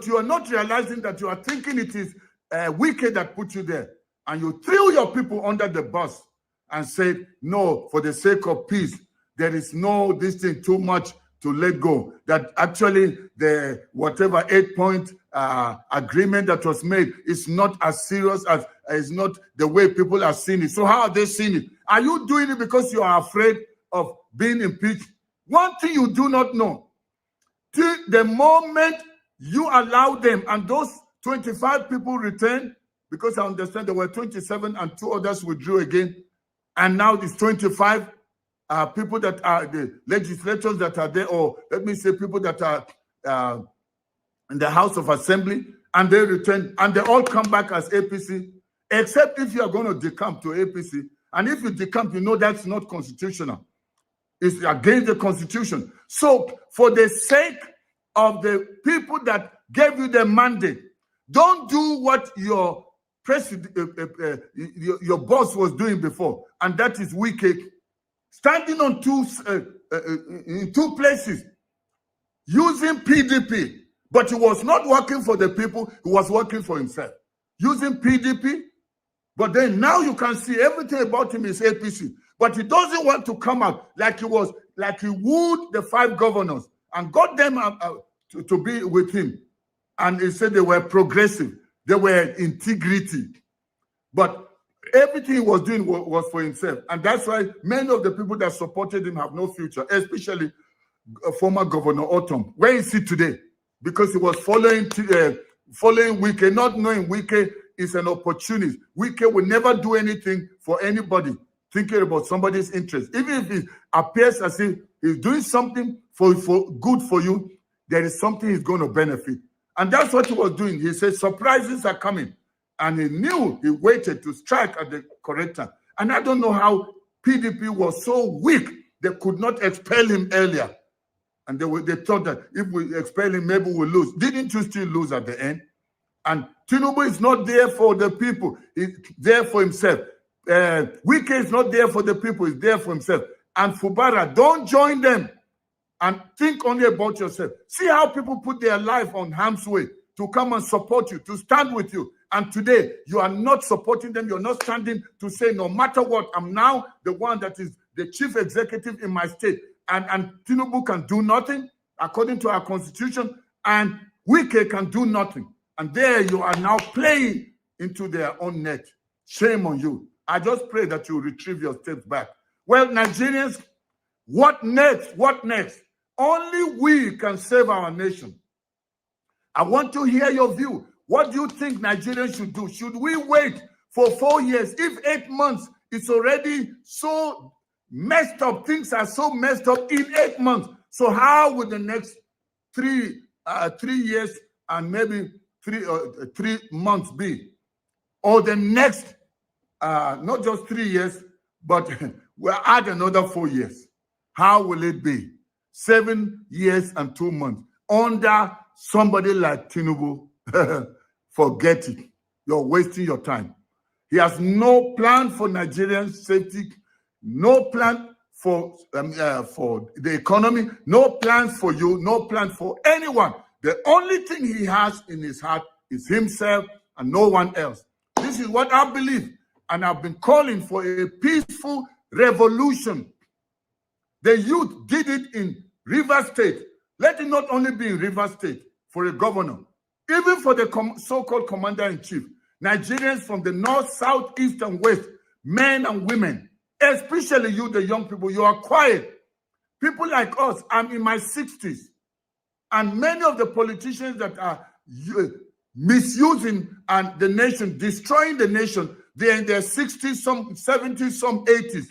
you are not realizing that you are thinking it is wicked that put you there. And you threw your people under the bus and said, no, for the sake of peace, there is no this thing too much to let go. That actually the whatever 8-point agreement that was made is not as serious as is not the way people are seeing it. So how are they seeing it? Are you doing it because you are afraid of being impeached? One thing you do not know, the moment you allow them and those 25 people return, because I understand there were 27 and 2 others withdrew again, and now it's 25 people that are the legislators that are there, or let me say people that are in the House of Assembly, and they return, and they all come back as APC, except if you are going to decamp to APC. And if you decamp, you know that's not constitutional. It's against the Constitution. So for the sake of the people that gave you the mandate, don't do what your president, your boss was doing before, and that is wicked. Standing on in 2 places, using PDP, but he was not working for the people, he was working for himself. Using PDP, but then now you can see everything about him is APC, but he doesn't want to come out like he wooed the 5 governors and got them to be with him. And he said they were progressive, they were integrity. But everything he was doing was for himself. And that's why many of the people that supported him have no future, especially former Governor Otom. Where is he today? Because he was following Wike, not knowing Wike is an opportunist. Wike will never do anything for anybody, thinking about somebody's interest. Even if it appears as if he's doing something for good for you, there is something he's going to benefit. And that's what he was doing. He said, surprises are coming. And he knew, he waited to strike at the correct time. And I don't know how PDP was so weak, they could not expel him earlier. And they thought that if we expel him, maybe we'll lose. Didn't you still lose at the end? And Tinubu is not there for the people. He's there for himself. Wike is not there for the people. He's there for himself. And Fubara, don't join them and think only about yourself. See how people put their life on harm's way to come and support you, to stand with you. And today, you are not supporting them. You're not standing to say, no matter what, I'm now the one that is the chief executive in my state. And Tinubu can do nothing, according to our constitution, and Wike can do nothing. And there you are now playing into their own net. Shame on you. I just pray that you retrieve your steps back. Well, Nigerians, what next? What next? Only we can save our nation. I want to hear your view. What do you think Nigerians should do? Should we wait for 4 years? If 8 months is already so messed up, things are so messed up in 8 months. So how would the next 3 years and maybe 3 months be? Or the next, not just 3 years, but we'll add another 4 years. How will it be? 7 years and 2 months under somebody like Tinubu. Forget it. You're wasting your time. He has no plan for Nigerian safety, no plan for the economy, no plans for you, no plan for anyone. The only thing he has in his heart is himself and no one else. This is what I believe, and I've been calling for a peaceful revolution. The youth did it in Rivers State. Let it not only be in Rivers State for a governor, even for the so-called commander-in-chief. Nigerians from the north, south, east, and west, men and women, especially you, the young people, you are quiet. People like us, I'm in my 60s, and many of the politicians that are misusing and the nation, destroying the nation, they're in their 60s, some 70s, some 80s.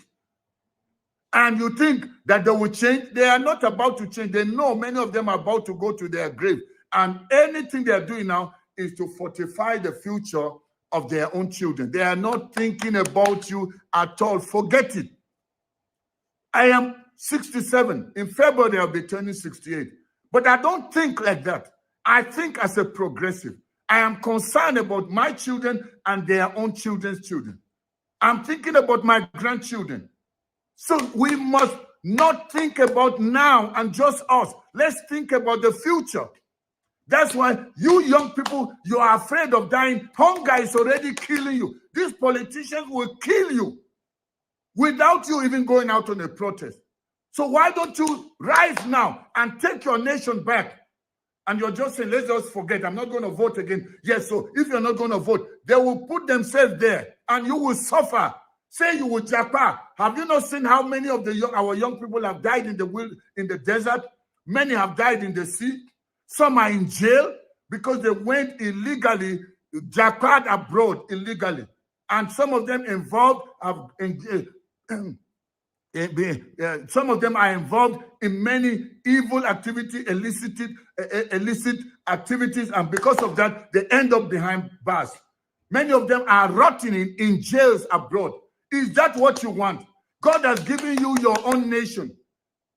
And you think that they will change? They are not about to change. They know many of them are about to go to their grave. And anything they are doing now is to fortify the future of their own children. They are not thinking about you at all. Forget it. I am 67. In February, I'll be turning 68. But I don't think like that. I think as a progressive. I am concerned about my children and their own children's children. I'm thinking about my grandchildren. So we must not think about now and just us. Let's think about the future. That's why you young people, you are afraid of dying. Hunger is already killing you. These politicians will kill you without you even going out on a protest. So why don't you rise now and take your nation back? And you're just saying, let's just forget, I'm not going to vote again. Yes, so if you're not going to vote, they will put themselves there and you will suffer. Say you will japa. Have you not seen how many of our young people have died in the desert? Many have died in the sea. Some are in jail because they went illegally, jackpot abroad illegally. And some of them involved some of them are involved in many evil activity, illicit activities, and because of that, they end up behind bars. Many of them are rotting in jails abroad. Is that what you want? God has given you your own nation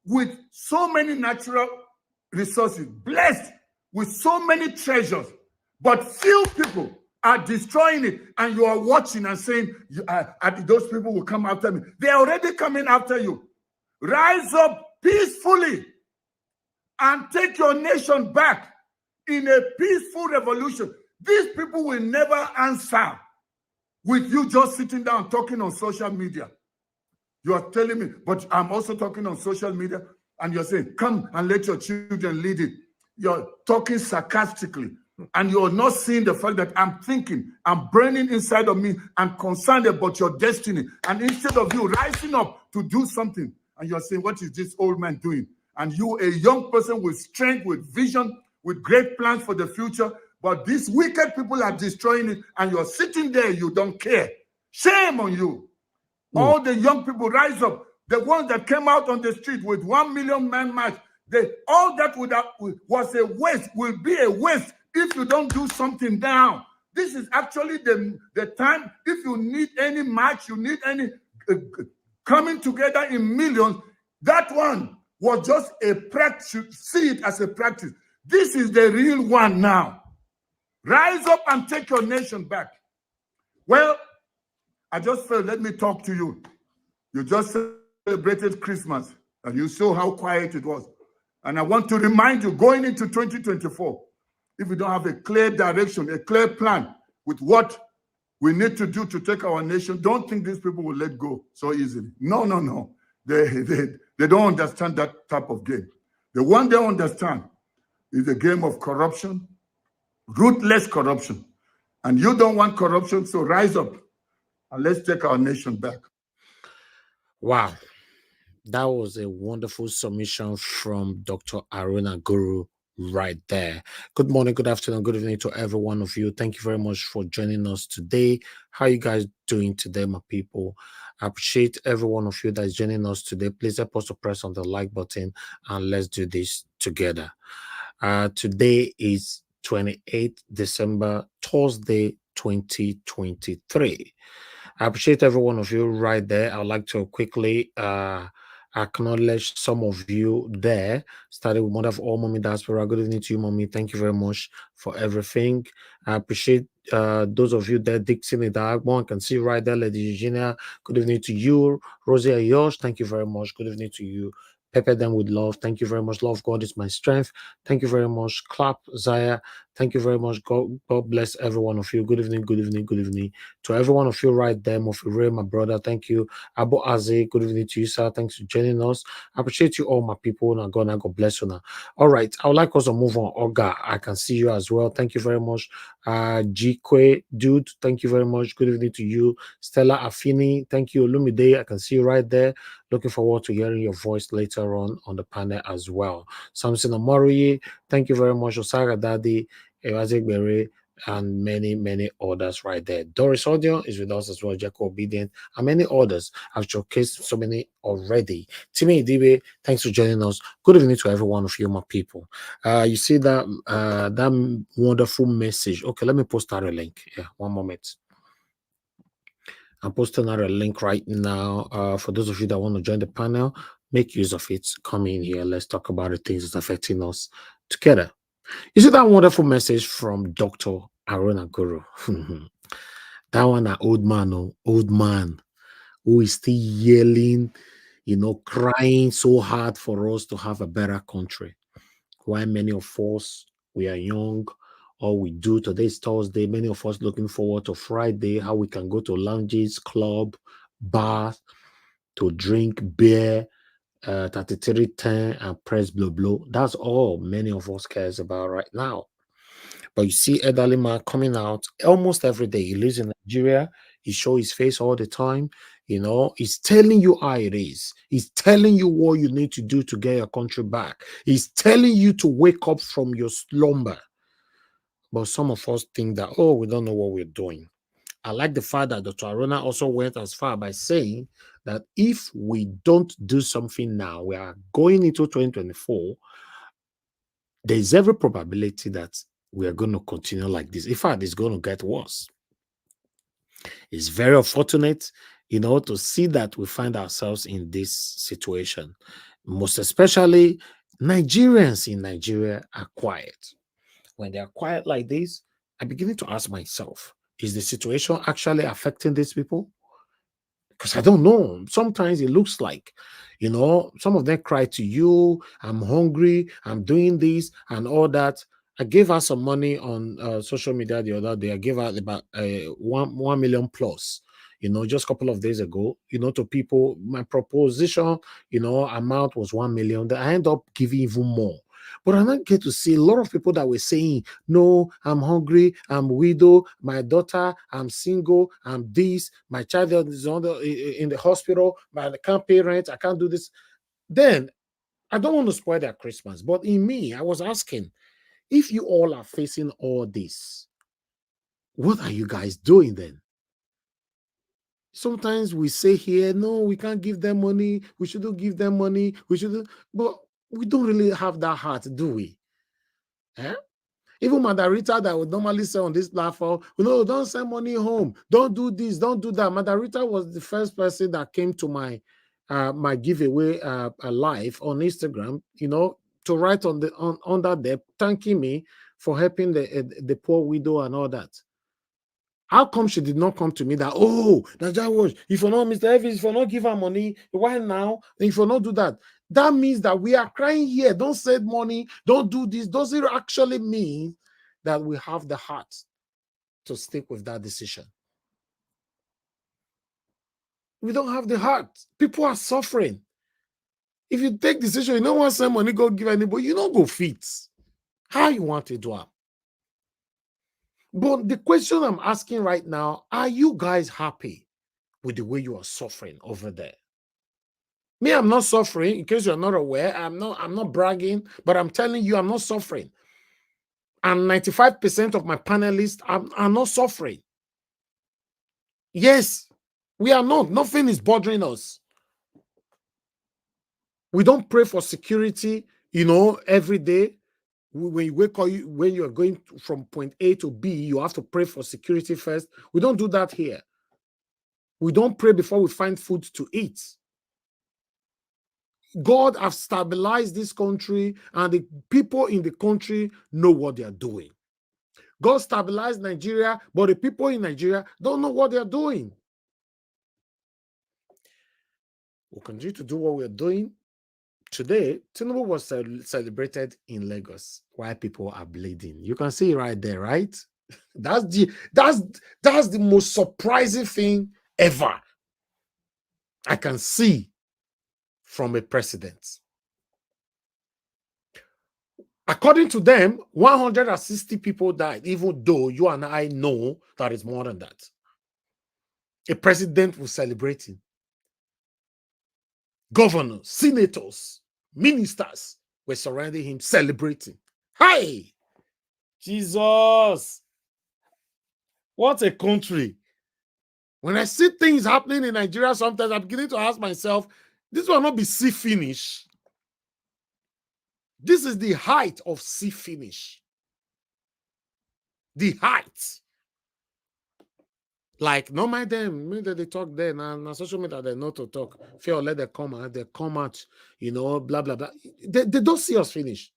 with so many natural resources, blessed with so many treasures, but few people are destroying it, and you are watching and saying, those people will come after me. They're already coming after you. Rise up peacefully and take your nation back in a peaceful revolution. These people will never answer with you just sitting down talking on social media. You are telling me, but I'm also talking on social media, and you're saying, come and let your children lead it. You're talking sarcastically, and you're not seeing the fact that I'm thinking, I'm burning inside of me, I'm concerned about your destiny. And instead of you rising up to do something, and you're saying, what is this old man doing? And you, a young person with strength, with vision, with great plans for the future, but these wicked people are destroying it, and you're sitting there, you don't care. Shame on you. All the young people rise up. The ones that came out on the street with 1 million man march, all that was a waste, will be a waste if you don't do something now. This is actually the time. If you need any march, you need any coming together in millions, that one was just a practice. See it as a practice. This is the real one now. Rise up and take your nation back. Well, I just felt, let me talk to you. You just celebrated Christmas, and you saw how quiet it was. And I want to remind you, going into 2024, if we don't have a clear direction, a clear plan with what we need to do to take our nation, don't think these people will let go so easily. No, no, no. They don't understand that type of game. The one they understand is the game of corruption, ruthless corruption. And you don't want corruption, so rise up and let's take our nation back. Wow. That was a wonderful submission from Dr. Aruna Guru right there. Good morning, good afternoon, good evening to every one of you. Thank you very much for joining us today. How are you guys doing today, my people? I appreciate every one of you that is joining us today. Please help us to press on the like button and let's do this together. Today is 28th December, Thursday, 2023. I appreciate every one of you right there. I'd like to quickly acknowledge some of you there. Starting with Mother of All, Mommy Diaspora. Good evening to you, Mommy. Thank you very much for everything. I appreciate those of you there. Dixon Idagbo, I can see right there. Lady Eugenia, good evening to you. Rosie Ayosh, thank you very much. Good evening to you. Pepper them with love. Thank you very much. Love God is my strength. Thank you very much. Clap Zaya. Thank you very much. God bless every one of you. Good evening, good evening, good evening to every one of you right there. Mofire, my brother. Thank you. Abu Aze, good evening to you, sir. Thanks for joining us. I appreciate you all, my people. Now God bless you now. All right. I would like us to move on. Oga, I can see you as well. Thank you very much. Jikwe, dude, thank you very much. Good evening to you. Stella Afini, thank you. Lumide, I can see you right there. Looking forward to hearing your voice later on the panel as well. Samson Amori, thank you very much. Osara Daddy, Ewazegbere, and many others right there. Doris Audio is with us as well. Jacob Obedient, and many others. I've showcased so many already. Timi Idibe, thanks for joining us. Good evening to every one of you, my people. You see that that wonderful message. Okay, let me post out a link. Yeah, one moment. I'm posting out a link right now. For those of you that want to join the panel, make use of it. Come in here. Let's talk about the things that's affecting us together. You see that wonderful message from Dr. Aruna Guru. That one, an old man who is still yelling, crying so hard for us to have a better country. Why many of us we are young, all we do today is Thursday. Many of us looking forward to Friday, how we can go to lounges, club, bars to drink beer, 3310 and press blow blow. That's all many of us cares about right now. But you see elderly man coming out almost every day. He lives in Nigeria. He show his face all the time. You know, he's telling you how it is. He's telling you what you need to do to get your country back. He's telling you to wake up from your slumber. But some of us think that, oh, we don't know what we're doing. I like the fact that Dr. Aruna also went as far by saying that if we don't do something now, we are going into 2024, there's every probability that we are going to continue like this. In fact, it's going to get worse. It's very unfortunate, to see that we find ourselves in this situation. Most especially, Nigerians in Nigeria are quiet. When they are quiet like this, I'm beginning to ask myself, is the situation actually affecting these people? Because I don't know. Sometimes it looks like, some of them cry to you, I'm hungry, I'm doing this and all that. I gave her some money on social media the other day. I gave her about 1 million plus, just a couple of days ago, to people. My proposition, amount was 1 million. I end up giving even more. But I don't get to see a lot of people that were saying, no, I'm hungry, I'm widow, my daughter, I'm single, I'm this, my child is in the hospital, I can't pay rent, I can't do this. Then I don't want to spoil their Christmas. But in me, I was asking, if you all are facing all this, what are you guys doing then? Sometimes we say here, no, we can't give them money, we shouldn't give them money, but we don't really have that heart, do we? Eh? Even Madarita that would normally say on this platform, don't send money home, don't do this, don't do that. Madarita was the first person that came to my my giveaway live on Instagram, to write under there, thanking me for helping the poor widow and all that. How come she did not come to me that, oh, Naja was, if you not, Mr. Evans, if you not give her money, why now? If you not do that, that means that we are crying here. Don't send money, don't do this. Does it actually mean that we have the heart to stick with that decision? We don't have the heart. People are suffering. If you take decision, you don't want to send money, go give anybody, you don't go fit. How you want to do it? But the question I'm asking right now, are you guys happy with the way you are suffering over there? Me, I'm not suffering. In case you're not aware, I'm not bragging, but I'm telling you, I'm not suffering. And 95% of my panelists are not suffering. Yes, we are not. Nothing is bothering us. We don't pray for security, every day. When you wake up, when you're going from point A to B, you have to pray for security first. We don't do that here. We don't pray before we find food to eat. God has stabilized this country, and the people in the country know what they are doing. God stabilized Nigeria, but the people in Nigeria don't know what they're doing. We'll continue to do what we're doing. Today, Tinubu was celebrated in Lagos while people are bleeding. You can see it right there, right? That's the most surprising thing ever I can see from a president. According to them, 160 people died, even though you and I know that it's more than that. A president was celebrating. Governors, senators, ministers were surrounding him, celebrating. Hi! Jesus! What a country. When I see things happening in Nigeria, sometimes I'm beginning to ask myself, this will not be sea finish. This is the height of sea finish. The height. Like, no mind them. Maybe they talk there. Now social media, they know to talk. Fear let them come out. They come out, blah, blah, blah. They don't see us finish.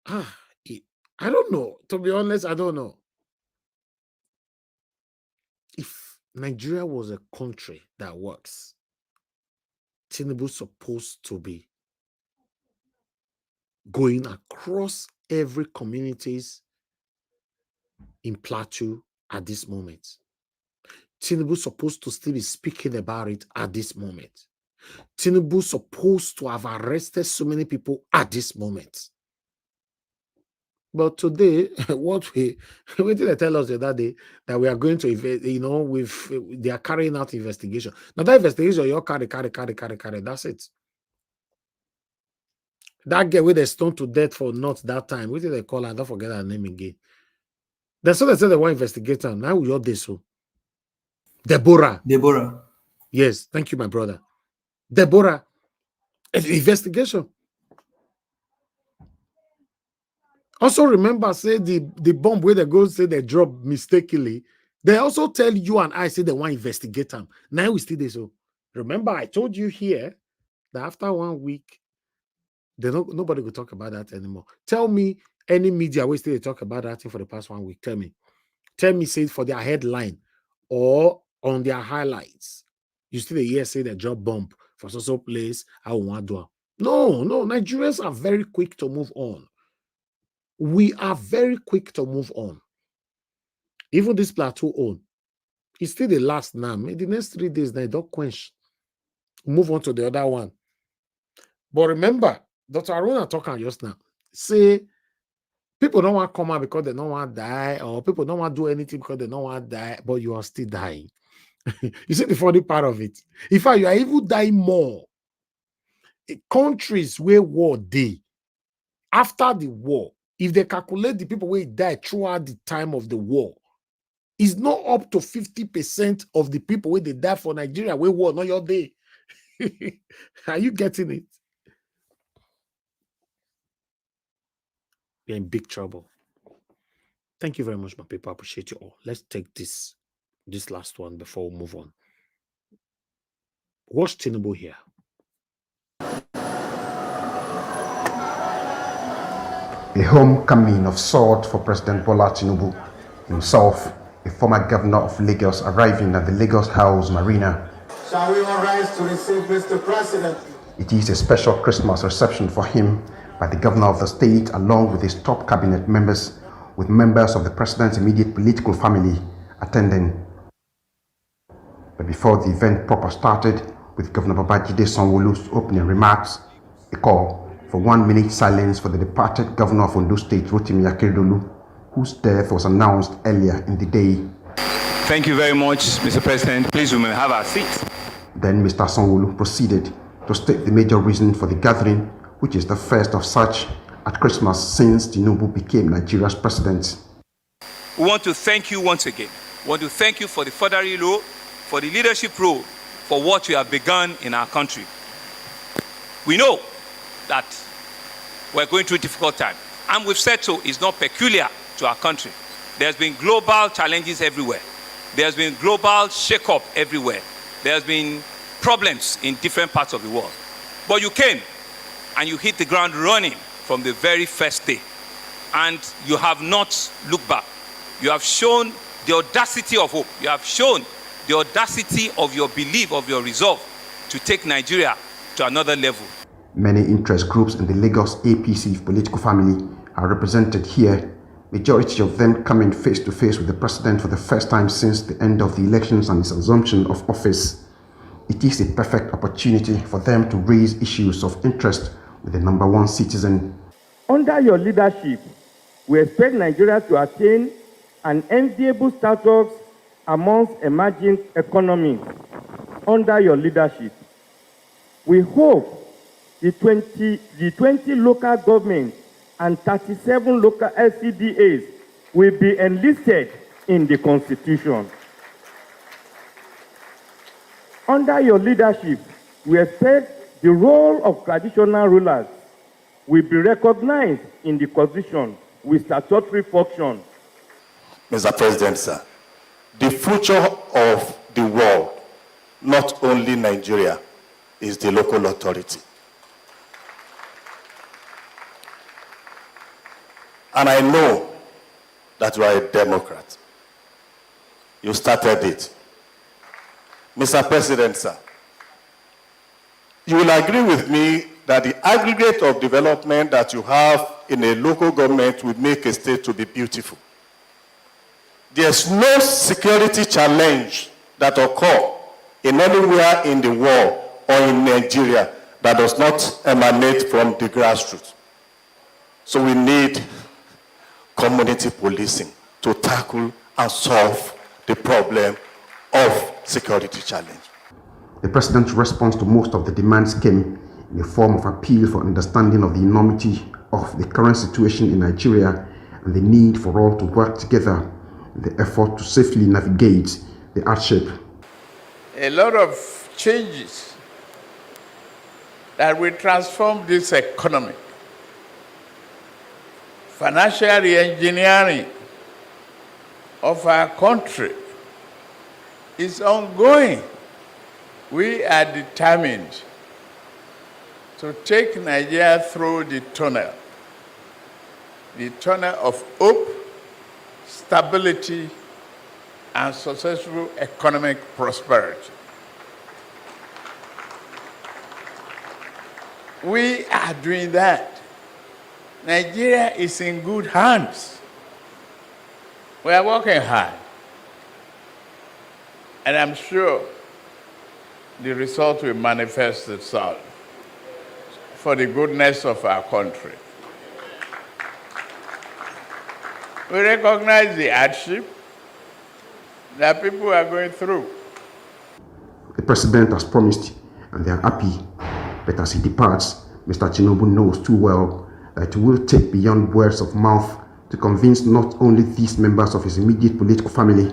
I don't know. To be honest, I don't know. If Nigeria was a country that works, Tinubu supposed to be going across every communities in Plateau at this moment. Tinubu supposed to still be speaking about it at this moment. Tinubu supposed to have arrested so many people at this moment. But today, what did they tell us the other day that we are going to, they are carrying out investigation. Now that investigation, you carry. That's it. That girl with a stone to death for not that time. What did they call her? I don't forget her name again. That's what they said they want investigator. Now we all this so. Deborah. Yes, thank you, my brother. Deborah. Investigation. Also remember, say the bomb where they go say they drop mistakenly. They also tell you and I say they want to investigate them. Now we still there. So remember, I told you here that after 1 week, nobody will talk about that anymore. Tell me any media we still talk about that thing for the past 1 week. Tell me, say for their headline or on their highlights. You still hear say they drop bomb for so place. I want to do. No, Nigerians are very quick to move on. We are very quick to move on. Even this Plateau own, it's still the last now. In the next 3 days, they don't quench. Move on to the other one. But remember, Dr. Aruna talking just now. Say, people don't want to come out because they don't want to die, or people don't want to do anything because they don't want to die, but you are still dying. You see the funny part of it? In fact, you are even dying more. Countries where war day, after the war, if they calculate the people who died throughout the time of the war, it's not up to 50% of the people where they die for Nigeria where war, not your day. Are you getting it? You're in big trouble. Thank you very much, my people. I appreciate you all. Let's take this last one before we move on. Watch Tinubu here. A homecoming of sort for President Bola Tinubu, himself a former governor of Lagos, arriving at the Lagos House Marina. Shall we all rise to receive Mr. President? It is a special Christmas reception for him by the governor of the state, along with his top cabinet members, with members of the president's immediate political family attending. But before the event proper started, with Governor Babajide Sanwo-Olu's opening remarks, a call for 1 minute silence for the departed governor of Ondo State, Rotimi Akeredolu, whose death was announced earlier in the day. Thank you very much, Mr. President. Please, we may have our seats. Then Mr. Sanwo-Olu proceeded to state the major reason for the gathering, which is the first of such at Christmas since Tinubu became Nigeria's president. We want to thank you once again. We want to thank you for the fatherly role, for the leadership role, for what you have begun in our country. We know that we're going through a difficult time, and we've said so is not peculiar to our country. There's been global challenges everywhere. There's been global shake-up everywhere. There's been problems in different parts of the world. But you came and you hit the ground running from the very first day, and you have not looked back. You have shown the audacity of hope. You have shown the audacity of your belief, of your resolve to take Nigeria to another level. Many interest groups in the Lagos APC political family are represented here, majority of them coming face to face with the president for the first time since the end of the elections and his assumption of office. It is a perfect opportunity for them to raise issues of interest with the number one citizen. Under your leadership, we expect Nigeria to attain an enviable status amongst emerging economies. Under your leadership, we hope the 20 local governments and 37 local LCDAs will be enlisted in the Constitution. Under your leadership, we expect the role of traditional rulers will be recognized in the Constitution with statutory function. Mr. President, sir, the future of the world, not only Nigeria, is the local authority. And I know that you are a Democrat. You started it. Mr. President, sir, you will agree with me that the aggregate of development that you have in a local government will make a state to be beautiful. There's no security challenge that occurs in anywhere in the world or in Nigeria that does not emanate from the grassroots. So we need community policing to tackle and solve the problem of security challenge. The president's response to most of the demands came in the form of appeal for understanding of the enormity of the current situation in Nigeria and the need for all to work together in the effort to safely navigate the hardship. A lot of changes that will transform this economy. Financial re-engineering of our country is ongoing. We are determined to take Nigeria through the tunnel of hope, stability, and successful economic prosperity. We are doing that. Nigeria is in good hands. We are working hard. And I'm sure the result will manifest itself for the goodness of our country. We recognize the hardship that people are going through. The president has promised, and they are happy, but as he departs, Mr. Tinubu knows too well that it will take beyond words of mouth to convince not only these members of his immediate political family,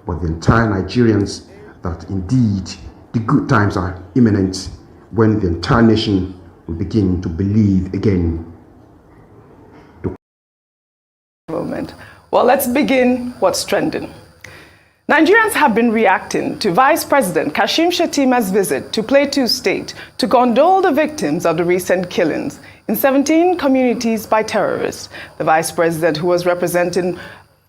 but the entire Nigerians that indeed the good times are imminent when the entire nation will begin to believe again. Well, let's begin what's trending. Nigerians have been reacting to Vice President Kashim Shettima's visit to Plateau State to condole the victims of the recent killings in 17 communities by terrorists. The Vice President, who was representing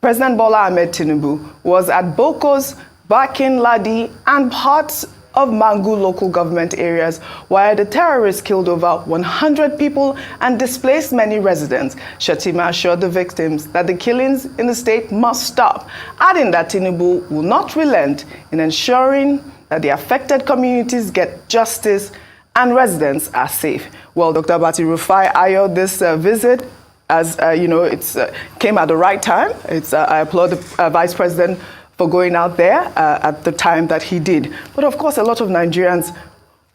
President Bola Ahmed Tinubu, was at Bokos, Bakin, Ladi, and parts of Mangu local government areas where the terrorists killed over 100 people and displaced many residents. Shettima assured the victims that the killings in the state must stop, adding that Tinubu will not relent in ensuring that the affected communities get justice and residents are safe. Well, Dr. Bati Rufai ayoed this visit as, it came at the right time. I applaud the Vice President for going out there at the time that he did. But of course, a lot of Nigerians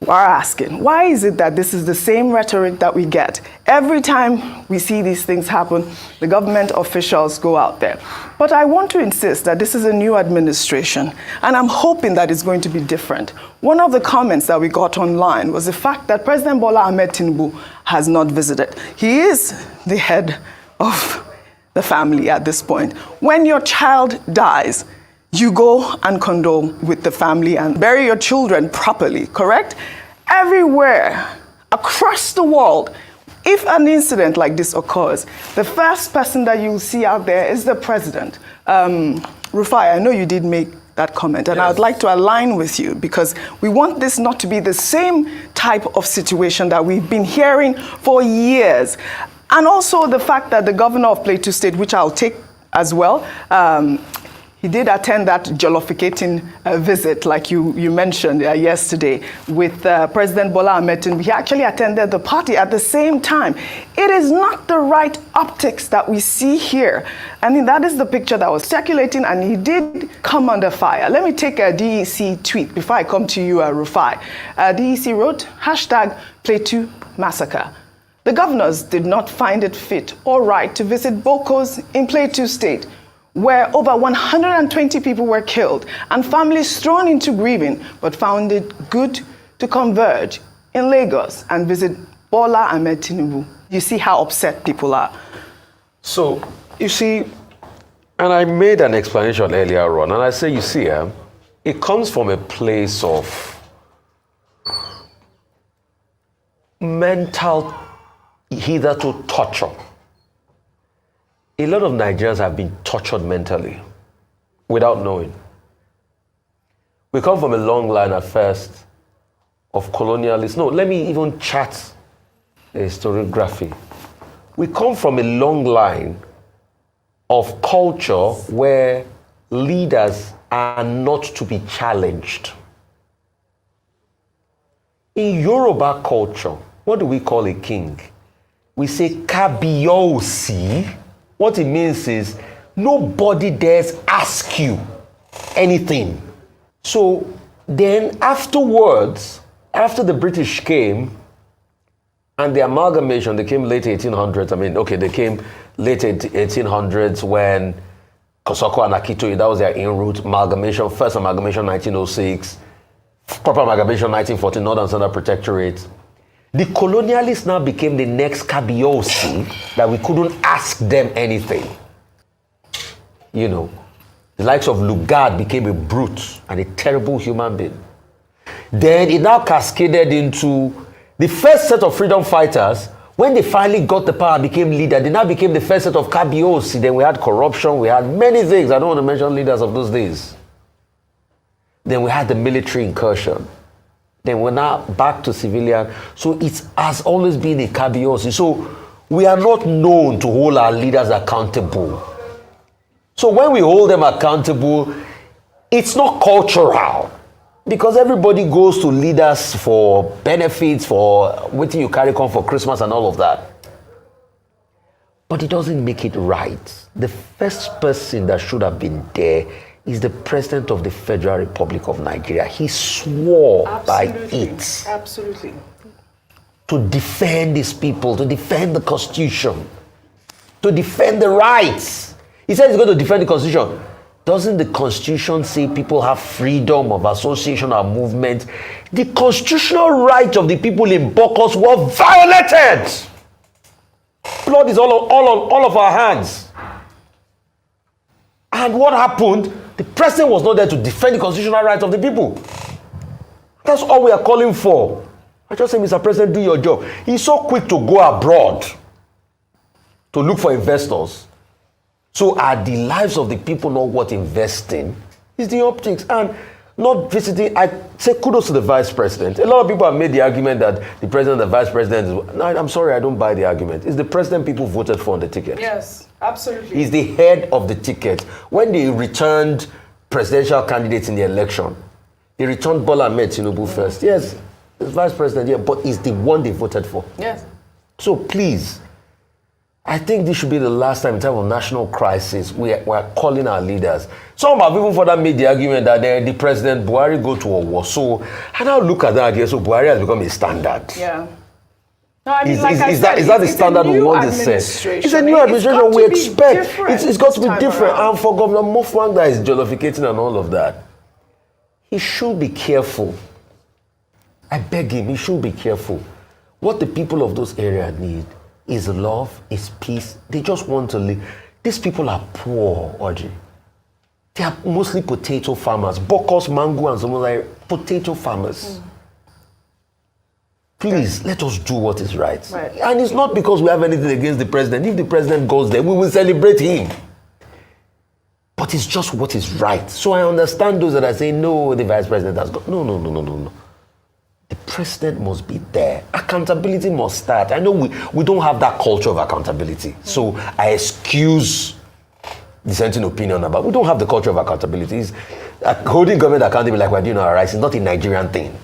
are asking, why is it that this is the same rhetoric that we get? Every time we see these things happen, the government officials go out there. But I want to insist that this is a new administration, and I'm hoping that it's going to be different. One of the comments that we got online was the fact that President Bola Ahmed Tinubu has not visited. He is the head of the family at this point. When your child dies, you go and condole with the family and bury your children properly, correct? Everywhere, across the world, if an incident like this occurs, the first person that you'll see out there is the president. Rufai, I know you did make that comment, and yes. I would like to align with you because we want this not to be the same type of situation that we've been hearing for years. And also the fact that the governor of Plateau State, which I'll take as well, he did attend that jollificating visit, like you mentioned yesterday, with President Bola Ahmed Tinubu. He actually attended the party at the same time. It is not the right optics that we see here. I mean, that is the picture that was circulating, and he did come under fire. Let me take a DEC tweet before I come to you, Rufai. DEC wrote, #Plateau Massacre. The governors did not find it fit or right to visit Bokos in Plateau State, where over 120 people were killed and families thrown into grieving, but found it good to converge in Lagos and visit Bola Ahmed Tinubu. You see how upset people are. So, you see, and I made an explanation earlier on, and I say, you see, it comes from a place of mental, hitherto torture. A lot of Nigerians have been tortured mentally without knowing. We come from a long line at first of colonialists. No, let me even chat historiography. We come from a long line of culture where leaders are not to be challenged. In Yoruba culture, what do we call a king? We say Kabiyosi. What it means is nobody dares ask you anything. So then afterwards, after the British came, and the amalgamation, they came late 1800s. I mean, okay, they came late 1800s when Kosoko and Akitoye, that was their in-route amalgamation. First amalgamation 1906, proper amalgamation 1914, Northern Central Protectorate. The colonialists now became the next Kabiyosi that we couldn't ask them anything. You know, the likes of Lugard became a brute and a terrible human being. Then it now cascaded into the first set of freedom fighters. When they finally got the power and became leader, they now became the first set of Kabiosi. Then we had corruption, we had many things. I don't want to mention leaders of those days. Then we had the military incursion. Then we're now back to civilian. So it has always been a Kabiosi. So we are not known to hold our leaders accountable. So when we hold them accountable, it's not cultural. Because everybody goes to leaders for benefits, for waiting you carry on for Christmas and all of that. But it doesn't make it right. The first person that should have been there is the President of the Federal Republic of Nigeria. He swore by it. Absolutely. To defend his people, to defend the Constitution, to defend the rights. He said he's going to defend the Constitution. Doesn't the Constitution say people have freedom of association or movement? The constitutional rights of the people in Bokos were violated. Blood is all of our hands. And what happened? The president was not there to defend the constitutional rights of the people. That's all we are calling for. I just say, Mr. President, do your job. He's so quick to go abroad to look for investors. So are the lives of the people not worth investing? It's the optics. And not visiting, I say kudos to the vice president. A lot of people have made the argument that the president and the vice president is, no, I'm sorry, I don't buy the argument. It's the president people voted for on the ticket. Yes, absolutely. He's the head of the ticket. When they returned presidential candidates in the election, they returned Bola Ahmed Tinubu first. Yes, the vice president, yeah, but he's the one they voted for. Yes. So please, I think this should be the last time in terms of national crisis we're calling our leaders. Some have even further made the argument that the president Buhari go to a war. So I now look at that again. So Buhari has become a standard. Yeah. No, I mean, is that the standard we want to set? It's a new administration we expect. It's got to be different. And for Governor Mofwang is jollificating and all of that, he should be careful. I beg him, he should be careful. What the people of those areas need is love, is peace. They just want to live. These people are poor, Audrey. They are mostly potato farmers. Bokos, mango, and some other potato farmers. Please, let us do what is right. And it's not because we have anything against the president. If the president goes there, we will celebrate him. But it's just what is right. So I understand those that are saying, no, the vice president has got... No. The president must be there. Accountability must start. I know we don't have that culture of accountability. So I excuse dissenting opinion about, we don't have the culture of accountability. Holding government accountable like we're doing our rights is not a Nigerian thing.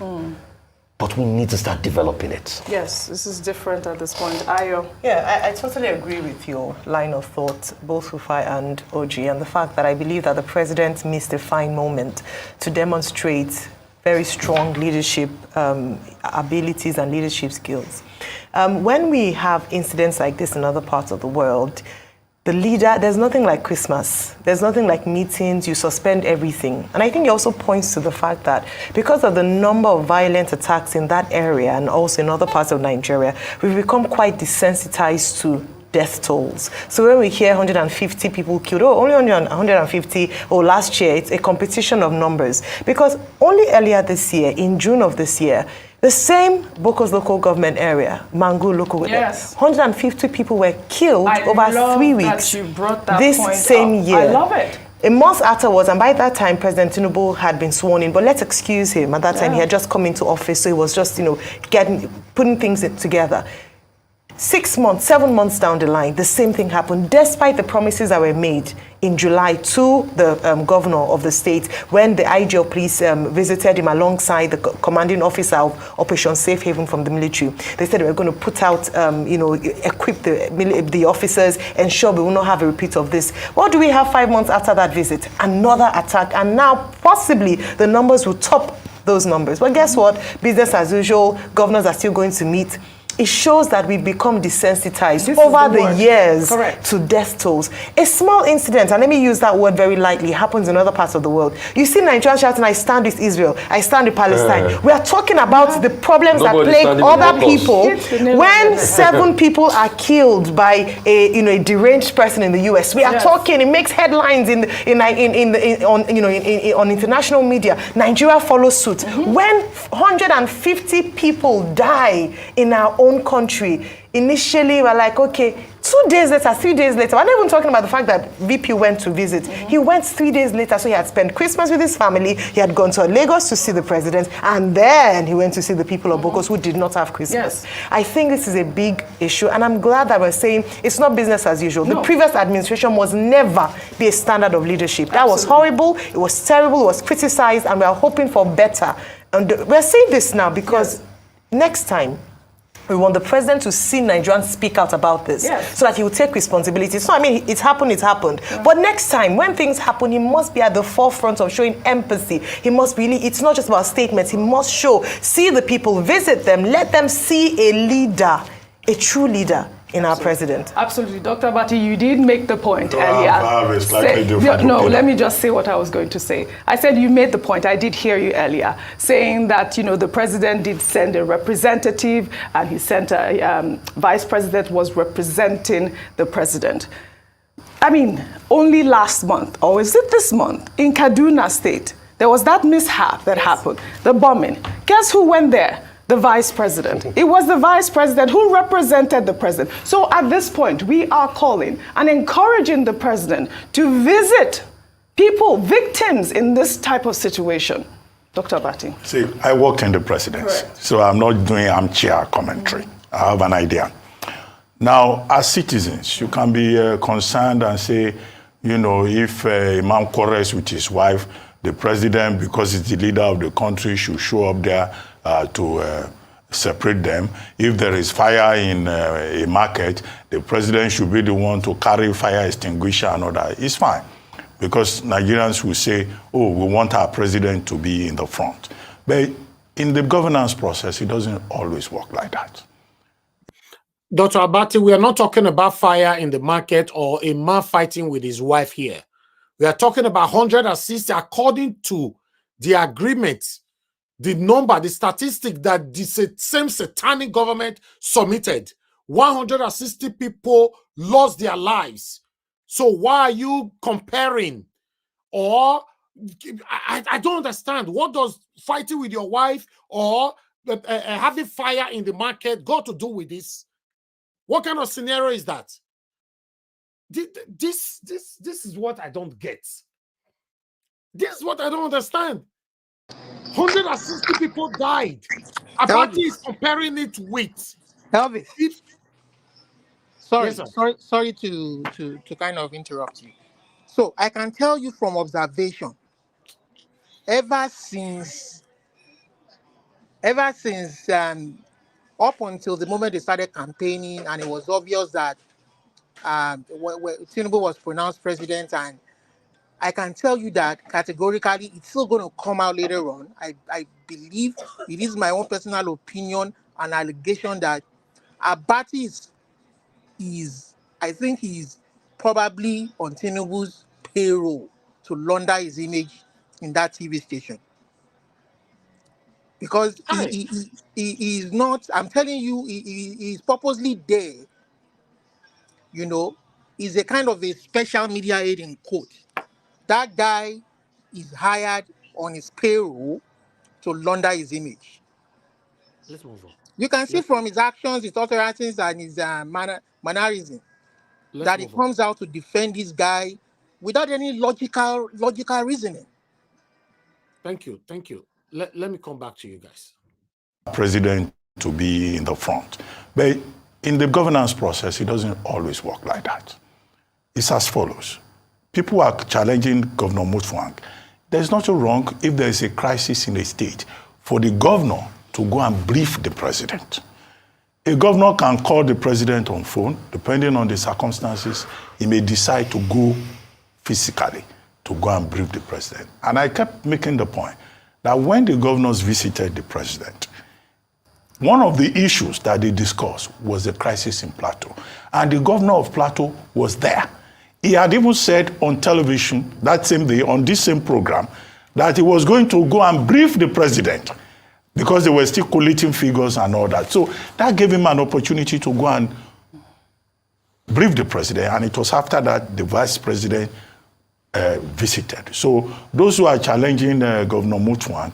But we need to start developing it. Yes, this is different at this point. Ayo. Yeah, I totally agree with your line of thought, both Rufai and Oji, and the fact that I believe that the president missed a fine moment to demonstrate very strong leadership abilities and leadership skills. When we have incidents like this in other parts of the world, the leader, there's nothing like Christmas. There's nothing like meetings, you suspend everything. And I think it also points to the fact that because of the number of violent attacks in that area and also in other parts of Nigeria, we've become quite desensitized to death tolls. So when we hear 150 people killed, only 150, last year, it's a competition of numbers. Because only earlier this year, in June of this year, the same Bokos local government area, Mangu local, yes, 150 people were killed over 3 weeks. That you brought that this point same up. year. I love it. A month afterwards, and by that time, President Tinubu had been sworn in, but let's excuse him. At that time, he had just come into office, so he was just, putting things together. 6 months, 7 months down the line, the same thing happened, despite the promises that were made in July to the governor of the state when the IG of police visited him alongside the commanding officer of Operation Safe Haven from the military. They said they were going to put out, equip the officers, ensure we will not have a repeat of this. What do we have 5 months after that visit? Another attack, and now possibly the numbers will top those numbers. But guess what? Business as usual, governors are still going to meet. It shows that we've become desensitized over the years to death tolls. A small incident, and let me use that word very lightly, happens in other parts of the world. You see Nigerians shouting, I stand with Israel, I stand with Palestine. We are talking about the problems that plague other people. When 7 people are killed by a deranged person in the US, we are talking, it makes headlines on international media. Nigeria follows suit. When 150 people die in our own country, initially we're like, okay, 2 days later, 3 days later, we're not even talking about the fact that VP went to visit. He went 3 days later, so he had spent Christmas with his family, he had gone to Lagos to see the president, and then he went to see the people of Bokos who did not have Christmas. I think this is a big issue, and I'm glad that we're saying it's not business as usual. The previous administration must never be a standard of leadership. That was horrible, it was terrible, it was criticized, and we are hoping for better. And we're saying this now because next time, we want the president to see Nigerians speak out about this so that he will take responsibility. So, I mean, it happened. But next time, when things happen, he must be at the forefront of showing empathy. He must really, it's not just about statements. He must see the people, visit them, let them see a leader, a true leader in our president. Absolutely. Dr. Bati, you did make the point earlier. I have a slightly different opinion. Let me just say what I was going to say. I said you made the point. I did hear you earlier saying that, the president did send a representative and he sent a vice president was representing the president. I mean, only last month, or is it this month, in Kaduna State, there was that mishap that happened, the bombing. Guess who went there? The vice president. It was the vice president who represented the president. So at this point, we are calling and encouraging the president to visit people, victims in this type of situation. Dr. Bati. See, I worked in the presidency, so I'm not doing armchair commentary. I have an idea. Now, as citizens, you can be concerned and say, if a man quarrels with his wife, the president, because he's the leader of the country, should show up there to separate them. If there is fire in a market, the president should be the one to carry fire extinguisher and all that. It's fine, because Nigerians will say, oh, we want our president to be in the front. But in the governance process, it doesn't always work like that. Dr. Abati, we are not talking about fire in the market or a man fighting with his wife here. We are talking about 160 according to the agreement, the number, the statistic that the same satanic government submitted. 160 people lost their lives. So why are you comparing? Or I don't understand. What does fighting with your wife or having fire in the market got to do with this? What kind of scenario is that? This is what I don't get. This is what I don't understand. 160 people died. Abati is comparing it with Elvis. Sorry, yes, sorry to kind of interrupt you. So I can tell you from observation, ever since up until the moment they started campaigning, and it was obvious that Tinubu was pronounced president, and I can tell you that categorically it's still going to come out later on. I believe it is my own personal opinion, an allegation that Abati I think he's probably on Tinubu's payroll to launder his image in that TV station. Because he is not, I'm telling you, he is purposely there. He's a kind of a special media aid in quote. That guy is hired on his payroll to launder his image. Let's move on. You can see from his actions, his utterances, and his mannerism that he comes out to defend this guy without any logical reasoning. Thank you. Let me come back to you guys. President to be in the front. But in the governance process, it doesn't always work like that. It's as follows. People are challenging Governor Mutfwang. There's nothing wrong if there is a crisis in a state for the governor to go and brief the president. A governor can call the president on phone. Depending on the circumstances, he may decide to go physically to go and brief the president. And I kept making the point that when the governors visited the president, one of the issues that they discussed was the crisis in Plateau. And the governor of Plateau was there. He had even said on television that same day, on this same program, that he was going to go and brief the president because they were still collating figures and all that. So that gave him an opportunity to go and brief the president. And it was after that the vice president visited. So those who are challenging Governor Mutfwang,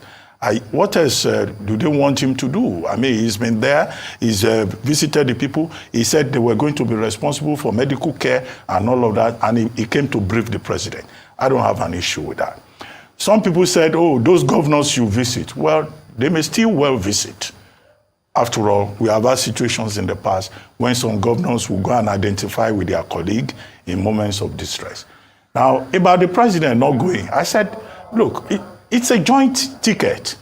what else do they want him to do? I mean, he's been there, he's visited the people, he said they were going to be responsible for medical care and all of that, and he came to brief the president. I don't have an issue with that. Some people said, oh, those governors you visit. Well, they may still well visit. After all, we have had situations in the past when some governors will go and identify with their colleague in moments of distress. Now, about the president not going, I said, look, it's a joint ticket.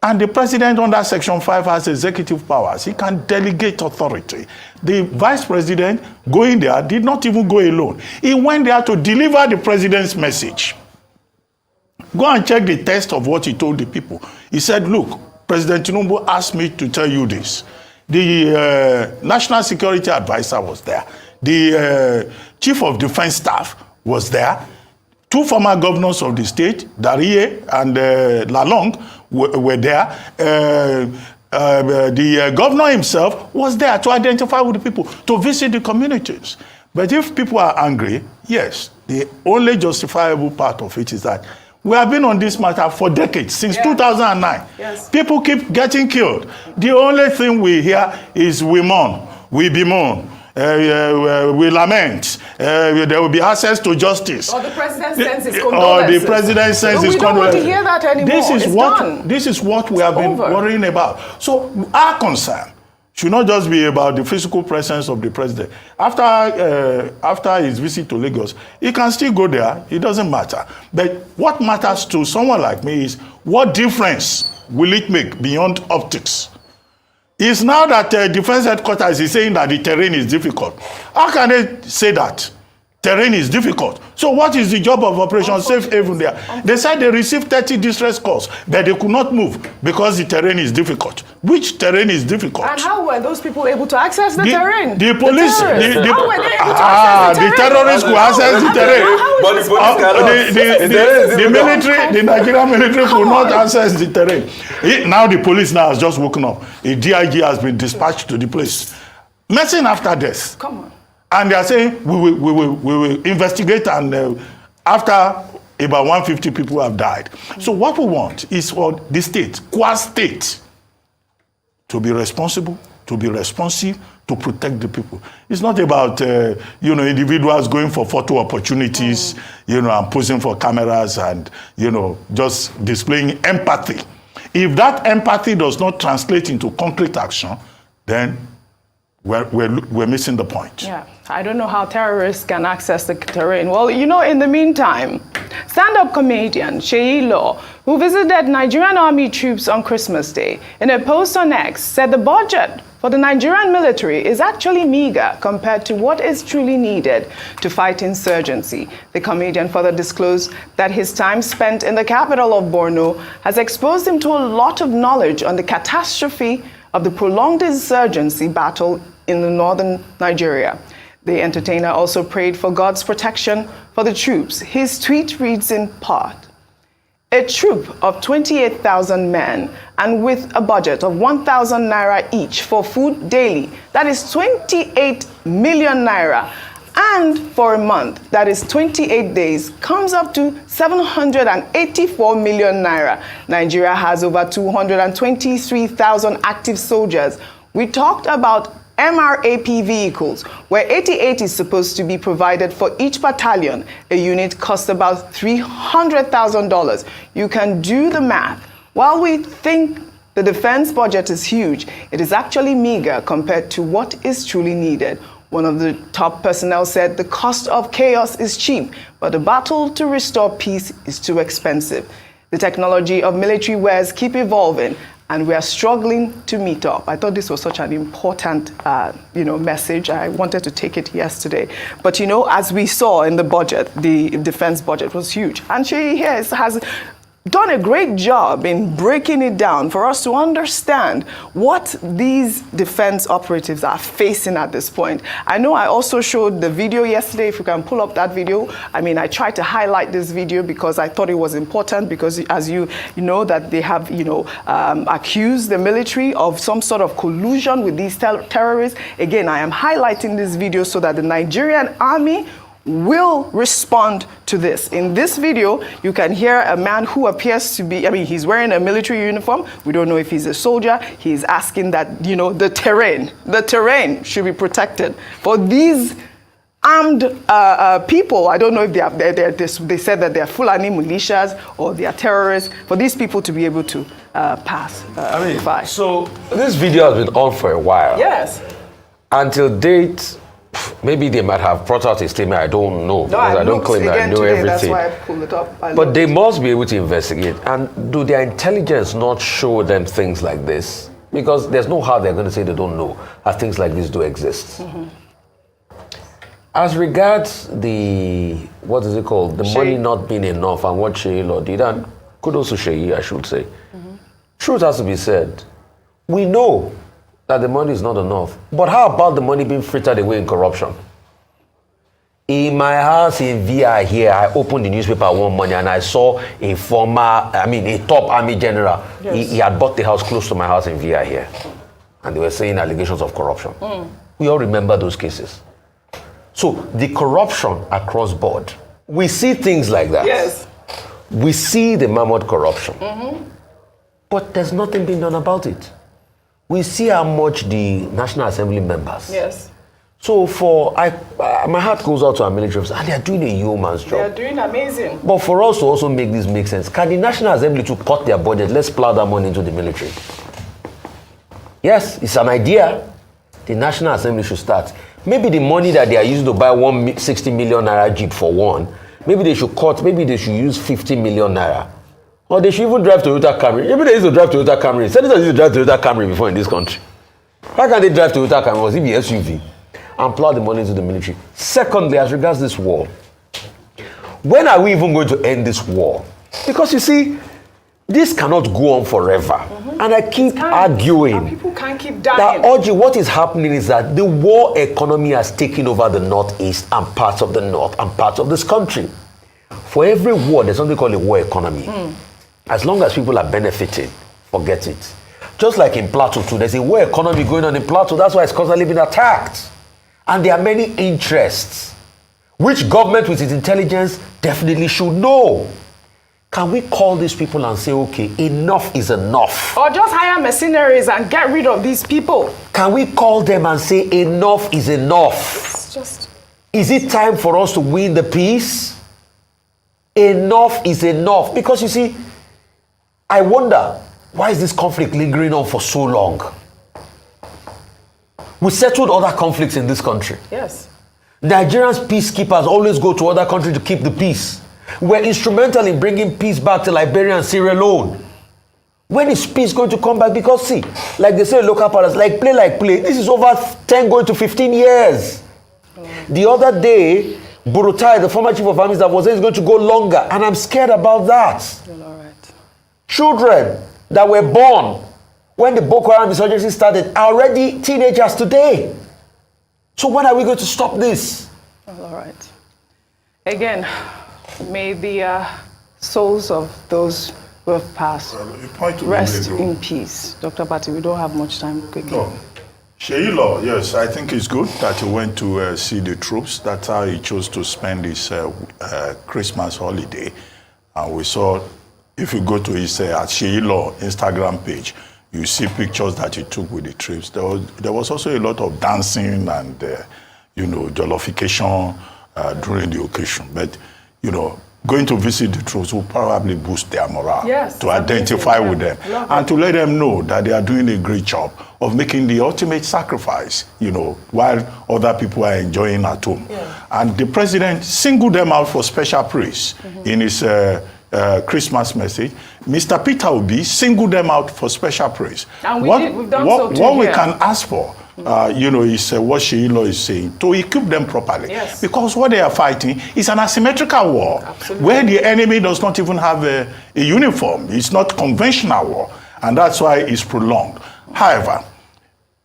And the president under Section 5 has executive powers. He can delegate authority. The vice president going there did not even go alone. He went there to deliver the president's message. Go and check the text of what he told the people. He said, look, President Tinubu asked me to tell you this. The National Security Advisor was there. The Chief of Defense Staff was there. Two former governors of the state, Darie and Lalong, were there. The governor himself was there to identify with the people, to visit the communities. But if people are angry, yes, the only justifiable part of it is that we have been on this matter for decades, since 2009. Yes. People keep getting killed. The only thing we hear is we mourn, we bemoan. We lament. There will be access to justice. Or the president sends his condolences. Or the president sends his condolences. We don't want to hear that anymore. This is what we have been worrying about. So our concern should not just be about the physical presence of the president. After his visit to Lagos, he can still go there. It doesn't matter. But what matters to someone like me is what difference will it make beyond optics? It's now that Defense Headquarters is saying that the terrain is difficult. How can they say that? Terrain is difficult. So what is the job of Operation Safe Haven there? They said they received 30 distress calls, but they could not move because the terrain is difficult. Which terrain is difficult? And how were those people able to access the terrain? The police. How were they able to access the terrain? The terrorists could access the terrain. But the police cannot. The military, the Nigerian military could not access the terrain. Now the police has just woken up. A DIG has been dispatched to the place. Messing after this. Come on. And they are saying, we will investigate, and after about 150 people have died. So what we want is for the state, Kwa State, to be responsible, to be responsive, to protect the people. It's not about, individuals going for photo opportunities, and posing for cameras and, just displaying empathy. If that empathy does not translate into concrete action, then we're missing the point. Yeah, I don't know how terrorists can access the terrain. Well, in the meantime, stand-up comedian Seyi Law, who visited Nigerian army troops on Christmas Day, in a post on X, said the budget for the Nigerian military is actually meager compared to what is truly needed to fight insurgency. The comedian further disclosed that his time spent in the capital of Borno has exposed him to a lot of knowledge on the catastrophe of the prolonged insurgency battle in the northern Nigeria. The entertainer also prayed for God's protection for the troops. His tweet reads in part, "A troop of 28,000 men and with a budget of 1,000 naira each for food daily, that is 28 million naira, and for a month, that is 28 days, comes up to 784 million naira. Nigeria has over 223,000 active soldiers. We talked about MRAP vehicles, where 88 is supposed to be provided for each battalion. A unit costs about $300,000. You can do the math. While we think The defense budget is huge. It is actually meager compared to what is truly needed. One of the top personnel said the cost of chaos is cheap, but the battle to restore peace is too expensive. The technology of military wares keep evolving, and we are struggling to meet up. I thought this was such an important, message. I wanted to take it yesterday. But, as we saw in the budget, the defense budget was huge. And she has done a great job in breaking it down for us to understand what these defense operatives are facing at this point. I know I also showed the video yesterday. If you can pull up that video. I tried to highlight this video because I thought it was important, because as you know that they have, accused the military of some sort of collusion with these terrorists. Again, I am highlighting this video so that the Nigerian army will respond to this. In this video, you can hear a man who appears to be, he's wearing a military uniform. We don't know if he's a soldier. He's asking that, the terrain should be protected. For these armed people, I don't know if they said that they're Fulani militias or they are terrorists, for these people to be able to pass by. So this video has been on for a while. Yes. Until date, maybe they might have brought out a statement, I don't know, because I don't claim that I know today, everything. That's why I pulled it up. But they must be able to investigate. And do their intelligence not show them things like this? Because there's no how they're going to say they don't know, as things like this do exist. Mm-hmm. As regards the, what is it called? The money not being enough and what Sheyi Law did, and kudos to Sheyi, I should say. Mm-hmm. Truth has to be said. We know that the money is not enough. But how about the money being frittered away in corruption? In my house in VI here, I opened the newspaper one morning and I saw a top army general. Yes. He had bought the house close to my house in VI here. And they were saying allegations of corruption. We all remember those cases. So the corruption across board, we see things like that. Yes. We see the mammoth corruption. But there's nothing being done about it. We see how much the National Assembly members. Yes. So my heart goes out to our military officers, and they are doing a yeoman's job. They are doing amazing. But for us to also make this make sense, can the National Assembly to cut their budget? Let's plow that money into the military. Yes, it's an idea. The National Assembly should start. Maybe the money that they are using to buy 160 million naira jeep for one, maybe they should use 50 million naira. Or they should even drive Toyota Camry. Maybe they used to drive Toyota Camry. Senators used to drive Toyota Camry before in this country. Why can't they drive Toyota Camry? Was it the SUV? And plow the money into the military. Secondly, as regards this war, when are we even going to end this war? Because you see, this cannot go on forever. And I keep arguing. And people can't keep dying. That Oji, what is happening is that the war economy has taken over the Northeast and parts of the North and parts of this country. For every war, there's something called a war economy. As long as people are benefiting, forget it. Just like in Plateau too, there's a war economy going on in Plateau. That's why it's constantly being attacked. And there are many interests, which government with its intelligence definitely should know. Can we call these people and say, okay, enough is enough? Or just hire mercenaries and get rid of these people? Can we call them and say, enough is enough? Is it time for us to win the peace? Enough is enough. Because you see, I wonder, why is this conflict lingering on for so long? We settled other conflicts in this country. Yes. Nigerians peacekeepers always go to other countries to keep the peace. We're instrumental in bringing peace back to Liberia and Sierra Leone. When is peace going to come back? Because see, like they say in local parlance, like play. This is over 10 going to 15 years. The other day, Burutai, the former chief of army staff, was saying it's going to go longer. And I'm scared about that. All right. Children that were born when the Boko Haram insurgency started are already teenagers today. So when are we going to stop this? All right. Again, may the souls of those who have passed rest in peace. Dr. Bati, we don't have much time. Quickly. No. Sheyi Law, yes, I think it's good that he went to see the troops. That's how he chose to spend his Christmas holiday. And we saw, if you go to his Sheyi Law Instagram page, you see pictures that he took with the troops. There was also a lot of dancing and, jollification during the occasion. But, going to visit the troops will probably boost their morale, yes, to identify with them and to let them know that they are doing a great job of making the ultimate sacrifice, you know, while other people are enjoying at home. Yeah. And the president singled them out for special praise in his Christmas message. Mr. Peter Obi singled them out for special praise. And we've done so too. What we can ask for, you know, is what Sheila is saying, to equip them properly. Yes. Because what they are fighting is an asymmetrical war, where the enemy does not even have a uniform. It's not conventional war, and that's why it's prolonged. However,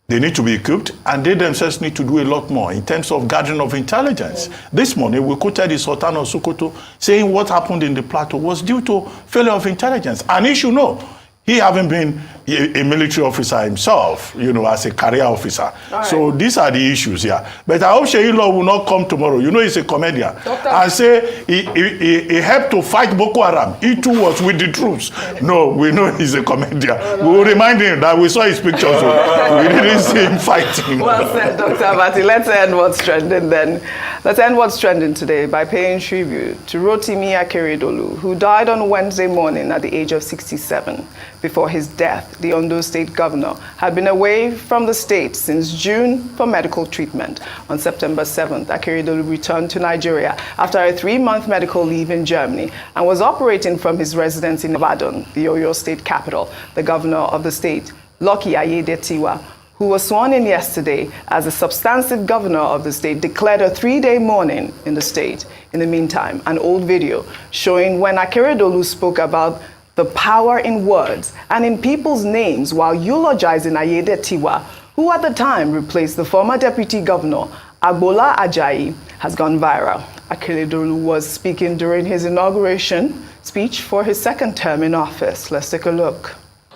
they need to be equipped, and they themselves need to do a lot more in terms of gathering of intelligence. This morning, we quoted the Sultan of Sokoto saying what happened in the Plateau was due to failure of intelligence. And he should know, he having been a military officer himself, you know, as a career officer. Right. So these are the issues here. But I hope Sheila will not come tomorrow. You know, he's a comedian. And say he helped to fight Boko Haram. He too was with the troops. No, we know he's a comedian. We will remind him that we saw his pictures. So we didn't see him fighting. Well said, Dr. Abati. Let's end what's trending then. Let's end what's trending today by paying tribute to Rotimi Akeredolu, who died on Wednesday morning at the age of 67. Before his death, the Ondo State governor had been away from the state since June for medical treatment. On September 7th, Akeredolu returned to Nigeria after a 3-month medical leave in Germany and was operating from his residence in Ibadan, the Oyo State capital. The governor of the state, Lucky Ayedatiwa, who was sworn in yesterday as a substantive governor of the state, declared a 3-day mourning in the state. In the meantime, an old video showing when Akeredolu spoke about the power in words and in people's names while eulogizing Ayedatiwa, who at the time replaced the former deputy governor, Agbola Ajayi, has gone viral. Akeredolu was speaking during his inauguration speech for his second term in office. Let's take a look.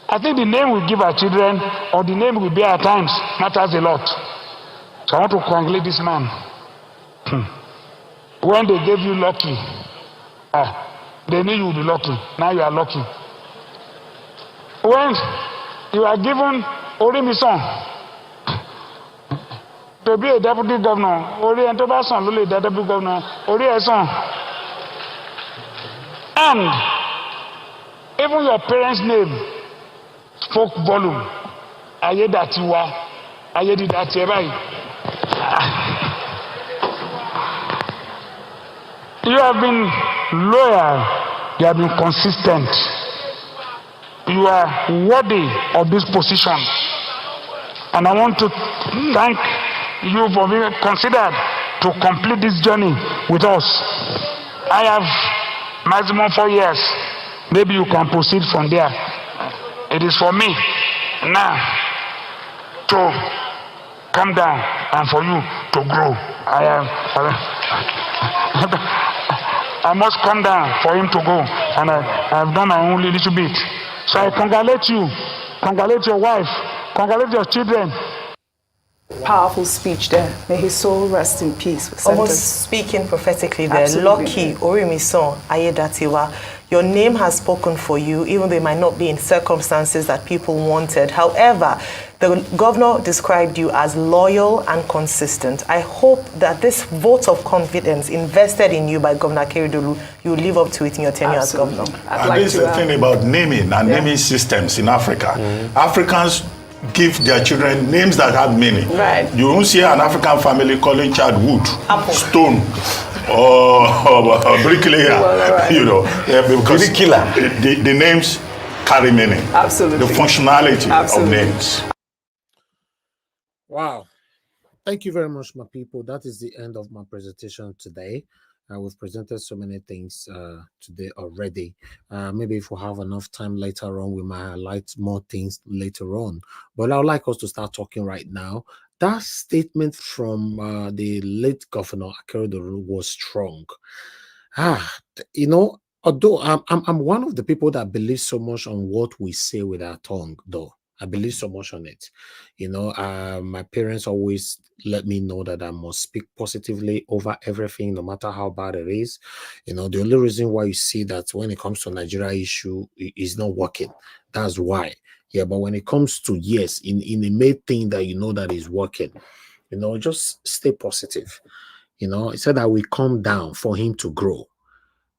I think the name we give our children or the name we bear at times matters a lot. So I want to congratulate this man. When they gave you Lucky, they knew you would be lucky. Now you are lucky. When you are given Rotimi to be a deputy governor, deputy governor, and even your parents' name spoke volume. Ayedatiwa, Ayedatiwa. You have been loyal. You have been consistent. You are worthy of this position. And I want to thank you for being considered to complete this journey with us. I have maximum 4 years. Maybe you can proceed from there. It is for me now to come down and for you to grow. I must come down for him to go, and I've done my own little bit. So I congratulate you, congratulate your wife, congratulate your children. Powerful speech there. May his soul rest in peace. Almost speaking prophetically there. Absolutely. Lucky Orimisan Ayedatiwa, your name has spoken for you, even though it might not be in circumstances that people wanted. However, the governor described you as loyal and consistent. I hope that this vote of confidence invested in you by Governor Akeredolu, you will live up to it in your tenure as governor. This is the thing about naming and naming systems in Africa. Affricans give their children names that have meaning. Right. You won't see an African family calling child wood, stone, or bricklayer. Well, right. You know, because the names carry meaning. Absolutely. The functionality of names. Wow. Thank you very much, my people. That is the end of my presentation today. We've presented so many things today already. Maybe if we have enough time later on, we might highlight more things later on. But I would like us to start talking right now. That statement from the late Governor Akeredolu was strong. You know, although I'm one of the people that believes so much on what we say with our tongue, though. I believe so much on it. You know, my parents always let me know that I must speak positively over everything, no matter how bad it is. You know, the only reason why you see that when it comes to Nigeria issue is not working. That's why. Yeah, but when it comes to, yes, in the main thing that you know that is working, you know, just stay positive. You know, it said that we come down for him to grow.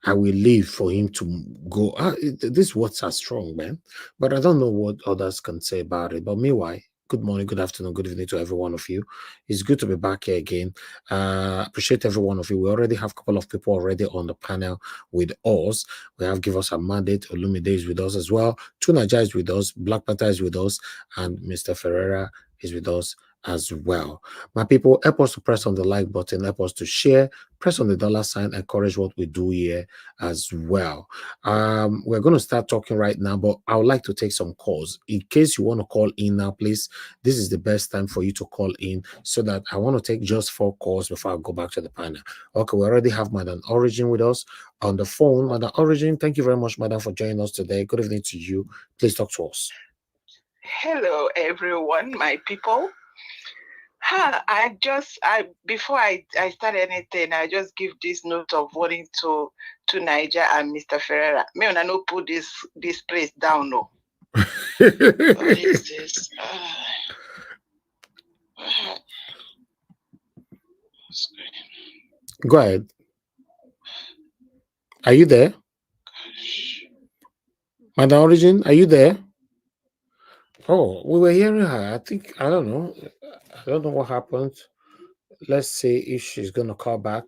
I will leave for him to go. These words are strong, man. But I don't know what others can say about it. But meanwhile, good morning, good afternoon, good evening to every one of you. It's good to be back here again. Appreciate every one of you. We already have a couple of people already on the panel with us. We have Give Us a Mandate. Olumide is with us as well. Tunaja is with us. Black Panther is with us. And Mr. Ferreira is with us as well. My people, help us to press on the like button, help us to share, press on the $sign, encourage what we do here as well. We're going to start talking right now, but I would like to take some calls. In case you want to call in now, please, this is the best time for you to call in, so that I want to take just 4 calls before I go back to the panel. Okay, we already have Madam Origin with us on the phone. Madam Origin, thank you very much, Madam, for joining us today. Good evening to you. Please talk to us. Hello, everyone, my people. Before I start anything, I just give this note of warning to Niger and Mr. Ferreira. Me and I no put this place down, no. What is this? Go ahead. Are you there? Madam Origin, are you there? Oh, we were hearing her. I don't know. I don't know what happened. Let's see if she's going to call back.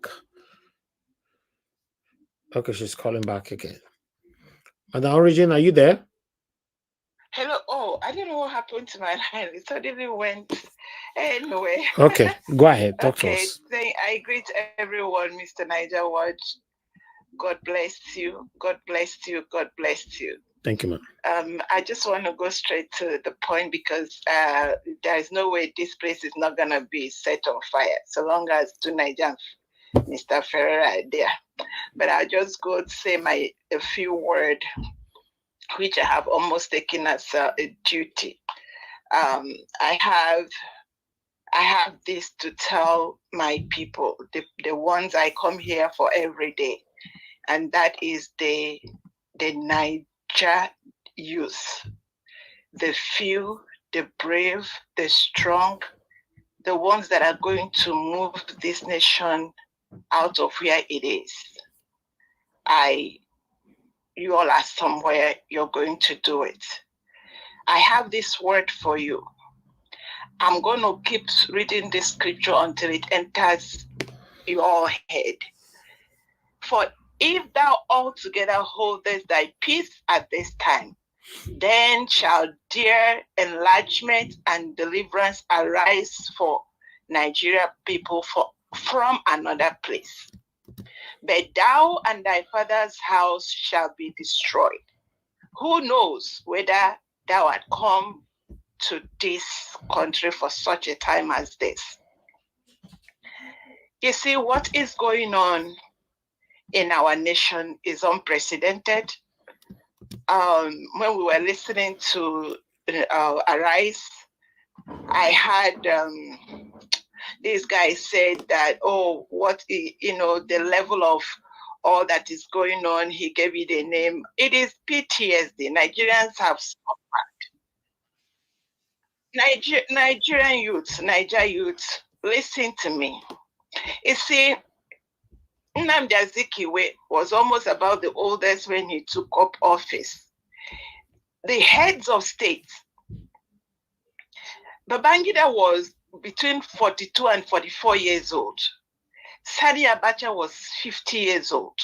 Okay, she's calling back again. Madam Origin, are you there? Hello. Oh, I don't know what happened to my line. It suddenly went anyway. Okay, go ahead. Talk to us. I greet everyone, Mr. Niger Watch. God bless you. God bless you. God bless you. Thank you, ma'am. I just want to go straight to the point, because there is no way this place is not going to be set on fire so long as Niger and Mr. Ferreira are there. But I'll just go to say a few words, which I have almost taken as a duty. I have this to tell my people, the ones I come here for every day, and that is the Niger youth, the few, the brave, the strong, the ones that are going to move this nation out of where it is. You all are somewhere, you're going to do it. I have this word for you. I'm going to keep reading this scripture until it enters your head. For if thou altogether holdest thy peace at this time, then shall dear enlargement and deliverance arise for Nigeria people from another place. But thou and thy father's house shall be destroyed. Who knows whether thou art come to this country for such a time as this? You see, what is going on in our nation is unprecedented. When we were listening to Arise, I had this guy said that, the level of all that is going on, he gave it a name. It is PTSD. Nigerians have suffered. Nigerian youth, Niger youth, listen to me. You see, Nnamdi Azikiwe was almost about the oldest when he took up office. The heads of state, Babangida was between 42 and 44 years old. Sani Abacha was 50 years old.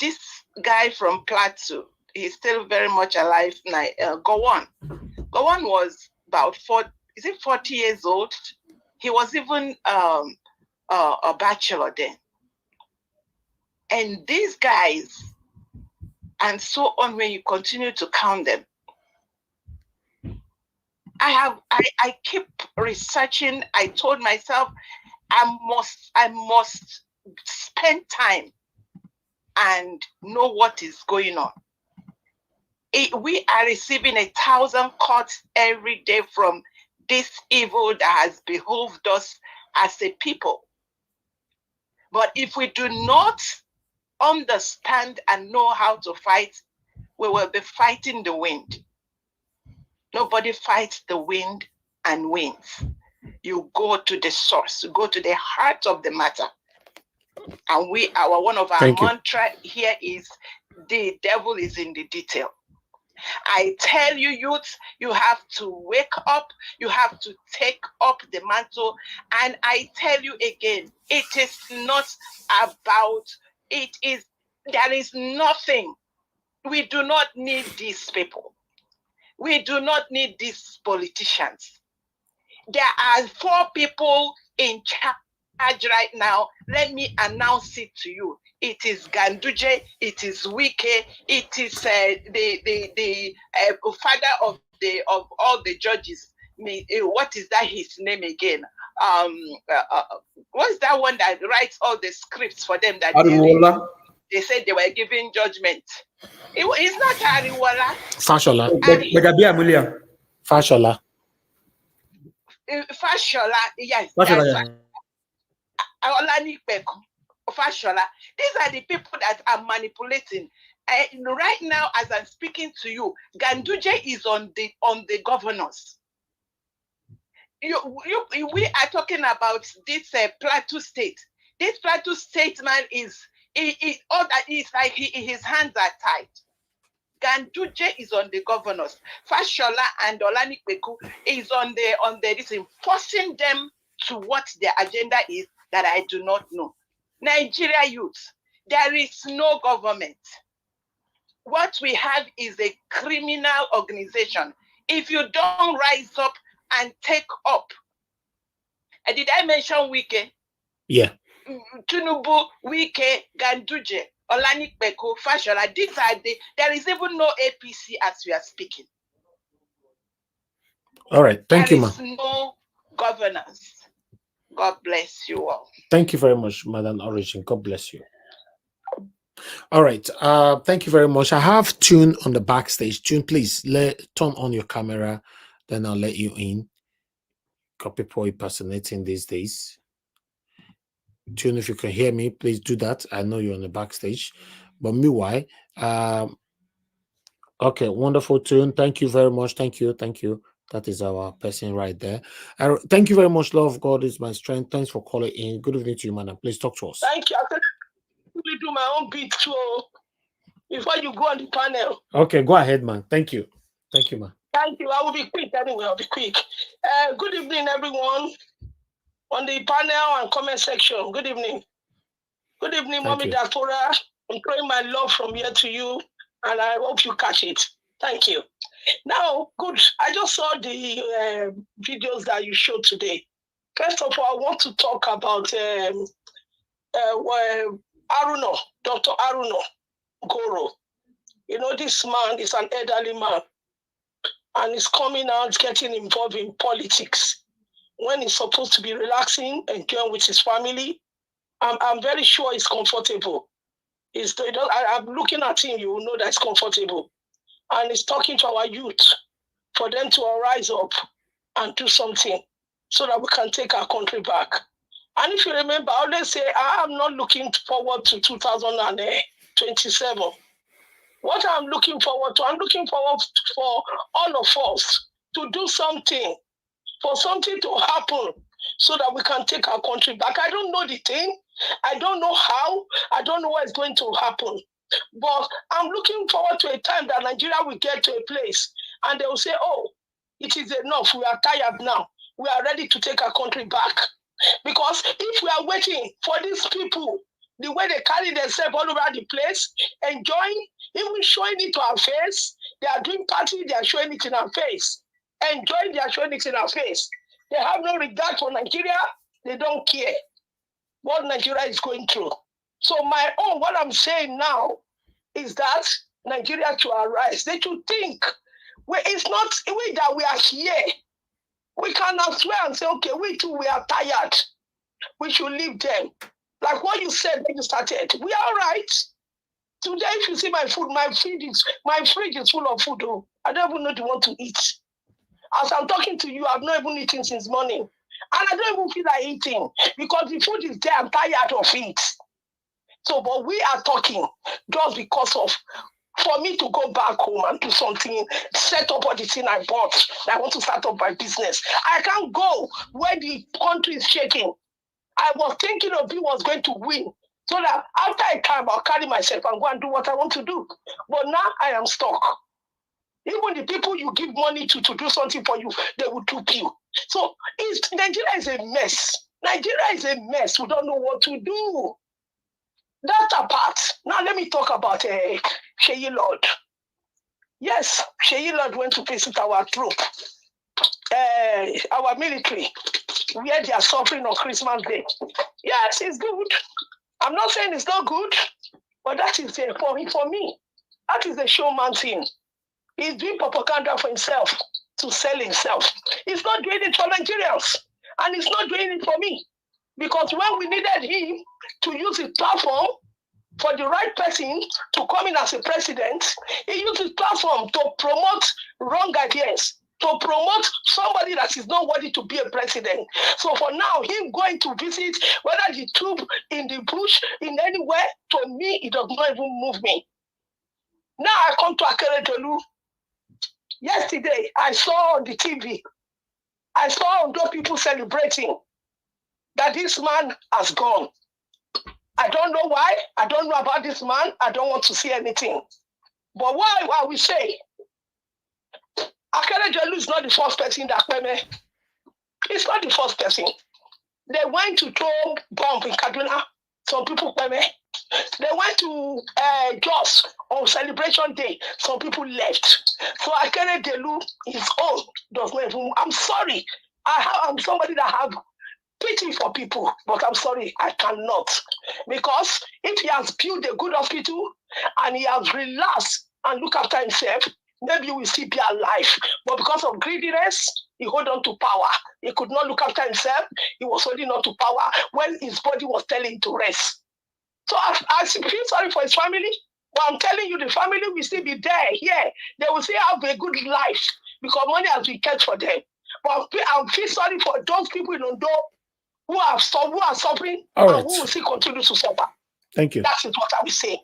This guy from Plateau, he's still very much alive now. Gowon was about 40 years old. He was even a bachelor then. And these guys, and so on, when you continue to count them, I keep researching. I told myself I must spend time and know what is going on. We are receiving 1,000 calls every day from this evil that has behoved us as a people. But if we do not understand and know how to fight, we will be fighting the wind. Nobody fights the wind and wins. You go to the source, you go to the heart of the matter. And one of our Thank you. mantra here is the devil is in the detail. I tell you, youth, you have to wake up. You have to take up the mantle. And I tell you again, it is not about, there is nothing. We do not need these people. We do not need these politicians. There are 4 people in charge right now. Let me announce it to you. It is Ganduje, it is Wike, it is the father of all the judges. What is that his name again? What's that one that writes all the scripts for them that they said they were giving judgment? It's not Ariwala. Fashola. Fashola. Fashola, yes. Fashola. Fashola. These are the people that are manipulating. Right now, as I'm speaking to you, Ganduje is on the governors. We are talking about this Plateau state. This Plateau state man all that is like his hands are tied. Ganduje is on the governors. Fashola and Olanipekun is on this, forcing them to what their agenda is that I do not know. Nigeria youth, there is no government. What we have is a criminal organization. If you don't rise up and take up, did I mention Wike? Yeah. Tinubu, Wike, Ganduje, Olanipekun, Fashola, there is even no APC as we are speaking. All right. Thank you, ma'am. There is no governance. God bless you all. Thank you very much, Madam Origin. God bless you. All right. Thank you very much. I have Tune on the backstage. Tune, please turn on your camera. Then I'll let you in. Got people impersonating these days. Tune, if you can hear me, please do that. I know you're on the backstage. But meanwhile, okay, wonderful, Tune. Thank you very much. Thank you. Thank you. That is our person right there. Thank you very much. Love of God is my strength. Thanks for calling in. Good evening to you, madam. Please talk to us. Thank you. I can do my own beat too before you go on the panel. Okay, go ahead, man. Thank you. Thank you, man. Thank you. I will be quick anyway. I'll be quick. Good evening, everyone on the panel and comment section. Good evening. Good evening, Mommy Diaspora. I'm praying my love from here to you, and I hope you catch it. Thank you. Now, good. I just saw the videos that you showed today. First of all, I want to talk about Aruno, Dr. Aruno Goro. You know, this man is an elderly man, and he's coming out, getting involved in politics when he's supposed to be relaxing, enjoying with his family. I'm very sure he's comfortable. I'm looking at him, you will know that he's comfortable. And he's talking to our youth for them to rise up and do something so that we can take our country back. And if you remember, I always say, I'm not looking forward to 2027. What I'm looking forward to, I'm looking forward for all of us to do something, for something to happen so that we can take our country back. I don't know the thing. I don't know how. I don't know what's going to happen. But I'm looking forward to a time that Nigeria will get to a place and they will say, oh, it is enough. We are tired now. We are ready to take our country back. Because if we are waiting for these people, the way they carry themselves all over the place, enjoying, even showing it to our face, they are doing party, they are showing it in our face. Enjoying, they are showing it in our face. They have no regard for Nigeria. They don't care what Nigeria is going through. So what I'm saying now is that Nigeria should arise. They should think. It's not that we are here. We cannot swear and say, okay, we too, we are tired. We should leave them. Like what you said when you started. We are all right. Today, if you see my food, my fridge is full of food. Oh, I don't even know what want to eat. As I'm talking to you, I've not even eaten since morning. And I don't even feel like eating because the food is there. I'm tired of it. So, but we are talking just because of, for me to go back home and do something, set up all the thing I bought. I want to start up my business. I can't go where the country is shaking. I was thinking Obi was going to win So that after a time, I'll carry myself and go and do what I want to do. But now I am stuck. Even the people you give money to do something for you, they will dupe you. So Nigeria is a mess. Nigeria is a mess. We don't know what to do. That apart, now let me talk about Sheyi Lord. Yes, Sheyi Lord went to visit our troop, our military, where they are suffering on Christmas Day. Yes, it's good. I'm not saying it's not good, but that is for me. That is the showman thing. He's doing propaganda for himself, to sell himself. He's not doing it for Nigerians, and he's not doing it for me. Because when we needed him to use his platform for the right person to come in as a president, he used his platform to promote wrong ideas, to promote somebody that is not worthy to be a president. So for now, him going to visit, whether the troop in the bush, in anywhere, to me, it does not even move me. Now I come to Akeredolu. Yesterday, I saw on the TV, I saw Ondo people celebrating that this man has gone. I don't know why. I don't know about this man. I don't want to see anything. But why I will say, Akeredolu is not the first person that Peme. It's not the first person. They went to throw bomb in Kaduna. Some people Peme. They went to Jos on Celebration Day. Some people left. So Akeredolu, his own, does not even. I'm sorry. I'm somebody that have pity for people, but I'm sorry, I cannot. Because if he has built a good hospital and he has relaxed and look after himself, maybe he will still be alive. But because of greediness, he hold on to power. He could not look after himself. He was holding on to power when his body was telling him to rest. So I feel sorry for his family, but I'm telling you, the family will still be there. Yeah, they will still have a good life because money has been kept for them. But I feel sorry for those people in Ondo who are suffering and who will still continue to suffer. Thank you. That is what I will say.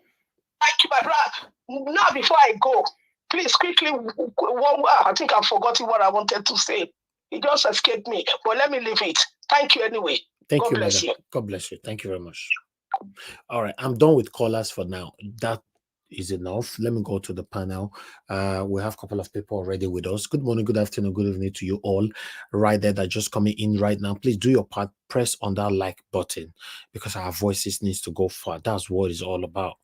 Thank you, my brother. Now, before I go, please quickly, I think I've forgotten what I wanted to say. It just escaped me, but let me leave it. Thank you anyway. Thank God you, bless madam. you. God bless you. Thank you very much. All right, I'm done with callers for now. That is enough. Let me go to the panel. We have a couple of people already with us. Good morning, good afternoon, good evening to you all right there that just coming in right now. Please do your part. Press on that like button because our voices needs to go far. That's what it's all about.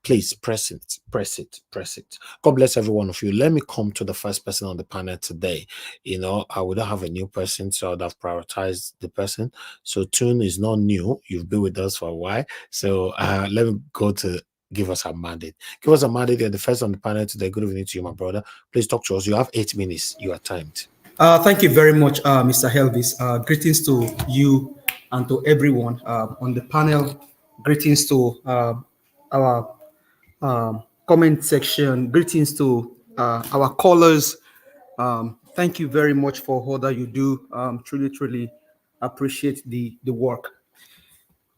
Please press it, press it, press it. God bless every one of you. Let me come to the first person on the panel today. You know, I would not have a new person, so I would have prioritized the person. So Tune is not new. You've been with us for a while. So let me go to give us a mandate. Give us a mandate. You're the first on the panel today. Good evening to you, my brother. Please talk to us. You have 8 minutes. You are timed. Thank you very much, Mr. Helvis. Greetings to you and to everyone on the panel. Greetings to our comment section. Greetings to our callers. Thank you very much for all that you do. Truly appreciate the work.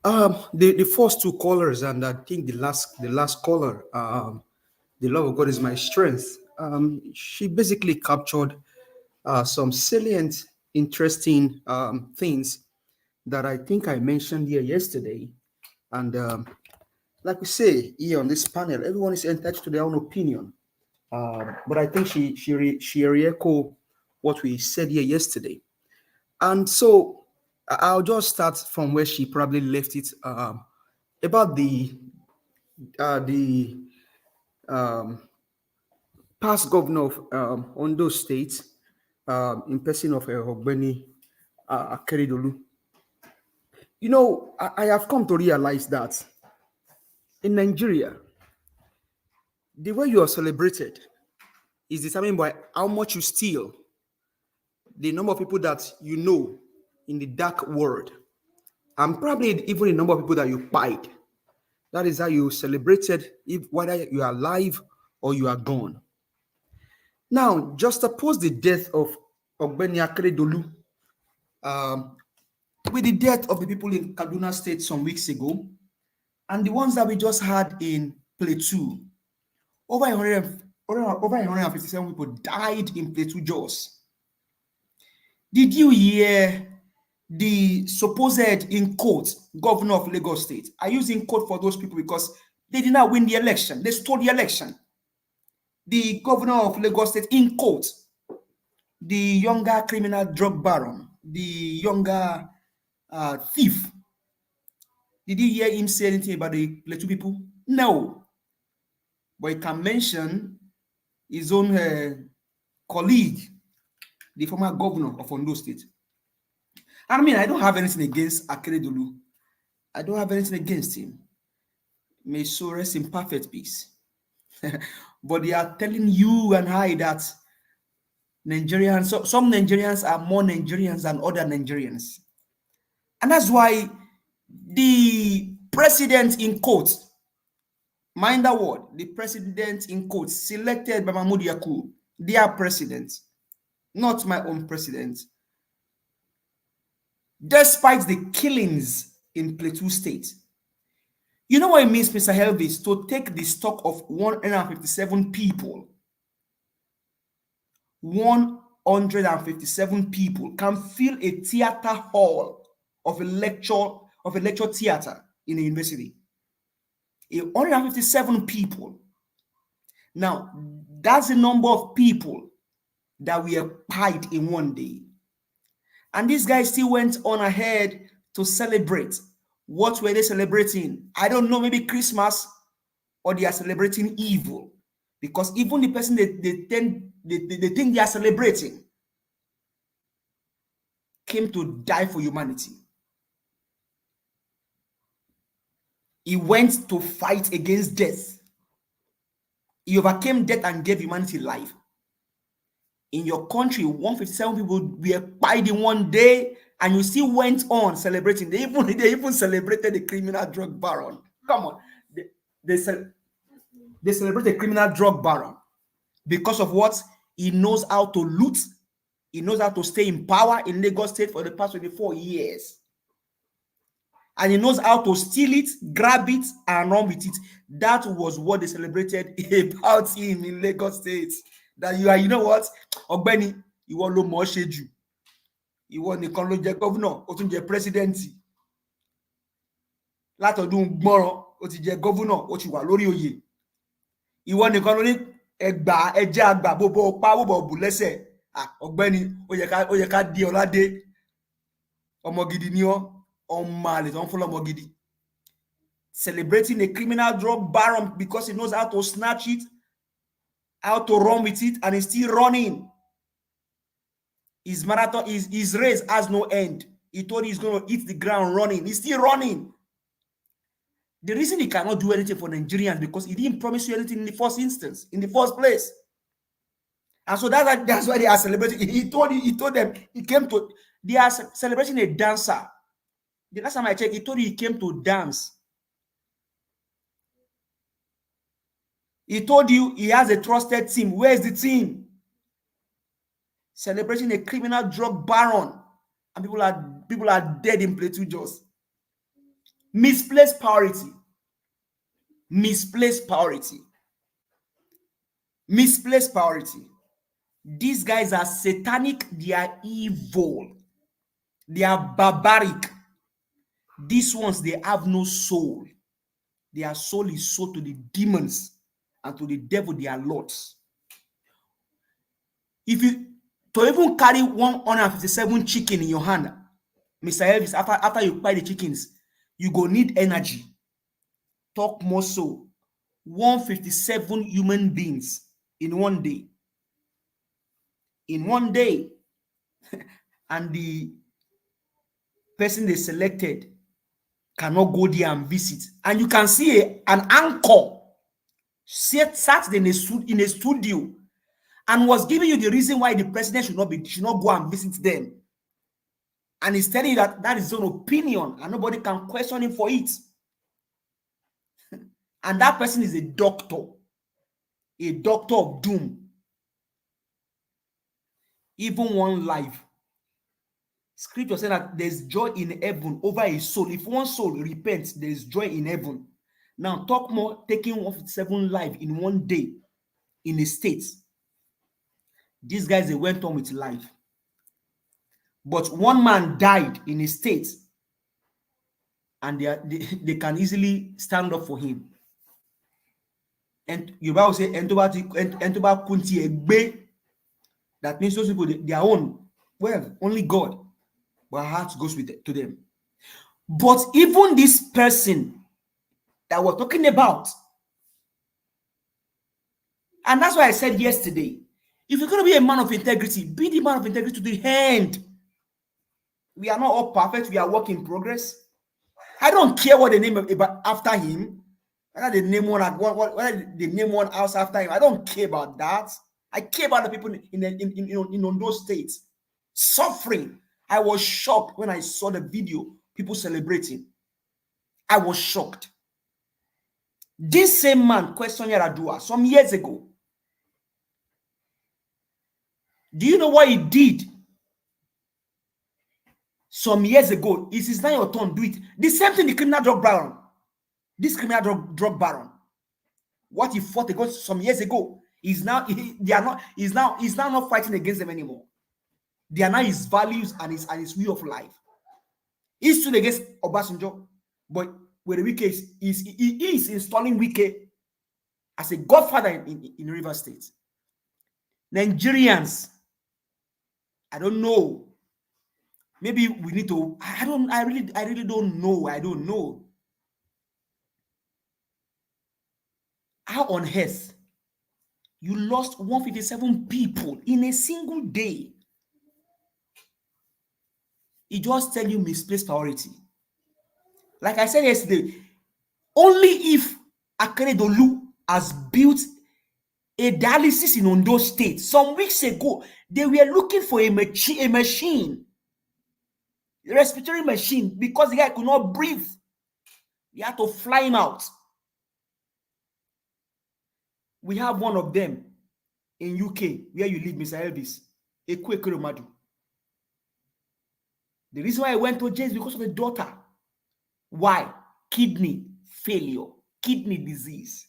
The first two callers, and I think the last caller, the love of God is my strength. She basically captured some salient, interesting things that I think I mentioned here yesterday. And like we say here on this panel, everyone is entitled to their own opinion. But I think she re-echoed what we said here yesterday. And so I'll just start from where she probably left it about the past governor of Ondo State, in person of Ogbeni Akeredolu. You know, I have come to realize that in Nigeria, the way you are celebrated is determined by how much you steal, the number of people that you know in the dark world, and probably even the number of people that you pied. That is how you celebrated, whether you are alive or you are gone. Now, just suppose the death of Ogbeni Akeredolu, with the death of the people in Kaduna State some weeks ago, and the ones that we just had in Plateau, over 157 people died in Plateau, Jos. Did you hear the supposed, in quote, governor of Lagos State. I use in quote for those people because they did not win the election. They stole the election. The governor of Lagos State, in quote, the younger criminal drug baron, the younger thief. Did you hear him say anything about the Plateau people? No. But he can mention his own colleague, the former governor of Ondo State. I mean, I don't have anything against Akeredolu. I don't have anything against him. May so rest in perfect peace. But they are telling you and I that Nigerians, some Nigerians are more Nigerians than other Nigerians. And that's why the president, in quotes, mind that word, the president, in quotes, selected by Mahmoud Yaku, their president, not my own president, despite the killings in Plateau State. You know what it means, Mr. Elvis, to take the stock of 157 people. 157 people can fill a theater hall of a lecture theater in a university. 157 people. Now, that's the number of people that we pied in one day. And these guys still went on ahead to celebrate. What were they celebrating? I don't know, maybe Christmas, or they are celebrating evil. Because even the person they think they are celebrating came to die for humanity. He went to fight against death. He overcame death and gave humanity life. In your country, 157 people were pied in one day, and you still went on celebrating. They even celebrated the criminal drug baron. Come on. They celebrate a criminal drug baron because of what? He knows how to loot. He knows how to stay in power in Lagos State for the past 24 years. And he knows how to steal it, grab it, and run with it. That was what they celebrated about him in Lagos State. That you know what? Ogbeni, ìwọ ló mọ̀ ṣe jù. Ìwọ nìkan ló jẹ́ governor, ó tún jẹ́ president. Látọdún gbọ́ràn, ó ti jẹ́ governor, ó ti wà lórí oyè. Ìwọ nìkan ló ní ẹgbà ẹjẹ́ àgbà bóbó pa bóbó bù lẹ́sẹ̀. Ọ̀gbẹ́ni, ó yẹ ká di ọládé. Ọmọ gidi ni ọ́, ọmọ àlè tó ń fún ọmọ gidi. Celebrating a criminal drug baron because he knows how to snatch it, how to run with it, and he's still running. His marathon, his race has no end. He told he's going to hit the ground running. He's still running. The reason he cannot do anything for Nigerians because he didn't promise you anything in the first instance, in the first place. And so that's why they are celebrating. He told them he came to, they are celebrating a dancer. The last time I checked, he told you he came to dance. He told you he has a trusted team. Where is the team? Celebrating a criminal drug baron, and people are dead in Plateau Jos. Misplaced priority. Misplaced priority. Misplaced priority. These guys are satanic. They are evil. They are barbaric. These ones, they have no soul. Their soul is sold to the demons and to the devil, their lords. If you to even carry 157 chicken in your hand, Mr. Elvis, after you buy the chickens, you go need energy. Talk more so. 157 human beings in one day. In one day. And the person they selected cannot go there and visit. And you can see an anchor sat in a studio and was giving you the reason why the president should not go and visit them. And he's telling you that is his own opinion and nobody can question him for it. And that person is a doctor of doom. Even one life. Scripture says that there's joy in heaven over a soul. If one soul repents, there's joy in heaven. Now, talk more, taking 157 life in one day in the States. These guys, they went on with life. But one man died in a state, and they can easily stand up for him. And you will say, "Entoba kunti egbe." That means those people, their own. Well, only God, but our heart goes to them. But even this person that we're talking about, and that's why I said yesterday, if you're going to be a man of integrity, be the man of integrity to the end. We are not all perfect. We are work in progress. I don't care what they name after him. Whether they name one house after him, I don't care about that. I care about the people in those states suffering. I was shocked when I saw the video, people celebrating. I was shocked. This same man questioned Yaradua some years ago. Do you know what he did some years ago? It is now your turn, do it. The same thing, the criminal drug baron. This criminal drug baron, what he fought against some years ago, he's now not fighting against them anymore. They are now his values and his way of life. He stood against Obasanjo, but with the Wike, he is installing Wike as a godfather in River State. Nigerians, I don't know. Maybe we need to. I really don't know. I don't know. How on earth you lost 157 people in a single day? It just tell you misplaced priority. Like I said yesterday, only if Akeredolu has built a dialysis in Ondo State. Some weeks ago, they were looking for a machine, a respiratory machine, because the guy could not breathe. They had to fly him out. We have one of them in UK, where you live, Mr. Elvis, Ekwe Kuromadu. The reason why I went to jail is because of the daughter. Why? Kidney failure, kidney disease.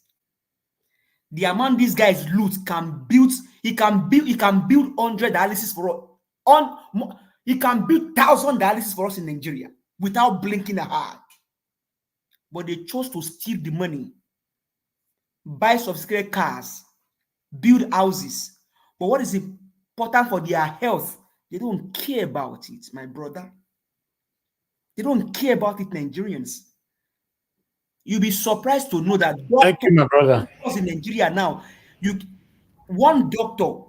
The amount these guys loot he can build 100 dialysis for us. He can build 1,000 dialysis for us in Nigeria without blinking an eye. But they chose to steal the money, buy sophisticated cars, build houses. But what is important for their health? They don't care about it, my brother. They don't care about it, Nigerians. You'll be surprised to know that thank you, my brother. In Nigeria now, one doctor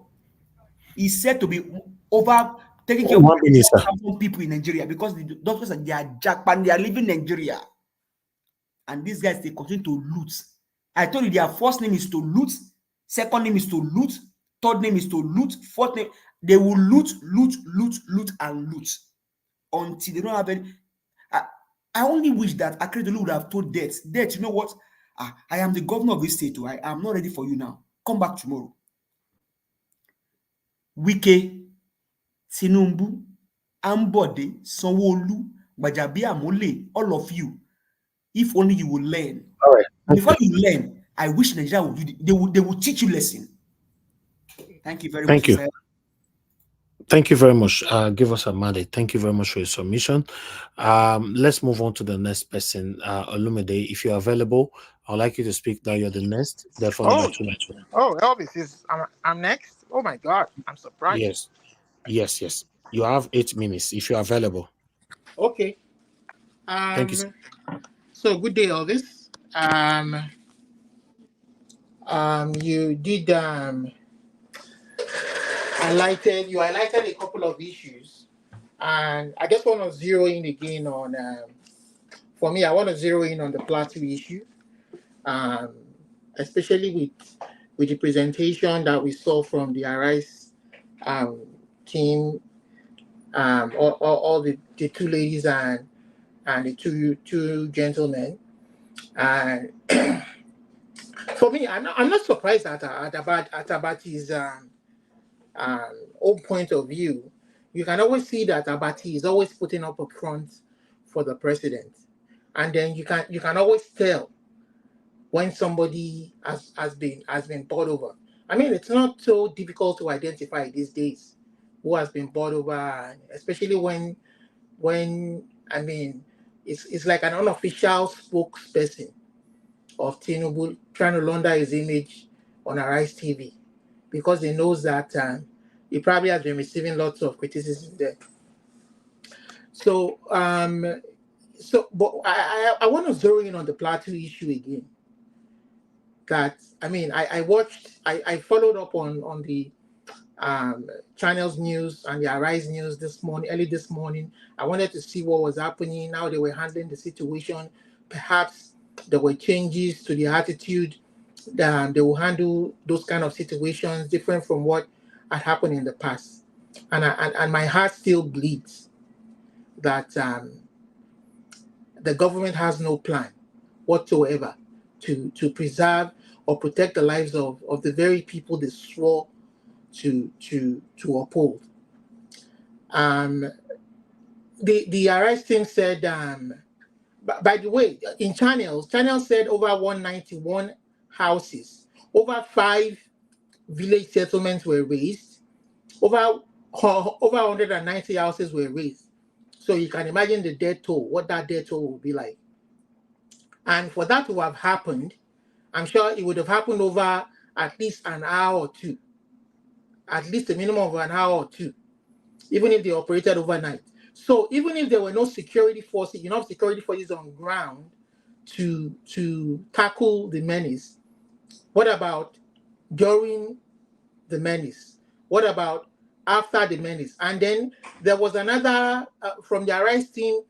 is said to be over taking care of 1,000 people in Nigeria, because the doctors they are Japan, they are living in Nigeria, and these guys, they continue to loot. I told you their first name is to loot, second name is to loot, third name is to loot, fourth name, they will loot and loot until they don't have any. I only wish that Akeredolu would have told Death, you know what? I am the governor of this state. I am not ready for you now. Come back tomorrow. Wike, Tinubu, Ambode, Sanwo-Olu, Gbajabiamila, all of you, if only you will learn. All right. Before you learn, I wish Nigeria would do. They will teach you lesson. Thank you very much. Thank you. Thank you very much. Give us a mandate. Thank you very much for your submission. Let's move on to the next person. Olumide, if you're available, I'd like you to speak now. You're the next. Therefore, Elvis, I'm next. Oh my God, I'm surprised. Yes. You have 8 minutes if you're available. Okay. Thank you. So good day, Elvis. You did highlighted a couple of issues, and I just want to zero in again on. For me, I want to zero in on the Plateau issue, especially with the presentation that we saw from the Arise team, all the 2 ladies and the two gentlemen. And for me, I'm not surprised at Abati's old point of view. You can always see that Abati is always putting up a front for the president, and then you can always tell when somebody has been bought over. I mean, it's not so difficult to identify these days who has been bought over, especially when I mean, it's like an unofficial spokesperson of Tinubu trying to launder his image on Arise TV, because he knows that he probably has been receiving lots of criticism there. So, but I want to zero in on the Plateau issue again. That, I mean, I followed up on the Channels News and the Arise News early this morning. I wanted to see what was happening, how they were handling the situation. Perhaps there were changes to the attitude that they will handle those kind of situations different from what had happened in the past. And my heart still bleeds that the government has no plan whatsoever to preserve or protect the lives of the very people they swore to uphold. The Arise team said, by the way, in Channels said over 191 houses, over 5 village settlements were raised, over 190 houses were raised. So you can imagine the death toll, what that death toll will be like. And for that to have happened, I'm sure it would have happened over at least an hour or two, at least a minimum of an hour or two, even if they operated overnight. So even if there were no security forces, enough security forces on ground to tackle the menace, what about during the menace? What about after the menace? And then there was another, from the Arise team,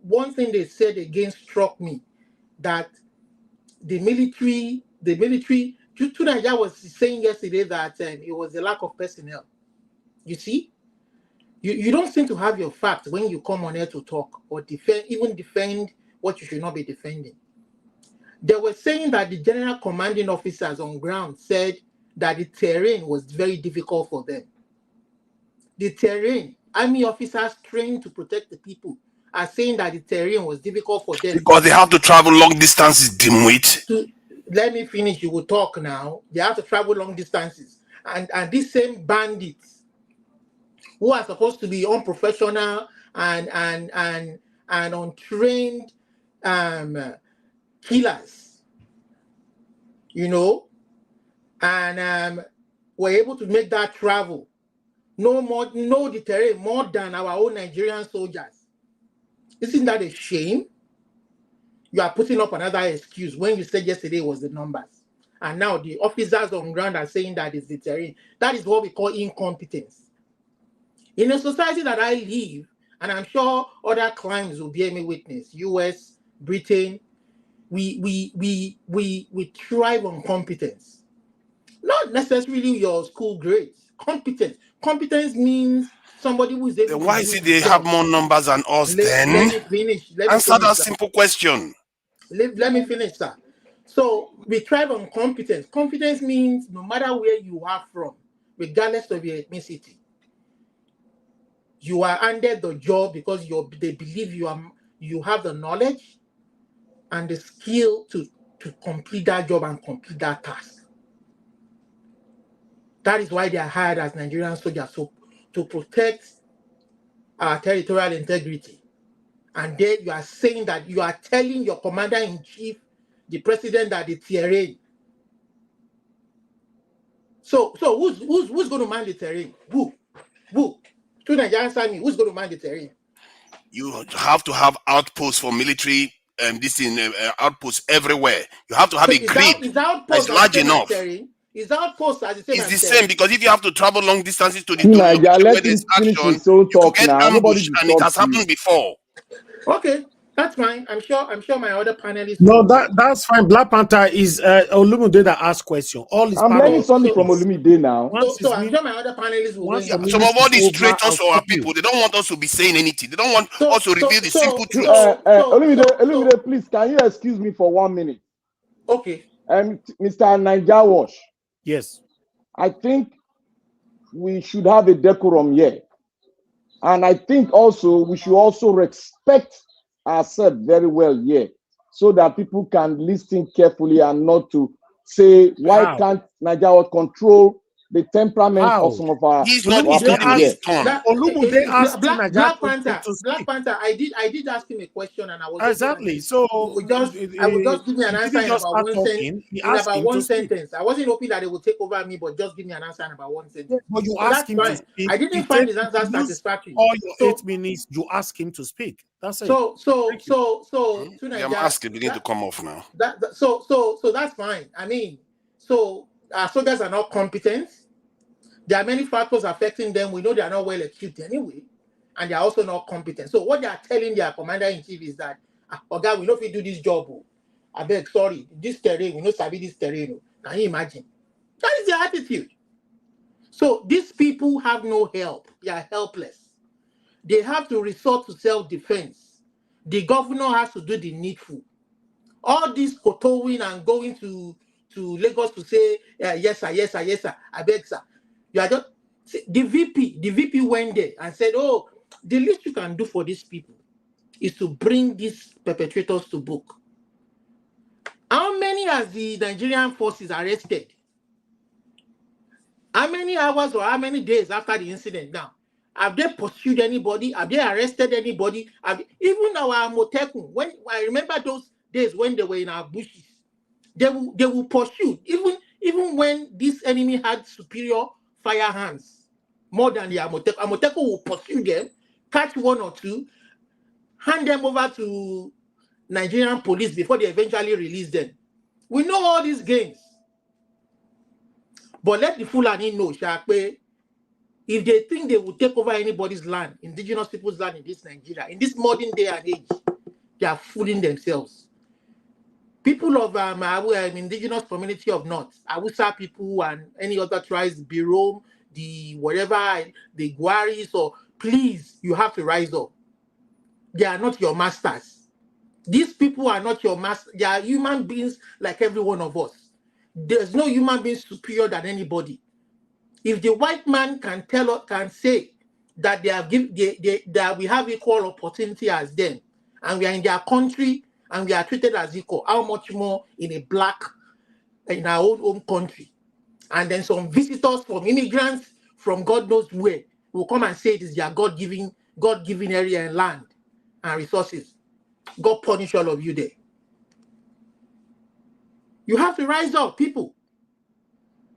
one thing they said again struck me, that the military, Tunaja was saying yesterday that it was a lack of personnel. You see? You don't seem to have your facts when you come on here to talk or defend what you should not be defending. They were saying that the general commanding officers on ground said that the terrain was very difficult for them. The terrain, army officers trained to protect the people are saying that the terrain was difficult for them. Because they have to travel long distances, dimwit. Let me finish, you will talk now. They have to travel long distances. And these same bandits who are supposed to be unprofessional and untrained killers, and were able to make that travel. No deterrent more than our own Nigerian soldiers. Isn't that a shame? You are putting up another excuse when you said yesterday was the numbers. And now the officers on ground are saying that it's the terrain. That is what we call incompetence. In a society that I live, and I'm sure other climes will bear me witness, US, Britain, we thrive on competence. Not necessarily your school grades. Competence. Competence means somebody who is able Then to why do is it the they job. have more numbers than us then? Let me finish. Answer that simple question. Let me finish, sir. So we thrive on competence. Competence means no matter where you are from, regardless of your ethnicity, you are handed the job because they believe you have the knowledge and the skill to complete that job and complete that task. That is why they are hired as Nigerian soldiers, so to protect our territorial integrity. And then you are saying that you are telling your commander-in-chief, the president, that the terrain. So who's going to man the terrain? Who? To Nigeria, answer me. Who's going to man the terrain? You have to have outposts for military outposts everywhere. You have to have a grid that's large enough. Is outposts as the same? It's the same, because if you have to travel long distances to the Nigeria, where let there's him finish action, his own you could talk get now. ambushed, and it has Nobody happened before. Okay, that's fine. I'm sure my other panelists. No, that's fine. Black Panther is Olumide that asked question. All his I'm learning something from is, Olumide now. So I'm sure my other panelists will wait. Some of all these traitors or our people, they don't want us to be saying anything. They don't want us to reveal the simple truth. Olumide, please, can you excuse me for 1 minute? Okay. Mr. Naija Wash. Yes. I think we should have a decorum here. And I think also we should also respect ourselves very well here, so that people can listen carefully and not to say, why can't Naija Wash control the temperament of some of our He's not people here. Black Panther. I did ask him a question, and I was exactly. So I would just give me an answer in about one sentence. sentence. I wasn't hoping that they would take over me, but just give me an answer in about one sentence. But you so ask him to speak. I didn't find his answer satisfactory. All your 8 minutes, you ask him to speak. That's it. So I'm asking, begin to come off now. So that's fine. I mean, so our soldiers are not competent. There are many factors affecting them. We know they are not well equipped anyway, and they are also not competent. So what they are telling their commander-in-chief is that, "Okay, we know if we do this job. I beg, sorry, this terrain, we know sabi this terrain." Can you imagine? That is their attitude. So these people have no help. They are helpless. They have to resort to self-defense. The governor has to do the needful. All this kotowing and going to Lagos to say, yes, sir, yes, sir, yes, sir, I beg, sir. You are just, the VP went there and said, "Oh, the least you can do for these people is to bring these perpetrators to book." How many has the Nigerian forces arrested? How many hours or how many days after the incident now? Have they pursued anybody? Have they arrested anybody? Even our Amotekun, when I remember those days when they were in our bushes, they will pursue, even when this enemy had superior fire hands, more than the Amotekun. Amotekun will pursue them, catch one or two, hand them over to Nigerian police before they eventually release them. We know all these games. But let the Fulani know, Shakpe, if they think they will take over anybody's land, indigenous people's land in this Nigeria, in this modern day and age, they are fooling themselves. People of indigenous community of North, Hausa people and any other tribes, Birom, the whatever, the Gwaris, or please, you have to rise up. They are not your masters. These people are not your masters. They are human beings like every one of us. There's no human being superior than anybody. If the white man can say that that we have equal opportunity as them, and we are in their country and we are treated as equal, how much more in our own home country? And then some visitors from immigrants from God knows where will come and say it is their God-given area and land and resources. God punish all of you there. You have to rise up, people.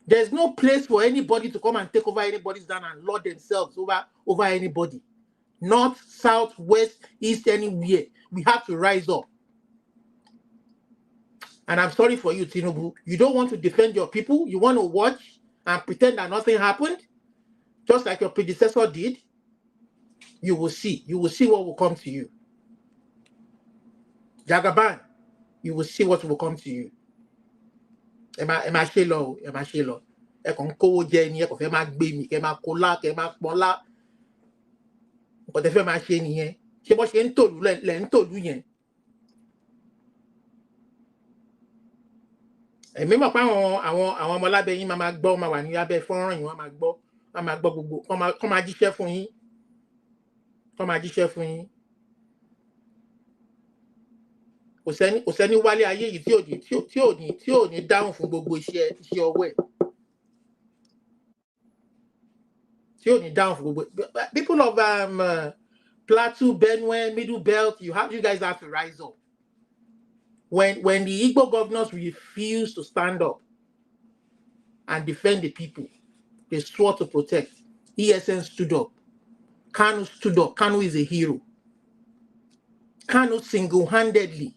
There's no place for anybody to come and take over anybody's land and lord themselves over anybody. North, south, west, east, anywhere. We have to rise up. And I'm sorry for you, Tinubu. You don't want to defend your people. You want to watch and pretend that nothing happened, just like your predecessor did. You will see. You will see what will come to you. Jagaban, you will see what will come to you. Ẹ máa ṣe lọ. Ẹ kàn kówó jẹ ni, ẹ kàn fẹ́ máa gbé mi, kẹ́ máa kólá, kẹ́ máa pọ́nlá. Nǹkan tẹ́ fẹ́ máa ṣe nìyẹn. Ṣé bó ṣe ń tòlú lẹ̀ ń tòlú yẹn? Èmi mọ̀ pé àwọn ọmọlábẹ́ yín máa gbọ́, máa wà ní abẹ́ fọ́nrán yìí, wọ́n máa gbọ́ gbogbo, kọ́ máa jíṣẹ́ fún yín. Kọ́ máa jíṣẹ́ fún yín. Kò sẹ́ni wálé ayé yìí tí ò ní dáhùn fún gbogbo iṣẹ́ ọwọ́ ẹ̀. Tí ò ní dáhùn fún gbogbo. People of Plateau, Benue, Middle Belt, you guys have to rise up. When the Igbo governors refuse to stand up and defend the people, they swore to protect. ESN stood up. Kanu stood up. Kanu is a hero. Kanu single-handedly,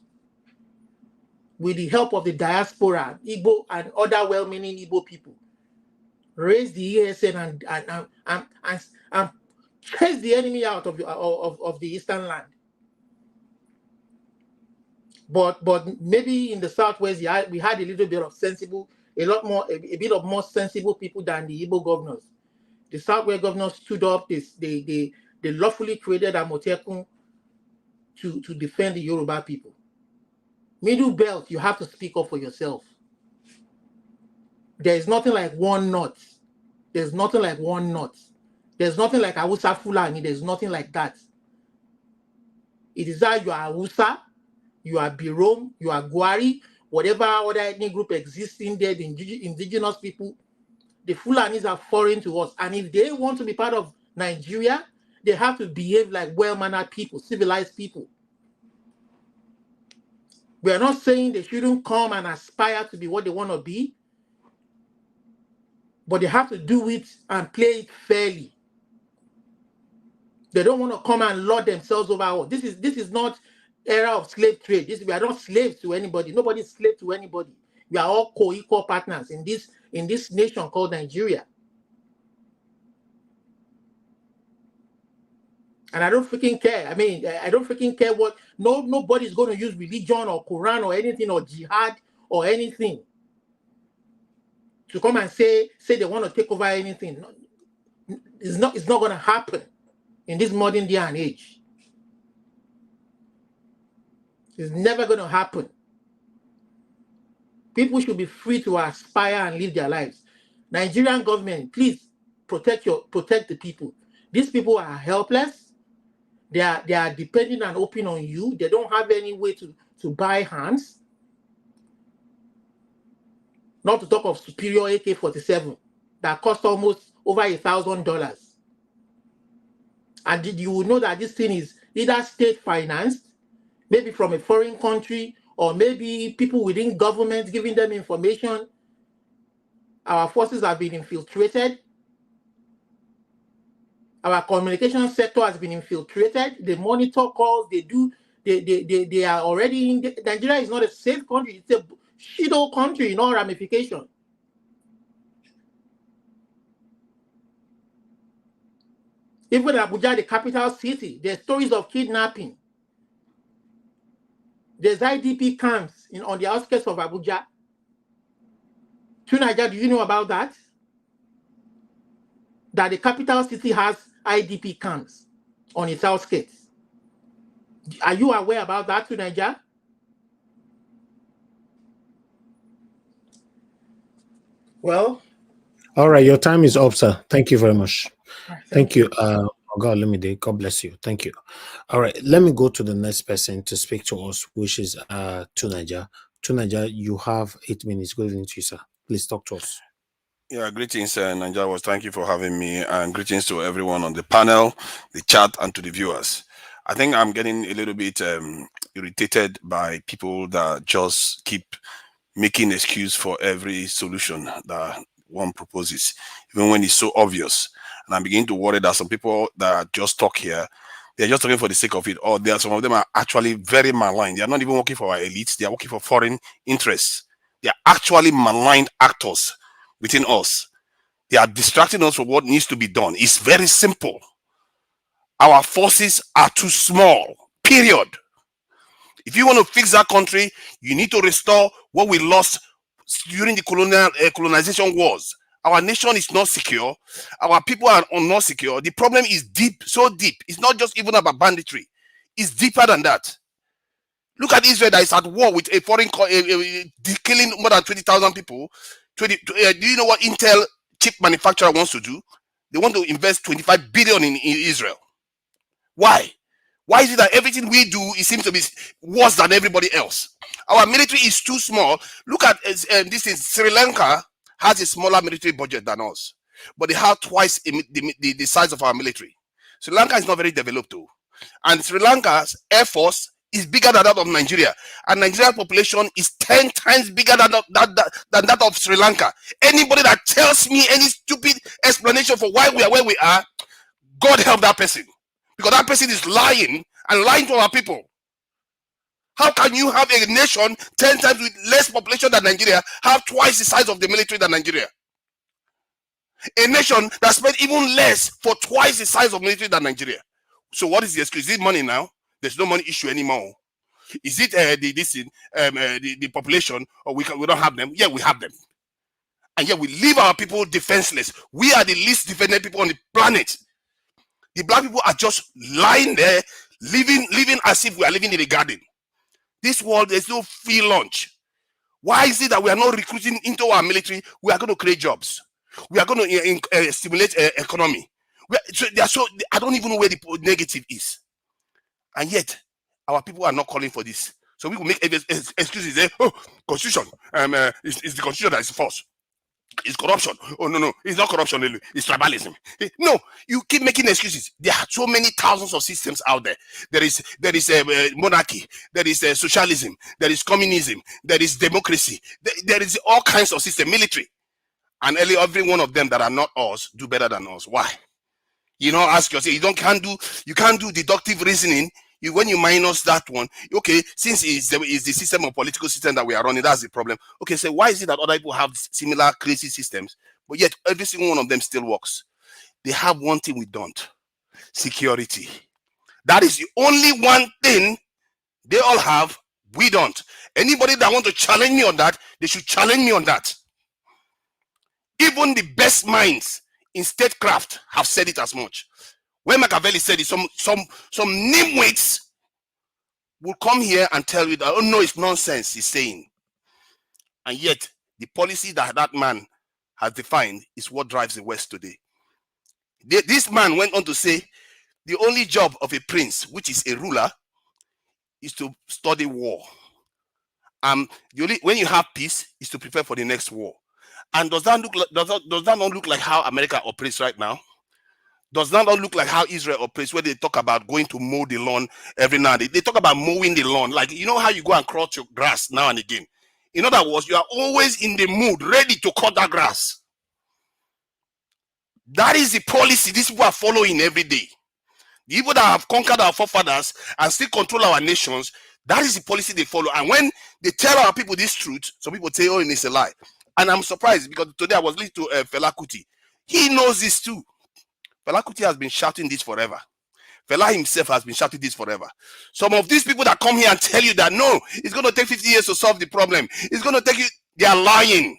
with the help of the diaspora, Igbo and other well-meaning Igbo people, raised the ESN and chased the enemy out of the eastern land. But maybe in the southwest, we had a little bit of a bit of more sensible people than the Igbo governors. The southwest governors stood up. They lawfully created Amotekun to defend the Yoruba people. Middle Belt, you have to speak up for yourself. There is nothing like one knot. There's nothing like one knot. There's nothing like Hausa Fulani. There's nothing like that. It is that you are Hausa, you are Birom, you are Gwari, whatever other ethnic group exists in there, the indigenous people, the Fulanis are foreign to us. And if they want to be part of Nigeria, they have to behave like well-mannered people, civilized people. We are not saying they shouldn't come and aspire to be what they want to be, but they have to do it and play it fairly. They don't want to come and lord themselves over us. This is not era of slave trade. We are not slaves to anybody. Nobody is slave to anybody. We are all co-equal partners in this nation called Nigeria. And I don't freaking care. I mean, I don't freaking care what. Nobody's going to use religion or Quran or anything or jihad or anything to come and say they want to take over anything. It's not going to happen in this modern day and age. It's never going to happen. People should be free to aspire and live their lives. Nigerian government, please protect the people. These people are helpless. They are depending and open on you. They don't have any way to buy hands. Not to talk of superior AK-47 that cost almost over $1,000. And you will know that this thing is either state financed, maybe from a foreign country, or maybe people within government giving them information. Our forces have been infiltrated. Our communication sector has been infiltrated. They monitor calls. They are already in. Nigeria is not a safe country. It's a shithole country in all ramifications. Even Abuja, the capital city, there's stories of kidnapping. There's IDP camps on the outskirts of Abuja. Nigeria, do you know about that? That the capital city has IDP camps on its outskirts. Are you aware about that, Nigeria? Well. All right, your time is up, sir. Thank you very much. Thank you. God, God bless you. Thank you. All right, let me go to the next person to speak to us, which is Tunaja. Tunaja, you have 8 minutes. Good evening to you, sir. Please talk to us. Yeah, greetings, Nanja. Thank you for having me, and greetings to everyone on the panel, the chat, and to the viewers. I think I'm getting a little bit irritated by people that just keep making excuse for every solution that one proposes, even when it's so obvious. And I'm beginning to worry that some people that just talk here, they're just talking for the sake of it, or some of them are actually very malign. They're not even working for our elites. They're working for foreign interests. They're actually maligned actors within us. They are distracting us from what needs to be done. It's very simple. Our forces are too small, period. If you want to fix that country, you need to restore what we lost during the colonization wars. Our nation is not secure. Our people are not secure. The problem is deep, so deep. It's not just even about banditry. It's deeper than that. Look at Israel that is at war with a foreign killing more than 20,000 people. Do you know what Intel chip manufacturer wants to do? They want to invest 25 billion in Israel. Why? Why is it that everything we do, it seems to be worse than everybody else? Our military is too small. Look at this is Sri Lanka has a smaller military budget than us, but they have twice the size of our military. Sri Lanka is not very developed too, and Sri Lanka's air force is bigger than that of Nigeria, and Nigeria's population is 10 times bigger than that of Sri Lanka. Anybody that tells me any stupid explanation for why we are where we are, God help that person, because that person is lying and lying to our people. How can you have a nation 10 times with less population than Nigeria have twice the size of the military than Nigeria? A nation that spent even less for twice the size of military than Nigeria. So what is the excuse? Is it money now? There's no money issue anymore. Is it the population, or we don't have them? Yeah, we have them. And yet we leave our people defenseless. We are the least defended people on the planet. The black people are just lying there, living as if we are living in a garden. This world, there's no free lunch. Why is it that we are not recruiting into our military? We are going to create jobs. We are going to stimulate economy. I don't even know where the negative is. And yet, our people are not calling for this. So we will make excuses. Oh, constitution. It's the constitution that is false. It's corruption. Oh, no, it's not corruption. It's tribalism. No, you keep making excuses. There are so many thousands of systems out there. There is monarchy. There is socialism. There is communism. There is democracy. There is all kinds of systems, military. And every one of them that are not us do better than us. Why? Ask yourself. You can't do deductive reasoning. When you minus that one, okay, since it's the system of political system that we are running, that's the problem. Okay, so why is it that other people have similar crazy systems, but yet every single one of them still works? They have one thing we don't: security. That is the only one thing they all have, we don't. Anybody that wants to challenge me on that, they should challenge me on that. Even the best minds in statecraft have said it as much. When Machiavelli said it, some nimwits will come here and tell you that, oh no, it's nonsense he's saying. And yet, the policy that man has defined is what drives the West today. This man went on to say, the only job of a prince, which is a ruler, is to study war. When you have peace, is to prepare for the next war. And does that not look like how America operates right now? Does that not look like how Israel operates, where they talk about going to mow the lawn every now and then? They talk about mowing the lawn. Like, you know how you go and cut your grass now and again? In other words, you are always in the mood, ready to cut that grass. That is the policy these people are following every day. The people that have conquered our forefathers and still control our nations, that is the policy they follow. And when they tell our people this truth, some people say, oh, it's a lie. And I'm surprised, because today I was listening to Fela Kuti. He knows this too. Fela Kuti has been shouting this forever. Fela himself has been shouting this forever. Some of these people that come here and tell you that, no, it's going to take 50 years to solve the problem. It's going to take you, they are lying.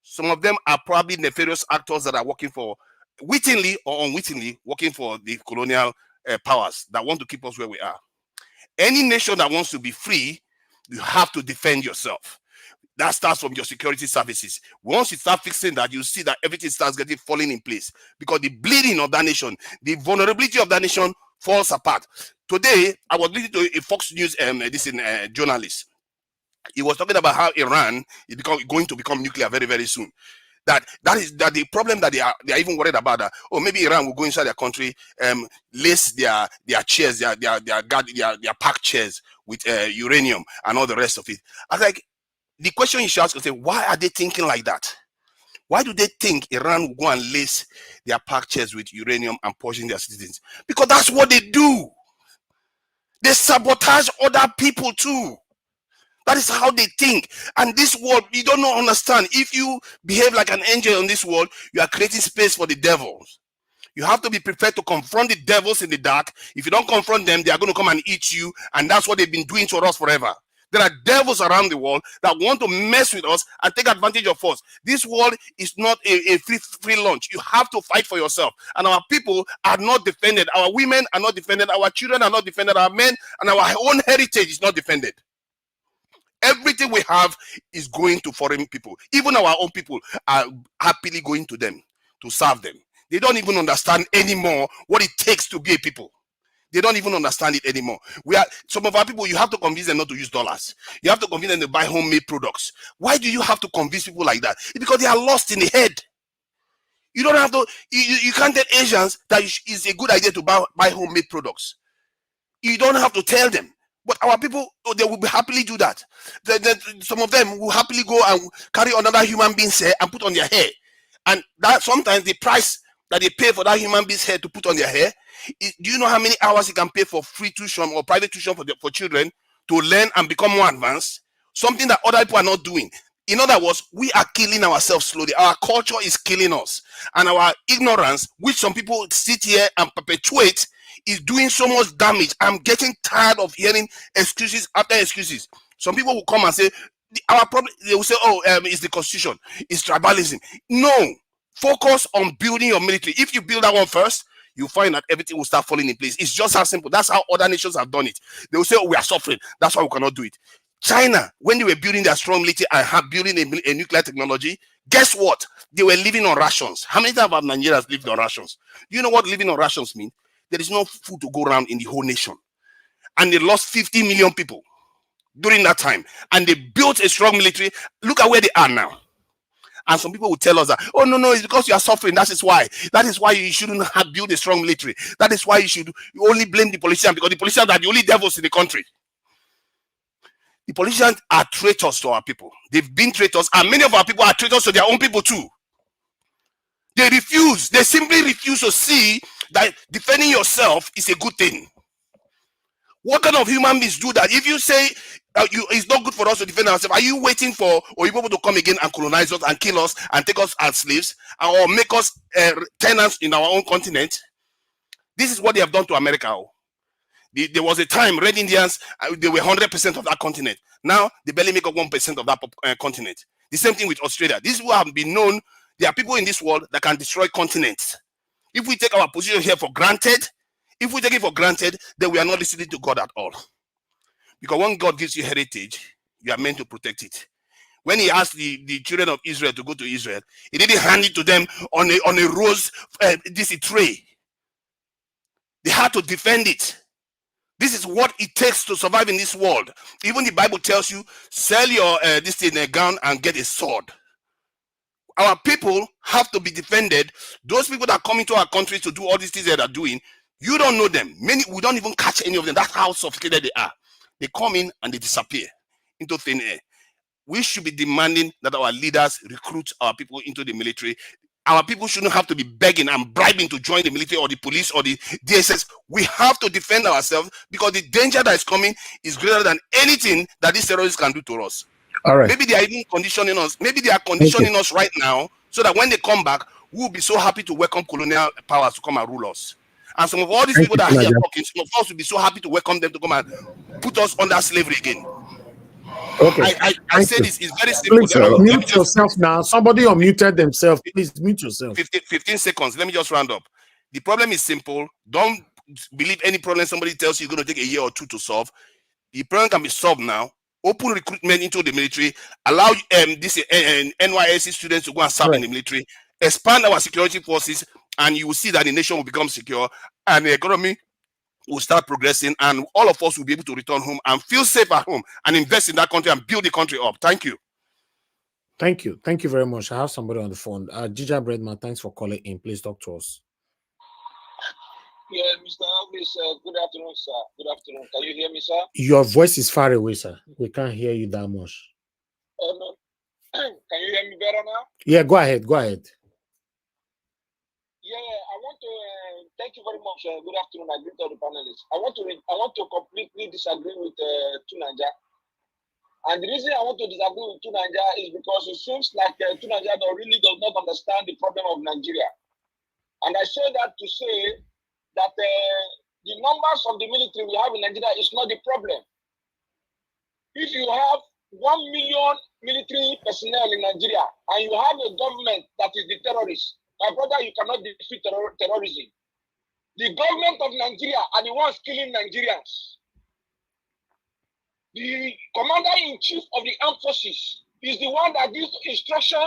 Some of them are probably nefarious actors that are working for, wittingly or unwittingly, working for the colonial powers that want to keep us where we are. Any nation that wants to be free, you have to defend yourself. That starts from your security services. Once you start fixing that, you see that everything starts falling in place, because the bleeding of that nation, the vulnerability of that nation falls apart. Today, I was listening to a Fox News journalist. He was talking about how Iran is going to become nuclear very, very soon. That the problem that they are even worried about that, oh, maybe Iran will go inside their country, lace their chairs, their packed chairs with uranium and all the rest of it. I was like, the question you should ask is, why are they thinking like that? Why do they think Iran will go and lace their packed chairs with uranium and poison their citizens? Because that's what they do. They sabotage other people too. That is how they think. And this world, you don't understand. If you behave like an angel in this world, you are creating space for the devils. You have to be prepared to confront the devils in the dark. If you don't confront them, they are going to come and eat you. And that's what they've been doing to us forever. There are devils around the world that want to mess with us and take advantage of us. This world is not a free lunch. You have to fight for yourself. And our people are not defended. Our women are not defended. Our children are not defended. Our men and our own heritage is not defended. Everything we have is going to foreign people. Even our own people are happily going to them to serve them. They don't even understand anymore what it takes to be a people. They don't even understand it anymore. Some of our people, you have to convince them not to use dollars. You have to convince them to buy homemade products. Why do you have to convince people like that? It's because they are lost in the head. You don't have to. You can't tell Asians that it's a good idea to buy homemade products. You don't have to tell them. But our people, they will happily do that. Some of them will happily go and carry another human being's hair and put on their hair. And that sometimes the price that they pay for that human being's hair to put on their hair, do you know how many hours you can pay for free tuition or private tuition for children to learn and become more advanced? Something that other people are not doing. In other words, we are killing ourselves slowly. Our culture is killing us. And our ignorance, which some people sit here and perpetuate, is doing so much damage. I'm getting tired of hearing excuses after excuses. Some people will come and say, our problem, they will say, oh, it's the constitution, it's tribalism. No, focus on building your military. If you build that one first, you find that everything will start falling in place. It's just as simple. That's how other nations have done it. They will say, oh, we are suffering, that's why we cannot do it. China, when they were building their strong military and building a nuclear technology, guess what? They were living on rations. How many times have Nigerians lived on rations? Do you know what living on rations means? There is no food to go around in the whole nation. And they lost 50 million people during that time. And they built a strong military. Look at where they are now. And some people will tell us that, oh, no, it's because you are suffering. That is why. That is why you shouldn't have built a strong military. That is why you only blame the politicians, because the politicians are the only devils in the country. The politicians are traitors to our people. They've been traitors, and many of our people are traitors to their own people too. They simply refuse to see that defending yourself is a good thing. What kind of human beings do that? If you say it's not good for us to defend ourselves, are you waiting for people to come again and colonize us and kill us and take us as slaves, or make us tenants in our own continent? This is what they have done to America. There was a time Red Indians, they were 100% of that continent. Now they barely make up 1% of that continent. The same thing with Australia. These people have been known. There are people in this world that can destroy continents. If we take our position here for granted, then we are not listening to God at all. Because when God gives you heritage, you are meant to protect it. When he asked the children of Israel to go to Israel, he didn't hand it to them on a rose, tray. They had to defend it. This is what it takes to survive in this world. Even the Bible tells you, sell your gown and get a sword. Our people have to be defended. Those people that come into our country to do all these things that are doing, you don't know them. We don't even catch any of them. That's how sophisticated they are. They come in and they disappear into thin air. We should be demanding that our leaders recruit our people into the military. Our people shouldn't have to be begging and bribing to join the military or the police or the DSS. We have to defend ourselves, because the danger that is coming is greater than anything that these terrorists can do to us. All right. Maybe they are even conditioning us. Maybe they are conditioning us right now, so that when they come back, we'll be so happy to welcome colonial powers to come and rule us. And some of all these people that are here talking, some of us will be so happy to welcome them to come and put us under slavery again. Okay. I say this is very simple. Please mute yourself now. Somebody unmuted themselves. Please mute yourself. 15 seconds. Let me just round up. The problem is simple. Don't believe any problem somebody tells you is going to take a year or two to solve. The problem can be solved now. Open recruitment into the military. Allow this NYSC students to go and serve in the military. Expand our security forces, and you will see that the nation will become secure and the economy will start progressing, and all of us will be able to return home and feel safe at home and invest in that country and build the country up. Thank you. Thank you. Thank you very much. I have somebody on the phone. Gija Breadman, thanks for calling in. Please talk to us. Yeah, Mr. Alvis, good afternoon, sir. Good afternoon. Can you hear me, sir? Your voice is far away, sir. We can't hear you that much. No. Can you hear me better now? Yeah, go ahead. Go ahead. Yeah, I want to thank you very much. Good afternoon. I greet all the panelists. I want to completely disagree with Tunanja. And the reason I want to disagree with Tunanja is because it seems like Tunanja really does not understand the problem of Nigeria. And I say that to say that the numbers of the military we have in Nigeria is not the problem. If you have 1 million military personnel in Nigeria and you have a government that is the terrorist, my brother, you cannot defeat terrorism. The government of Nigeria are the ones killing Nigerians. The commander-in-chief of the armed forces is the one that gives instruction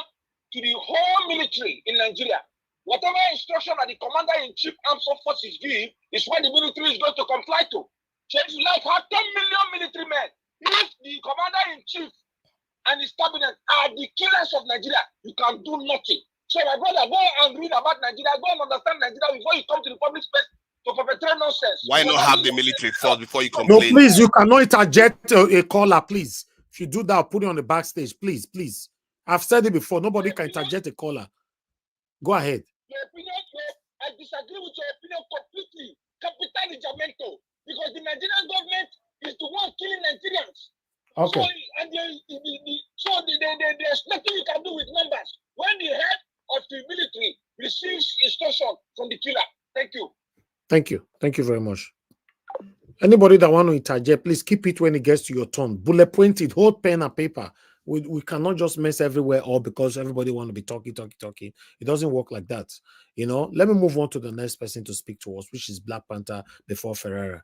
to the whole military in Nigeria. Whatever instruction that the commander-in-chief armed forces give is what the military is going to comply to. So if you like have 10 million military men, if the commander-in-chief and his cabinet are the killers of Nigeria, you can do nothing. So my brother, go and read about Nigeria, go and understand Nigeria before you come to the public space to perpetrate nonsense. Why not have the military first before you complain? No, please, you cannot interject a caller, please. If you do that, I'll put it on the backstage, please, please. I've said it before. Nobody can interject a caller. Go ahead. Your opinion, I disagree with your opinion completely. Capital Jamento, because the Nigerian government is the one killing Nigerians. Okay. So there's nothing you can do with numbers. When the head of the military receives instruction from the killer. Thank you. Thank you. Thank you very much. Anybody that want to interject, please keep it when it gets to your turn. Bullet point it, hold pen and paper. We cannot just mess everywhere up because everybody want to be talking. It doesn't work like that. You know, let me move on to the next person to speak to us, which is Black Panther before Ferreira.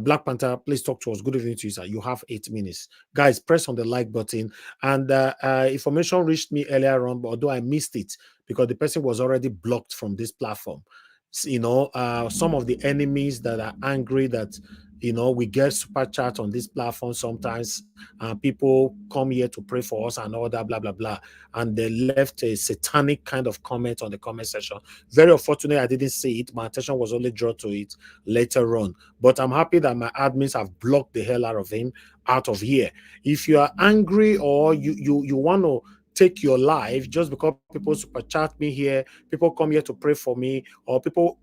Black Panther, please talk to us. Good evening to you, sir. You have 8 minutes. Guys, press on the like button. And information reached me earlier on, but although I missed it because the person was already blocked from this platform. You know, some of the enemies that are angry that You know, we get super chat on this platform sometimes, and people come here to pray for us and all that, blah, blah, blah. And they left a satanic kind of comment on the comment section. Very unfortunate I didn't see it. My attention was only drawn to it later on. But I'm happy that my admins have blocked the hell out of him out of here. If you are angry or you want to take your life just because people super chat me here, people come here to pray for me, or people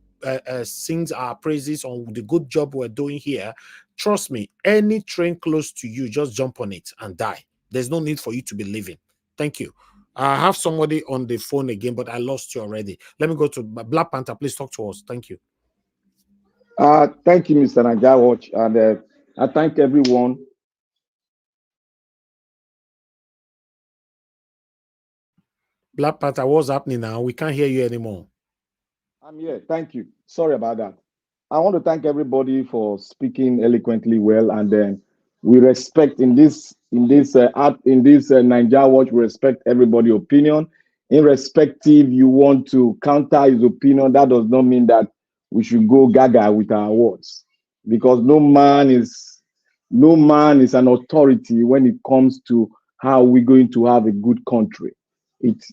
sings our praises on the good job we're doing here, trust me, any train close to you, just jump on it and die. There's no need for you to be living. Thank you. I have somebody on the phone again, but I lost you already. Let me go to Black Panther. Please talk to us. Thank you. Thank you, Mr. Naija Watch, and I thank everyone. Black Panther, what's happening now? We can't hear you anymore. I'm here. Thank you. Sorry about that. I want to thank everybody for speaking eloquently well, and then we respect in this Naija Watch. We respect everybody's opinion. Irrespective, you want to counter his opinion, that does not mean that we should go gaga with our words, because no man is an authority when it comes to how we're going to have a good country. It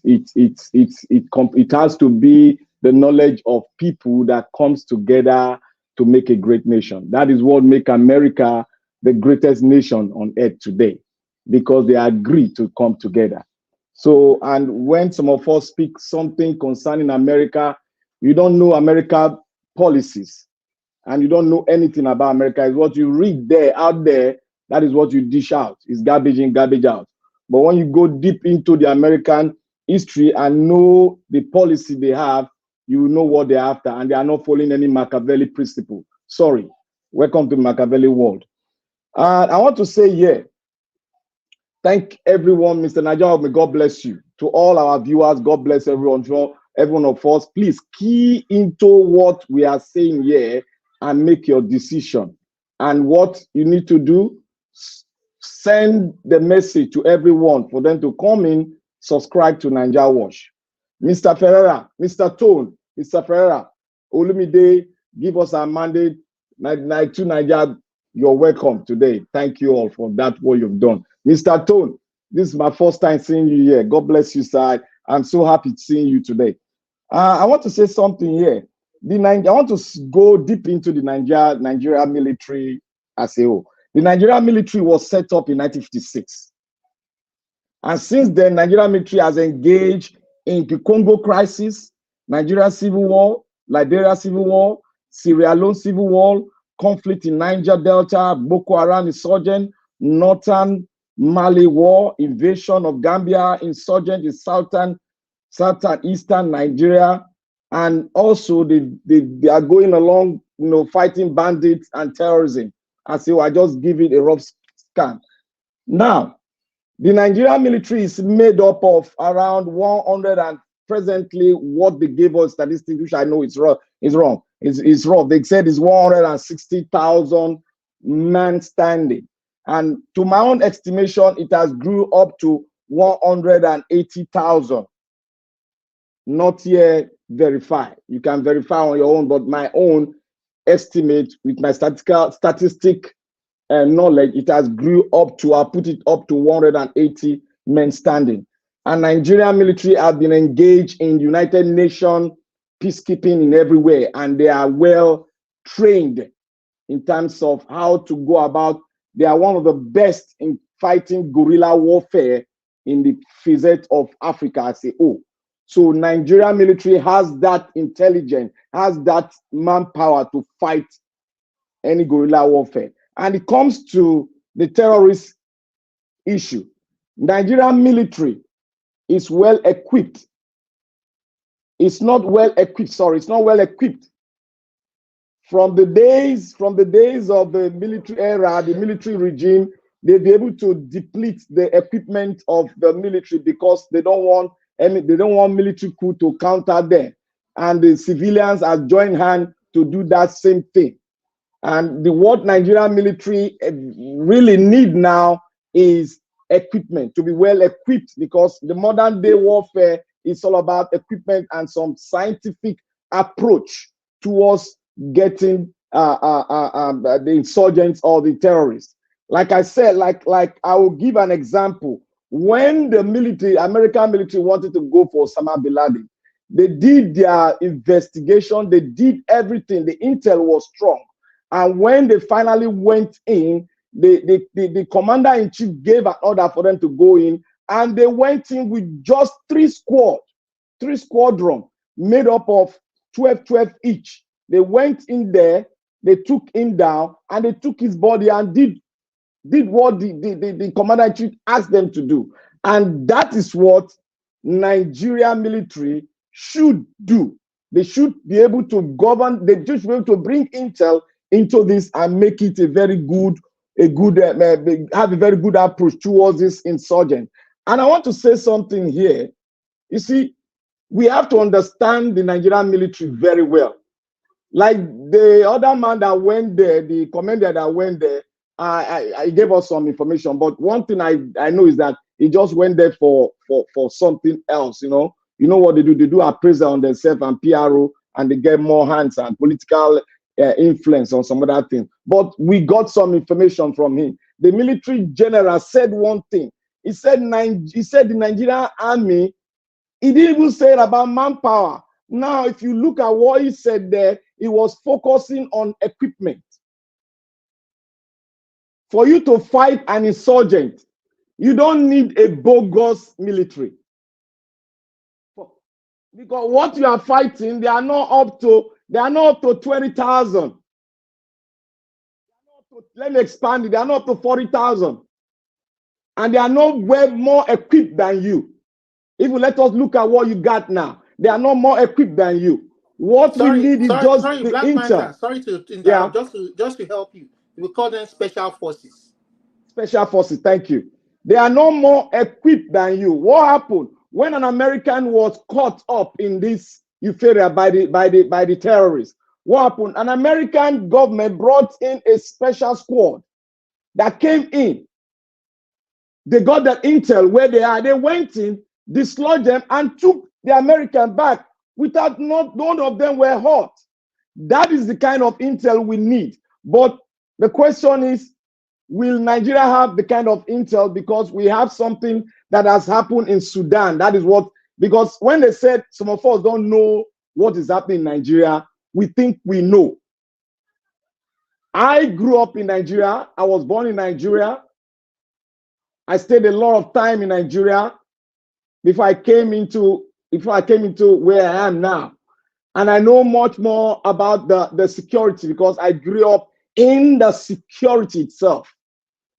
has to be the knowledge of people that comes together to make a great nation. That is what makes America the greatest nation on earth today, because they agree to come together. So, and when some of us speak something concerning America, you don't know America policies and you don't know anything about America. It's what you read out there, that is what you dish out. It's garbage in, garbage out. But when you go deep into the American history and know the policy they have, you know what they're after, and they are not following any Machiavelli principle. Sorry. Welcome to Machiavelli world. I want to say here, thank everyone, Mr. Naija, may God bless you. To all our viewers, God bless everyone. For everyone of us, please key into what we are saying here and make your decision. And what you need to do, send the message to everyone for them to come in, subscribe to Naija Watch. Mr. Ferreira, Mr. Tone, Mr. Ferreira, Olumide, give us our mandate. To Naija, you're welcome today. Thank you all for that, what you've done. Mr. Tone, this is my first time seeing you here. God bless you, sir. I'm so happy seeing you today. I want to say something here. I want to go deep into the Nigeria military as a whole. The Nigerian military was set up in 1956. And since then, Nigerian military has engaged in the Congo crisis, Nigeria civil war, Liberia civil war, Sierra Leone civil war, conflict in Niger Delta, Boko Haram insurgent, Northern Mali war, invasion of Gambia, insurgent in southeastern Nigeria, and also they are going along, fighting bandits and terrorism. I say, I just give it a rough scan. Now, the Nigerian military is made up of around 100, and presently what they gave us statistics, which I know is wrong. It's wrong. They said it's 160,000 men standing. And to my own estimation, it has grew up to 180,000. Not yet verified. You can verify on your own, but my own estimate with my statistic knowledge, it has grew up to, I put it up to 180 men standing. And Nigerian military have been engaged in United Nations peacekeeping in everywhere, and they are well trained in terms of how to go about. They are one of the best in fighting guerrilla warfare in the facet of Africa as a whole. So Nigerian military has that intelligence, has that manpower to fight any guerrilla warfare. And it comes to the terrorist issue. Nigerian military is well equipped. It's not well equipped, sorry, it's not well equipped. From the days of the military era, the military regime, they'll be able to deplete the equipment of the military because they don't want military coup to counter them. And the civilians have joined hands to do that same thing. And what Nigerian military really need now is equipment, to be well equipped, because the modern day warfare is all about equipment and some scientific approach towards getting the insurgents or the terrorists. Like I said, like I will give an example. When the military, American military, wanted to go for Osama bin Laden, they did their investigation, they did everything. The intel was strong. And when they finally went in, the commander-in-chief gave an order for them to go in, and they went in with just 3 squadrons made up of 12 each. They went in there, they took him down, and they took his body and did what the commander-in-chief asked them to do. And that is what Nigeria military should do. They should be able to govern, they should be able to bring intel into this and make it have a very good approach towards this insurgent. And I want to say something here. You see, we have to understand the Nigerian military very well. Like the other man that went there, the commander that went there, I gave us some information. But one thing I know is that he just went there for something else. You know what they do? They do appraisal on themselves and PRO, and they get more hands and political influence on some other thing. But we got some information from him. The military general said one thing. He said the Nigerian army. He didn't even say about manpower. Now, if you look at what he said there, he was focusing on equipment. For you to fight an insurgent, you don't need a bogus military. Because what you are fighting, they are not up to 20,000. Let me expand it. They are not up to 40,000. And they are not way more equipped than you. If you let us look at what you got now, they are not more equipped than you. What you need is just the Black intel. Panther, sorry to interrupt, just to help you. We call them special forces. Special forces, thank you. They are no more equipped than you. What happened when an American was caught up in this euphoria by the terrorists? What happened? An American government brought in a special squad that came in. They got that intel where they are. They went in, dislodged them, and took the American back without none of them were hurt. That is the kind of intel we need. But the question is, will Nigeria have the kind of intel? Because we have something that has happened in Sudan. That is what, because when they said some of us don't know what is happening in Nigeria, we think we know. I grew up in Nigeria. I was born in Nigeria. I stayed a lot of time in Nigeria before I came into where I am now. And I know much more about the security because I grew up in the security itself.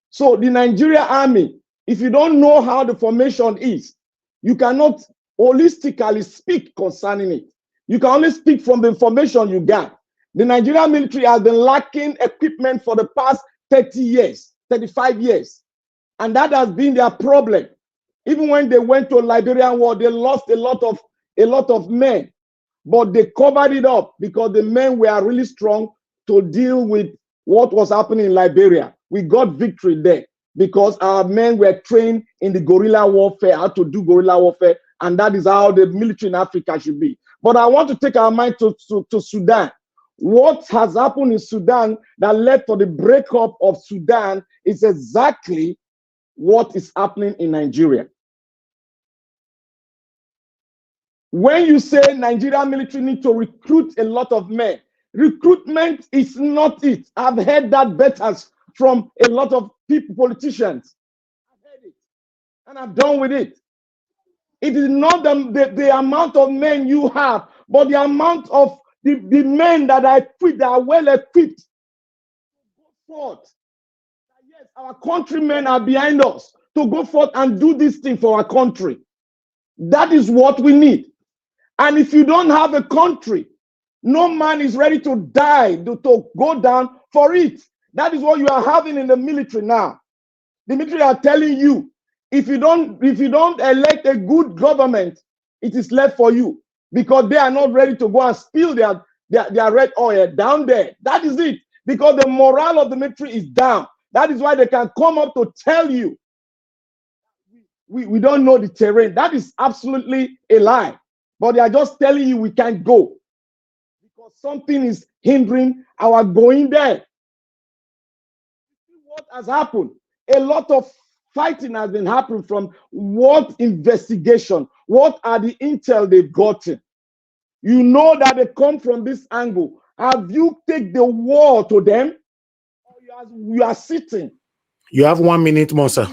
So the Nigeria army, if you don't know how the formation is, you cannot holistically speak concerning it. You can only speak from the information you got. The Nigerian military has been lacking equipment for the past 30 years, 35 years. And that has been their problem. Even when they went to Liberian war, they lost a lot of men. But they covered it up because the men were really strong to deal with what was happening in Liberia. We got victory there because our men were trained in the guerrilla warfare, how to do guerrilla warfare, and that is how the military in Africa should be. But I want to take our mind to Sudan. What has happened in Sudan that led to the breakup of Sudan is exactly what is happening in Nigeria. When you say Nigerian military need to recruit a lot of men, recruitment is not it. I've heard that better from a lot of people, politicians. I've heard it, and I'm done with it. It is not the amount of men you have, but the amount of the men that are equipped, that are well equipped to go forth. Yes, our countrymen are behind us to go forth and do this thing for our country. That is what we need. And if you don't have a country, no man is ready to die, to go down for it. That is what you are having in the military now. The military are telling you, if you don't elect a good government, it is left for you because they are not ready to go and spill their red oil down there. That is it. Because the morale of the military is down. That is why they can come up to tell you, we don't know the terrain. That is absolutely a lie. But they are just telling you we can't go. Because something is hindering our going there. What has happened? A lot of fighting has been happening from what investigation, what are the intel they've gotten. You know that they come from this angle. Have you taken the war to them? Or you are sitting? You have 1 minute more, sir.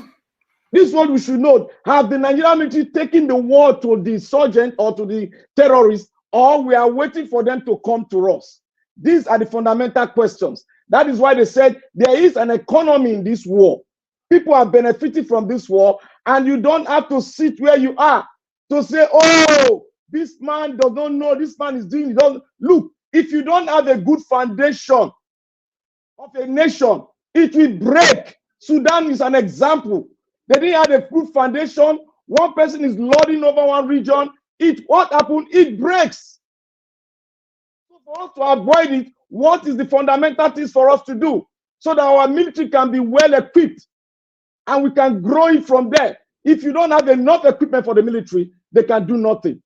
This is what we should know. Have the Nigerian military taken the war to the insurgent or to the terrorists, or we are waiting for them to come to us? These are the fundamental questions. That is why they said there is an economy in this war. People are benefiting from this war, and you don't have to sit where you are to say, oh, this man does not know, this man is doing it. Look, if you don't have a good foundation of a nation, it will break. Sudan is an example. They didn't have a good foundation. One person is lording over one region. What happened? It breaks. So for us to avoid it, what is the fundamental things for us to do so that our military can be well equipped and we can grow it from there? If you don't have enough equipment for the military, they can do nothing.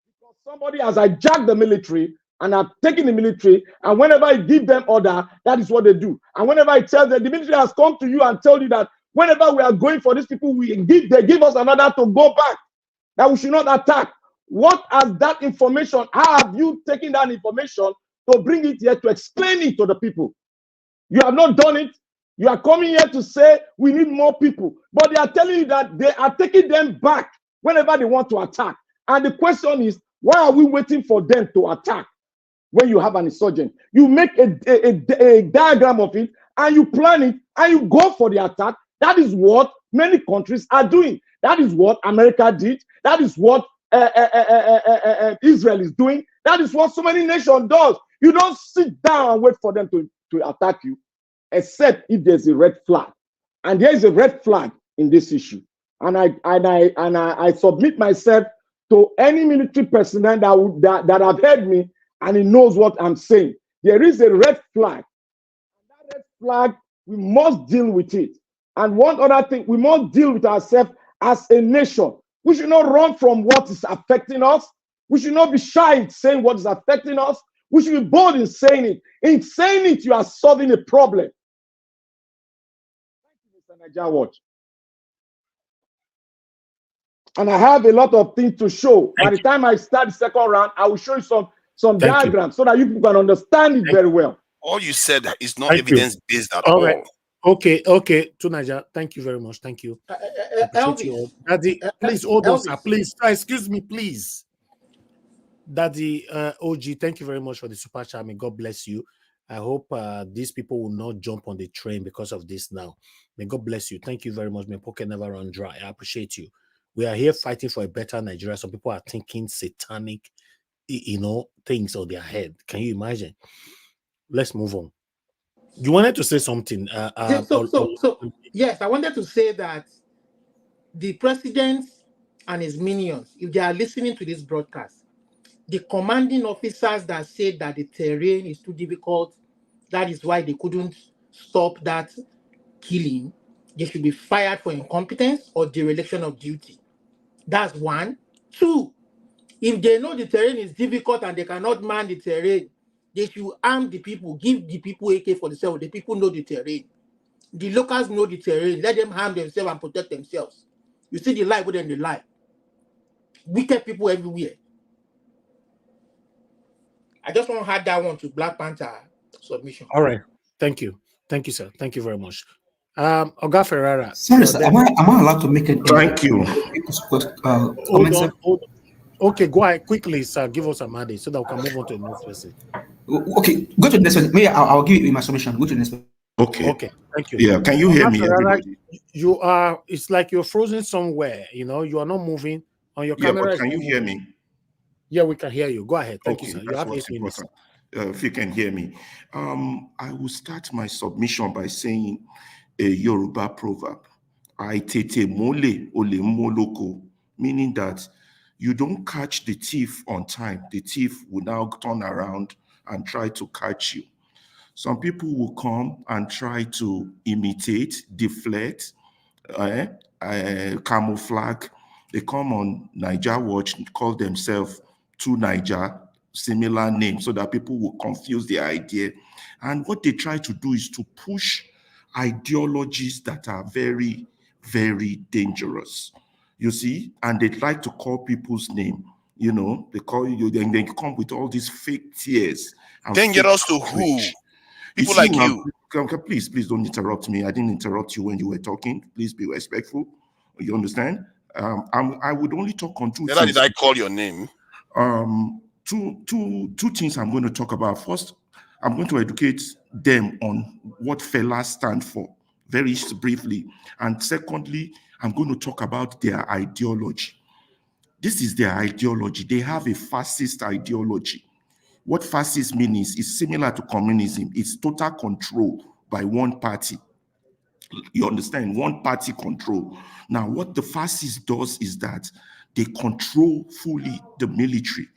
Because somebody has hijacked the military and have taken the military, and whenever I give them order, that is what they do. And whenever I tell them, the military has come to you and told you that whenever we are going for these people, they give us another to go back, that we should not attack. What has that information? How have you taken that information to bring it here to explain it to the people? You have not done it. You are coming here to say we need more people, but they are telling you that they are taking them back whenever they want to attack. And the question is, why are we waiting for them to attack when you have an insurgent? You make a diagram of it and you plan it and you go for the attack. That is what many countries are doing. That is what America did. That is what Israel is doing. That is what so many nations do. You don't sit down and wait for them to attack you, except if there's a red flag. And there is a red flag in this issue. And I submit myself to any military personnel that have heard me and he knows what I'm saying. There is a red flag. And that red flag, we must deal with it. And one other thing, we must deal with ourselves as a nation. We should not run from what is affecting us. We should not be shy in saying what is affecting us. We should be bold in saying it. In saying it, you are solving a problem. Thank you, Mr. Niger Watch. And I have a lot of things to show. By the time I start the second round, I will show you some diagrams so that you can understand it very well. All you said is not evidence-based at all. all. Right. Okay, Tunaja, thank you very much. Thank you. Elvis, you Daddy, please hold on, sir. Please, excuse me, please. Daddy, OG, thank you very much for the super chat. May God bless you. I hope these people will not jump on the train because of this now. May God bless you. Thank you very much. May pocket never run dry. I appreciate you. We are here fighting for a better Nigeria. Some people are thinking satanic, things on their head. Can you imagine? Let's move on. You wanted to say something. Yes, I wanted to say that the president and his minions, if they are listening to this broadcast, the commanding officers that said that the terrain is too difficult, that is why they couldn't stop that killing, they should be fired for incompetence or dereliction of duty. That's one. Two, if they know the terrain is difficult and they cannot man the terrain, they should arm the people, give the people AK-47. The people know the terrain. The locals know the terrain. Let them harm themselves and protect themselves. You see the lie within the lie. Wicked people everywhere. I just want to add that one to Black Panther submission. All right. Thank you. Thank you, sir. Thank you very much. Oga Ferrara. Sorry, sir. Am I allowed to make an Thank you. Comment, sir? Hold on. Okay, go ahead quickly, sir. Give us a mandate so that we can move on to the next person. Okay, go to the next one. Maybe I'll give you my submission. Go to the next one. Okay. Thank you. Yeah, can you hear me, Ferrara, everybody? you are. It's like you're frozen somewhere. You are not moving on your camera. But can you hear me? Yeah, we can hear you. Go ahead. Thank you, sir. You have What's 8 minutes. if you can hear me. I will start my submission by saying a Yoruba proverb. Aitete mole ole moloko, meaning that you don't catch the thief on time. The thief will now turn around and try to catch you. Some people will come and try to imitate, deflect, camouflage. They come on Niger Watch and call themselves to Niger similar names so that people will confuse the idea. And what they try to do is to push ideologies that are very, very dangerous. You see, and they like to call people's name. You know, they call you, then they come with all these fake tears. And Dangerous to who? People like you. Please don't interrupt me. I didn't interrupt you when you were talking. Please be respectful. You understand? I would only talk on two Neither things. did I call your name. Two things I'm going to talk about. First, I'm going to educate them on what Fela stands for, very briefly. And secondly, I'm going to talk about their ideology. This is their ideology. They have a fascist ideology. What fascist means is similar to communism. It's total control by one party. You understand? One party control. Now, what the fascist does is that they control fully the military.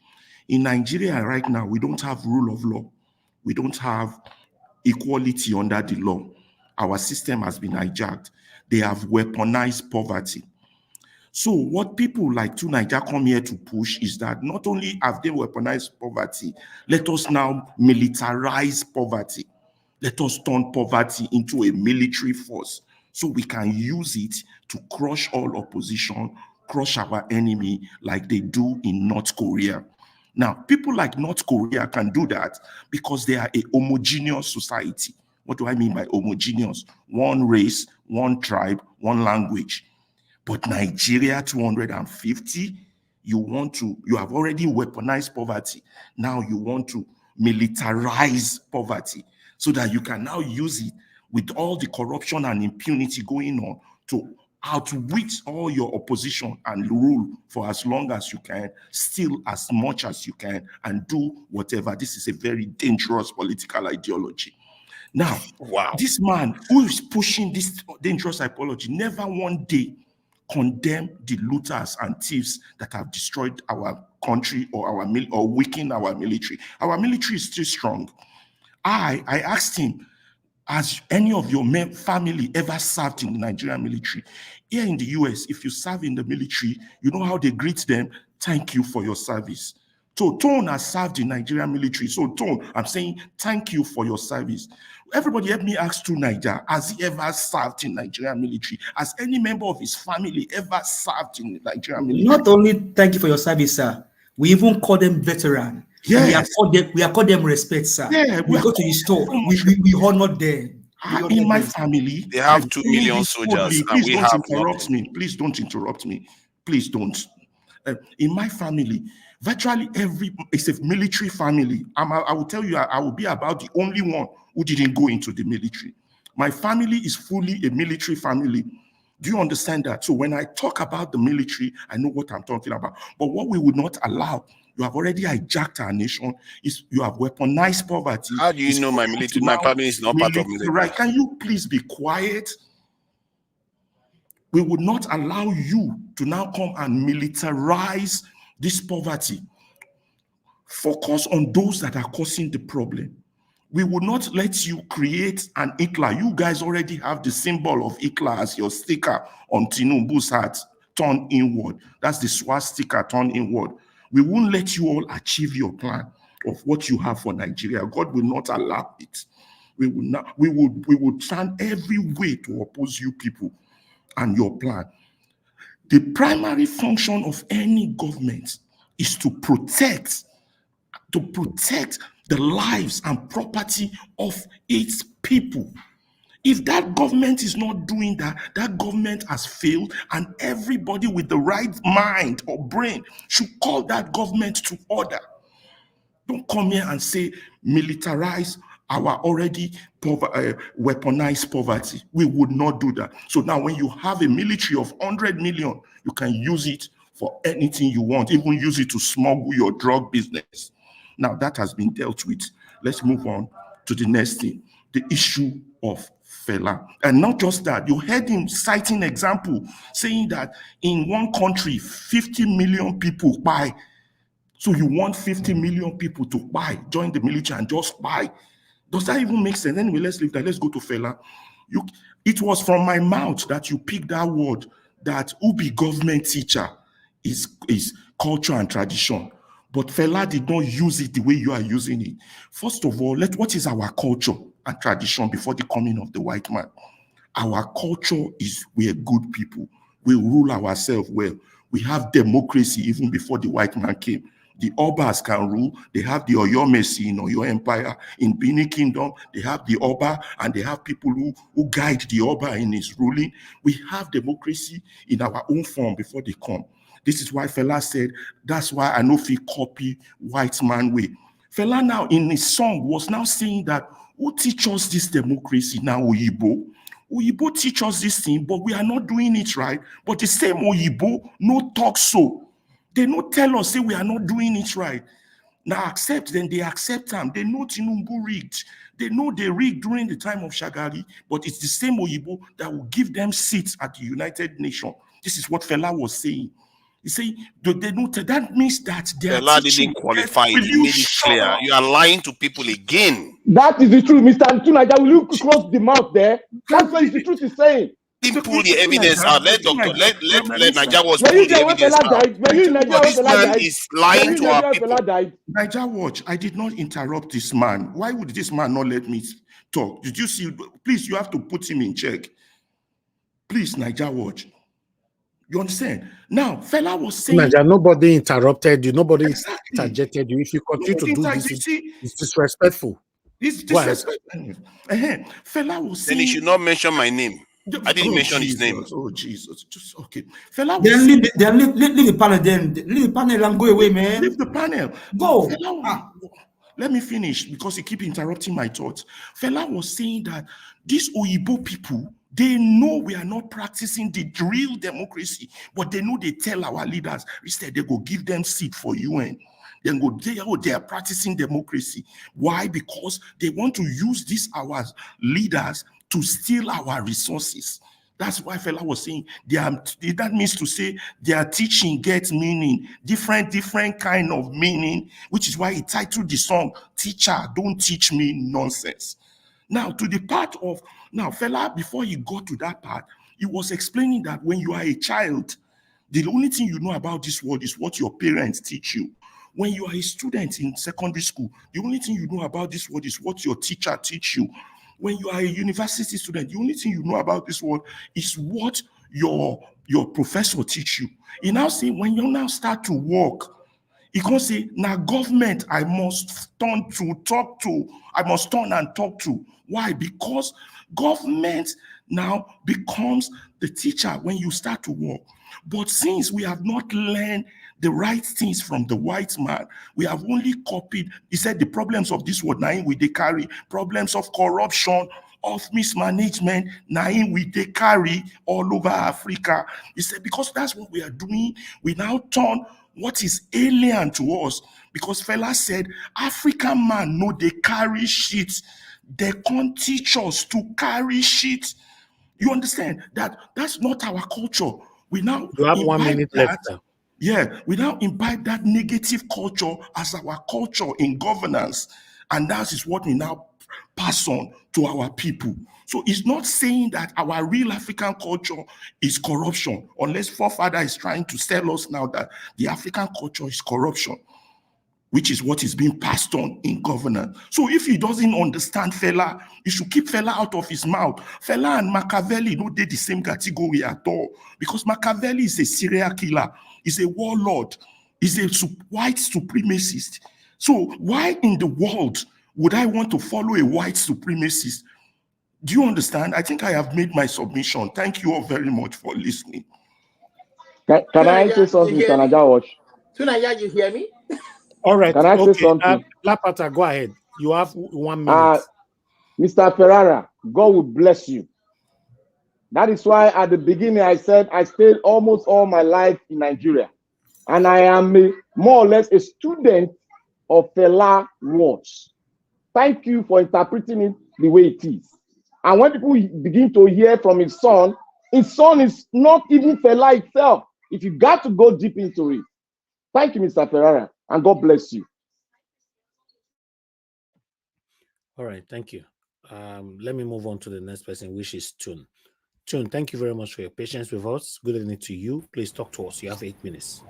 In Nigeria right now, we don't have rule of law. We don't have equality under the law. Our system has been hijacked. They have weaponized poverty. So what people like Niger come here to push is that not only have they weaponized poverty, let us now militarize poverty. Let us turn poverty into a military force so we can use it to crush all opposition, crush our enemy like they do in North Korea. Now, people like North Korea can do that because they are a homogeneous society. What do I mean by homogeneous? One race, one tribe, one language. But Nigeria 250, you have already weaponized poverty. Now you want to militarize poverty so that you can now use it with all the corruption and impunity going on to outwit all your opposition and rule for as long as you can, steal as much as you can, and do whatever. This is a very dangerous political ideology. Now, this man who is pushing this dangerous ideology never one day condemn the looters and thieves that have destroyed our country or weakened our military. Our military is still strong. I asked him, has any of your family ever served in the Nigerian military? Here in the US, if you serve in the military, you know how they greet them? Thank you for your service. So Tone has served in Nigerian military. So Tone, I'm saying thank you for your service. Everybody help me ask Niger, has he ever served in Nigerian military? Has any member of his family ever served in the Nigerian military? Not only thank you for your service, sir. We even call them veteran. Yes. We have called them respect, sir. Yeah, we go to the store. We honor them. In my family, they have 2 million soldiers. Please don't interrupt me. Please don't interrupt me. Please don't. In my family, virtually it's a military family. I will tell you, I will be about the only one who didn't go into the military. My family is fully a military family. Do you understand that? So when I talk about the military, I know what I'm talking about. But what we would not allow, you have already hijacked our nation, is you have weaponized poverty. How do you know my military? My family is not part of military. Right? Can you please be quiet? We would not allow you to now come and militarize this poverty. Focus on those that are causing the problem. We will not let you create an Hitler. You guys already have the symbol of Hitler as your sticker on Tinubu's hat, turn inward. That's the swastika, turn inward. We won't let you all achieve your plan of what you have for Nigeria. God will not allow it. We will stand every way to oppose you people and your plan. The primary function of any government is to protect the lives and property of its people. If that government is not doing that, that government has failed, and everybody with the right mind or brain should call that government to order. Don't come here and say militarize our already weaponized poverty. We would not do that. So now when you have a military of 100 million, you can use it for anything you want, even use it to smuggle your drug business. Now that has been dealt with. Let's move on to the next thing, the issue of Fela. And not just that, you heard him citing example, saying that in one country, 50 million people buy. So you want 50 million people to buy, join the military and just buy. Does that even make sense? Anyway, let's leave that. Let's go to Fela. It was from my mouth that you picked that word, that Ubi government teacher is culture and tradition. But Fela did not use it the way you are using it. First of all, what is our culture and tradition before the coming of the white man? Our culture is we are good people. We rule ourselves well. We have democracy even before the white man came. The Obas can rule. They have the Oyomesi in Oyo Empire. In Benin Kingdom, they have the Oba, and they have people who guide the Oba in his ruling. We have democracy in our own form before they come. This is why Fela said, that's why I know if he copy white man way. Fela now in his song was now saying that, who teach us this democracy now, Oyibo? Oyibo teach us this thing, but we are not doing it right. But the same Oyibo no talk so. They no tell us, say we are not doing it right. Now accept, then they accept them. They know Tinubu rigged. They know they rigged during the time of Shagari, but it's the same Oyibo that will give them seats at the United Nations. This is what Fela was saying. You see, they know that means that they are Fela teaching. didn't qualify it. Will He you made it shut clear. up? You are lying to people again. That is the truth, Mr. Tunaja. Will you close the mouth there? That's what the truth is saying. Didn't pull the evidence out. Let Naija Watch Were pull you the there when evidence Fela out. died? Were you in Nigeria when This Fela man died? is lying to our people. Naija Watch, I did not interrupt this man. Why would this man not let me talk? Did you see? Please, you have to put him in check. Please, Naija Watch. You understand? Now, Fela was saying... Naija, nobody interrupted you. Nobody interjected you. If you continue to do this, it's disrespectful. It's disrespectful. Fela was saying... Then he should not mention my name. I didn't mention his name. Oh, Jesus. Just okay. Fela was Then leave the panel then. Leave the panel and go away, man. Leave the panel. Go. Let me finish because you keep interrupting my thoughts. Fela was saying that these Oyibo people, they know we are not practicing the real democracy, but they know they tell our leaders, instead they go give them seat for UN. Then go, they are practicing democracy. Why? Because they want to use these our leaders to steal our resources. That's why Fela was saying that means to say their teaching gets meaning, different kind of meaning, which is why he titled the song, Teacher, Don't Teach Me Nonsense. Now, to the part of, Fela, before he got to that part, he was explaining that when you are a child, the only thing you know about this world is what your parents teach you. When you are a student in secondary school, the only thing you know about this world is what your teacher teach you. When you are a university student, the only thing you know about this world is what your professor teach you. He now say, when you now start to work, he can say, now government I must turn and talk to. Why? Because government now becomes the teacher when you start to work. But since we have not learned the right things from the white man, we have only copied. He said the problems of this world, now we they carry problems of corruption, of mismanagement, now we they carry all over Africa. He said because that's what we are doing, we now turn what is alien to us. Because Fela said, African man know they carry shit. They can't teach us to carry shit. You understand that that's not our culture. We now you have 1 minute left. Yeah, we now imbibe that negative culture as our culture in governance. And that is what we now pass on to our people. So it's not saying that our real African culture is corruption, unless forefather is trying to tell us now that the African culture is corruption, which is what is being passed on in governance. So if he doesn't understand Fela, he should keep Fela out of his mouth. Fela and Machiavelli don't did the same category at all, because Machiavelli is a serial killer, he's a warlord, he's a white supremacist. So why in the world would I want to follow a white supremacist? Do you understand? I think I have made my submission. Thank you all very much for listening. Can I say something, Naija Watch? Tunaja, you hear me? All right. Can I say something? Lapata, go ahead. You have 1 minute. Mr. Ferrara, God will bless you. That is why at the beginning I said I stayed almost all my life in Nigeria. And I am more or less a student of Fela words. Thank you for interpreting it the way it is. And when people begin to hear from his son is not even Fela itself. If you got to go deep into it. Thank you, Mr. Ferrara, and God bless you. All right, thank you. Let me move on to the next person, which is Tune. Tune, thank you very much for your patience with us. Good evening to you. Please talk to us. You have 8 minutes.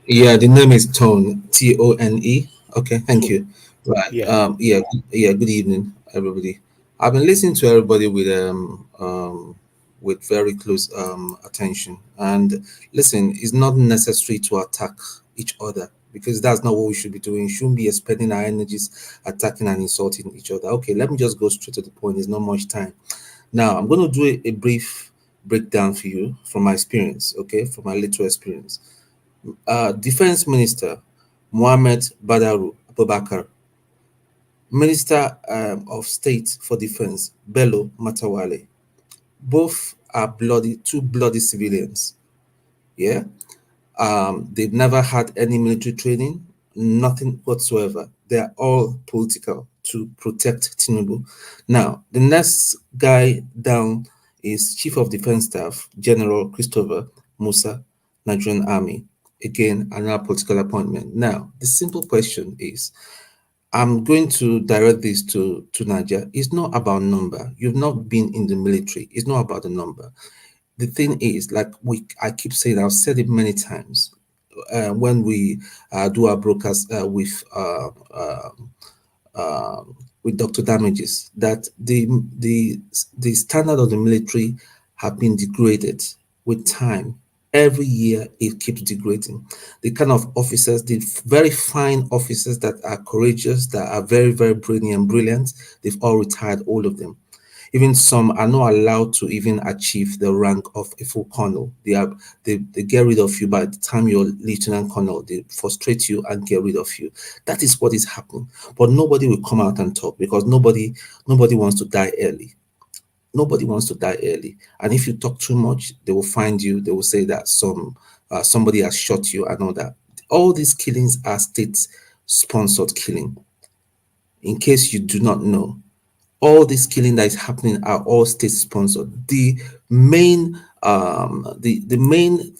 Yeah, the name is Tone, Tone. Okay, thank you. Right. Yeah. Yeah. Good evening, everybody. I've been listening to everybody with very close attention. And listen, it's not necessary to attack each other because that's not what we should be doing. We shouldn't be expending our energies attacking and insulting each other. Okay, let me just go straight to the point. There's not much time. Now, I'm going to do a brief breakdown for you from my experience, okay, from my little experience. Defense Minister Mohammed Badaru Abubakar, Minister of State for Defense Bello Matawale. Both are two bloody civilians. Yeah, they've never had any military training, nothing whatsoever. They are all political to protect Tinubu. Now, the next guy down is Chief of Defense Staff General Christopher Musa, Nigerian Army. Again, another political appointment. Now, the simple question is, I'm going to direct this to Nigeria. It's not about number. You've not been in the military. It's not about the number. The thing is, like I keep saying, I've said it many times. When we do our broadcast with Dr. Damages, that the standard of the military have been degraded with time. Every year it keeps degrading. The kind of officers, the very fine officers that are courageous, that are very, very brilliant and brilliant, they've all retired, all of them. Even some are not allowed to even achieve the rank of a full colonel. They get rid of you by the time you're lieutenant colonel. They frustrate you and get rid of you. That is what is happening. But nobody will come out and talk because nobody wants to die early. Nobody wants to die early. And if you talk too much, they will find you. They will say that somebody has shot you and all that. All these killings are state-sponsored killing. In case you do not know, all this killing that is happening are all state sponsored. The main main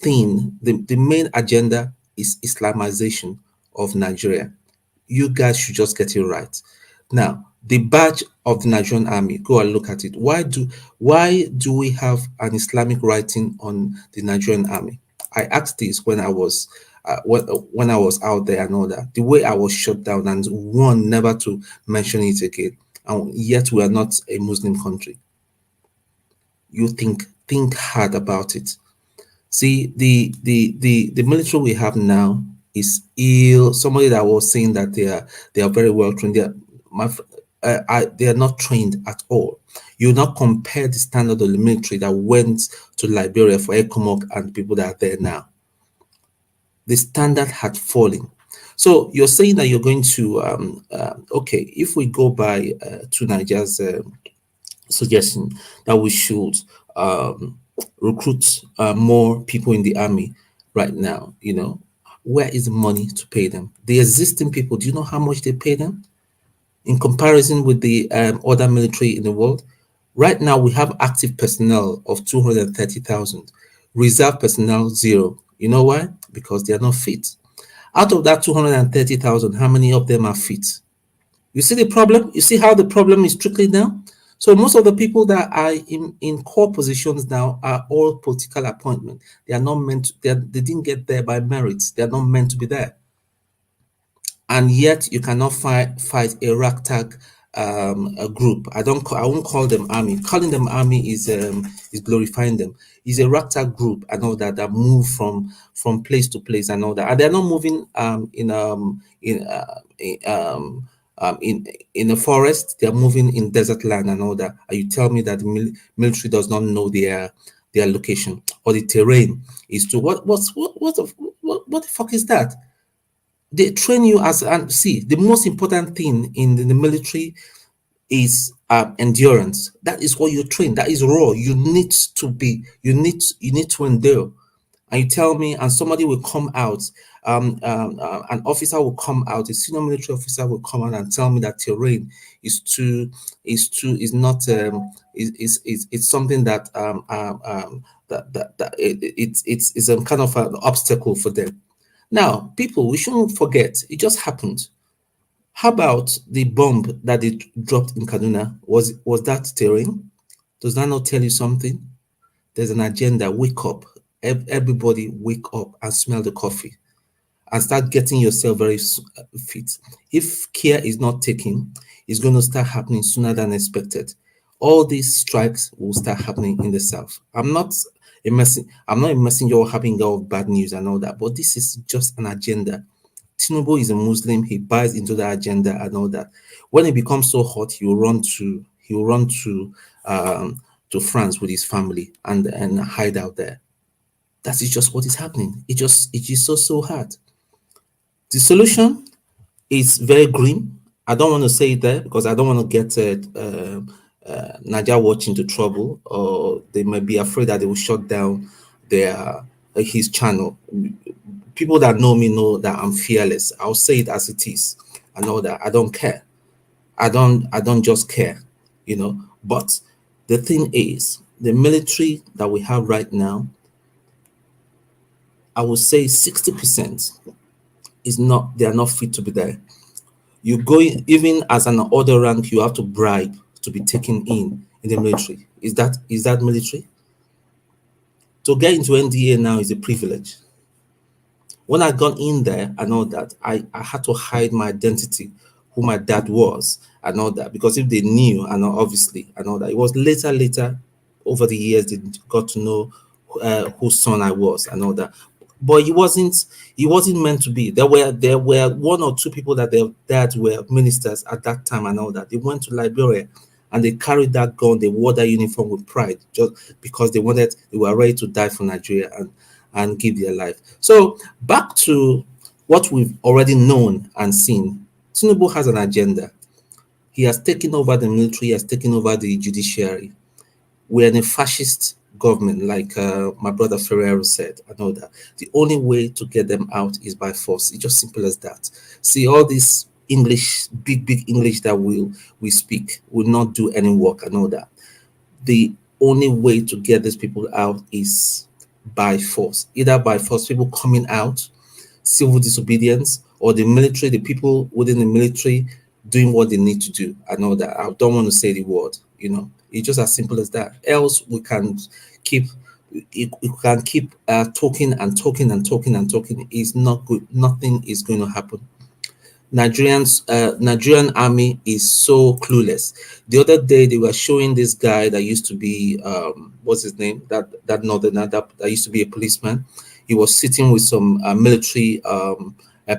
agenda is Islamization of Nigeria. You guys should just get it right. Now, the badge of the Nigerian Army, go and look at it. Why do we have an Islamic writing on the Nigerian Army? I asked this when I was when I was out there and all that. The way I was shut down and warned never to mention it again. And yet we are not a Muslim country. You think hard about it. See, the military we have now is ill. Somebody that was saying that they are very well trained. They are not trained at all. You not compare the standard of the military that went to Liberia for ECOMOG and people that are there now. The standard had fallen. So you're saying that you're going to okay, if we go by to Nigeria's suggestion that we should recruit more people in the army right now, where is the money to pay them? The existing people, do you know how much they pay them in comparison with the other military in the world? Right now, we have active personnel of 230,000, reserve personnel 0. You know why? Because they are not fit. Out of that 230,000, how many of them are fit? You see the problem? You see how the problem is trickling down? So most of the people that are in core positions now are all political appointment. They are not meant to, they didn't get there by merit. They are not meant to be there. And yet you cannot fight a ragtag a group. I won't call them army. Calling them army is glorifying them. It's a ragtag group and all that move from place to place and all that. And they're not moving in the forest. They're moving in desert land and all that. And you tell me that the military does not know their location or the terrain is to what the fuck is that? They train you and see, the most important thing in the military is endurance. That is what you train. That is raw. You need to endure. And you tell me, and somebody will come out, an officer will come out, a senior military officer will come out and tell me that terrain is something that it's a kind of an obstacle for them. Now, people, we shouldn't forget, it just happened. How about the bomb that they dropped in Kaduna? Was that terrain? Does that not tell you something? There's an agenda. Wake up. Everybody wake up and smell the coffee. and start getting yourself very fit. If care is not taken, it's going to start happening sooner than expected. All these strikes will start happening in the South. I'm not a messenger or harbinger of bad news and all that, but this is just an agenda. Tinubu is a Muslim. He buys into the agenda and all that. When it becomes so hot, he will run to France with his family and hide out there. That is just what is happening. It is so hard. The solution is very grim. I don't want to say it there because I don't want to get Nigeria Watch into trouble, or they may be afraid that they will shut down his channel. People that know me know that I'm fearless. I'll say it as it is. I know that I don't care. I don't just care, you know. But the thing is, the military that we have right now, I would say 60% they are not fit to be there. You go in, even as an order rank, you have to bribe to be taken in the military. Is that military? To get into NDA now is a privilege. When I got in there and all that, I had to hide my identity, who my dad was and all that, because if they knew, and obviously and all that, it was later over the years they got to know whose son I was and all that. But he wasn't meant to be. There were one or two people that their dads were ministers at that time and all that. They went to Liberia and they carried that gun, they wore that uniform with pride, just because they were ready to die for Nigeria and give their life. So back to what we've already known and seen. Tinubu has an agenda. He has taken over the military, he has taken over the judiciary. We're in a fascist government, like my brother Ferrero said. I know that the only way to get them out is by force. It's just simple as that. See, all this English, big English that we speak will not do any work. I know that. The only way to get these people out is by force, either by force, people coming out, civil disobedience, or the military, the people within the military doing what they need to do. I know that. I don't want to say the word, you know. It's just as simple as that. Else we can keep talking and talking. It's not good. Nothing is going to happen. Nigerian army is so clueless. The other day they were showing this guy that used to be what's his name? That northerner that used to be a policeman. He was sitting with some military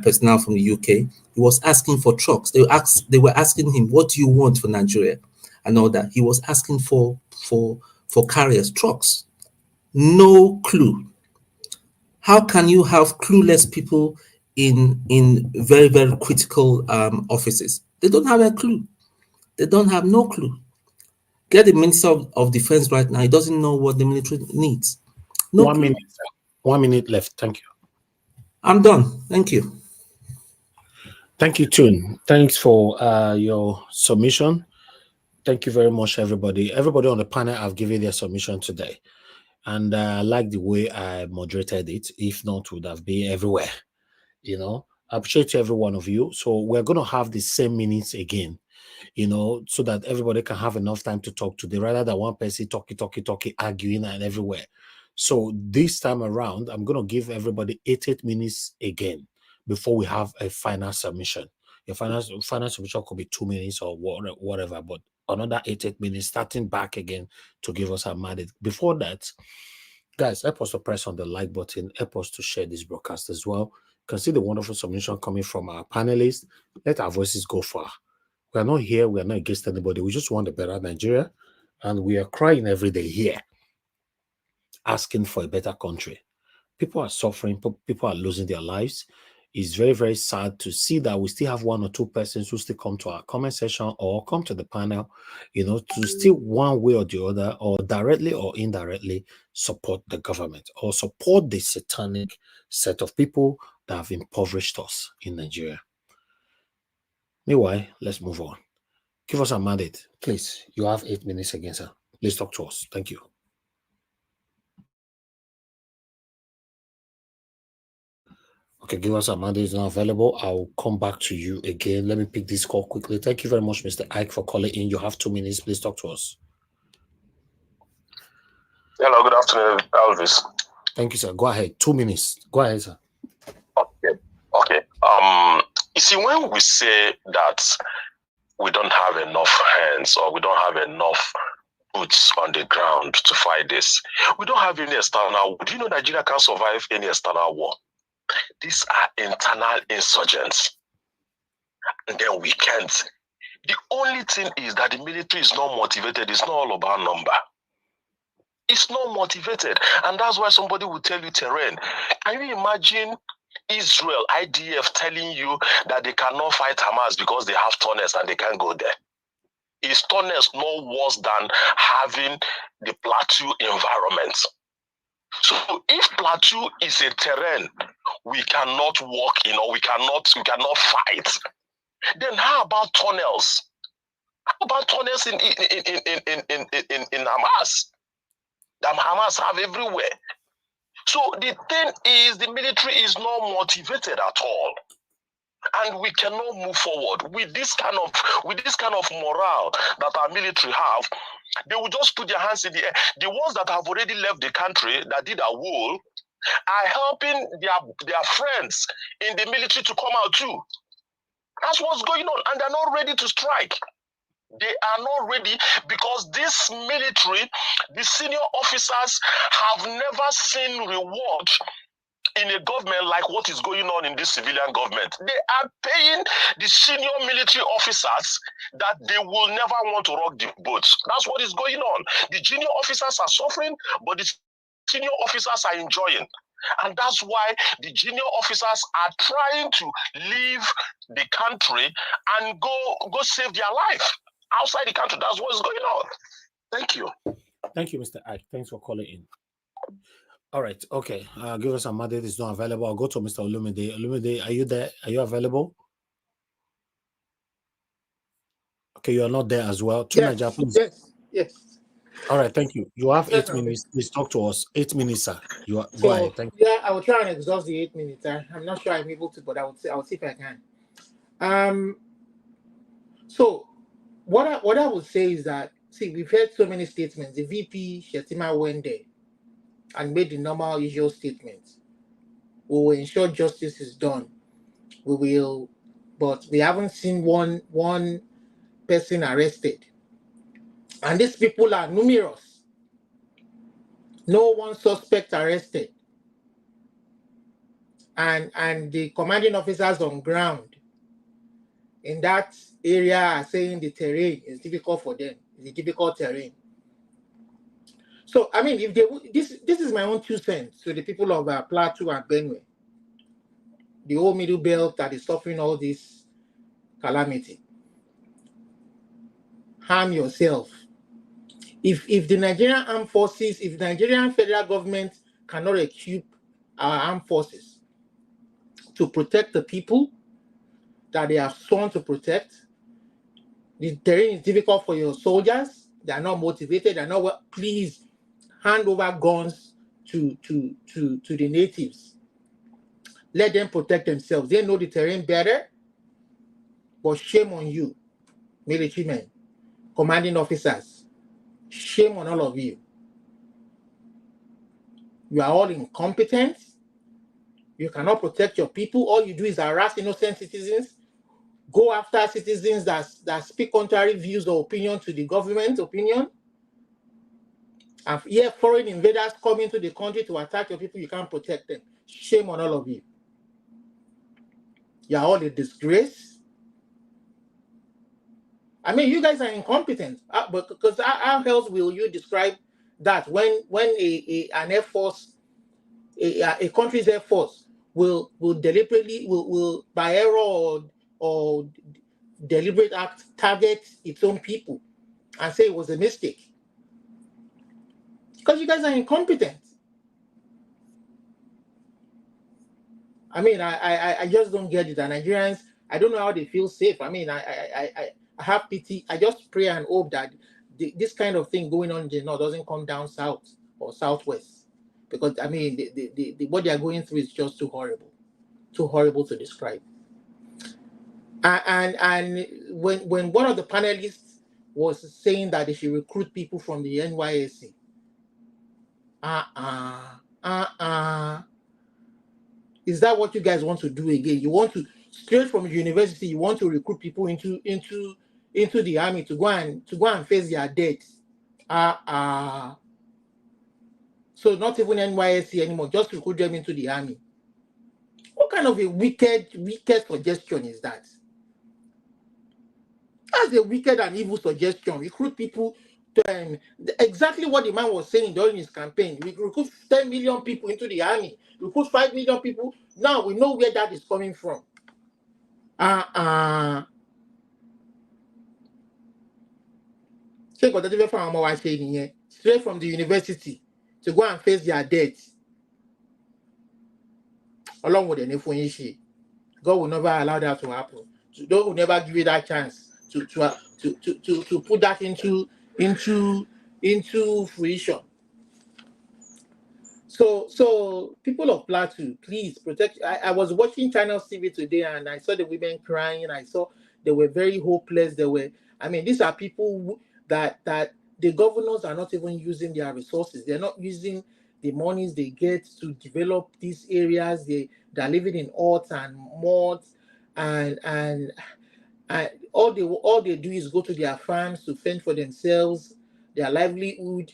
personnel from the UK. He was asking for trucks. They were asking him, "What do you want for Nigeria?" and all that. He was asking for carriers, trucks. No clue. How can you have clueless people in very, very critical offices? They don't have a clue. They don't have no clue. Get the Minister of Defense right now. He doesn't know what the military needs. No 1 minute. 1 minute left. Thank you. I'm done. Thank you. Thank you, Tune. Thanks for your submission. Thank you very much, everybody. Everybody on the panel have given their submission today. And I like the way I moderated it. If not, would have been everywhere. You know, I appreciate every one of you. So we're going to have the same minutes again, you know, so that everybody can have enough time to talk today, rather than one person talking, arguing and everywhere. So this time around, I'm going to give everybody 8 minutes again before we have a final submission. A final submission could be 2 minutes or whatever, but another 8 minutes starting back again to give us a mandate. Before that, guys, help us to press on the like button, help us to share this broadcast as well. You can see the wonderful submission coming from our panelists. Let our voices go far. We are not here, we are not against anybody. We just want a better Nigeria, and we are crying every day here, asking for a better country. People are suffering, people are losing their lives. It's very, very sad to see that we still have 1 or 2 persons who still come to our comment section or come to the panel, you know, to still one way or the other, or directly or indirectly support the government or support the satanic set of people that have impoverished us in Nigeria. Meanwhile, let's move on. Give us a mandate, please. You have 8 minutes again, sir. Please talk to us. Thank you. Okay, give us a mandate is not available. I'll come back to you again. Let me pick this call quickly. Thank you very much, Mr. Ike, for calling in. You have 2 minutes. Please talk to us. Hello, good afternoon, Elvis. Thank you, sir. Go ahead. 2 minutes. Go ahead, sir. Okay. You see, when we say that we don't have enough hands or we don't have enough boots on the ground to fight this, we don't have any external war. Do you know Nigeria can't survive any external war? These are internal insurgents. And then we can't. The only thing is that the military is not motivated. It's not all about number. It's not motivated. And that's why somebody will tell you terrain. Can you imagine Israel, IDF, telling you that they cannot fight Hamas because they have tunnels and they can't go there? Is tunnels no worse than having the Plateau environment? So if Plateau is a terrain we cannot walk in or we cannot fight, then how about tunnels? How about tunnels in Hamas? That Hamas have everywhere. So the thing is, the military is not motivated at all, and we cannot move forward with this kind of morale that our military have. They will just put their hands in the air. The ones that have already left the country, that did a wall, are helping their friends in the military to come out too. That's what's going on, and they're not ready to strike. They are not ready because this military, the senior officers, have never seen reward in a government like what is going on in this civilian government. They are paying the senior military officers that they will never want to rock the boat. That's what is going on. The junior officers are suffering, but the senior officers are enjoying. And that's why the junior officers are trying to leave the country and go save their life outside the country. That's what's going on. Thank you. Thank you, Mr. Ike. Thanks for calling in. All right. Okay. Give us a Monday is not available. I'll go to Mr. Olumide. Olumide, are you there? Are you available? Okay, you are not there as well. Yes. All right. Thank you. You have 8 minutes. Please talk to us. 8 minutes, sir. Go ahead. Thank you. Yeah, I will try and exhaust the 8 minutes. I'm not sure I'm able to, but I will see if I can. So what I would say is that, see, we've heard so many statements. The VP Shetima went there and made the normal usual statements. We will ensure justice is done. We will, but we haven't seen one person arrested. And these people are numerous. No one suspect arrested. And the commanding officers on ground in that area are saying the terrain is difficult for them. It's a difficult terrain. So, I mean, if they this is my own 2 cents to the people of Plateau and Benue, the whole middle belt that is suffering all this calamity. Harm yourself. If the Nigerian armed forces, if the Nigerian federal government cannot equip our armed forces to protect the people that they are sworn to protect, the terrain is difficult for your soldiers. They are not motivated. They are not well. Please hand over guns to the natives. Let them protect themselves. They know the terrain better. But shame on you, military men, commanding officers. Shame on all of you. You are all incompetent. You cannot protect your people. All you do is harass innocent citizens. Go after citizens that speak contrary views or opinion to the government's opinion. And here, foreign invaders come into the country to attack your people. You can't protect them. Shame on all of you. You are all a disgrace. I mean, you guys are incompetent. But because how else will you describe that when an Air Force, a country's Air Force will deliberately will by error or deliberate act target its own people and say it was a mistake? Because you guys are incompetent. I mean, I just don't get it. And Nigerians, I don't know how they feel safe. I mean, I have pity. I just pray and hope that this kind of thing going on in the north doesn't come down south or southwest. Because, I mean, what they are going through is just too horrible to describe. And when one of the panelists was saying that they should recruit people from the NYSC, is that what you guys want to do again? You want to straight from university, you want to recruit people into the army to go and face their debts. So not even NYSC anymore, just recruit them into the army. What kind of a wicked suggestion is that? That's a wicked and evil suggestion. Recruit people to exactly what the man was saying during his campaign. We recruit 10 million people into the army, recruit 5 million people. Now we know where that is coming from. Straight from the university to go and face their debts. Along with the information. God will never allow that to happen. God will never give you that chance to put that into fruition. So people of Plateau, please protect. I was watching Channel TV today and I saw the women crying. I saw they were very hopeless. These are people that the governors are not even using their resources. They're not using the monies they get to develop these areas. They're living in huts and mods, and all they do is go to their farms to fend for themselves, their livelihood,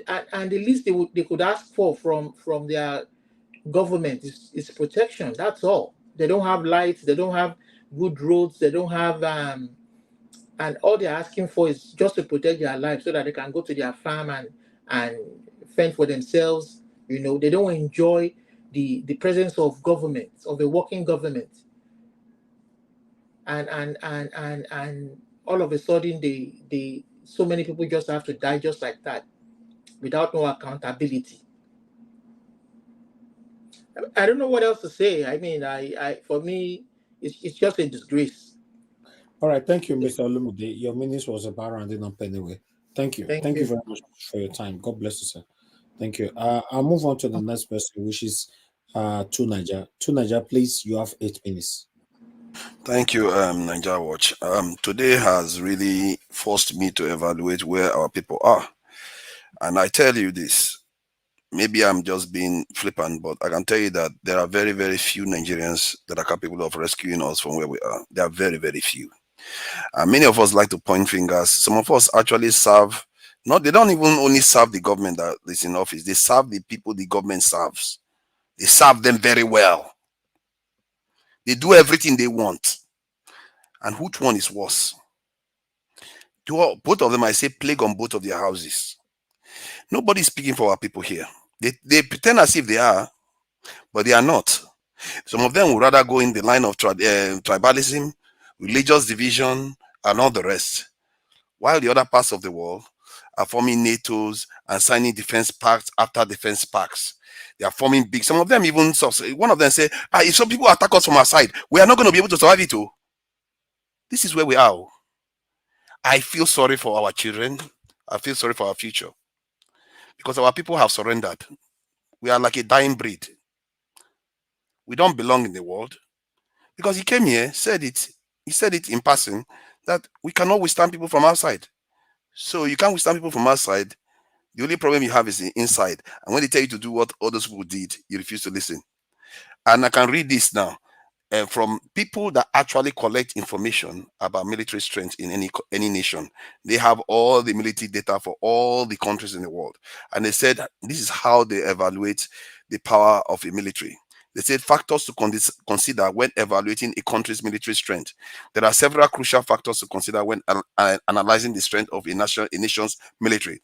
and the least they could ask for from their government is protection. That's all. They don't have lights, they don't have good roads, they don't have and all they're asking for is just to protect their lives so that they can go to their farm and fend for themselves. They don't enjoy the presence of government, of a working government. And all of a sudden they so many people just have to die just like that without no accountability. I don't know what else to say. For me, it's just a disgrace. All right, thank you, Mr. Olumide. Your minutes was about rounding up anyway. Thank you. Thank you very much for your time. God bless you, sir. Thank you. I'll move on to the next person, which is Tunaja. Tunaja, please, you have 8 minutes. Thank you, Niger Watch. Today has really forced me to evaluate where our people are. And I tell you this, maybe I'm just being flippant, but I can tell you that there are very, very few Nigerians that are capable of rescuing us from where we are. There are very, very few. And many of us like to point fingers. Some of us actually serve, they don't even only serve the government that is in office, they serve the people the government serves. They serve them very well. They do everything they want. And which one is worse? Both of them, I say, plague on both of their houses. Nobody's speaking for our people here. They pretend as if they are, but they are not. Some of them would rather go in the line of tribalism, religious division, and all the rest. While the other parts of the world are forming NATOs and signing defense pacts after defense pacts. They are forming big. Some of them even, one of them say, if some people attack us from our side, we are not going to be able to survive it too. This is where we are. I feel sorry for our children. I feel sorry for our future. Because our people have surrendered. We are like a dying breed. We don't belong in the world. Because he came here, said it. He said it in passing that we cannot withstand people from outside. So you can't withstand people from outside. The only problem you have is inside. And when they tell you to do what others people did, you refuse to listen. And I can read this now. From people that actually collect information about military strength in any nation. They have all the military data for all the countries in the world. And they said this is how they evaluate the power of a military. They said factors to consider when evaluating a country's military strength. There are several crucial factors to consider when analyzing the strength of a nation's military.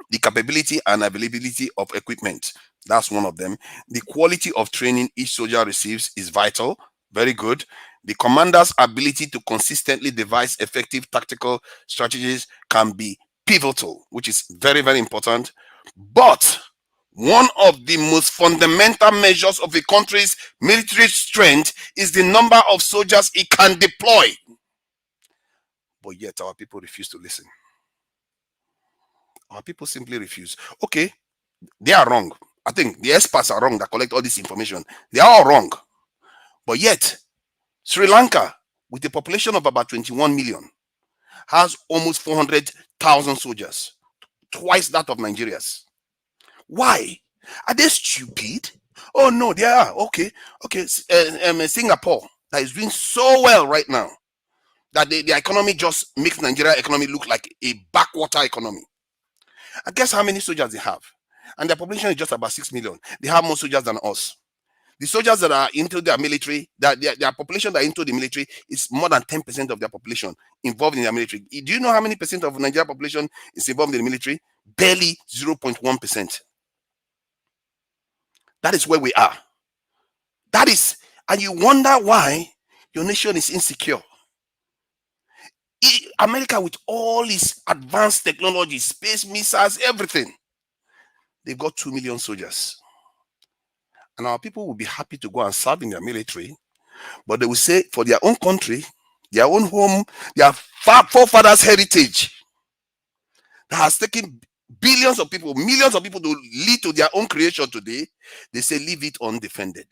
The capability and availability of equipment, that's one of them. The quality of training each soldier receives is vital, very good. The commander's ability to consistently devise effective tactical strategies can be pivotal, which is very, very important. But one of the most fundamental measures of a country's military strength is the number of soldiers it can deploy. But yet our people refuse to listen. Our people simply refuse. Okay, they are wrong. I think the experts are wrong that collect all this information. They are all wrong. But yet, Sri Lanka, with a population of about 21 million, has almost 400,000 soldiers, twice that of Nigeria's. Why? Are they stupid? Oh no, they are. Okay. Singapore, that is doing so well right now that the economy just makes Nigeria economy look like a backwater economy. I guess how many soldiers they have? And their population is just about 6 million. They have more soldiers than us. The soldiers that are into their military, their population that are into the military is more than 10% of their population involved in their military. Do you know how many percent of Nigeria population is involved in the military? Barely 0.1%. That is where we are. That is, and you wonder why your nation is insecure. America, with all its advanced technology, space missiles, everything, they've got 2 million soldiers. And our people will be happy to go and serve in their military, but they will say for their own country, their own home, their forefathers' heritage that has taken billions of people, millions of people to lead to their own creation today, they say leave it undefended.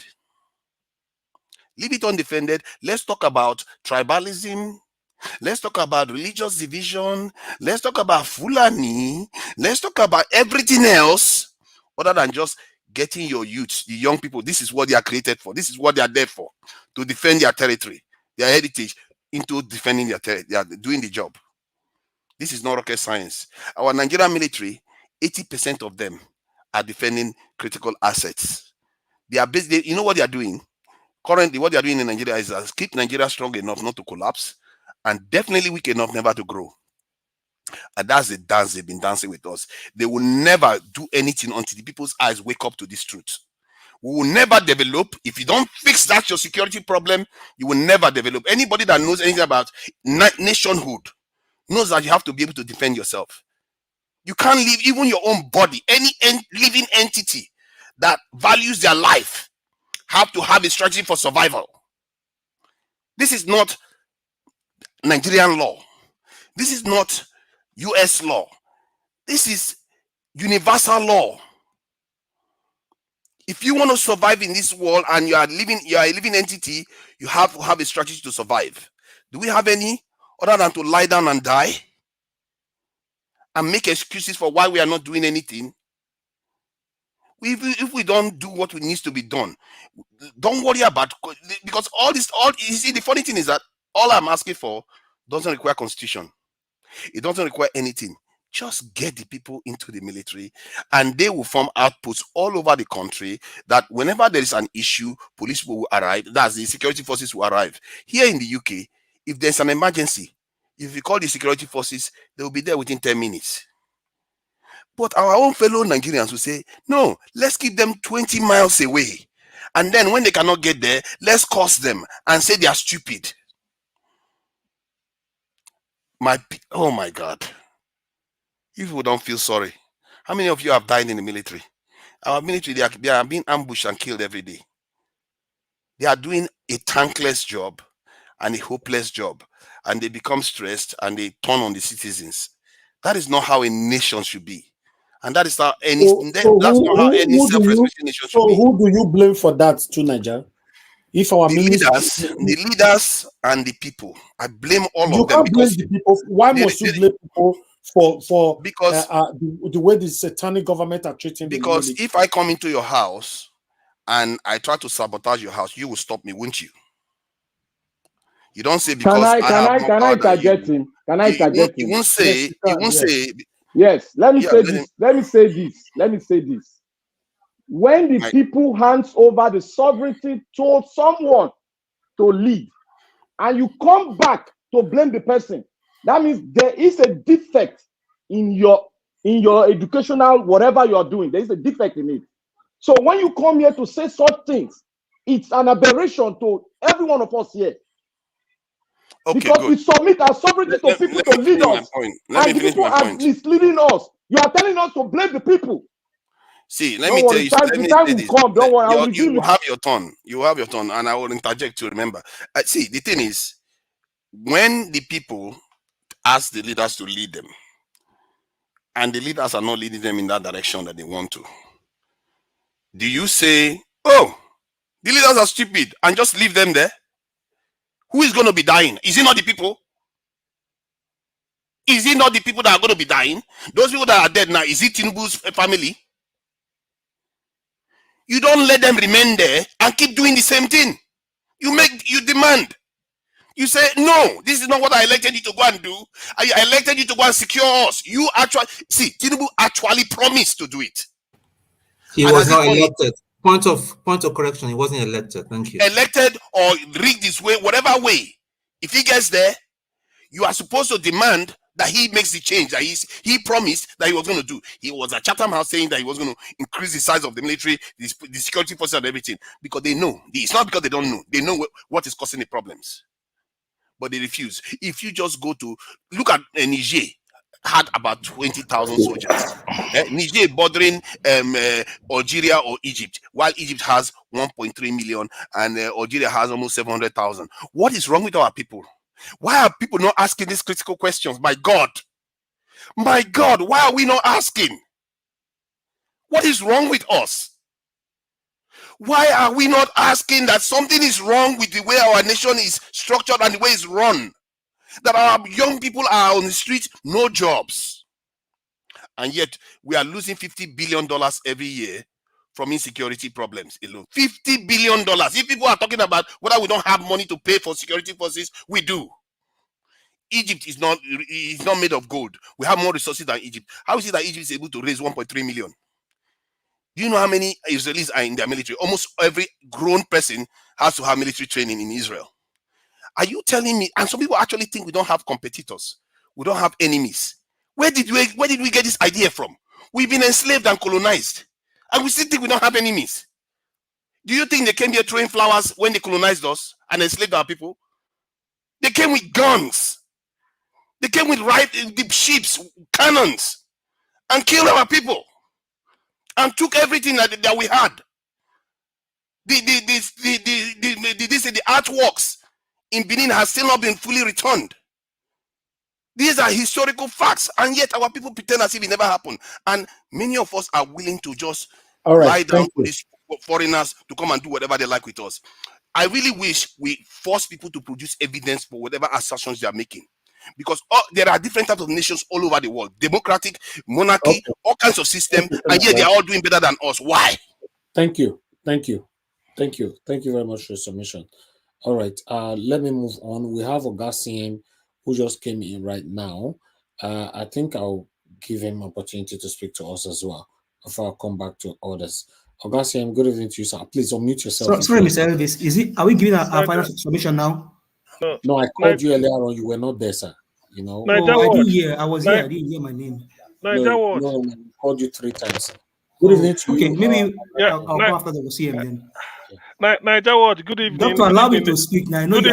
Leave it undefended. Let's talk about tribalism. Let's talk about religious division. Let's talk about Fulani. Let's talk about everything else other than just getting your youth, the young people. This is what they are created for. This is what they are there for, to defend their territory, their heritage, into defending their territory. They are doing the job. This is not rocket science. Our Nigerian military, 80% of them are defending critical assets. They are basically, you know what they are doing? Currently, what they are doing in Nigeria is keep Nigeria strong enough not to collapse, and definitely weak enough never to grow. And that's the dance they've been dancing with us. They will never do anything until the people's eyes wake up to this truth. We will never develop. If you don't fix that your security problem, you will never develop. Anybody that knows anything about nationhood knows that you have to be able to defend yourself. You can't leave even your own body. Any living entity that values their life have to have a strategy for survival. This is not Nigerian law. This is not US law. This is universal law. If you want to survive in this world and you are a living entity, you have to have a strategy to survive. Do we have any other than to lie down and die and make excuses for why we are not doing anything? If we don't do what needs to be done, don't worry about, because you see, the funny thing is that all I'm asking for doesn't require constitution. It doesn't require anything. Just get the people into the military and they will form outposts all over the country that whenever there is an issue, police will arrive. That's the security forces will arrive. Here in the UK, if there's an emergency, if you call the security forces, they will be there within 10 minutes. But our own fellow Nigerians will say, no, let's keep them 20 miles away. And then when they cannot get there, let's curse them and say they are stupid. Oh my God. You people don't feel sorry. How many of you have died in the military? Our military, they are being ambushed and killed every day. They are doing a thankless job and a hopeless job. And they become stressed and they turn on the citizens. That is not how a nation should be. And that is how any self-respecting nation should be. So who do you blame for that to Nigeria? If our the leaders and the people, I blame all of them. You can't blame the people. Why must you blame people for the way the satanic government are treating them? Because if I come into your house and I try to sabotage your house, you will stop me, won't you? You don't say because can I interject him? Can I interject him? You won't say. You won't say. Yes. Let me say this. Let me say this. When the people hands over the sovereignty to someone to lead, and you come back to blame the person, that means there is a defect in your educational whatever you are doing. There is a defect in it. So when you come here to say such things, it's an aberration to every one of us here. Okay, because good. we submit our sovereignty to people to lead us, and the people are misleading us. You are telling us to blame the people. See, let me tell you. Don't worry, you have your turn. You have your turn, and I will interject to remember. See, the thing is, when the people ask the leaders to lead them, and the leaders are not leading them in that direction that they want to, do you say, "Oh, the leaders are stupid," and just leave them there? Who is going to be dying? Is it not the people? Is it not the people that are going to be dying? Those people that are dead now, is it Tinubu's family? You don't let them remain there and keep doing the same thing. You demand. You say, no, this is not what I elected you to go and do. I elected you to go and secure us. You actually, see, Tinubu actually promised to do it. He was not elected. Point of correction, he wasn't elected. Thank you. Elected or rigged this way, whatever way. If he gets there, you are supposed to demand that he makes the change that he promised that he was going to do. He was at Chatham House saying that he was going to increase the size of the military, the security forces and everything, because they know. It's not because they don't know. They know what is causing the problems. But they refuse. If you just go to look at Niger, had about 20,000 soldiers. Niger bordering Algeria or Egypt, while Egypt has 1.3 million and Algeria has almost 700,000. What is wrong with our people? Why are people not asking these critical questions? My God, why are we not asking? What is wrong with us? Why are we not asking that something is wrong with the way our nation is structured and the way it's run? That our young people are on the street, no jobs. And yet we are losing $50 billion every year from insecurity problems alone. $50 billion. If people are talking about whether we don't have money to pay for security forces, we do. Egypt is not made of gold. We have more resources than Egypt. How is it that Egypt is able to raise 1.3 million? Do you know how many Israelis are in their military? Almost every grown person has to have military training in Israel. Are you telling me? And some people actually think we don't have competitors. We don't have enemies. Where did we get this idea from? We've been enslaved and colonized, and we still think we don't have enemies. Do you think they came here throwing flowers when they colonized us and enslaved our people? They came with guns. They came with deep ships, cannons, and killed our people, and took everything that we had. The artworks in Benin has still not been fully returned. These are historical facts, and yet our people pretend as if it never happened. And many of us are willing to just lie down to these foreigners to come and do whatever they like with us. I really wish we force people to produce evidence for whatever assertions they are making. Because there are different types of nations all over the world. Democratic, monarchy, all kinds of systems, and yet they are all doing better than us. Why? Thank you. Thank you very much for your submission. All right, let me move on. We have Ogasiem who just came in right now. I think I'll give him opportunity to speak to us as well before I come back to others. Ogasiem, good evening to you, sir. Please unmute yourself. Sorry, Mr. Elvis. Are we giving our final submission now? No, I called you earlier on. You were not there, sir. You know. I didn't hear. I was here. I didn't hear my name. No, I called you 3 times. Good evening to you. Okay, maybe I'll come after the CM then. Niger Watch, good evening. Doctor, allow me to speak now. I know you.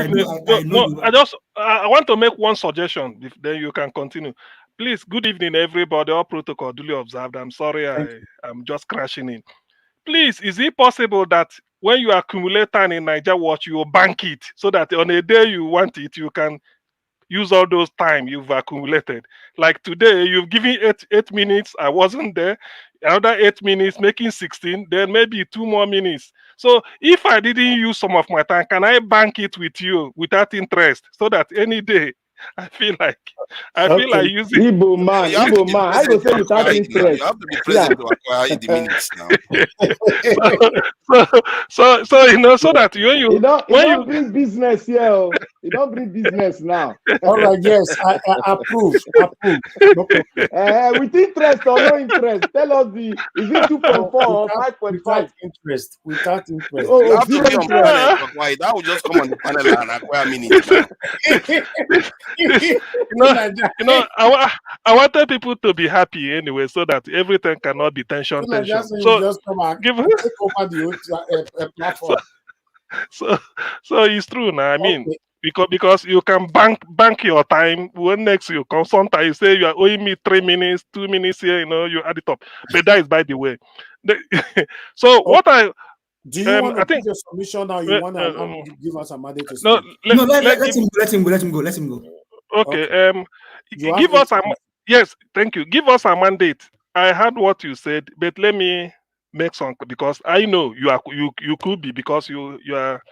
I want to make one suggestion, then you can continue. Please, good evening, everybody. All protocol duly observed. I'm sorry, I'm just crashing in. Please, is it possible that when you accumulate time in Niger Watch, you bank it so that on a day you want it, you can use all those time you've accumulated. Like today, you've given 8 minutes. I wasn't there. Another 8 minutes, making 16. Then maybe 2 more minutes. So if I didn't use some of my time, can I bank it with you without interest so that any day I feel like using Igbo man. I go say without interest. You have to be present to acquire the minutes now. so you know, so that you don't bring business here. You don't bring business now. All right, yes, I approve. With interest or no interest, tell us is it 2.4 or 5.5? Without interest. Oh, you have to zero be on panel to acquire. That will just come on the panel and acquire minutes. I wanted people to be happy anyway, so that everything cannot be tension. So just come and take over the platform. So it's true now. I mean, because you can bank your time. When next you come, sometimes you say you are owing me 3 minutes, 2 minutes here. You add it up. But that is by the way. So what I do you want to put your submission now? You want to give us a mandate to speak? No, let him go. Okay. Give us yes. Thank you. Give us a mandate. I heard what you said, but let me make some, because I know you could be, because you are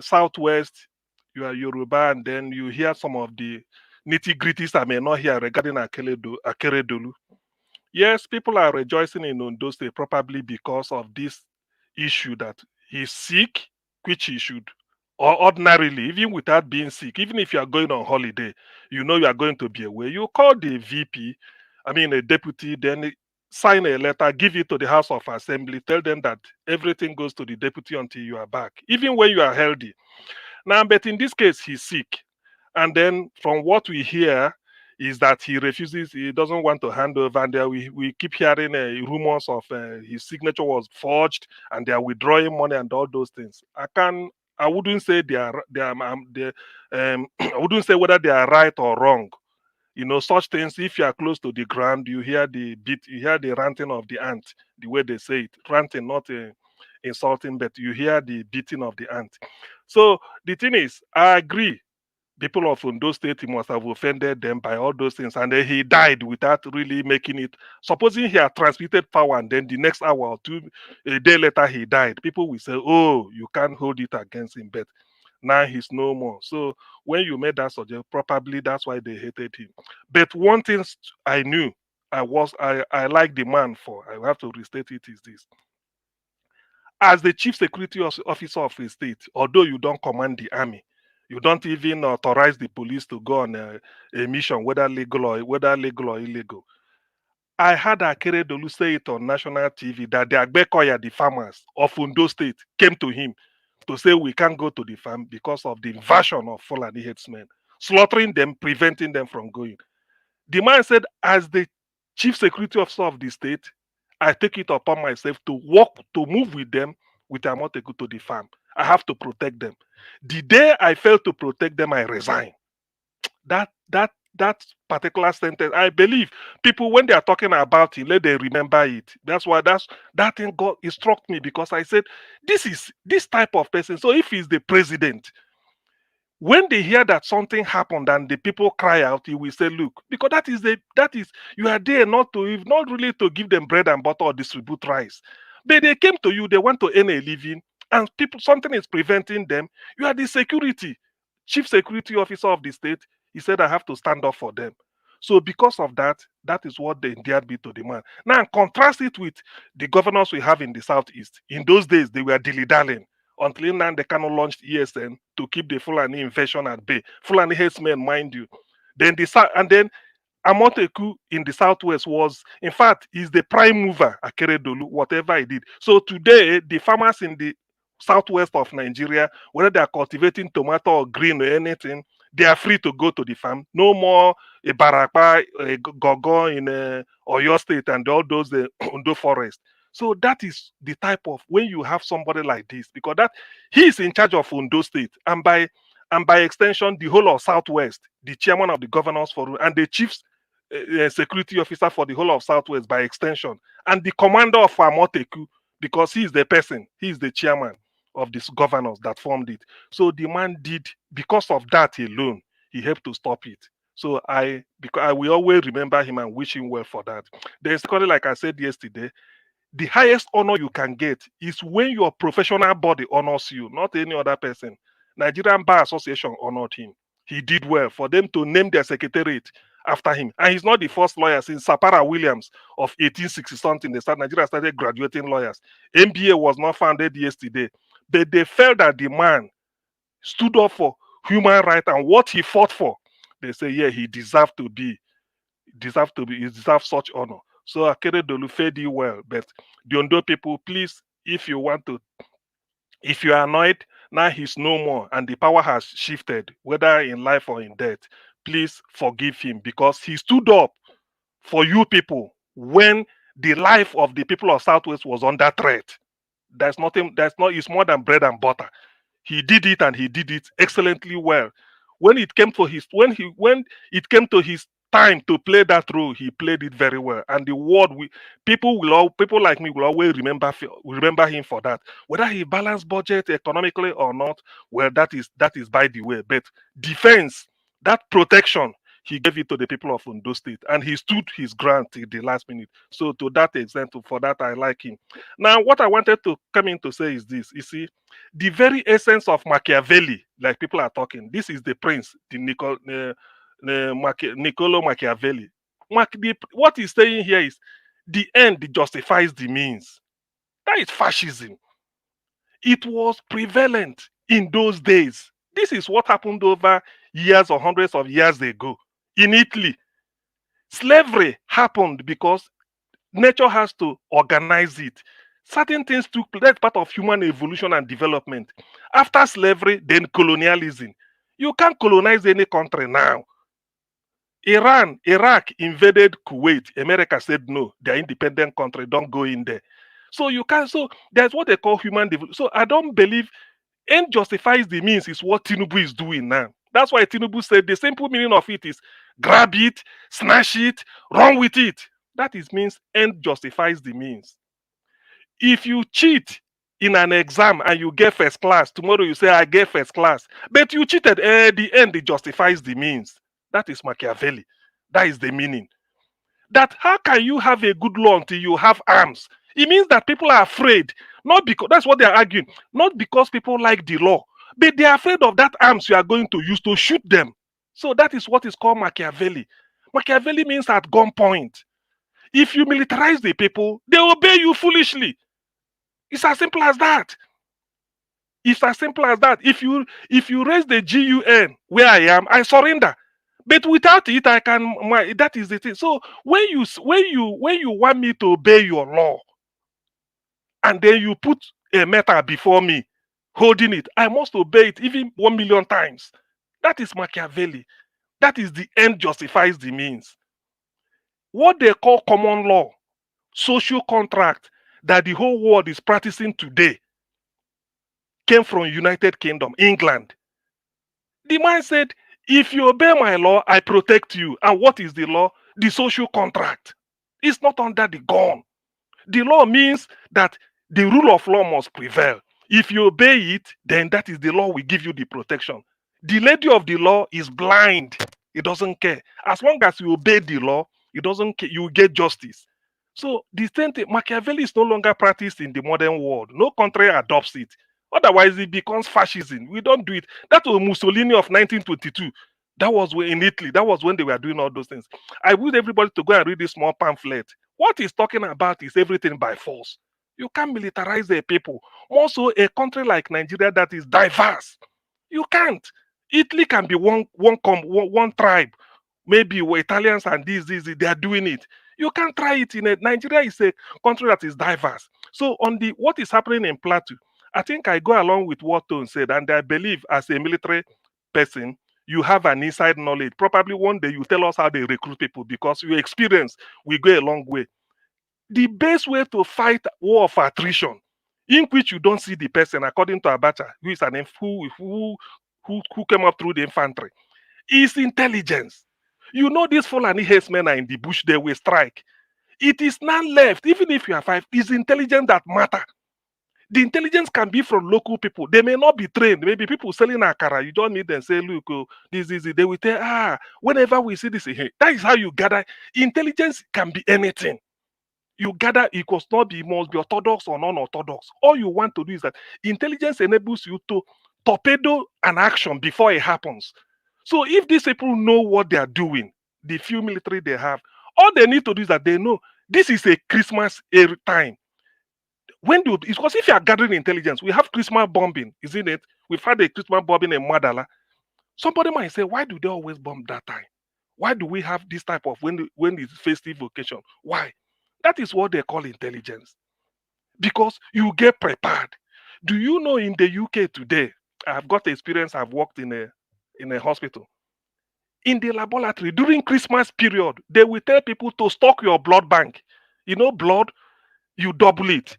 Southwest, you are Yoruba, and then you hear some of the nitty-gritties I may not hear regarding Akeredolu. Yes, people are rejoicing in Ondo State probably because of this issue that he's sick, which he should or ordinarily, even without being sick, even if you are going on holiday, you know you are going to be away, you call the VP, I mean a deputy, then sign a letter, give it to the House of Assembly, tell them that everything goes to the deputy until you are back, even when you are healthy. Now, but in this case, he's sick. And then from what we hear is that he refuses, he doesn't want to hand over. And there we keep hearing rumors of his signature was forged and they are withdrawing money and all those things. I wouldn't say I wouldn't say whether they are right or wrong. You know, such things, if you are close to the ground, you hear the beat, you hear the ranting of the ant, the way they say it. Ranting, not insulting, but you hear the beating of the ant. So the thing is, I agree. People of Ondo State, he must have offended them by all those things, and then he died without really making it. Supposing he had transmitted power, and then the next hour or two, a day later, he died. People will say, "Oh, you can't hold it against him," but now he's no more. So when you made that suggestion, probably that's why they hated him. But one thing I knew, I like the man for. I have to restate it. Is this: as the chief security officer of a state, although you don't command the army, you don't even authorize the police to go on a mission, whether legal or illegal. I had Akeredolu say it on national TV that the Agbekoya, the farmers of Ondo State, came to him to say we can't go to the farm because of the invasion of Fulani headsmen, slaughtering them, preventing them from going. The man said, as the chief security officer of the state, I take it upon myself to move with them, with Amoteku to the farm. I have to protect them. The day I failed to protect them, I resigned. That particular sentence, I believe people, when they are talking about it, let them remember it. That's why that thing it struck me, because I said, this type of person. So if he's the president, when they hear that something happened and the people cry out, he will say, look, because that is you are there not really to give them bread and butter or distribute rice. But they came to you, they want to earn a living, and something is preventing them. You are the chief security officer of the state. He said, I have to stand up for them. So because of that, that is what they endeared me to the man. Now contrast it with the governors we have in the southeast. In those days, they were dilly-dallying until now they cannot launch ESN to keep the Fulani invasion at bay. Fulani herdsmen, mind you. Then Amoteku in the southwest was, in fact, is the prime mover, Akeredolu, whatever he did. So today, the farmers in the southwest of Nigeria, whether they are cultivating tomato or green or anything, they are free to go to the farm. No more a Barapa, a Gogo in Oyo State and all those Ondo forest. So that is the type of, when you have somebody like this, because that he is in charge of Ondo State, and by extension, the whole of Southwest, the chairman of the governors forum, and the chief security officer for the whole of Southwest by extension, and the commander of Amoteku, because he is the person, he is the chairman of these governors that formed it. So the man did, because of that alone, he helped to stop it. So because I will always remember him and wish him well for that. There's, like I said yesterday, the highest honor you can get is when your professional body honors you, not any other person. Nigerian Bar Association honored him. He did well for them to name their secretariat after him. And he's not the first lawyer. Since Sapara Williams of 1860 something, Nigeria started graduating lawyers. MBA was not founded yesterday. But they felt that the man stood up for human rights and what he fought for. They say, yeah, he deserved such honor. So Akeredolu fed you well. But the Ondo people, please, if you are annoyed, now he's no more and the power has shifted, whether in life or in death, please forgive him, because he stood up for you people when the life of the people of Southwest was under threat. It's more than bread and butter. He did it, and he did it excellently well. When it came to his time to play that role, he played it very well. And the world, people like me will always remember him for that. Whether he balanced budget economically or not, well, that is by the way. But defense, that protection, he gave it to the people of Ondo State, and he stood his ground till the last minute. So to that extent, for that, I like him. Now, what I wanted to come in to say is this: you see, the very essence of Machiavelli, like people are talking, this is the prince, the Niccolo Machiavelli. What he's saying here is the end justifies the means. That is fascism. It was prevalent in those days. This is what happened over years or hundreds of years ago in Italy. Slavery happened because nature has to organize it. Certain things took place. That's part of human evolution and development. After slavery, then colonialism. You can't colonize any country now. Iraq invaded Kuwait. America said no, they're independent country, don't go in there. So you can't. So that's what they call human development. So I don't believe end justifies the means is what Tinubu is doing now. That's why Tinubu said the simple meaning of it is grab it, snatch it, run with it. That is means end justifies the means. If you cheat in an exam and you get first class, tomorrow you say I get first class, but you cheated. The end it justifies the means. That is Machiavelli. That is the meaning. That how can you have a good law until you have arms? It means that people are afraid, not because that's what they are arguing, not because people like the law, but they are afraid of that arms you are going to use to shoot them. So that is what is called Machiavelli. Machiavelli means at gunpoint. If you militarize the people, they obey you foolishly. It's as simple as that. It's as simple as that. If you raise the GUN where I am, I surrender. But without it, I can. That is the thing. So when you want me to obey your law, and then you put a metal before me, holding it, I must obey it even 1,000,000 times. That is Machiavelli. That is the end justifies the means. What they call common law, social contract that the whole world is practicing today came from United Kingdom, England. The man said, if you obey my law, I protect you. And what is the law? The social contract. It's not under the gun. The law means that the rule of law must prevail. If you obey it, then that is the law will give you the protection. The lady of the law is blind. It doesn't care. As long as you obey the law, it doesn't care. You will get justice. So the same thing, Machiavelli is no longer practiced in the modern world. No country adopts it. Otherwise, it becomes fascism. We don't do it. That was Mussolini of 1922. That was in Italy. That was when they were doing all those things. I wish everybody to go and read this small pamphlet. What he's talking about is everything by force. You can't militarize the people. Also, a country like Nigeria that is diverse. You can't. Italy can be one tribe. Maybe we're Italians and this, they are doing it. You can't try it in it. Nigeria is a country that is diverse. So on the what is happening in Plateau, I think I go along with what Tone said, and I believe as a military person, you have an inside knowledge. Probably one day you tell us how they recruit people because your experience will go a long way. The best way to fight war of attrition, in which you don't see the person, according to Abacha, who is who came up through the infantry, is intelligence. You know these Fulani herdsmen are in the bush, they will strike. It is none left, even if you are 5, it's intelligence that matter. The intelligence can be from local people. They may not be trained. Maybe people selling akara, you don't need them say, look, this is it. They will tell, whenever we see this, that is how you gather. Intelligence can be anything. You gather, it must be orthodox or non-orthodox. All you want to do is that intelligence enables you to torpedo an action before it happens. So if these people know what they are doing, the few military they have, all they need to do is that they know this is a Christmas time. Because if you are gathering intelligence, we have Christmas bombing, isn't it? We've had a Christmas bombing in Madala. Somebody might say, why do they always bomb that time? Why do we have this type of when it's festive occasion? Why? That is what they call intelligence. Because you get prepared. Do you know in the UK today, I've got experience, I've worked in a hospital. In the laboratory, during Christmas period, they will tell people to stock your blood bank. You know, blood, you double it.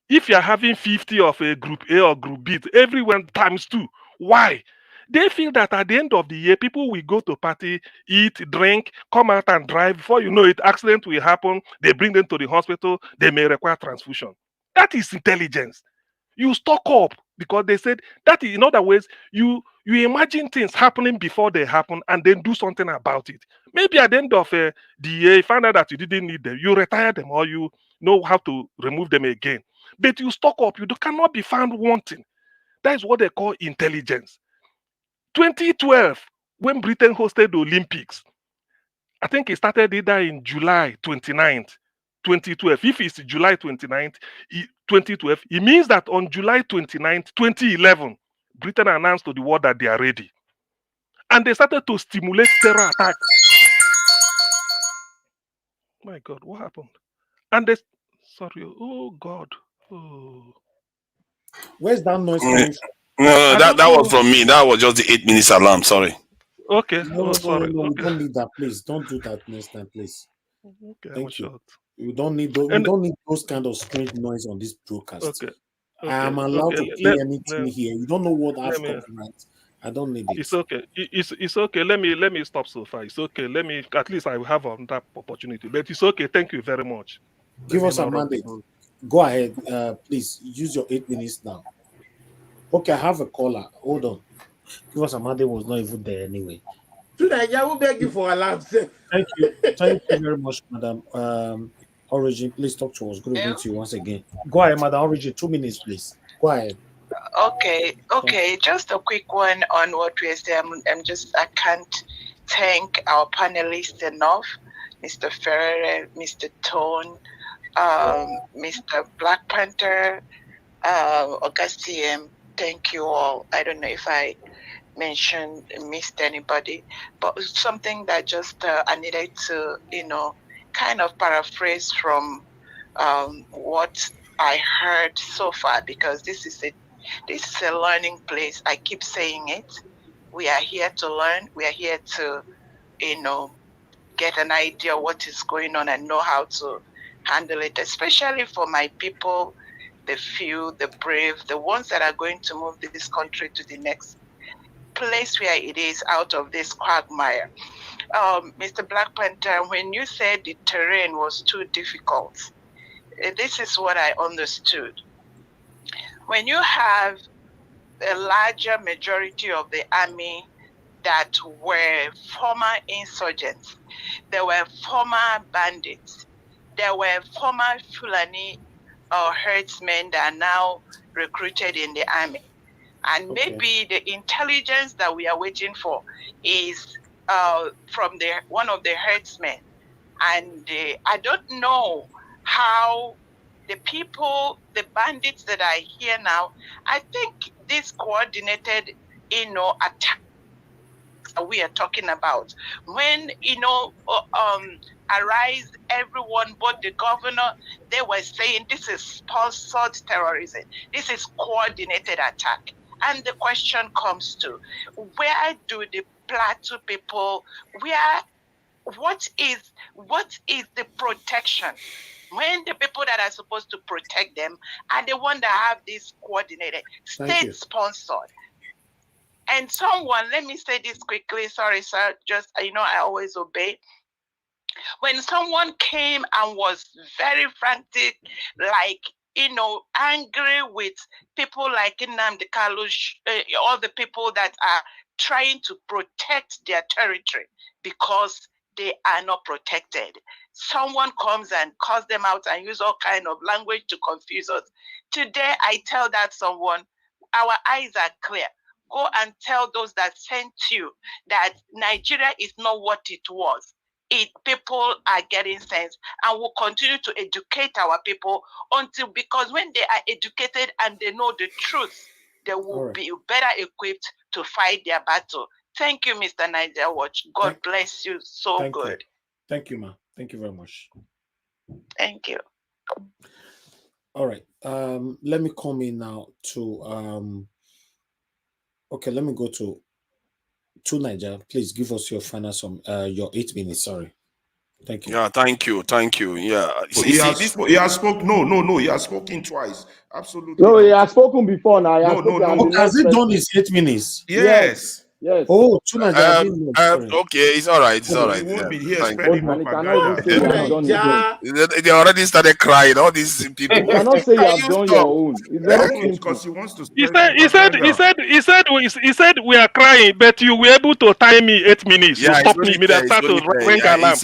If you're having 50 of a group A or group B, everyone times 2. Why? They feel that at the end of the year, people will go to party, eat, drink, come out and drive. Before you know it, accident will happen. They bring them to the hospital. They may require transfusion. That is intelligence. You stock up because they said that in other ways, you imagine things happening before they happen and then do something about it. Maybe at the end of the year, you find out that you didn't need them. You retire them or you know how to remove them again. But you stock up. You cannot be found wanting. That is what they call intelligence. 2012, when Britain hosted the Olympics, I think it started either in July 29th, 2012. If it's July 29th, 2012, it means that on July 29th, 2011, Britain announced to the world that they are ready. And they started to stimulate terror attacks. My God, what happened? And they, sorry, oh God. Oh. Where's that noise coming from? No, that was from me. That was just the 8 minutes alarm. Sorry. Okay. No, Sorry. no, Okay. we don't need that, please. Don't do that next time, please. Okay, Thank you. We don't need those. We don't need those kind of strange noise on this broadcast. Okay. I am allowed to play anything here. You don't know what I've copyright. I don't need it. It's okay. It's okay. Let me stop so far. It's okay. Let me at least I will have that opportunity. But it's okay. Thank you very much. Give us a mandate. Go ahead. Please use your 8 minutes now. Okay, I have a caller. Hold on. Give us a mandate was not even there anyway. Tonight, I will beg you for a laugh. Thank you. Thank you very much, Madam. Origin, please talk to us. Good evening to you once again. Go ahead, Madam Origin. 2 minutes, please. Go ahead. Okay. Just a quick one on what we say. I can't thank our panelists enough, Mr. Ferrer, Mr. Tone, Mr. Black Panther, Augustine. Thank you all. I don't know if I missed anybody, but something that just I needed to, kind of paraphrase from what I heard so far, because this is a learning place. I keep saying it. We are here to learn. We are here to, get an idea of what is going on and know how to handle it, especially for my people, the few, the brave, the ones that are going to move this country to the next place where it is out of this quagmire. Mr. Black Panther, when you said the terrain was too difficult, this is what I understood. When you have a larger majority of the army that were former insurgents, there were former bandits, there were former Fulani or herdsmen that are now recruited in the army. And maybe the intelligence that we are waiting for is from one of the herdsmen. And I don't know how the people, the bandits that are here now, I think this coordinated, attack that we are talking about, when, Arise, everyone, both the governor, they were saying this is sponsored terrorism. This is coordinated attack. And the question comes to, where do the Plateau people, what is the protection? When the people that are supposed to protect them are the ones that have this coordinated, state-sponsored. And someone, let me say this quickly, sorry, sir, just, I always obey. When someone came and was very frantic, like, angry with people like Nnamdi Kanu, all the people that are trying to protect their territory because they are not protected. Someone comes and calls them out and use all kind of language to confuse us. Today, I tell that someone, our eyes are clear. Go and tell those that sent you that Nigeria is not what it was. People are getting sense, and we'll continue to educate our people because when they are educated and they know the truth, they will be better equipped to fight their battle. Thank you, Mr. Niger Watch. God bless you so good. Thank you, ma. Thank you very much. Thank you. All right. Let me come in now to okay, let me go to Niger. Please give us your final your 8 minutes. Sorry. Thank you. Yeah, thank you. Yeah. He has spoken. No. He has spoken twice. Absolutely. No, he has spoken before now. Has he done his 8 minutes? Yes. Yes. Oh, Niger, I didn't know. Okay, it's all right. It's all right. He won't be here Thank spending you. propaganda. They already started crying. All these people. You cannot say you have done your own. It's very simple. Because he wants to. He said we are crying, but you were able to time me 8 minutes to stop me. Start to ring alarm.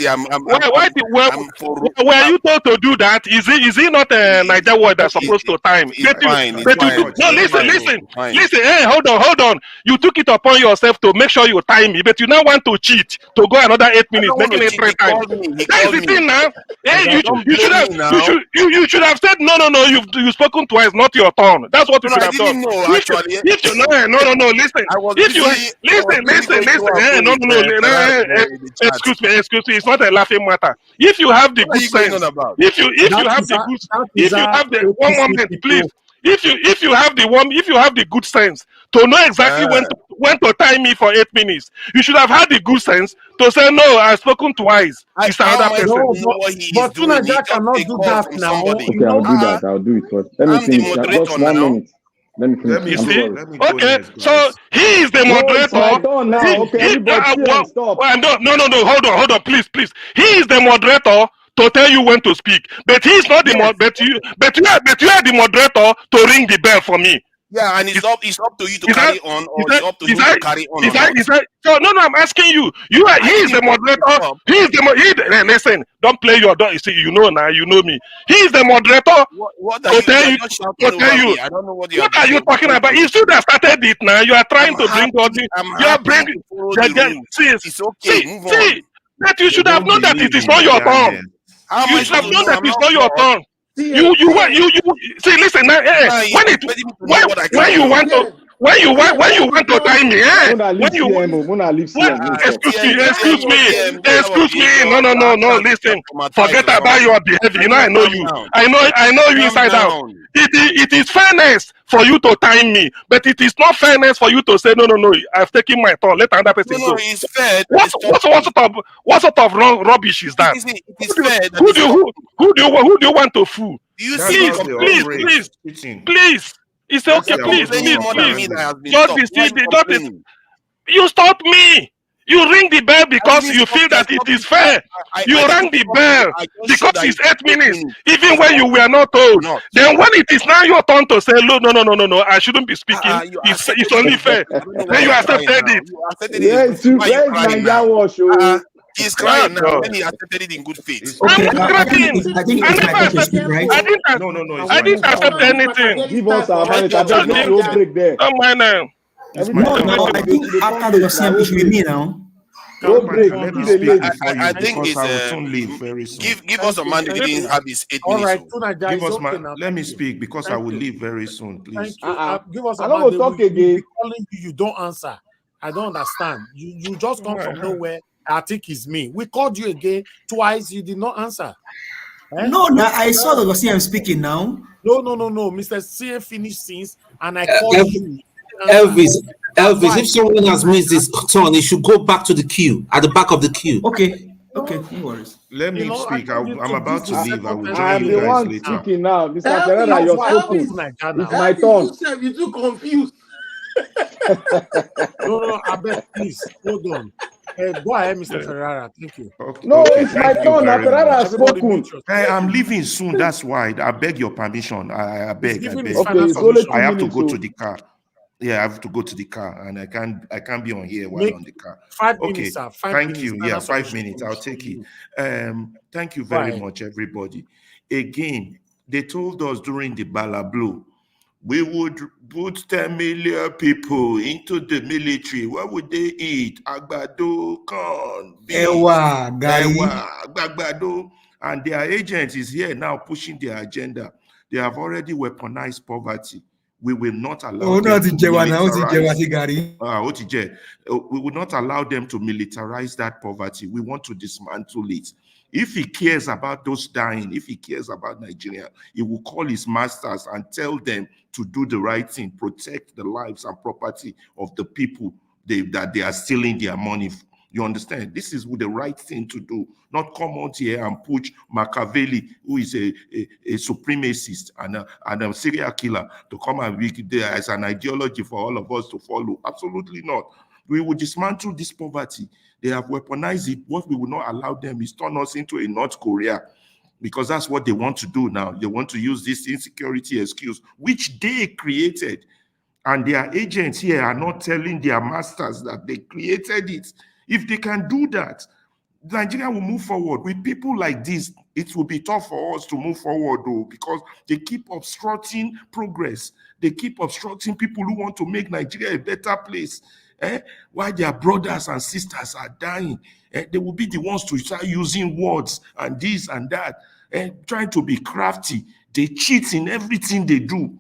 Were you told to do that? Is he not a Niger word that's supposed to time? It's fine. No, listen. Hey, hold on. You took it upon yourself yourself to make sure you time me, but you now want to cheat to go another 8 minutes, making it 3 times. That is the thing now. Hey, you should have said no. You've spoken twice, not your turn. That's what you should have done. I didn't know actually. If you no, listen. If you listen. Excuse me. It's not a laughing matter. If you have the good sense, if you have the 1 moment, please. If you have the good sense to know exactly when to time me for 8 minutes, you should have had the good sense to say no. I've spoken twice. It's another person. But Tunaja cannot do that now. Okay, I'll do that. I'll do it first. Let me finish. Just 1 minute. Let me finish. You see? Okay, so he is the moderator. It's my turn now. Okay, everybody, stop. No. Hold on, please. He is the moderator to tell you when to speak, but he is not the but you are the moderator to ring the bell for me. Yeah, and it's up to you to carry on, or it's up to him to carry on. So no, I'm asking you. He is the moderator. Listen, don't play your dog. You see, you know now, you know me. He is the moderator to tell you. I don't know what are you talking about? You should have started it now. You are trying to bring all the. You are bringing. It's okay. Move on. But you should have known that it is not your turn. You should have known that it's not your turn. You see. Listen now. When you want to time me, excuse me. No. Listen. Forget about your behavior. You know, I know you. I know you inside out. It is fairness for you to time me, but it is not fairness for you to say no. I've taken my turn. Let another person go. No, it's fair. What sort of wrong rubbish is that? It is fair. Who do you want to fool? Please. It's okay, please. You stop me. You ring the bell because you feel that it is fair. You rang the bell because it's 8 minutes, even when you were not told. Then when it is now your turn to say, no, I shouldn't be speaking. It's only fair. Then you accepted it. He's crying now when he accepted it in good faith. I'm cracking. I didn't accept anything. Give us our money. Don't break there. Don't mind now. No, I think after the same, it should be me now. Don't break. I think it's I will soon leave very soon. Give us a man who didn't have his 8 minutes. All right, Tunaja, Give us okay let me speak because I will leave very soon, please. Give us I don't talk again. Calling you don't answer. I don't understand. You just come from nowhere. I think it's me. We called you again twice. You did not answer. No, I saw the CM speaking now. No. Mr. CM finished since, and I called you. Elvis, if someone has missed his turn, he should go back to the queue, at the back of the queue. Okay, no worries. Let me speak. I'm about to leave. I will I'm join the you guys one later. speaking now. Mr. Ferreira, you're spoken. It's my turn. You're too confused. No, I beg, please, hold on. Go ahead, Mr. Ferrara. Thank you. No, it's my turn. Ferrara has spoken. I'm leaving soon. That's why I beg your permission. I beg. Okay, it's only 2 I have to minutes, go so- to the car. Yeah, I have to go to the car, and I can't be on here while on the car. 5 minutes, sir. Thank you. Yeah, 5 minutes. I'll take it. Thank you very much, everybody. Again, they told us during the Bala Blow, we would put 10 million people into the military. What would they eat? Agbado, corn, beans, agbado. And their agent is here now pushing their agenda. They have already weaponized poverty. We will not allow them to we will not allow them to militarize that poverty. We want to dismantle it. If he cares about those dying, if he cares about Nigeria, he will call his masters and tell them to do the right thing, protect the lives and property of the people that they are stealing their money. You understand? This is the right thing to do, not come out here and push Machiavelli, who is a supremacist and a serial killer, to come and be there as an ideology for all of us to follow. Absolutely not. We will dismantle this poverty. They have weaponized it. What we will not allow them is turn us into a North Korea, because that's what they want to do now. They want to use this insecurity excuse, which they created. And their agents here are not telling their masters that they created it. If they can do that, Nigeria will move forward. With people like this, it will be tough for us to move forward, though, because they keep obstructing progress. They keep obstructing people who want to make Nigeria a better place. While their brothers and sisters are dying, they will be the ones to start using words and this and that, trying to be crafty. They cheat in everything they do.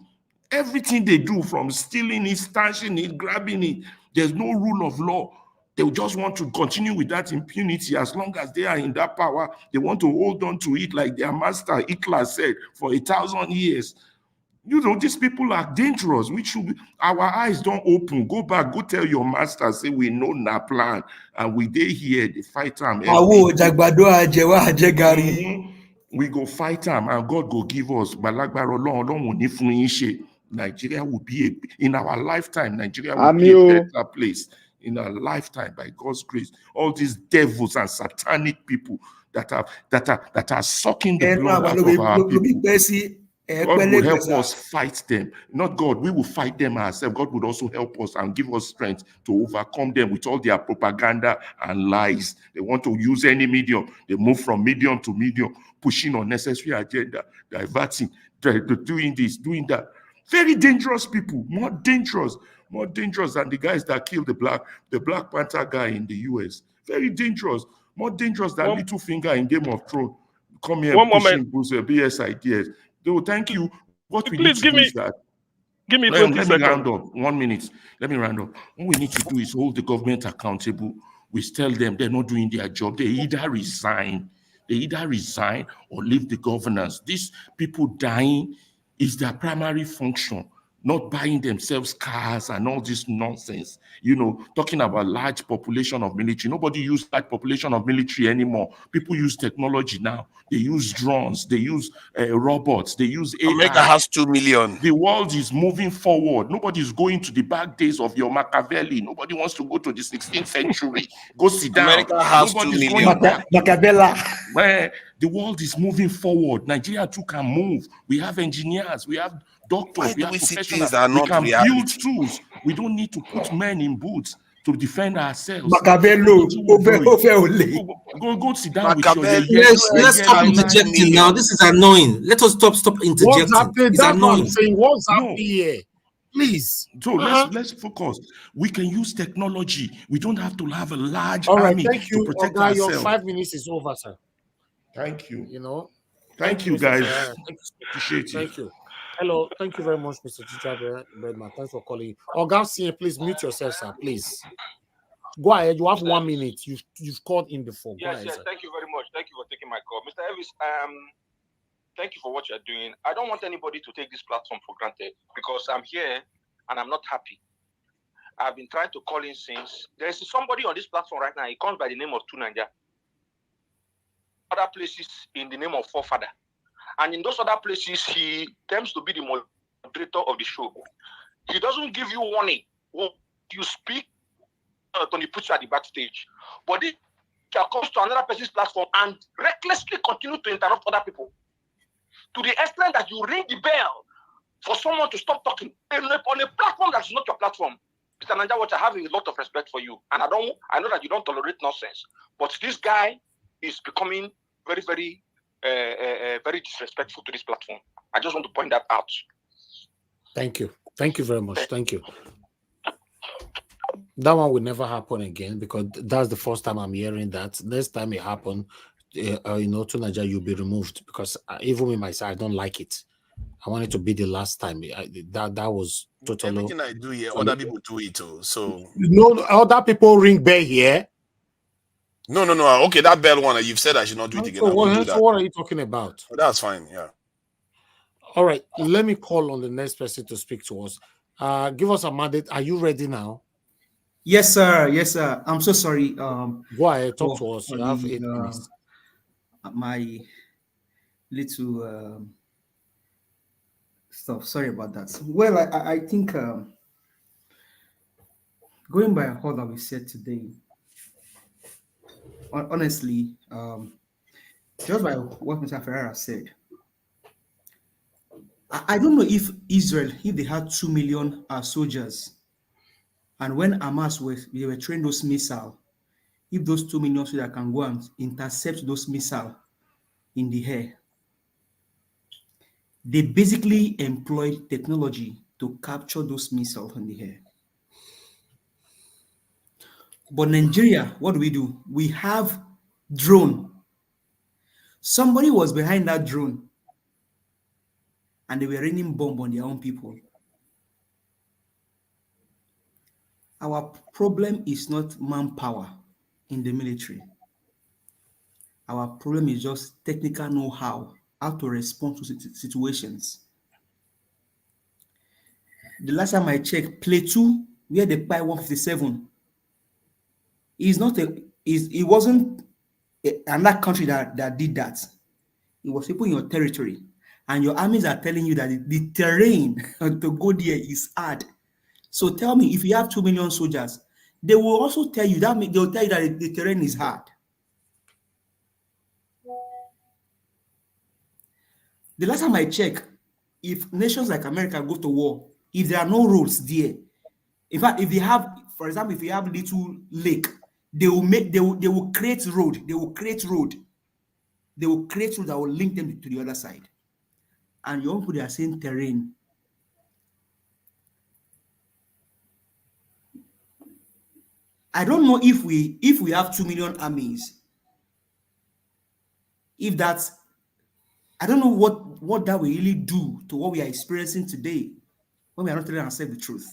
Everything they do, from stealing it, stashing it, grabbing it, there's no rule of law. They just want to continue with that impunity as long as they are in that power. They want to hold on to it like their master Hitler said for 1,000 years. You know, these people are dangerous. We should, our eyes don't open. Go back, go tell your master, say we know na plan, and we dey here, they fight them. We go fight them, and God go give us. Nigeria will be in our lifetime. Nigeria will be a better place in our lifetime by God's grace. All these devils and satanic people that are sucking the blood out of our people. God will help us fight them. Not God, we will fight them ourselves. God would also help us and give us strength to overcome them with all their propaganda and lies. They want to use any medium. They move from medium to medium, pushing unnecessary agenda, diverting, doing this, doing that. Very dangerous people, more dangerous than the guys that killed the Black Panther guy in the US. Very dangerous, more dangerous than Littlefinger in Game of Thrones. Come here pushing BS ideas. No, thank you. What we need to do is that. Give me 20 seconds. Let me round up. 1 minute. Let me round up. What we need to do is hold the government accountable. We tell them they're not doing their job. They either resign or leave the governance. These people dying is their primary function, not buying themselves cars and all this nonsense. You know, talking about large population of military. Nobody uses large population of military anymore. People use technology now. They use drones. They use robots. They use AI. America has 2 million. The world is moving forward. Nobody is going to the back days of your Machiavelli. Nobody wants to go to the 16th century. Go sit down. America has Nobody's 2 million. going back. Machiavelli. The world is moving forward. Nigeria too can move. We have engineers. We have doctors. We have professionals. We can build tools. We don't need to put men in boots to defend ourselves. Machiavelli. Go sit down with your Let's stop interjecting now. This is annoying. Let us stop interjecting. What's happening? It's That's annoying. what I'm saying. What's happening here? Please. So let's focus. We can use technology. We don't have to have a large All right, army thank you, to protect Oga. ourselves. Your 5 minutes is over, sir. Thank you. You know. Thank you, Mr. guys. Ferreira. Appreciate you. Thank you. Hello. Thank you very much, Mr. Chicha Breadman. Thanks for calling. Oga, please mute yourself, sir. Please. Go ahead. You have 1 minute. You've called in before. Go ahead, sir. Thank you very much. Thank you for taking my call. Mr. Elvis, thank you for what you're doing. I don't want anybody to take this platform for granted because I'm here and I'm not happy. I've been trying to call in since. There's somebody on this platform right now. He comes by the name of Tunanja. Other places in the name of Forefather. And in those other places, he tends to be the moderator of the show. He doesn't give you warning. When you speak, he puts you at the backstage. But this comes to another person's platform and recklessly continue to interrupt other people. To the extent that you ring the bell for someone to stop talking on a platform that's not your platform. Mr. Nanja, what I have a lot of respect for you. And I know that you don't tolerate nonsense. But this guy is becoming very, very, very disrespectful to this platform. I just want to point that out. Thank you. Thank you very much. Thank you. That one will never happen again because that's the first time I'm hearing that. Next time it happens, to Nigeria, you'll be removed because even with myself, I don't like it. I want it to be the last time. That was totally. Everything I do here, other people do it too. So no, other people ring bell here. No. Okay, that bell one you've said I should not do it again. So what are you talking about? Oh, that's fine. Yeah. All right. Let me call on the next person to speak to us. Give us a mandate. Are you ready now? Yes, sir. Yes, sir. I'm so sorry. Go ahead. Talk to us. You have 8 minutes. My little stuff. Sorry about that. Well, I think going by all that we said today, honestly, just by what Mr. Ferreira said, I don't know if Israel, if they had 2 million soldiers, and when Hamas they were trained those missiles, if those 2 million soldiers can go and intercept those missiles in the air, they basically employed technology to capture those missiles in the air. But Nigeria, what do? We have drone. Somebody was behind that drone and they were raining bomb on their own people. Our problem is not manpower in the military. Our problem is just technical know-how to respond to situations. The last time I checked, Plateau, where they buy 157, it wasn't another country that did that. It was people in your territory. And your armies are telling you that the terrain to go there is hard. So tell me, if you have 2 million soldiers, they will also tell you that they'll tell you that the terrain is hard. The last time I checked, if nations like America go to war, if there are no roads there, in fact, if they have, for example, if you have little lake, they will create road. They will create road that will link them to the other side. And your people, they are saying terrain. I don't know if we have 2 million armies. If that's, I don't know what that will really do to what we are experiencing today when we are not telling ourselves the truth.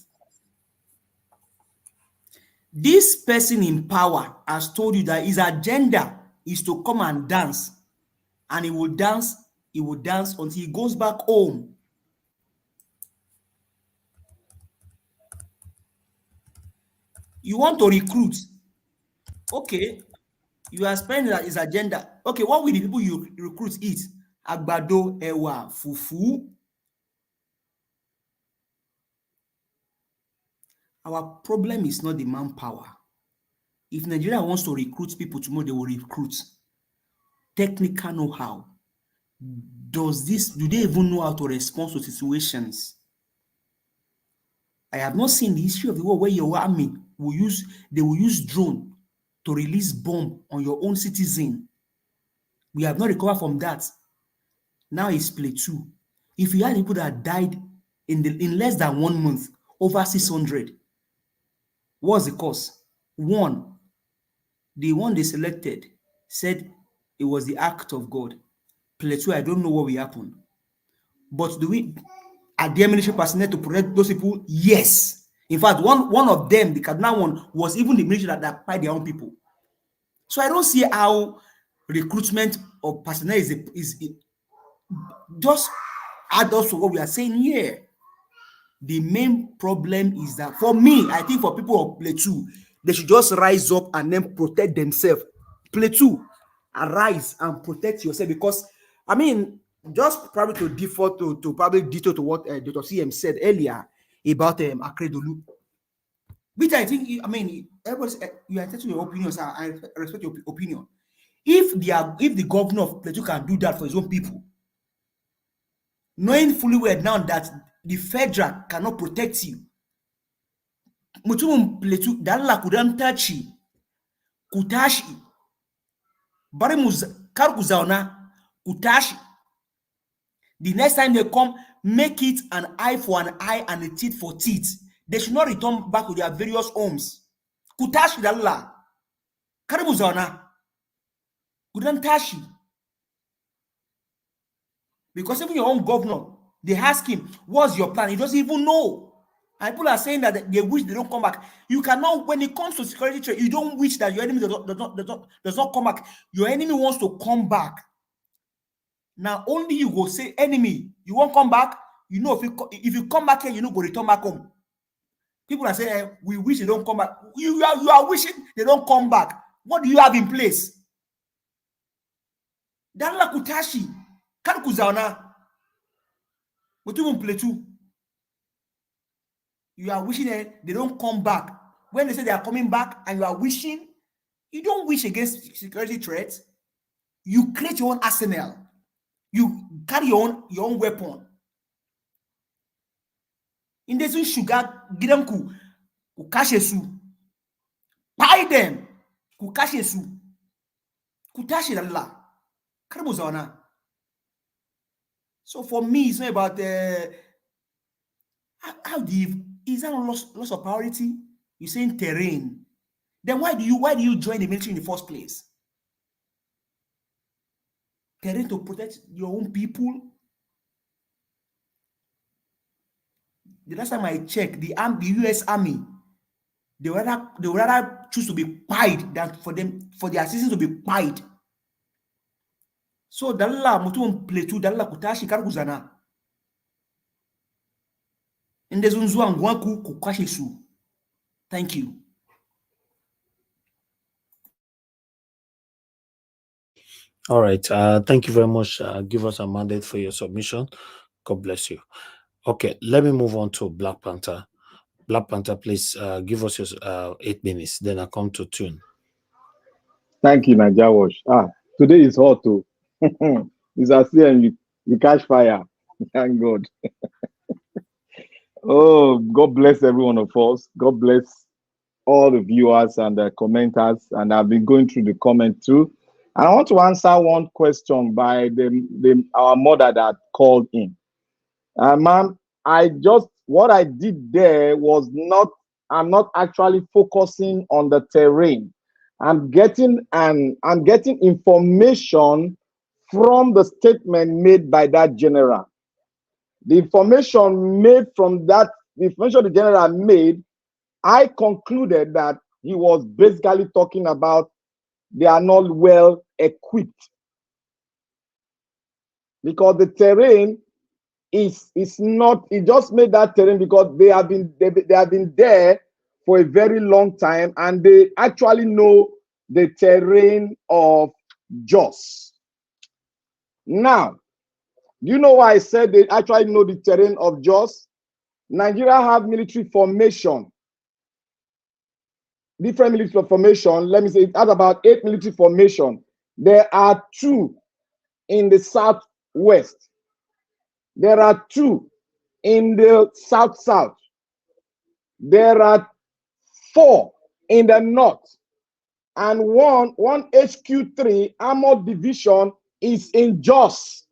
This person in power has told you that his agenda is to come and dance, and he will dance until he goes back home. You want to recruit. Okay, you are spending his agenda. Okay, what will the people you recruit eat? Agbado, ewa, fufu. Our problem is not the manpower. If Nigeria wants to recruit people tomorrow, they will recruit. Technical know-how. Do they even know how to respond to situations? I have not seen the history of the world where your army will use drone to release bomb on your own citizen. We have not recovered from that. Now it's Plateau. If you had people that died in less than 1 month, over 600, what's the cause? One, the one they selected said it was the act of God. Plateau, I don't know what will happen. But are there military personnel to protect those people? Yes. In fact, one of them, the Kaduna one, was even the military that fight their own people. So I don't see how recruitment of personnel is just add up to what we are saying here. The main problem is that, for me, I think for people of Plateau, they should just rise up and then protect themselves. Plateau, arise and protect yourself, because, I mean, just probably to default to probably detail to what Dr. CM said earlier about Akeredolu, which I think, I mean, everybody's, you are taking your opinion, sir. I respect your opinion. If the governor of Plateau can do that for his own people, knowing fully well now that the federal cannot protect you, mutumin Plateau dalla kudan tachi kutashi bari mu kar ku zauna kutashi. The next time they come, make it an eye for an eye and a teeth for teeth. They should not return back to their various homes. Kutashi dalla kar mu zauna kudan tashi. Because even your own governor, they ask him, what's your plan? He doesn't even know. And people are saying that they wish they don't come back. You cannot, when it comes to security trade, you don't wish that your enemy does not come back. Your enemy wants to come back. Now, only you go say, enemy, you won't come back. You know, if you come back here, you know, go return back home. People are saying, we wish they don't come back. You are wishing they don't come back. What do you have in place? Dalla kutashi. Kan kuzaona. Mutumun Plateau. You are wishing they don't come back. When they say they are coming back and you are wishing, you don't wish against security threats. You create your own arsenal. You carry your own weapon. In this sugar, gidan ku kashe su. Buy them. Ku kashe su. Ku tashi lalla. Kar mu zauna. So for me, it's not about how deep. Is that loss of priority? You're saying terrain. Then why do you join the military in the first place? Terrain to protect your own people. The last time I checked, the US Army, they would rather choose to be pied than for their citizens to be pied. So dalala mutum Plateau dalala kutashi karkuzana. Ndezunzu angwaku kukashi su. Thank you. All right. Thank you very much. Give us a mandate for your submission. God bless you. Okay, let me move on to Black Panther. Black Panther, please give us your 8 minutes. Then I come to tune. Thank you, Najawash. Today is hot too. It's as if you catch fire. Thank God. Oh, God bless every one of us. God bless all the viewers and the commenters. And I've been going through the comment too. And I want to answer one question by our mother that called in. Ma'am, what I did there was I'm not actually focusing on the terrain. I'm getting information from the statement made by that general. The information the general made, I concluded that he was basically talking about they are not well equipped. Because the terrain is not, it just made that terrain because they have been there for a very long time and they actually know the terrain of Jos. Now, do you know why I said they actually know the terrain of Jos? Nigeria have military formation, different military formation. Let me say it has about 8 military formation. There are 2 in the southwest. There are 2 in the south-south. There are 4 in the north. And one HQ3 armored division is in Jos.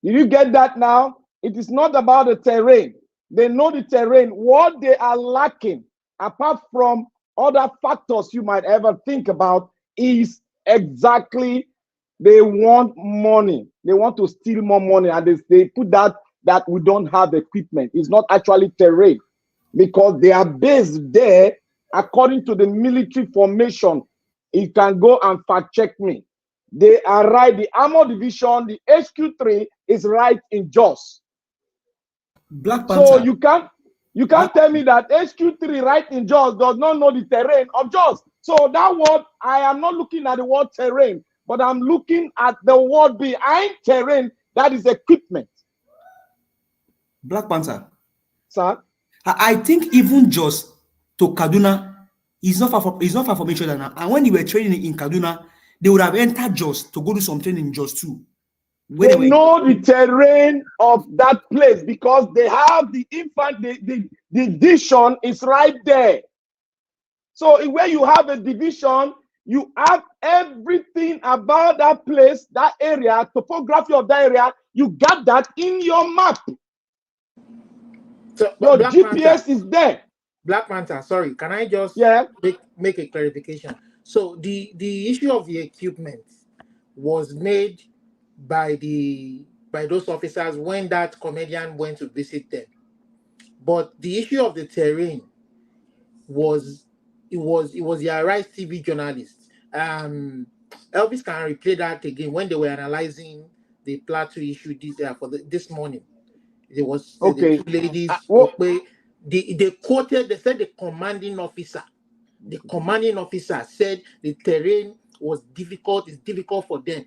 Did you get that now? It is not about the terrain. They know the terrain. What they are lacking, apart from other factors you might ever think about, is exactly they want money. They want to steal more money. And they put that we don't have equipment. It's not actually terrain. Because they are based there according to the military formation. You can go and fact check me. They are right. The armor division, the HQ3 is right in Jos. Black Panther. So you can't tell me that HQ3 right in Jos does not know the terrain of Jos. So that word, I am not looking at the word terrain, but I'm looking at the word behind terrain, that is equipment. Black Panther. Sir? I think even Jos to Kaduna is not far from each other now. And when they were training in Kaduna, they would have entered Jos to go do some training in Jos too. They know the terrain of that place because they have the division is right there. So where you have a division, you have everything about that place, that area, topography of that area. You got that in your map. So, your Black GPS Panther, is there. Black Panther, sorry, can I just make a clarification? So the issue of the equipment was made by those officers when that comedian went to visit them. But the issue of the terrain was the Arise TV journalist. Elvis can replay that again when they were analyzing the Plateau issue this morning. There was the 2 ladies. They quoted. They said the commanding officer said the terrain was difficult. It's difficult for them.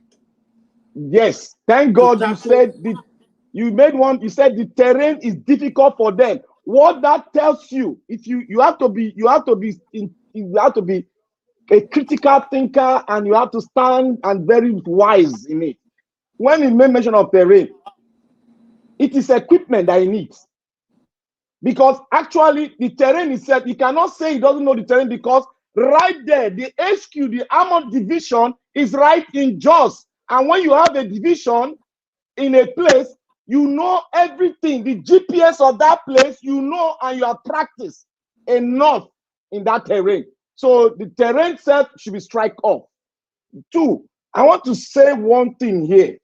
Yes, thank God you said you made one. You said the terrain is difficult for them. What that tells you, if you have to be a critical thinker and you have to stand and very wise in it. When he made mention of terrain, it is equipment that he needs. Because actually the terrain itself, you cannot say he doesn't know the terrain because right there, the HQ, the armored division is right in Jos. And when you have a division in a place, you know everything. The GPS of that place, you know, and you have practiced. enough in that terrain. So the terrain itself should be strike off. Two, I want to say one thing here.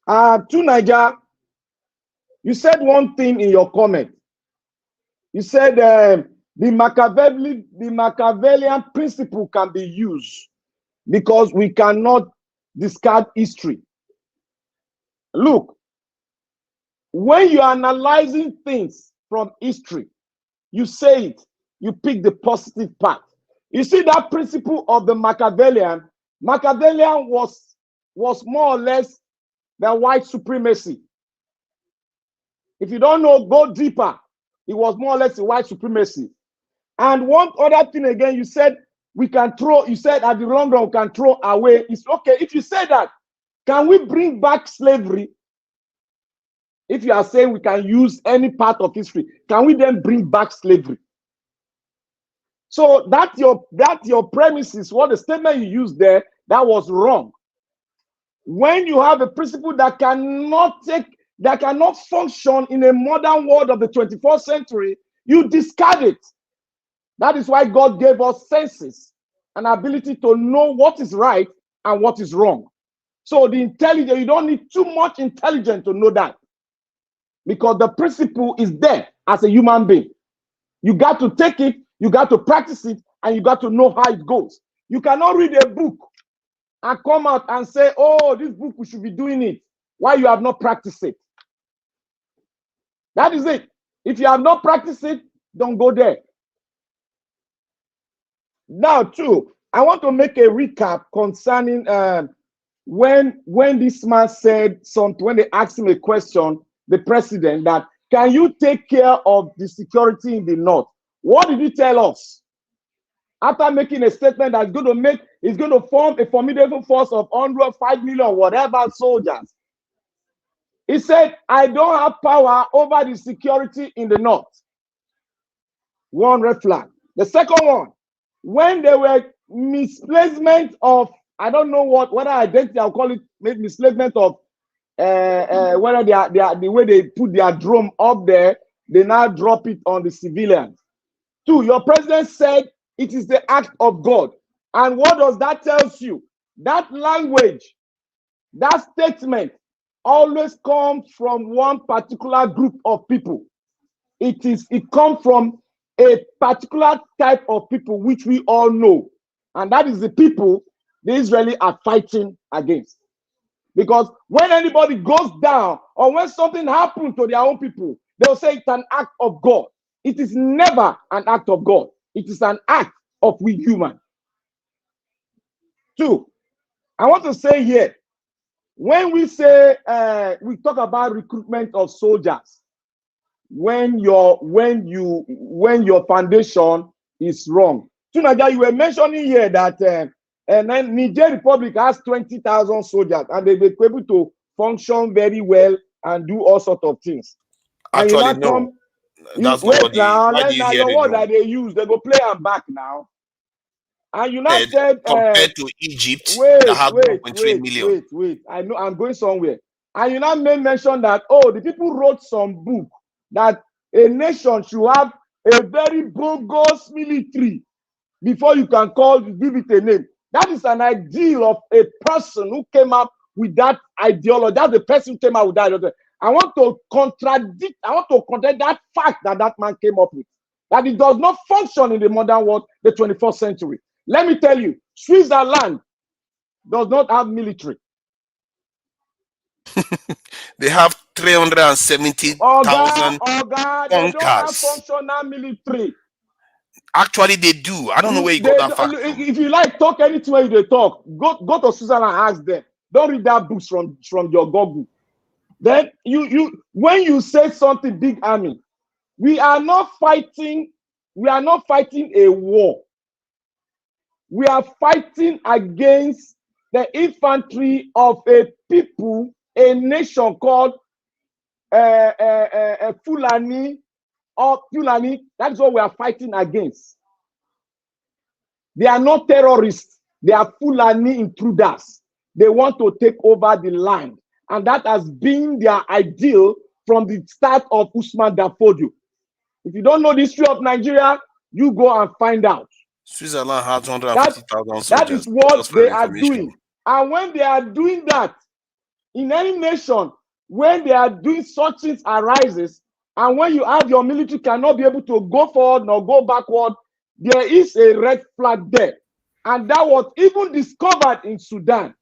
To Niger, you said one thing in your comment. You said the Machiavellian principle can be used because we cannot discard history. Look, when you're analyzing things from history, you say it, you pick the positive part. You see that principle of the Machiavellian was more or less the white supremacy. If you don't know, go deeper. It was more or less the white supremacy. And one other thing again, you said we can throw, you said at the long run we can throw away. It's okay. If you say that, can we bring back slavery? If you are saying we can use any part of history, can we then bring back slavery? So that your premises, what the statement you used there, that was wrong. When you have a principle that cannot function in a modern world of the 21st century, you discard it. That is why God gave us senses and ability to know what is right and what is wrong. So the intelligence, you don't need too much intelligence to know that, because the principle is there as a human being. You got to take it, you got to practice it, and you got to know how it goes. You cannot read a book and come out and say, oh, this book, we should be doing it, while you have not practiced it. That is it. If you have not practiced it, don't go there. Now, too, I want to make a recap concerning when this man said something, when they asked him a question, the president, that can you take care of the security in the north? What did he tell us? After making a statement that's going to form a formidable force of 105 million, whatever soldiers. He said, I don't have power over the security in the north. One red flag. The second one, when there were misplacement of, I don't know whether identity, I'll call it maybe misplacement of whether the way they put their drone up there, they now drop it on the civilians. Two, your president said it is the act of God. And what does that tell you? That language, that statement always comes from one particular group of people. It comes from a particular type of people which we all know. And that is the people the Israelis are fighting against. Because when anybody goes down or when something happens to their own people, they'll say it's an act of God. It is never an act of God. It is an act of we human. Two, I want to say here, when we say, we talk about recruitment of soldiers, when your foundation is wrong. Tunaja, you were mentioning here that and then Niger Republic has 20,000 soldiers and they were able to function very well and do all sorts of things. Actually, no. That's not what now, why do you hear your it word wrong? that they use, they go play and back now. And you now Said, said compared to Egypt, that has 1.3 million. Wait. I know I'm going somewhere. And you now made mention that, oh, the people wrote some book that a nation should have a very bogus military before you can give it a name. That is an ideal of a person who came up with that ideology. That's the person who came up with that ideology. I want to contradict that fact that man came up with. That it does not function in the modern world, the 21st century. Let me tell you, Switzerland does not have military. They have 370,000 they don't have bunkers. functional military. Actually, they do. I don't know where you got that fact from. If you like talk anything where they talk, go to Switzerland and ask them. Don't read that books from your Google. Then when you say something big army, we are not fighting a war. We are fighting against the infantry of a people, a nation called Fulani or Fulani. That's what we are fighting against. They are not terrorists. They are Fulani intruders. They want to take over the land. And that has been their ideal from the start of Usman Dafodio. If you don't know the history of Nigeria, you go and find out. Switzerland had 250,000 soldiers. That is what just for they your are information. doing. And when they are doing that, in any nation, when they are doing such things arises, and when you have your military cannot be able to go forward nor go backward, there is a red flag there. And that was even discovered in Sudan.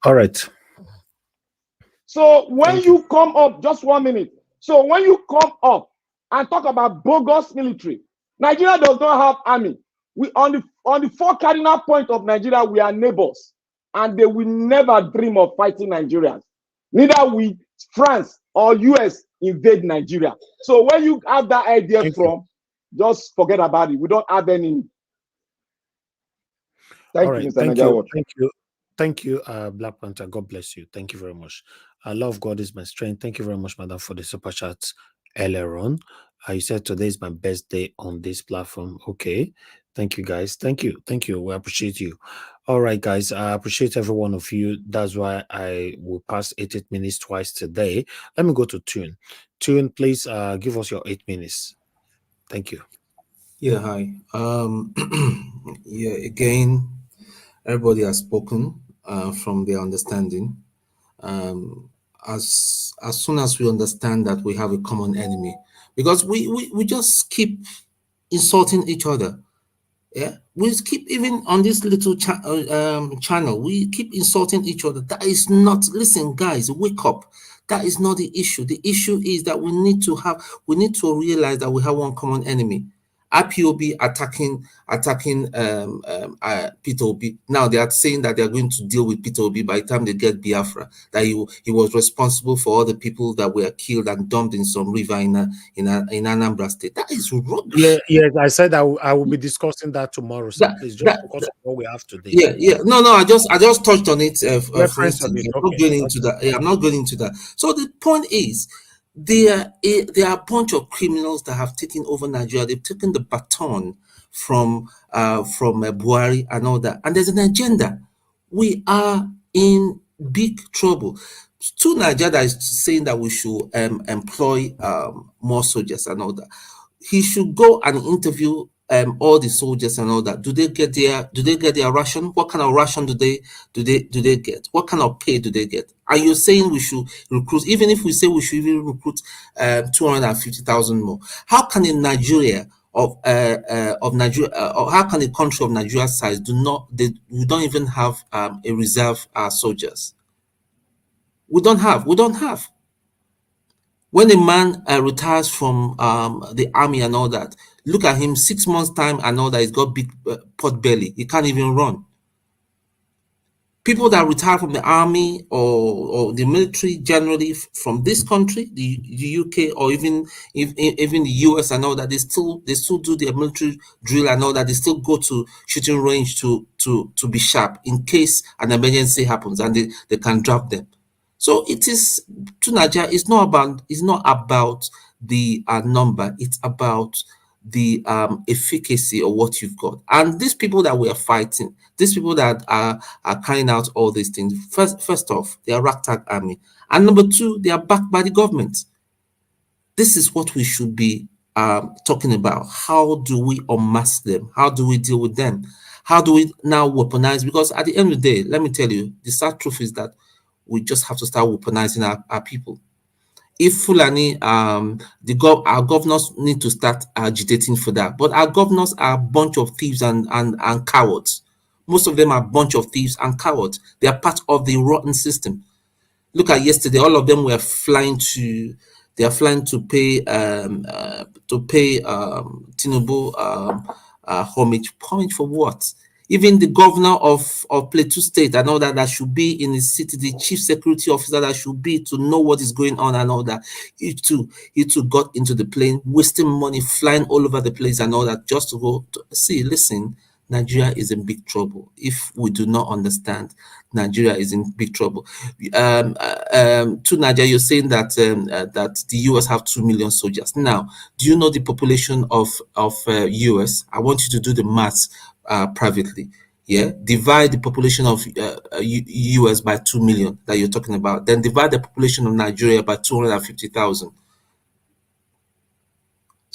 All right. So when you come up, just 1 minute. So when you come up and talk about bogus military, Nigeria does not have army. We on the four cardinal points of Nigeria, we are neighbors, and they will never dream of fighting Nigerians. Neither will France or US invade Nigeria. So when you have that idea just forget about it. We don't have any. Thank you, Mr. Nigeria. Thank you, Black Panther. God bless you. Thank you very much. Love God is my strength. Thank you very much, madam, for the super chat earlier on. You said today is my best day on this platform. Okay. Thank you, guys. Thank you. Thank you. We appreciate you. All right, guys. I appreciate every one of you. That's why I will pass 8 minutes twice today. Let me go to Tune. Tune, please give us your 8 minutes. Thank you. Yeah, hi. Yeah, again, everybody has spoken from their understanding. As soon as we understand that we have a common enemy, because we just keep insulting each other. Yeah, we keep, even on this little channel, we keep insulting each other. That is not, listen, guys, wake up. That is not the issue. The issue is that we need to realize that we have one common enemy. IPOB attacking Peter Obi. Now they are saying that they are going to deal with Peter Obi by the time they get Biafra. That he was responsible for all the people that were killed and dumped in some river in Anambra State. That is rubbish. Yeah. I said I will be discussing that tomorrow. So please just focus on what we have today. Yeah. No. I just touched on it. For instance, I'm not going into that. So the point is, there are a bunch of criminals that have taken over Nigeria. They've taken the baton from Buhari and all that, and there's an agenda. We are in big trouble. To Nigeria that is saying that we should employ more soldiers and all that, he should go and interview all the soldiers and all that. Do they get their ration? What kind of ration do they get? What kind of pay do they get? And you're saying we should recruit, even if we say we should even recruit 250,000 more. How can a Nigeria of Nigeria, or how can a country of Nigeria's size we don't even have a reserve soldiers? We don't have. When a man retires from the army and all that, look at him, 6 months time and all that, he's got big pot belly. He can't even run. People that retire from the army or the military generally from this country, the UK, or even the US and all that, they still do their military drill and all that. They still go to shooting range to be sharp in case an emergency happens, and they can drop them. So it is, to Nigeria, it's not about the number, it's about the efficacy of what you've got. And these people that we are fighting, these people that are carrying out all these things, first off, they are ragtag army. And number two, they are backed by the government. This is what we should be talking about. How do we unmask them? How do we deal with them? How do we now weaponize? Because at the end of the day, let me tell you, the sad truth is that we just have to start weaponizing our people. If Fulani, our governors need to start agitating for that. But our governors are a bunch of thieves and cowards. Most of them are a bunch of thieves and cowards. They are part of the rotten system. Look at yesterday, all of them were flying to pay Tinubu homage. Homage for what? Even the governor of Plateau State and all that should be in the city, the chief security officer that should be to know what is going on and all that, he too got into the plane, wasting money, flying all over the place and all that, just to go to see. Listen, Nigeria is in big trouble. If we do not understand, Nigeria is in big trouble. To Nigeria, you're saying that that the US have 2 million soldiers. Now, do you know the population of US? I want you to do the maths privately. Yeah, divide the population of US by 2 million that you're talking about. Then divide the population of Nigeria by 250,000.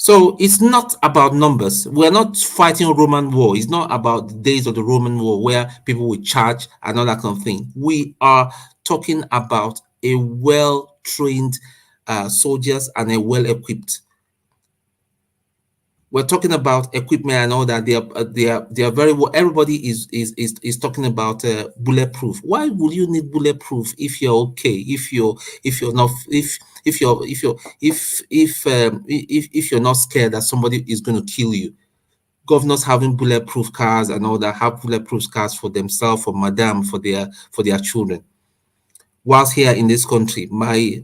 So it's not about numbers. We're not fighting Roman war. It's not about the days of the Roman war where people would charge and all that kind of thing. We are talking about a well-trained soldiers and a well-equipped. We're talking about equipment and all that. They are very well. Everybody is talking about bulletproof. Why would you need bulletproof if you're okay? If you're not if you're not scared that somebody is going to kill you? Governors having bulletproof cars and all that have bulletproof cars for themselves, for madam, for their children. Whilst here in this country, the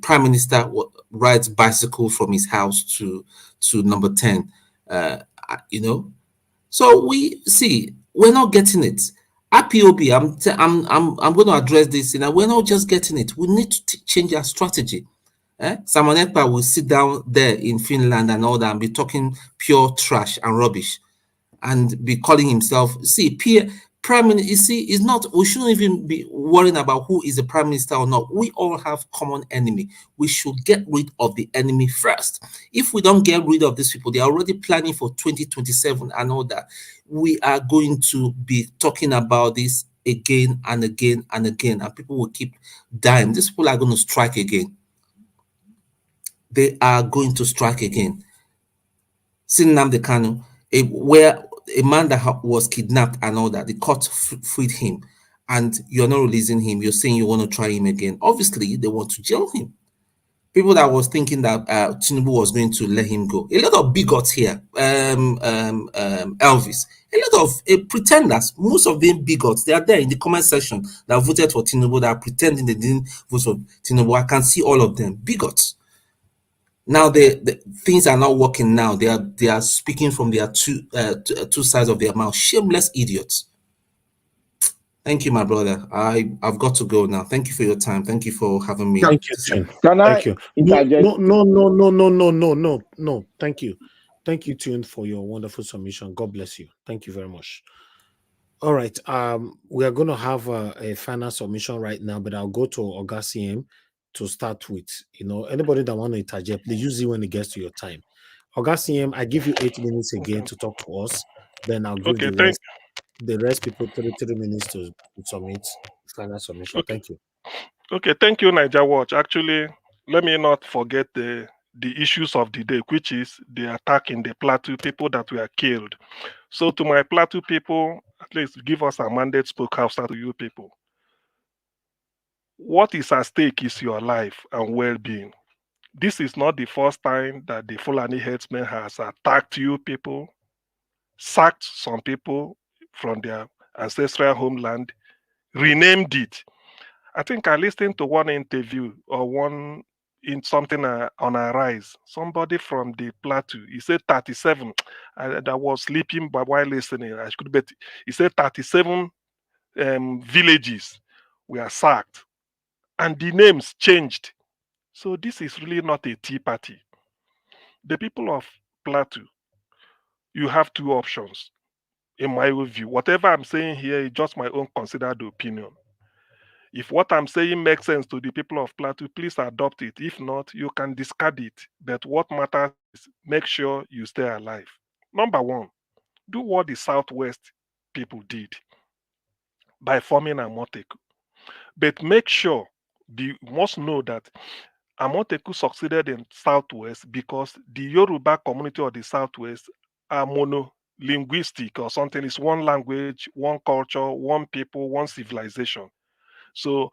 prime minister rides bicycle from his house to number 10. You know, so we see we're not getting it. IPOB, I'm going to address this. We're not just getting it. We need to change our strategy. Simon Ekpa will sit down there in Finland and all that and be talking pure trash and rubbish and be calling himself, prime minister. You see, it's not, we shouldn't even be worrying about who is the prime minister or not. We all have common enemy. We should get rid of the enemy first. If we don't get rid of these people, they are already planning for 2027 and all that. We are going to be talking about this again and again and again, and people will keep dying. These people are going to strike again. They are going to strike again. Nnamdi Kanu, where a man that was kidnapped and all that, the court freed him, and you're not releasing him. You're saying you want to try him again. Obviously, they want to jail him. People that was thinking that Tinubu was going to let him go. A lot of bigots here, Elvis. A lot of pretenders. Most of them bigots. They are there in the comment section that voted for Tinubu, that are pretending they didn't vote for Tinubu. I can see all of them. Bigots. Now the things are not working now. They are speaking from their two sides of their mouth. Shameless idiots. Thank you, my brother. I've got to go now. Thank you for your time. Thank you for having me. Thank you, Tune. Can I Thank you. interject? No. Thank you. Thank you, Tune, for your wonderful submission. God bless you. Thank you very much. All right. We are going to have a final submission right now, but I'll go to Oga CM to start with. Anybody that want to interject, please use it when it gets to your time. Oga CM, I give you 8 minutes again to talk to us. Then I'll give the rest people 3 minutes to submit final submission. Okay. Thank you. Okay, thank you, Niger Watch. Actually, let me not forget the issues of the day, which is the attack in the Plateau, people that were killed. So to my Plateau people, at least give us a mandate spoke Hausa to you people. What is at stake is your life and well-being. This is not the first time that the Fulani headsman has attacked you people, sacked some people from their ancestral homeland, renamed it. I think I listened to one interview or one in something on Arise. Somebody from the Plateau, he said 37. I was sleeping while listening. I could bet. He said 37 villages were sacked, and the names changed. So this is really not a tea party. The people of Plateau, you have two options, in my view. Whatever I'm saying here is just my own considered opinion. If what I'm saying makes sense to the people of Plateau, please adopt it. If not, you can discard it. But what matters is make sure you stay alive. Number one, do what the Southwest people did by forming Amoteku. But make sure, you must know that Amoteku succeeded in Southwest because the Yoruba community of the Southwest are monolinguistic or something. It's one language, one culture, one people, one civilization. So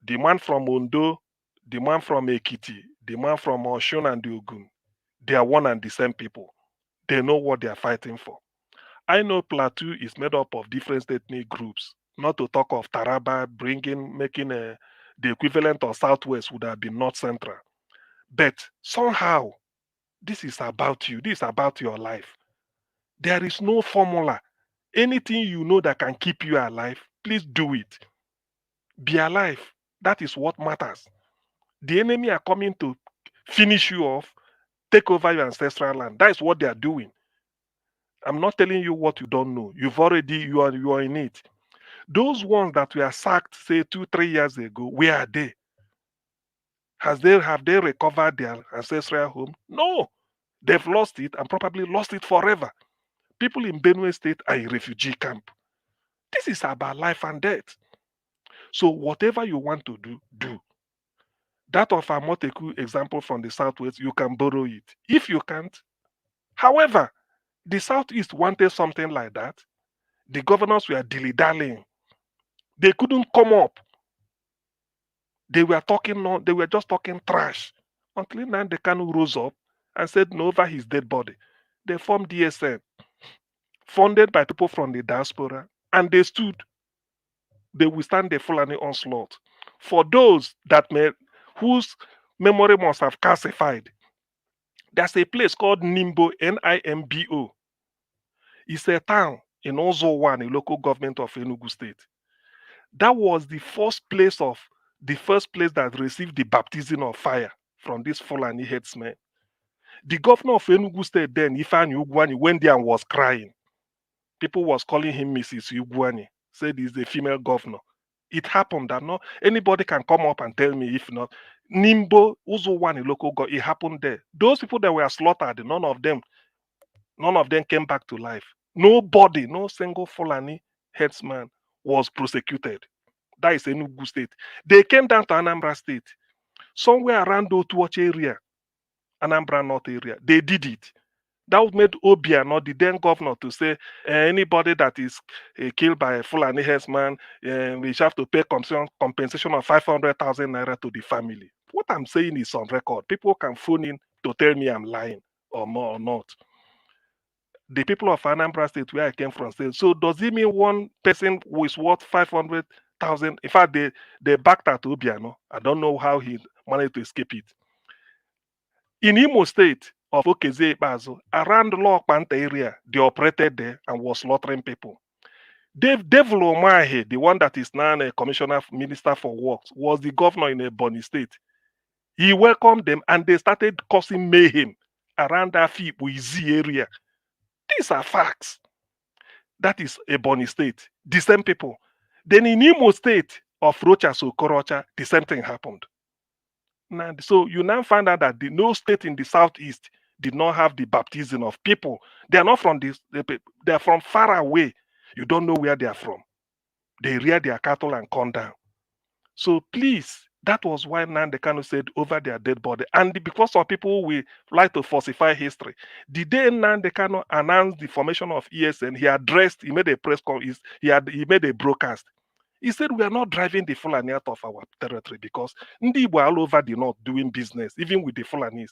the man from Ondo, the man from Ekiti, the man from Oshun and the Ogun, they are one and the same people. They know what they are fighting for. I know Plateau is made up of different ethnic groups, not to talk of Taraba making the equivalent of Southwest would have been North Central. But somehow, this is about you. This is about your life. There is no formula. Anything you know that can keep you alive, please do it. Be alive. That is what matters. The enemy are coming to finish you off, take over your ancestral land. That is what they are doing. I'm not telling you what you don't know. You are in it. Those ones that were sacked, say 2-3 years ago, where are they? have they recovered their ancestral home? No. They've lost it and probably lost it forever. People in Benue State are in refugee camp. This is about life and death. So whatever you want to do, do. That of Amoteku example from the Southwest, you can borrow it. If you can't, however, the Southeast wanted something like that. The governors were dilly-dallying. They couldn't come up. They were just talking trash. Until Nnamdi Kanu rose up and said no over his dead body. They formed DSN, funded by people from the diaspora, and they stood. They withstand the Fulani onslaught. For those whose memory must have calcified, there's a place called Nimbo, Nimbo. It's a town in Ozowan, a local government of Enugu State. That was the first place that received the baptism of fire from this Fulani headsmen. The governor of Enugu State then, Ifeanyi Ugwuanyi, went there and was crying. People was calling him Mrs. Ugwuanyi, said he's a female governor. It happened that no anybody can come up and tell me if not. Nimbo, Uzuwani local government, it happened there. Those people that were slaughtered, none of them came back to life. Nobody, no single Fulani headsman was prosecuted. That is Enugu State. They came down to Anambra State, somewhere around Otuoche area, Anambra North area. They did it. That made Obiano, the then governor, to say anybody that is killed by a Fulani herdsman, we have to pay compensation of 500,000 naira to the family. What I'm saying is on record. People can phone in to tell me I'm lying or more or not. The people of Anambra State, where I came from, said, so does it mean one person who is worth 500,000? In fact, they backed at Obiano. I don't know how he managed to escape it. In Imo State of Okeze Bazo, around Lokpanta area, they operated there and was slaughtering people. Dave Omahe, the one that is now a commissioner minister for works, was the governor in Ebonyi State. He welcomed them and they started causing mayhem around that Izi area. These are facts. That is Ebonyi State. The same people. Then in Imo State of Rocha Sokorocha, the same thing happened. Now, so you now find out that no state in the southeast did not have the baptism of people. They are not from this. They are from far away. You don't know where they are from. They rear their cattle and come down. So please, that was why Nnamdi Kanu said over their dead body. And because of people who will like to falsify history, the day Nnamdi Kanu announced the formation of ESN, he made a press conference, he made a broadcast. He said, we are not driving the Fulani out of our territory because Ndi Igbo all over the north doing business, even with the Fulanis.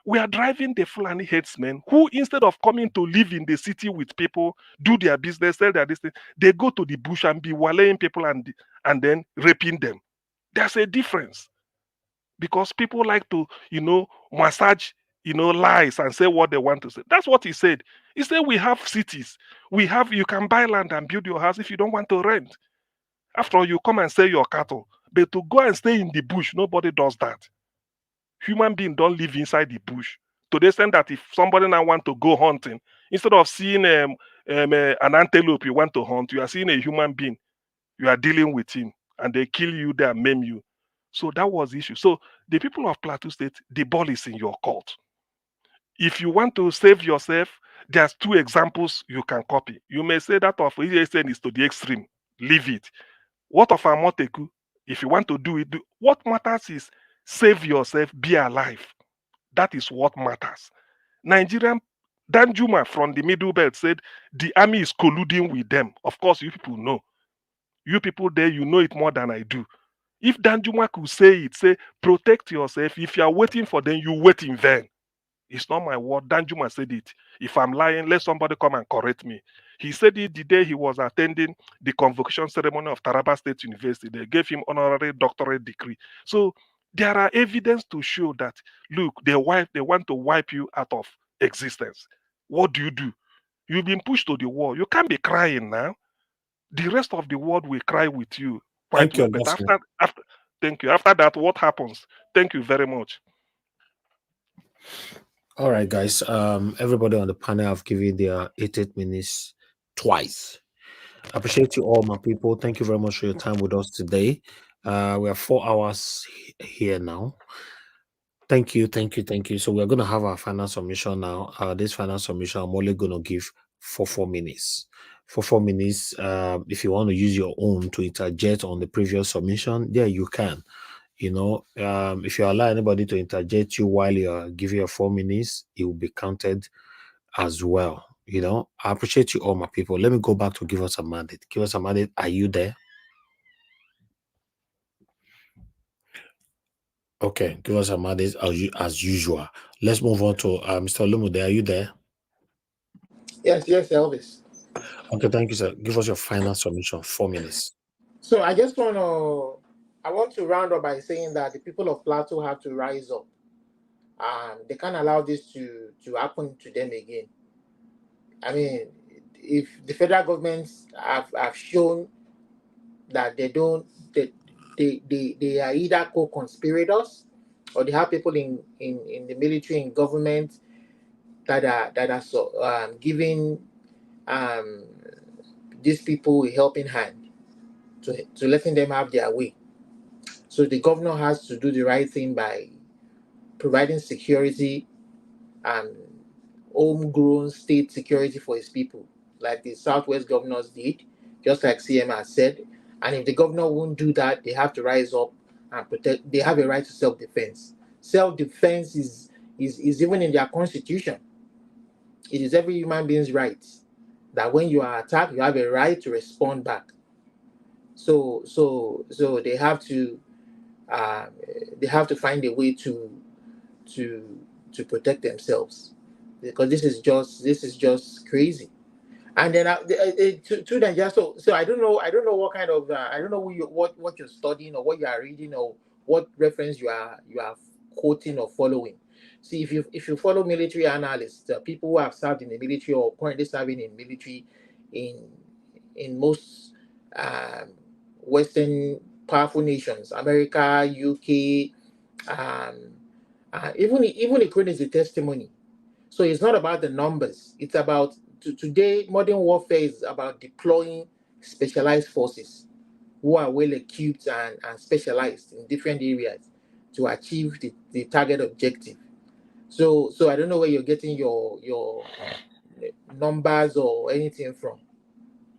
We are driving the Fulani headsmen who, instead of coming to live in the city with people, do their business, sell their business, they go to the bush and be waleing people and then raping them. There's a difference. Because people like to, massage, lies and say what they want to say. That's what he said. He said, we have cities. You can buy land and build your house if you don't want to rent. After all, you come and sell your cattle. But to go and stay in the bush, nobody does that. Human beings don't live inside the bush. To the extent that if somebody now want to go hunting, instead of seeing an antelope you want to hunt, you are seeing a human being. You are dealing with him. And they kill you, they maim you. So that was the issue. So the people of Plateau State, the ball is in your court. If you want to save yourself, there's two examples you can copy. You may say that of ESN is to the extreme. Leave it. What of Amoteku? If you want to do it, what matters is save yourself, be alive. That is what matters. Nigerian Danjuma from the Middle Belt said the army is colluding with them. Of course, you people know. You people there, you know it more than I do. If Danjuma could say it, say, protect yourself. If you are waiting for them, you wait in vain. It's not my word. Danjuma said it. If I'm lying, let somebody come and correct me. He said it the day he was attending the convocation ceremony of Taraba State University. They gave him honorary doctorate degree. So there are evidence to show that, look, they want to wipe you out of existence. What do? You've been pushed to the wall. You can't be crying now. The rest of the world will cry with you. Thank you. But thank you. After that, what happens? Thank you very much. All right, guys. Everybody on the panel have given their 8 minutes twice. I appreciate you all, my people. Thank you very much for your time with us today. We are 4 hours here now. Thank you. So we're going to have our final submission now. This final submission, I'm only going to give for 4 minutes. For 4 minutes, if you want to use your own to interject on the previous submission, yeah, you can. You know, if you allow anybody to interject you while you're giving your 4 minutes, it will be counted as well. You know, I appreciate you all, my people. Let me go back to Give Us a Mandate. Give Us a Mandate. Are you there? Okay, Give Us a Mandate as usual. Let's move on to Mr. Olumude. Are you there? Yes, Elvis. Okay, thank you, sir. Give us your final submission, 4 minutes. So I want to round up by saying that the people of Plateau have to rise up. They can't allow this to happen to them again. I mean, if the federal governments have shown that they are either co-conspirators or they have people in the military and government that are giving these people a helping hand to letting them have their way. So the governor has to do the right thing by providing security and homegrown state security for his people, like the Southwest governors did, just like CM has said. And if the governor won't do that, they have to rise up and protect. They have a right to self-defense. Self-defense is even in their constitution. It is every human being's right that when you are attacked, you have a right to respond back. So they have to find a way to protect themselves, because this is just crazy. And then to Nigeria, so I don't know what kind of I don't know what you're studying or what you are reading or what reference you are quoting or following. See, if you follow military analysts, people who have served in the military or currently serving in military in most Western powerful nations, America, UK, even Ukraine is a testimony. So it's not about the numbers. It's about today, modern warfare is about deploying specialized forces who are well equipped and specialized in different areas to achieve the target objective. So I don't know where you're getting your numbers or anything from.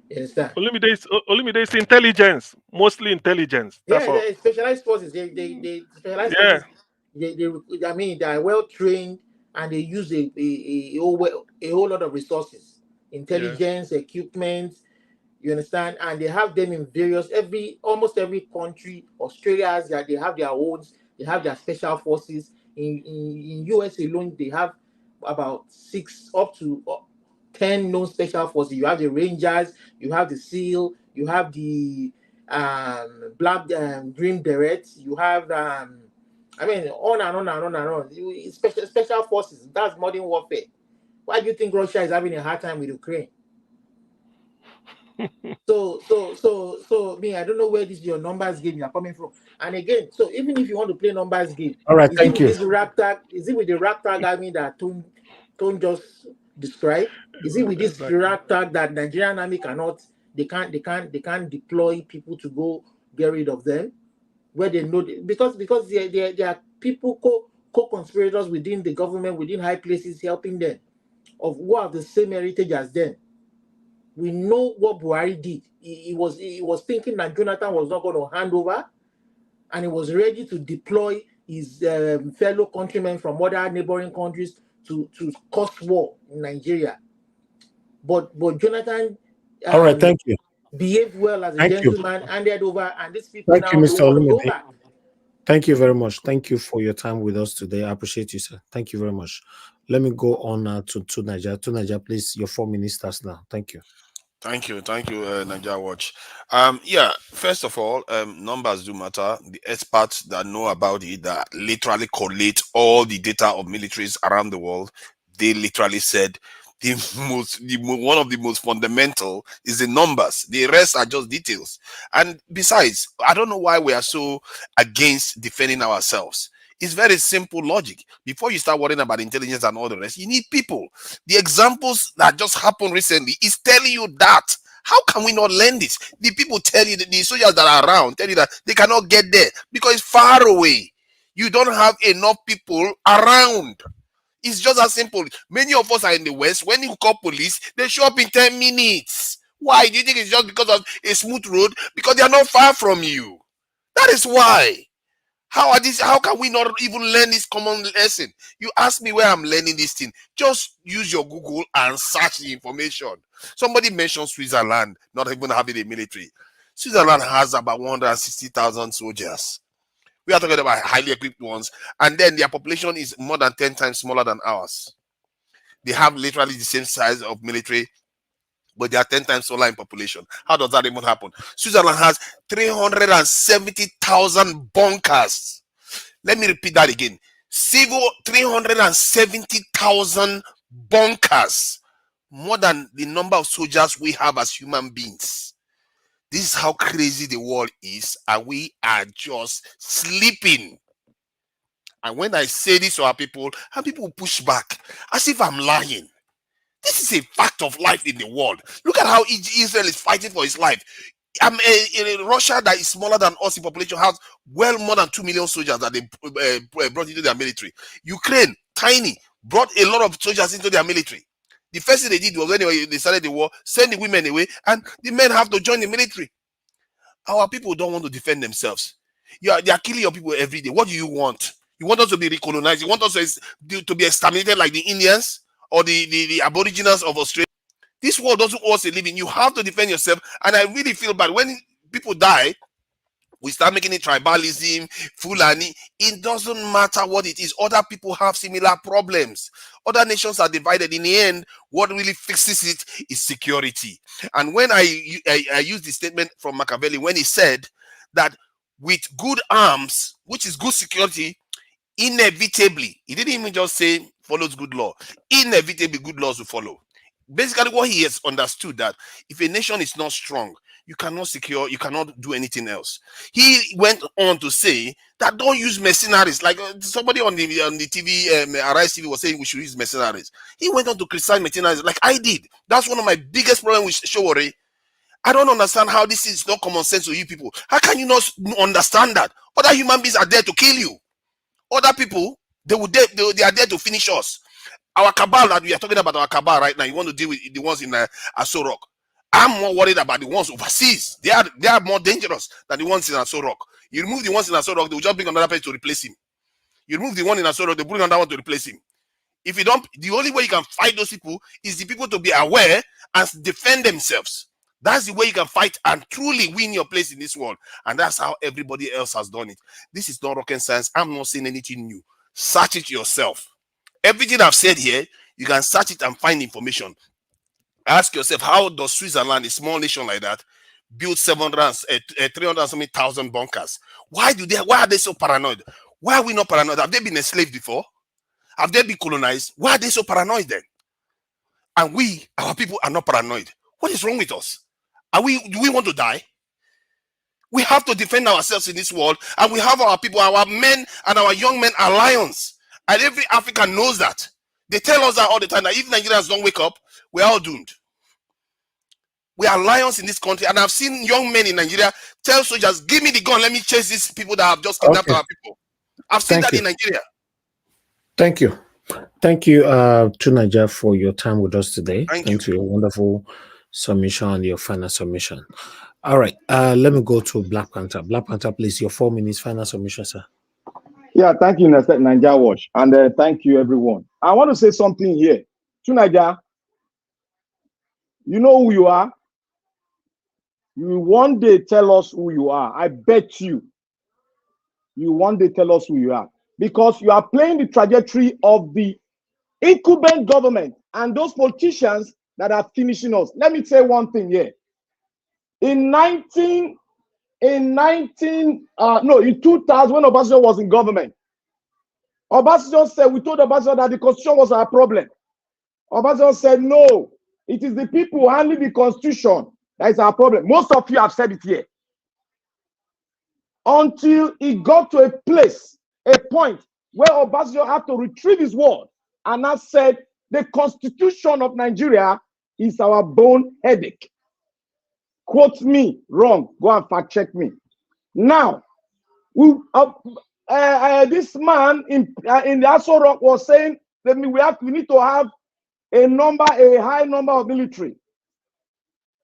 You understand? Olumide is intelligence, mostly intelligence. That's all. Specialized forces. They specialized forces. I mean, they are well trained and they use a whole lot of resources, intelligence, equipment. You understand? And they have them in almost every country. Australia has they have their own. They have their special forces. In US alone, they have about 6 up to 10 known special forces. You have the Rangers, you have the SEAL, you have the Black Green Berets, you have I mean, on and on and on and on. Special forces. That's modern warfare. Why do you think Russia is having a hard time with Ukraine? So me, I don't know where your numbers game are coming from. And again, so even if you want to play numbers game, all right, thank you. Is it with the ragtag army that Tone just described? Is it with this ragtag that Nigerian army they can't deploy people to go get rid of them? Where they know because there are people co-conspirators within the government, within high places, helping them of who have the same heritage as them. We know what Buhari did. He was thinking that Jonathan was not going to hand over, and he was ready to deploy his fellow countrymen from other neighboring countries to cause war in Nigeria. But Jonathan, all right, thank you. Behaved well as a gentleman, handed over, and these people thank now you, Mr. don't want to go Olumide. back. Thank you very much. Thank you for your time with us today. I appreciate you, sir. Thank you very much. Let me go on to Nigeria. To Nigeria, please. Your 4 minutes starts now. Thank you. Thank you, Nigeria Watch. Yeah, first of all, numbers do matter. The experts that know about it, that literally collate all the data of militaries around the world, they literally said one of the most fundamental is the numbers. The rest are just details. And besides, I don't know why we are so against defending ourselves. It's very simple logic. Before you start worrying about intelligence and all the rest, you need people. The examples that just happened recently is telling you that How can we not learn this? The people tell you, the soldiers that are around tell you that they cannot get there because it's far away. You don't have enough people around. It's just as simple. Many of us are in the West. When you call police, they show up in 10 minutes. Why? Do you think it's just because of a smooth road? Because they are not far from you. That is why. How can we not even learn this common lesson? You ask me where I'm learning this thing. Just use your Google and search the information. Somebody mentioned Switzerland not even having a military. Switzerland has about 160,000 soldiers. We are talking about highly equipped ones, and then their population is more than 10 times smaller than ours. They have literally the same size of military, but they are 10 times smaller in population. How does that even happen? Switzerland has 370,000 bunkers. Let me repeat that again. 370,000 bunkers. More than the number of soldiers we have as human beings. This is how crazy the world is, and we are just sleeping. And when I say this to our people, and people push back as if I'm lying. This is a fact of life in the world. Look at how Israel is fighting for its life. Russia, that is smaller than us in population, has well more than 2 million soldiers that they brought into their military. Ukraine, tiny, brought a lot of soldiers into their military. The first thing they did was, anyway, they started the war, send the women away, and the men have to join the military. Our people don't want to defend themselves. They are killing your people every day. What do you want? You want us to be recolonized? You want us to be exterminated like the Indians or the Aboriginals of Australia? This world doesn't owe us a living. You have to defend yourself. And I really feel bad when people die. We start making it tribalism, Fulani. It doesn't matter what it is. Other people have similar problems. Other nations are divided. In the end, what really fixes it is security. And when I use the statement from Machiavelli, when he said that with good arms, which is good security, inevitably, he didn't even just say follows good law. Inevitably, good laws will follow. Basically, what he has understood that if a nation is not strong, you cannot secure, you cannot do anything else. He went on to say that don't use mercenaries. Like somebody on the TV, Arise TV was saying we should use mercenaries. He went on to criticize mercenaries like I did. That's one of my biggest problems with Showore. I don't understand how this is not common sense to you people. How can you not understand that? Other human beings are there to kill you. Other people, they are there to finish us. Our cabal that we are talking about, our cabal right now, you want to deal with the ones in Aso Rock. I'm more worried about the ones overseas. They are more dangerous than the ones in Aso Rock. You remove the ones in Aso Rock, they will just bring another person to replace him. You remove the one in Aso Rock, they bring another one to replace him. If you don't, the only way you can fight those people is the people to be aware and defend themselves. That's the way you can fight and truly win your place in this world. And that's how everybody else has done it. This is not rocket science. I'm not saying anything new. Search it yourself. Everything I've said here, you can search it and find information. Ask yourself, how does Switzerland, a small nation like that, build 300,000 bunkers? Why are they so paranoid? Why are we not paranoid? Have they been enslaved before? Have they been colonized? Why are they so paranoid then? And our people are not paranoid. What is wrong with us? Do we want to die? We have to defend ourselves in this world, and we have our people, our men and our young men are lions. And every African knows that. They tell us that all the time, that if Nigerians don't wake up, we're all doomed. We are lions in this country, and I've seen young men in Nigeria tell soldiers, give me the gun, let me chase these people that have just kidnapped our people. I've seen that in Nigeria. Thank you. Thank you to Nigeria for your time with us today. Thank you for your wonderful submission and your final submission. All right, let me go to Black Panther. Black Panther, please, your 4 minutes final submission, sir. Yeah, thank you, Nigeria Watch, and thank you, everyone. I want to say something here. To Nigeria, you know who you are. You will one day tell us who you are. I bet you. You will one day tell us who you are. Because you are playing the trajectory of the incumbent government and those politicians that are finishing us. Let me say one thing here. In 2000, when Obasanjo was in government, Obasanjo said, we told Obasanjo that the constitution was our problem. Obasanjo said, no, it is the people handling the constitution that is our problem. Most of you have said it here. Until it got to a point where Obasanjo had to retrieve his word and now said, the constitution of Nigeria is our bone headache. Quote me wrong. Go and fact check me. Now, this man in the Aso Rock was saying that we need to have a high number of military.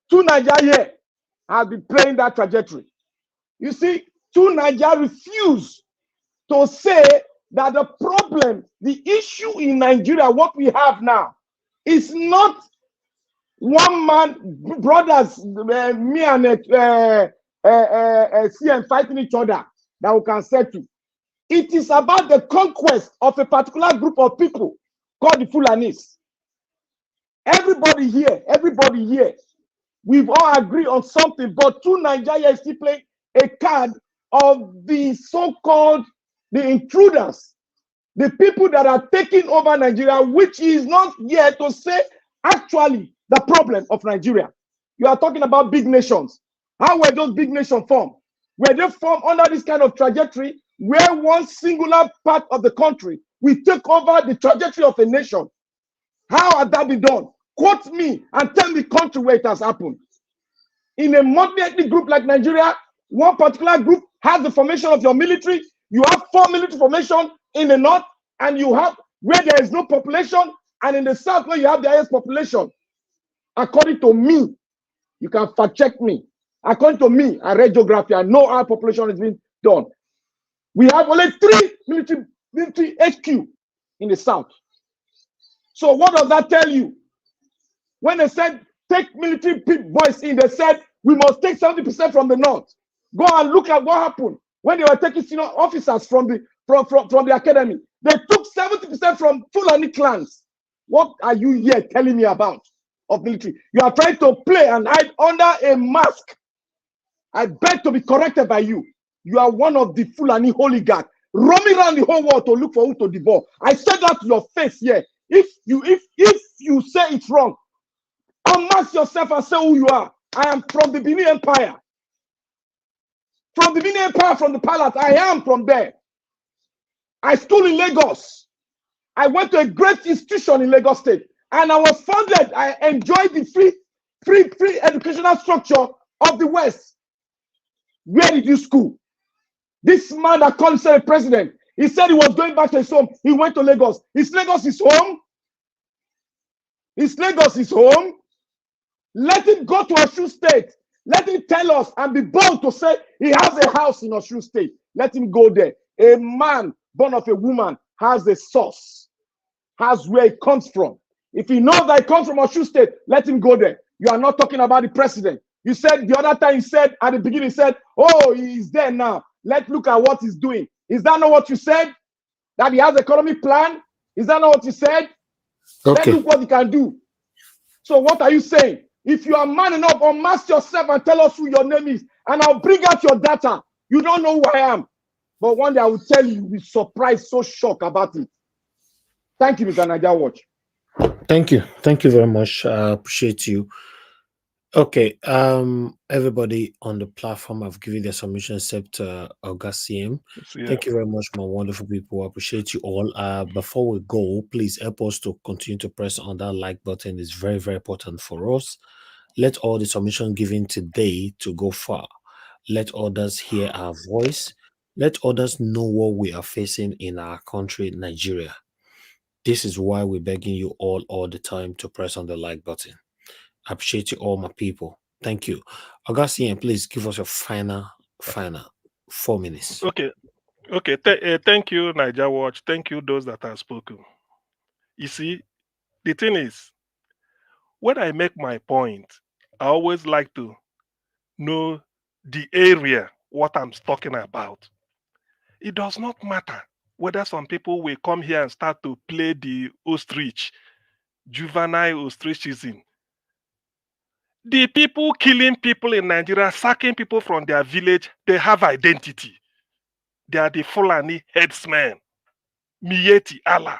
Two Nigeria have been playing that trajectory. You see, two Nigeria refuse to say that the problem, the issue in Nigeria, what we have now, is not one man, brothers, me and CM fighting each other that we can settle. It is about the conquest of a particular group of people called the Fulanis. Everybody here, we've all agreed on something, but two Nigeria is still playing a card of the so-called the intruders, the people that are taking over Nigeria, which is not yet to say actually the problem of Nigeria. You are talking about big nations. How were those big nations formed? Were they formed under this kind of trajectory where one singular part of the country will take over the trajectory of a nation? How has that been done? Quote me and tell me country where it has happened. In a multi-ethnic group like Nigeria, one particular group has the formation of your military. You have 4 military formation in the north, and you have where there is no population, and in the south where you have the highest population. According to me, you can fact check me. According to me, I read geography. I know how population is being done. We have only 3 military HQ in the south. So what does that tell you? When they said take military boys in, they said we must take 70% from the north. Go and look at what happened when they were taking senior officers from the academy. They took 70% from Fulani clans. What are you here telling me about of military? You are trying to play and hide under a mask. I beg to be corrected by you. You are one of the Fulani oligarchs roaming around the whole world to look for who to devour. I said that to your face here. If you say it's wrong, unmask yourself and say who you are. I am from the Benin Empire. From the Benin Empire, from the palace. I am from there. I schooled in Lagos. I went to a great institution in Lagos State, and I was funded. I enjoyed the free educational structure of the West. Where did you school? This man that called himself president, he said he was going back to his home. He went to Lagos. Is Lagos his home? Is Lagos his home? Let him go to Osun State. Let him tell us and be bold to say he has a house in Osun State. Let him go there. A man born of a woman has a source, has where it comes from. If he knows that it comes from Osun State, let him go there. You are not talking about the president. You said the other time, you said at the beginning, you said, oh, he's there now. Let's look at what he's doing. Is that not what you said? That he has an economic plan? Is that not what you said? Okay. Let's look what he can do. So what are you saying? If you are man enough, unmask yourself and tell us who your name is, and I'll bring out your data. You don't know who I am. But one day I will tell you, you'll be surprised, so shocked about it. Thank you, Mr. Naija Watch. Thank you. Thank you very much. I appreciate you. Okay. Everybody on the platform have given their submission except August CM. Yeah. Thank you very much, my wonderful people. I appreciate you all. Before we go, please help us to continue to press on that like button. It's very, very important for us. Let all the submission given today to go far. Let others hear our voice. Let others know what we are facing in our country, Nigeria. This is why we're begging you all the time to press on the like button. I appreciate you all, my people. Thank you. Augustine, please give us your final 4 minutes. Okay. Thank you, Naija Watch. Thank you, those that have spoken. You see, the thing is, when I make my point, I always like to know the area, what I'm talking about. It does not matter whether some people will come here and start to play the ostrich, juvenile ostrichism. The people killing people in Nigeria, sacking people from their village, they have identity. They are the Fulani headsmen. Mieti Allah.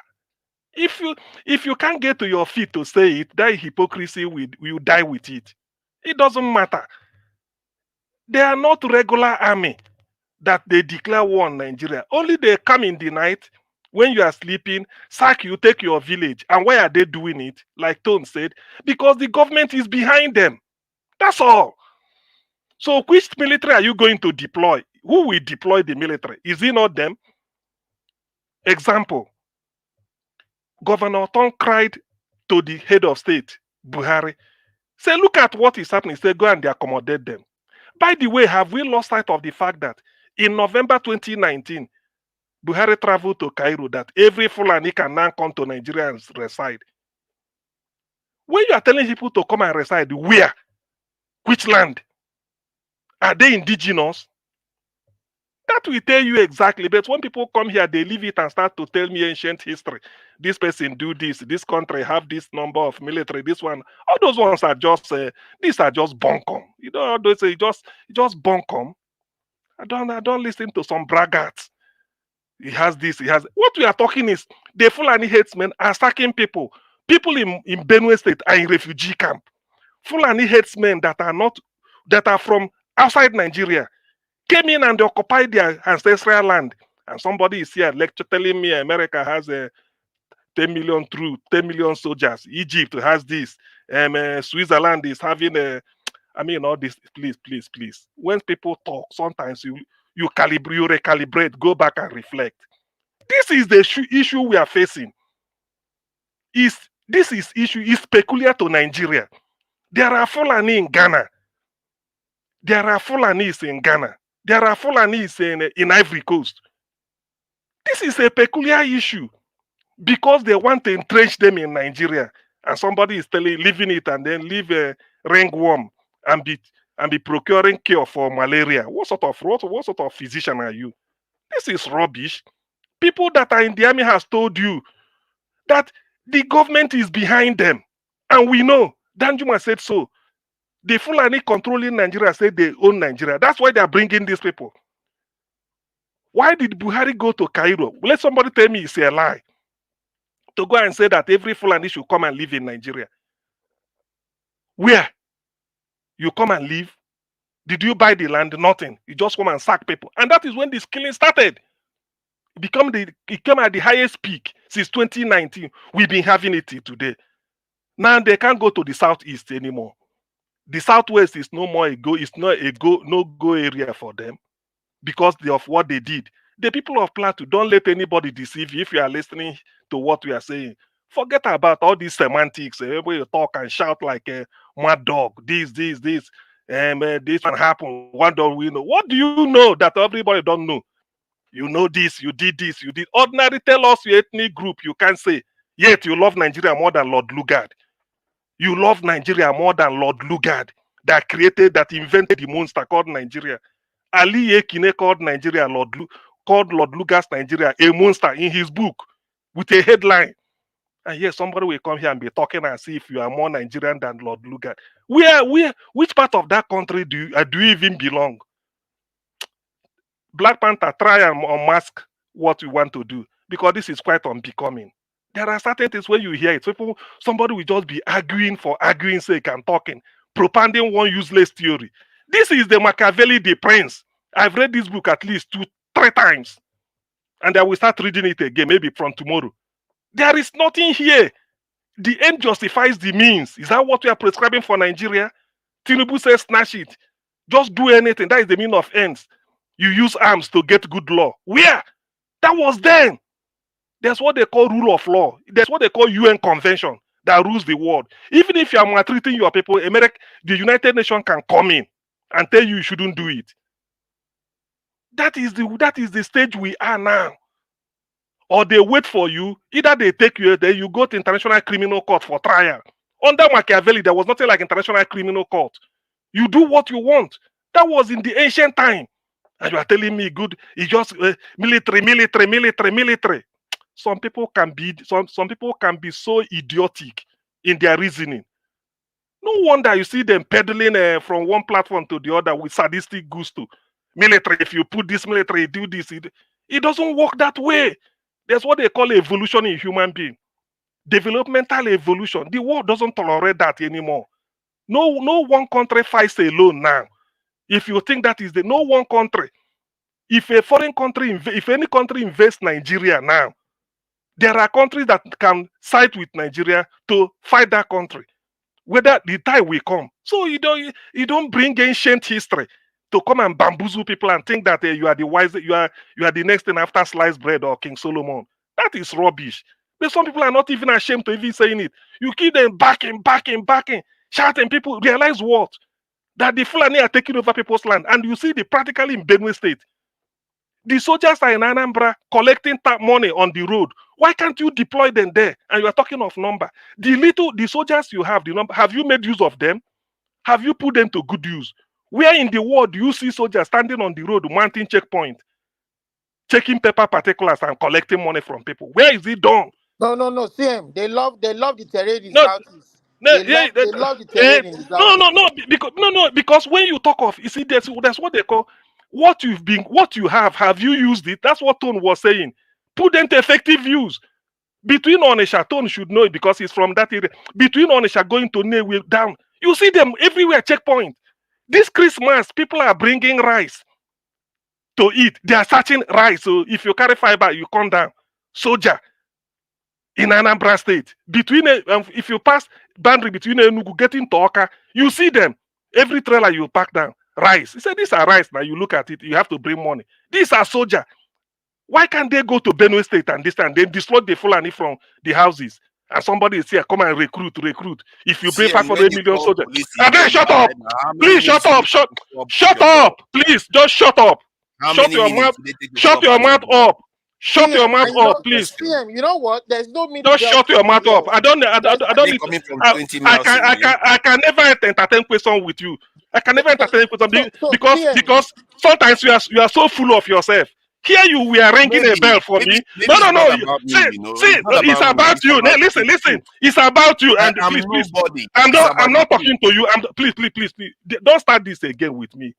If you can't get to your feet to say it, that hypocrisy will die with it. It doesn't matter. They are not regular army that they declare war on Nigeria. Only they come in the night when you are sleeping, sack you, take your village. And why are they doing it? Like Tone said, because the government is behind them. That's all. So which military are you going to deploy? Who will deploy the military? Is it not them? Example, Governor Tom cried to the head of state, Buhari. Say, look at what is happening. Say, go and accommodate them. By the way, have we lost sight of the fact that in November 2019, Buhari traveled to Cairo, that every Fulani can now come to Nigeria and reside? When you are telling people to come and reside, where? Which land? Are they indigenous? That will tell you exactly. But when people come here, they leave it and start to tell me ancient history. This person do this country have this number of military, this one. All those ones are just, these are just bunkum. You know, all those just bunkum. I don't listen to some braggarts. He has this, he has. What we are talking is the Fulani headsmen are attacking people. People in Benue State are in refugee camp. Fulani headsmen that are from outside Nigeria came in and occupied their ancestral land. And somebody is here lecture telling me America has 10 million troops, 10 million soldiers. Egypt has this. Switzerland is having all this. Please. When people talk, sometimes you recalibrate, go back and reflect. This is the issue we are facing. This issue is peculiar to Nigeria. There are Fulani in Ghana. There are Fulanis in Ghana. There are Fulanis in Ivory Coast. This is a peculiar issue because they want to entrench them in Nigeria, and somebody is leaving it and then leave a ringworm and be procuring cure for malaria. What sort of physician are you? This is rubbish. People that are in the army has told you that the government is behind them, and we know. Danjuma said so. The Fulani controlling Nigeria said they own Nigeria. That's why they are bringing these people. Why did Buhari go to Cairo? Let somebody tell me it's a lie. To go and say that every Fulani should come and live in Nigeria. Where? You come and live? Did you buy the land? Nothing. You just come and sack people. And that is when this killing started. It came at the highest peak since 2019. We've been having it till today. Now they can't go to the southeast anymore. The southwest is no more it's not no-go area for them because of what they did. The people of Plateau, don't let anybody deceive you if you are listening to what we are saying. Forget about all these semantics. Everybody you talk and shout like a mad dog. This one happened. What don't we know? What do you know that everybody don't know? You know this, you did this, you did. Ordinary, tell us your ethnic group, you can't say. Yet you love Nigeria more than Lord Lugard. You love Nigeria more than Lord Lugard that invented the monster called Nigeria. Ali Ekine called Lord Lugard's Nigeria a monster in his book with a headline. And yes, somebody will come here and be talking and see if you are more Nigerian than Lord Lugard. Which part of that country do you even belong? Black Panther, try and unmask what you want to do because this is quite unbecoming. There are certain things where you hear it. Somebody will just be arguing for arguing's sake and talking, propounding one useless theory. This is the Machiavelli, the Prince. I've read this book at least 2-3 times. And I will start reading it again, maybe from tomorrow. There is nothing here. The end justifies the means. Is that what we are prescribing for Nigeria? Tinubu says snatch it. Just do anything. That is the meaning of ends. You use arms to get good law. Where? That was then. There's what they call rule of law. There's what they call UN convention that rules the world. Even if you are maltreating your people, the United Nations can come in and tell you shouldn't do it. That is the stage we are now. Or they wait for you. Either they take you, then you go to International Criminal Court for trial. Under Machiavelli, there was nothing like International Criminal Court. You do what you want. That was in the ancient time. And you are telling me good, it's just military. Some people can be so idiotic in their reasoning. No wonder you see them peddling from one platform to the other with sadistic gusto. Military, if you put this military, do this. It doesn't work that way. That's what they call evolution in human being. Developmental evolution. The world doesn't tolerate that anymore. No one country fights alone now. If you think that is no one country. If any country invests Nigeria now, there are countries that can side with Nigeria to fight that country. whether the time will come. So you don't bring ancient history to come and bamboozle people and think that you are the wise, you are the next thing after sliced bread or King Solomon. That is rubbish. But some people are not even ashamed to even saying it. You keep them backing, shouting. People realize what? That the Fulani are taking over people's land. And you see the practically in Benue State. The soldiers are in Anambra collecting money on the road. Why can't you deploy them there? And you are talking of number. The soldiers you have, the number, have you made use of them? Have you put them to good use? Where in the world do you see soldiers standing on the road, mounting checkpoint, checking paper particulars and collecting money from people? Where is it done? No, CM. They love the terrain in No, Southeast. They love the terrain in the Southeast. Because when you talk of, you see, that's what they call what you have you used it? That's what Tone was saying. Put them to effective use. Between Onisha, Tone should know it because he's from that area. Between Onisha going to Newe down, you see them everywhere, checkpoint. This Christmas, people are bringing rice to eat. They are searching rice. So if you carry fiber, you come down. Soldier in Anambra State. If you pass boundary between Enugu getting to Oka, you see them. Every trailer you pack down. Rice. He said, these are rice. Now you look at it, you have to bring money. These are soldier. Why can't they go to Benue State and this and then dislodge the Fulani from the houses? And somebody is here, come and recruit. If you bring 500 million soldiers. And then shut up. Please shut up. Shut up. Please, just shut up. Shut your mouth. Shut your mouth up. Shut your mouth up, please. CM, you know what? There's no meaning. Just shut your mouth up. I don't need. I can never entertain question with you. I can never entertain question because sometimes you are so full of yourself. Here we are ringing a bell for me. No. See, it's about you. Listen. It's about you. And please. I'm not talking to you. Please. Don't start this again with me.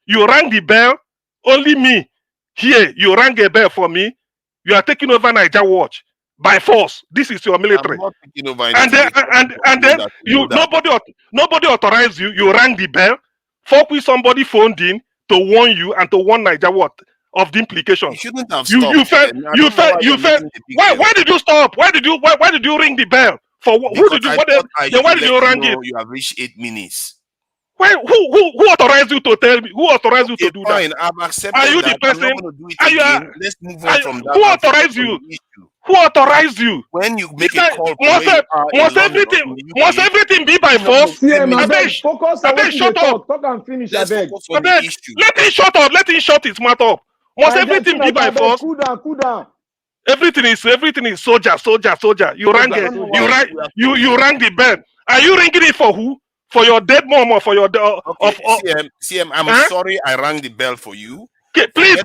You rang the bell. Only me. Here, you rang a bell for me. You are taking over Niger Watch by force. This is your military. And then you nobody authorized you. You rang the bell. Fuck with somebody phoned in to warn you and to warn Niger Watch of the implications. You shouldn't have stopped. You felt. Why did you stop? Why did you ring the bell? For who did you? Why did you ring it? You have reached 8 minutes. Why? Who authorized you to tell me? Who authorized you to do that? I've accepted. Are you the person? Let's move on from that. Who authorized you? Who authorized you? When you make a call, must everything be by force? Focus on what you talk and finish. Let him shut up. Let him shut his mouth up. Must everything be by force? Cool down. Everything is soldier. You rang the bell. Are you ringing it for who? For your dead mom or for your CM, I'm sorry I rang the bell for you. Okay, please.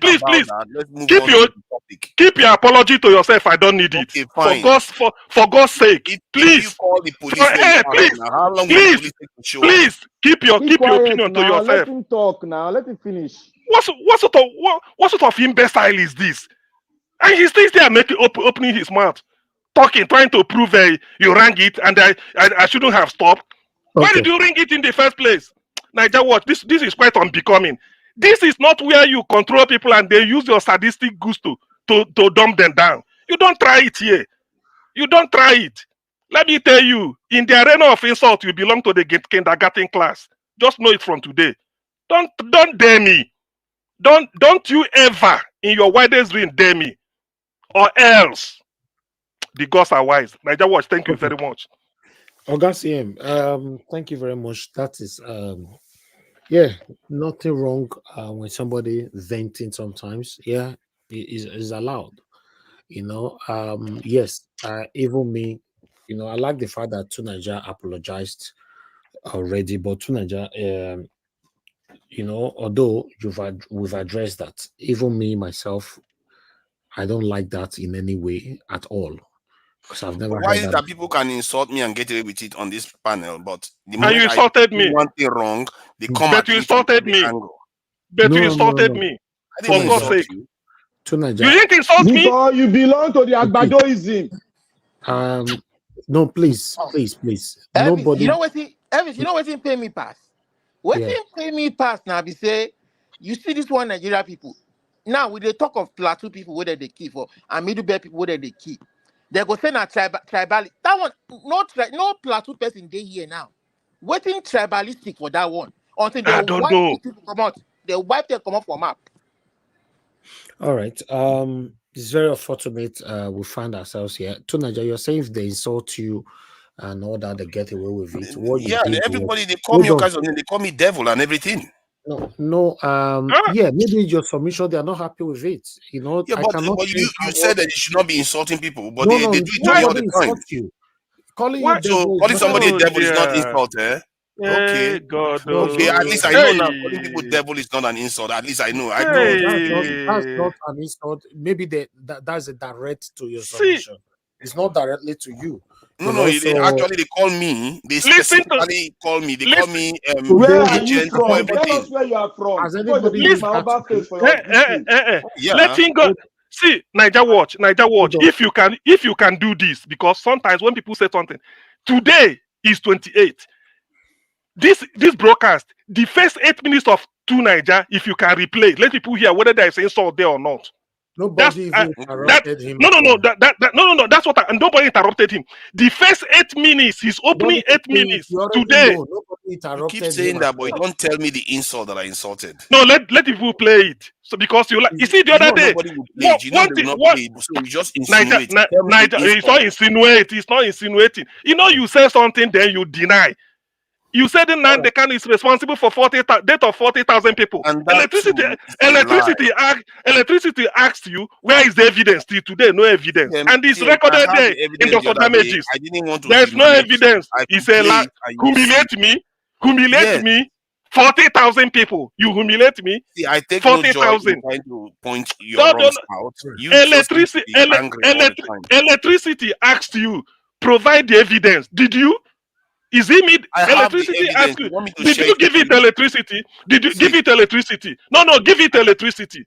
Keep your apology to yourself. I don't need it. Fine. For God's sake, please. You call the police how long will the police take to show please keep your opinion to yourself. Let him talk now. Let him finish. What sort of imbecile is this? And he stays there opening his mouth, talking, trying to prove you rang it, and I shouldn't have stopped. Okay. Why did you ring it in the first place? Niger Watch, this is quite unbecoming. This is not where you control people and they use your sadistic gusto to dump them down. You don't try it here. You don't try it. Let me tell you, in the arena of insult, you belong to the kindergarten class. Just know it from today. Don't dare me. Don't you ever in your wildest dream dare me. Or else the gods are wise. Niger Watch, thank you very much. CM, thank you very much. That is nothing wrong when somebody venting sometimes. Yeah, it is allowed. Yes, even me, I like the fact that Tunaja apologized already, but Tunaja, although we've addressed that, even me myself, I don't like that in any way at all. Because I've never. Why is it that people can insult me and get away with it on this panel, but the moment you insulted me, one thing wrong, they come but you insulted me. But you insulted me. For God's sake, you didn't insult me. Because you belong to the Agbadoism. No, please. Nobody. You know what he pay me pass? Pay me pass now? Be say, you see this one Nigeria people. Now with the talk of Plateau people, whether they keep for and Middle Belt people, whether they keep. They go send a tribal. That one, no Plateau person they here now. Waiting tribalistic for that one. Until I they don't wipe know. these people come out. They wipe them come out for map. All right. It's very unfortunate we find ourselves here. To Nigeria, you're saying if they insult you and all that, they get away with it. What you Yeah, and did everybody, was, they call me all hold on. kinds of names. They call me devil and everything. No, yeah, maybe your submission, they are not happy with it. You know, Yeah, I but cannot you said that you should not be insulting people, but no, they do it to me all nobody the time. insults you. Calling What? you devil So is calling not somebody a Oh, devil is not dear. insult, eh? Okay. Hey, God. no, Okay, at least I Hey. know now. Calling people devil is not an insult. At least I know. I no, do. that's not an insult. Maybe that's a direct to your See, submission. It's not directly to you. No, You no. know, They actually they call me. They listen to specifically call me. They call me Where are you agent for from? Tell everything. us where you are from. has Before they anybody use used my that other to you? face for your this thing. Yeah. Let him go. See, Niger Watch. If you can do this, because sometimes when people say something, today is 28. This broadcast, the first 8 minutes of Two Niger, if you can replay, let people hear whether there is insult there or not. Nobody even interrupted him. No. That's what and nobody interrupted him. The first 8 minutes, his opening 8 minutes today. You keep saying that, but you don't tell me the insult that I insulted. No, let people play it. So because you see the other day, nobody will play it. You know they will not play it. So you just insinuate. Niger, it's not insinuate. It's not insinuating. You know, you say something, then you deny. You said the Nandekan is responsible for death of 40,000 people. And Electricity asked you, where is the evidence? Till today, no evidence. And it's recorded there in Dr. Damages. I didn't want to. There's no evidence. He said, humiliate me. 40,000 people. You humiliate me. See, I take no joy in trying to point your wrongs out. You Electricity asked you, provide the evidence. Did you? Is it me? Electricity asked you. Did you give it electricity? Did you give it electricity? No, give it electricity.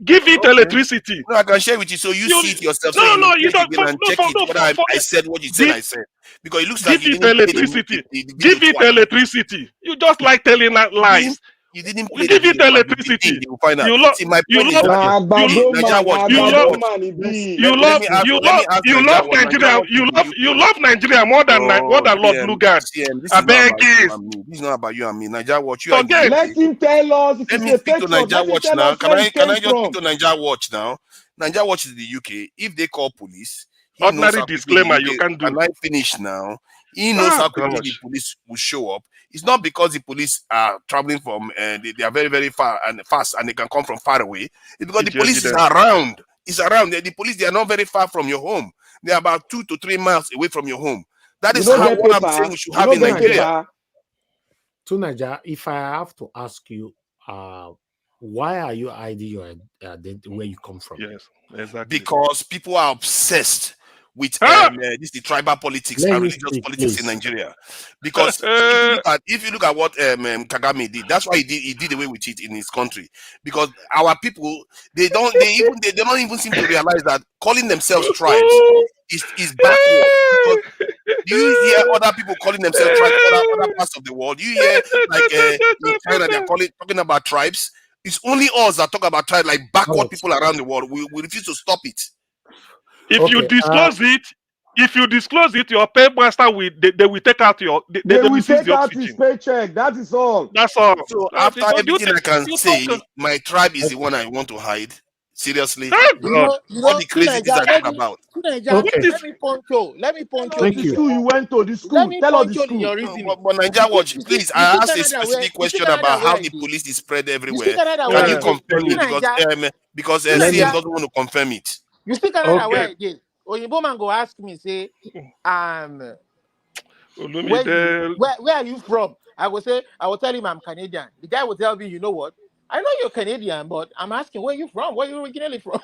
Give it electricity. No, I can share with you so you see it yourself. No, you don't. And check it whether I said what you said I said. Because it looks like you didn't electricity. Give it electricity. You just like telling lies. You didn't play give it electricity. You find out. See, my point is you love Nigeria more than Lord Lugard. I beg you. This is not about you and me. Nigeria Watch. Let him tell us. Let me speak to Nigeria Watch now. Can I just speak to Nigeria Watch now? Nigeria Watch is the UK. If they call police, ordinary disclaimer, you can do. Can I finish now? He knows how quickly the police will show up. It's not because the police are traveling from, they are very, very far and fast and they can come from far away. It's because the police is around. It's around. The police, they are not very far from your home. They are about 2 to 3 miles away from your home. That is what I'm saying we should have in Nigeria. To Nigeria, if I have to ask you, why are you hiding your identity where you come from? Yes, exactly. Because people are obsessed with the tribal politics and religious politics in Nigeria. Because if you look at what Kagame did, that's why he did away with it in his country. Because our people, they don't even seem to realize that calling themselves tribes is backward. Because do you hear other people calling themselves tribes in other parts of the world? Do you hear like in China they're talking about tribes? It's only us that talk about tribes, like backward people around the world. We refuse to stop it. If you disclose it, your paymaster they will take out your they will take out his paycheck. That is all. That's all. So after everything I can say, my tribe is the one I want to hide. Seriously, all the crazy things I talk about. Let me point you. The school you went to. The school. Tell us the school. But Nigeria Watch, please. I asked a specific question about how the police is spread everywhere. Can you confirm it? Because CM doesn't want to confirm it. You speak Canada where again? Oyinbo man go ask me, say, where are you from? I will tell him I'm Canadian. The guy will tell me, you know what? I know you're Canadian, but I'm asking where you from? Where you originally from?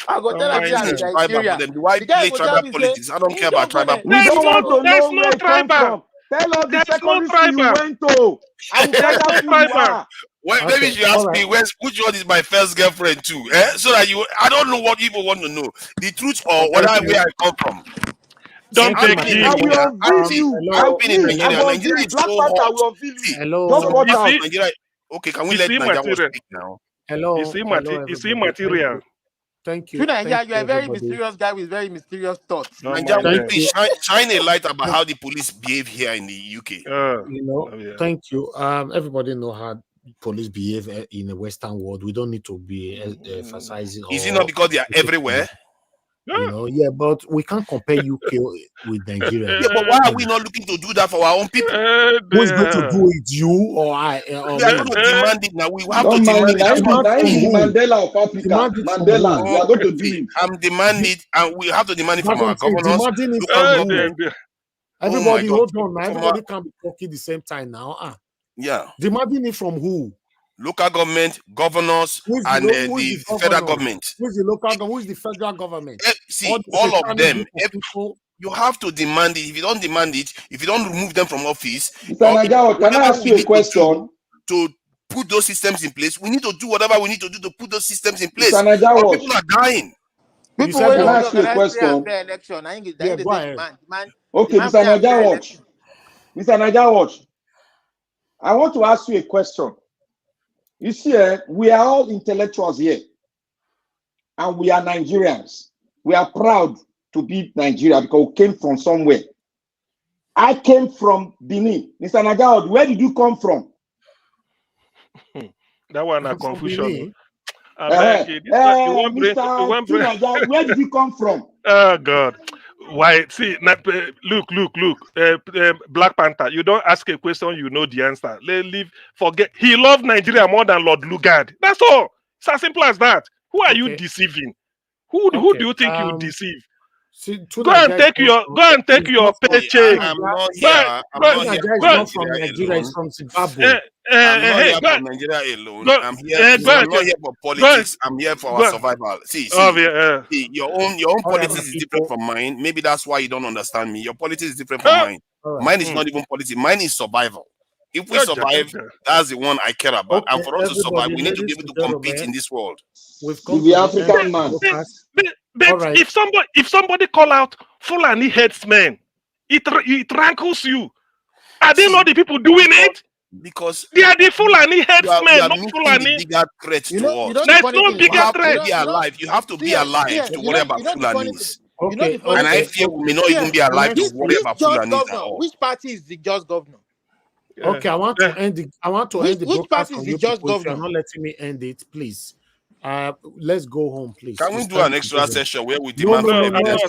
I go tell him Nigeria. Why play tribal politics? I don't care about tribal politics. We don't want to know where you come from. Tell us the secondary school you went to. I will tell us who you are. Well, maybe you ask me which one is my first girlfriend too, so that I don't know what people want to know, the truth or where I come from. Don't take it. I will unveil you. I've been in Nigeria. Nigeria is so hot. Hello. Nigeria. Okay, can we let Nigeria speak now? Hello. You see material. Thank you. Nigeria, you're a very everybody. mysterious guy with very mysterious thoughts. Nigeria, please shine a light about how the police behave here in the UK. You know, thank you. Everybody know how police behave in the Western world. We don't need to be emphasizing. Is it not because they are everywhere? You know, yeah, but we can't compare UK with Nigeria. Yeah, but why are we not looking to do that for our own people? Who's going to do it? You or I? Or we are going to demand it now. We have to Don't mind demand it. it. Now he's the Mandela of Africa. Mandela, we are going to do it. I'm demanding it, and we have to demand it from our governors. Everybody, hold on. Now. Everybody can't be talking the same time now. Yeah. Demanding it from who? Local government, governors, and the federal government. Who is the local government? Who is the federal government? See, all of them. You have to demand it. If you don't demand it, if you don't remove them from office, Mr. Nagawa, can I ask you a question? To put those systems in place, we need to do whatever we need to do to put those systems in place. Mr. Nagawa, people are dying. People can I ask you a question? Election. I think Okay, Mr. Mr. Nagawa, I want to ask you a question. You see, we are all intellectuals here, and we are Nigerians. We are proud to be Nigeria because we came from somewhere. I came from Benin. Mr. Nagawa, where did you come from? That one a confusion. Where did you come from? Oh God. Why? See, look. Black Panther, you don't ask a question, you know the answer. Forget. He loved Nigeria more than Lord Lugard. That's all. It's as simple as that. Who are you deceiving? Who do you think you deceive? Go and take your paycheck. I'm not here. I'm not here from Nigeria. It's from Zimbabwe. I'm not here for Nigeria alone. I'm not here for politics. I'm here for our survival. See, your own politics is different from mine. Maybe that's why you don't understand me. Your politics is different from mine. Mine is not even politics. Mine is survival. If we survive, that's the one I care about. And for us to survive, we need to be able to compete in this world. The African man. But if somebody call out Fulani headsmen, it rankles you. Are they not the people doing it? Because they are the Fulani headsmen, not The Fulani. bigger threat to us. There's no bigger threat. You have to be alive to worry about Fulanis. Okay, and I fear we may not even be alive to worry about Fulanis at all. Which party is the just governor? Okay, I want to end the which party is the just governor? If you're not letting me end it, please. Let's go home, please. Can we do an extra session where we demand evidence?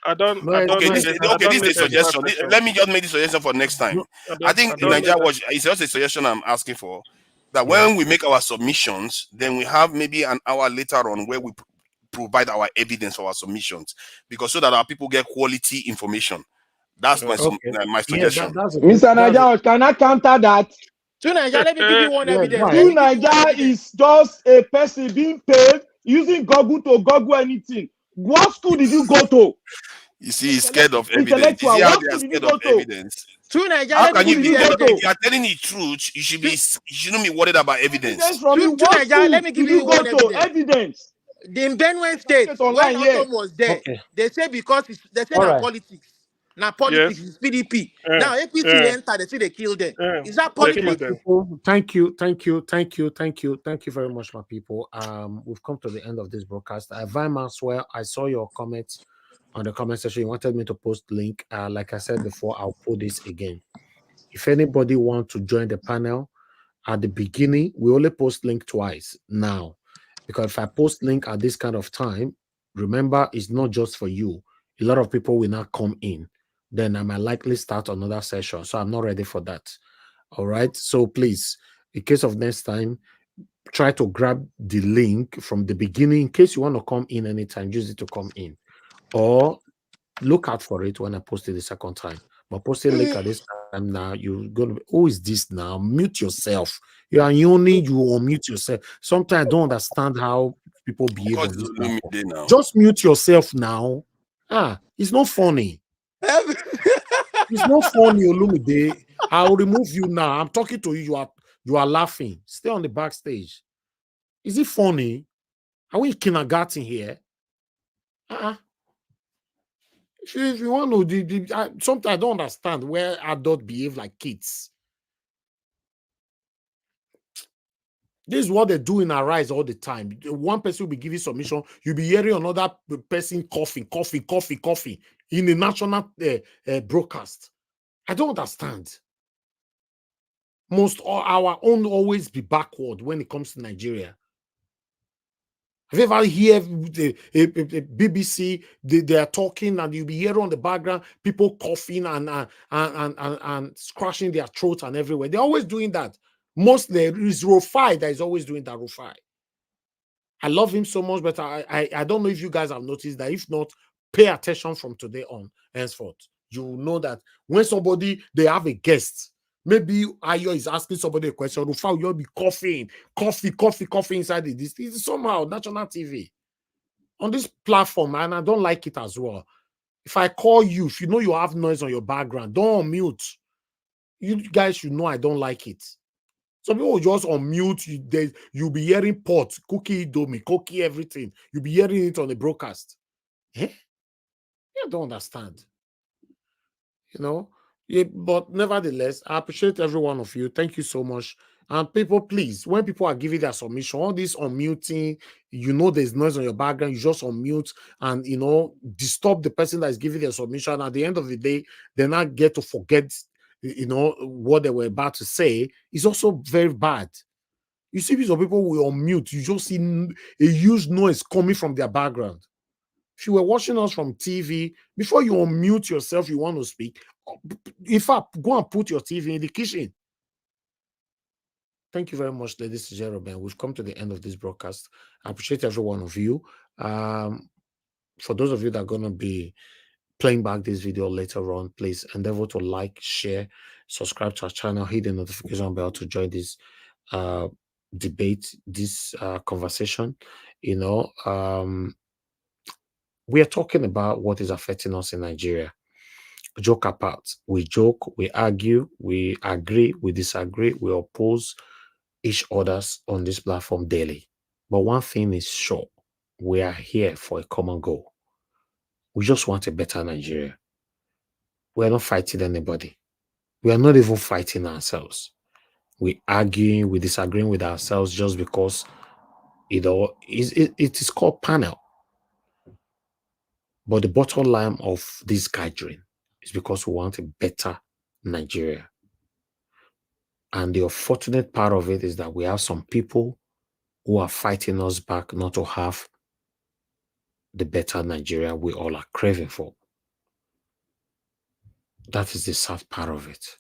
I don't. Okay, this is a suggestion. Let me just make this suggestion for next time. I think in Nigeria it's just a suggestion I'm asking for. That when we make our submissions, then we have maybe an hour later on where we provide our evidence for our submissions, because so that our people get quality information. That's my suggestion. Mr. Naja, can I counter that? Tunaja, let me give you one evidence. Tunaja is just a person being paid using Google to Google anything. What school did you go to? You see, he's scared of evidence. You see how they are scared of evidence. How can you be evidence? You are telling the truth. You shouldn't be worried about evidence. Tunaja, let me give you one evidence. In Benue State, when Otom was there, they say because they say that politics. Now politics is PDP. Now APC enter, they say they killed them. Is that politics? Thank you very much, my people. We've come to the end of this broadcast. Van Maxwell, I saw your comments on the comment section. You wanted me to post link. Like I said before, I'll put this again. If anybody wants to join the panel, at the beginning, we only post link twice now. Because if I post link at this kind of time, remember, it's not just for you. A lot of people will not come in. Then I might likely start another session. So I'm not ready for that. All right. So please, in case of next time, try to grab the link from the beginning. In case you want to come in anytime, use it to come in. Or look out for it when I post it the second time. But post a link at this time now, you're going to be, who is this now? Mute yourself. You are yawning, you unmute yourself. Sometimes I don't understand how people behave on this platform. Just mute yourself now. It's not funny. It's not funny, Olumide. I'll remove you now. I'm talking to you. You are laughing. Stay on the backstage. Is it funny? Are we in kindergarten here? If you want to, sometimes I don't understand where adults behave like kids. This is what they do in our rise all the time. One person will be giving submission, you'll be hearing another person coughing in the national broadcast. I don't understand. Most our own always be backward when it comes to Nigeria. Have you ever hear the BBC? They are talking, and you'll be hearing on the background people coughing and scratching their throats and everywhere. They're always doing that. Mostly it is Rufai that is always doing that. Rufai. I love him so much, but I don't know if you guys have noticed that. If not, pay attention from today on henceforth. You will know that when they have a guest. Maybe Ayo is asking somebody a question. Rufai, you'll be coughing inside this. It's somehow national TV on this platform, and I don't like it as well. If I call you, if you know you have noise on your background, don't unmute. You guys should know I don't like it. Some people will just unmute. You'll be hearing pot, cookie, domi, cookie, everything. You'll be hearing it on the broadcast. Eh? I don't understand. Yeah, but nevertheless, I appreciate every one of you. Thank you so much. And people, please, when people are giving their submission, all this unmuting, there's noise on your background, you just unmute and, disturb the person that is giving their submission. At the end of the day, they not get to forget, what they were about to say. It's also very bad. You see, some people will unmute. You just see a huge noise coming from their background. If you were watching us from TV, before you unmute yourself, you want to speak. In fact, go and put your TV in the kitchen. Thank you very much, ladies and gentlemen. We've come to the end of this broadcast. I appreciate every one of you. For those of you that are going to be playing back this video later on, please endeavor to like, share, subscribe to our channel, hit the notification bell to join this debate, this conversation. We are talking about what is affecting us in Nigeria. Joke apart. We joke, we argue, we agree, we disagree, we oppose each other's on this platform daily. But one thing is sure, we are here for a common goal. We just want a better Nigeria. We are not fighting anybody. We are not even fighting ourselves. We arguing, we disagreeing with ourselves just because it is called panel. But the bottom line of this gathering is because we want a better Nigeria. And the unfortunate part of it is that we have some people who are fighting us back not to have the better Nigeria we all are craving for. That is the sad part of it.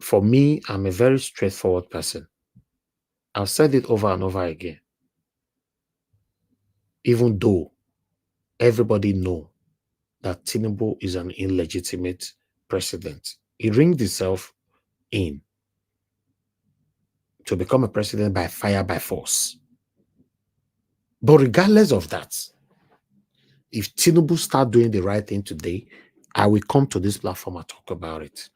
For me, I'm a very straightforward person. I've said it over and over again. Even though everybody knows that Tinubu is an illegitimate president. He ringed himself in to become a president by fire, by force. But regardless of that, if Tinubu start doing the right thing today, I will come to this platform and talk about it.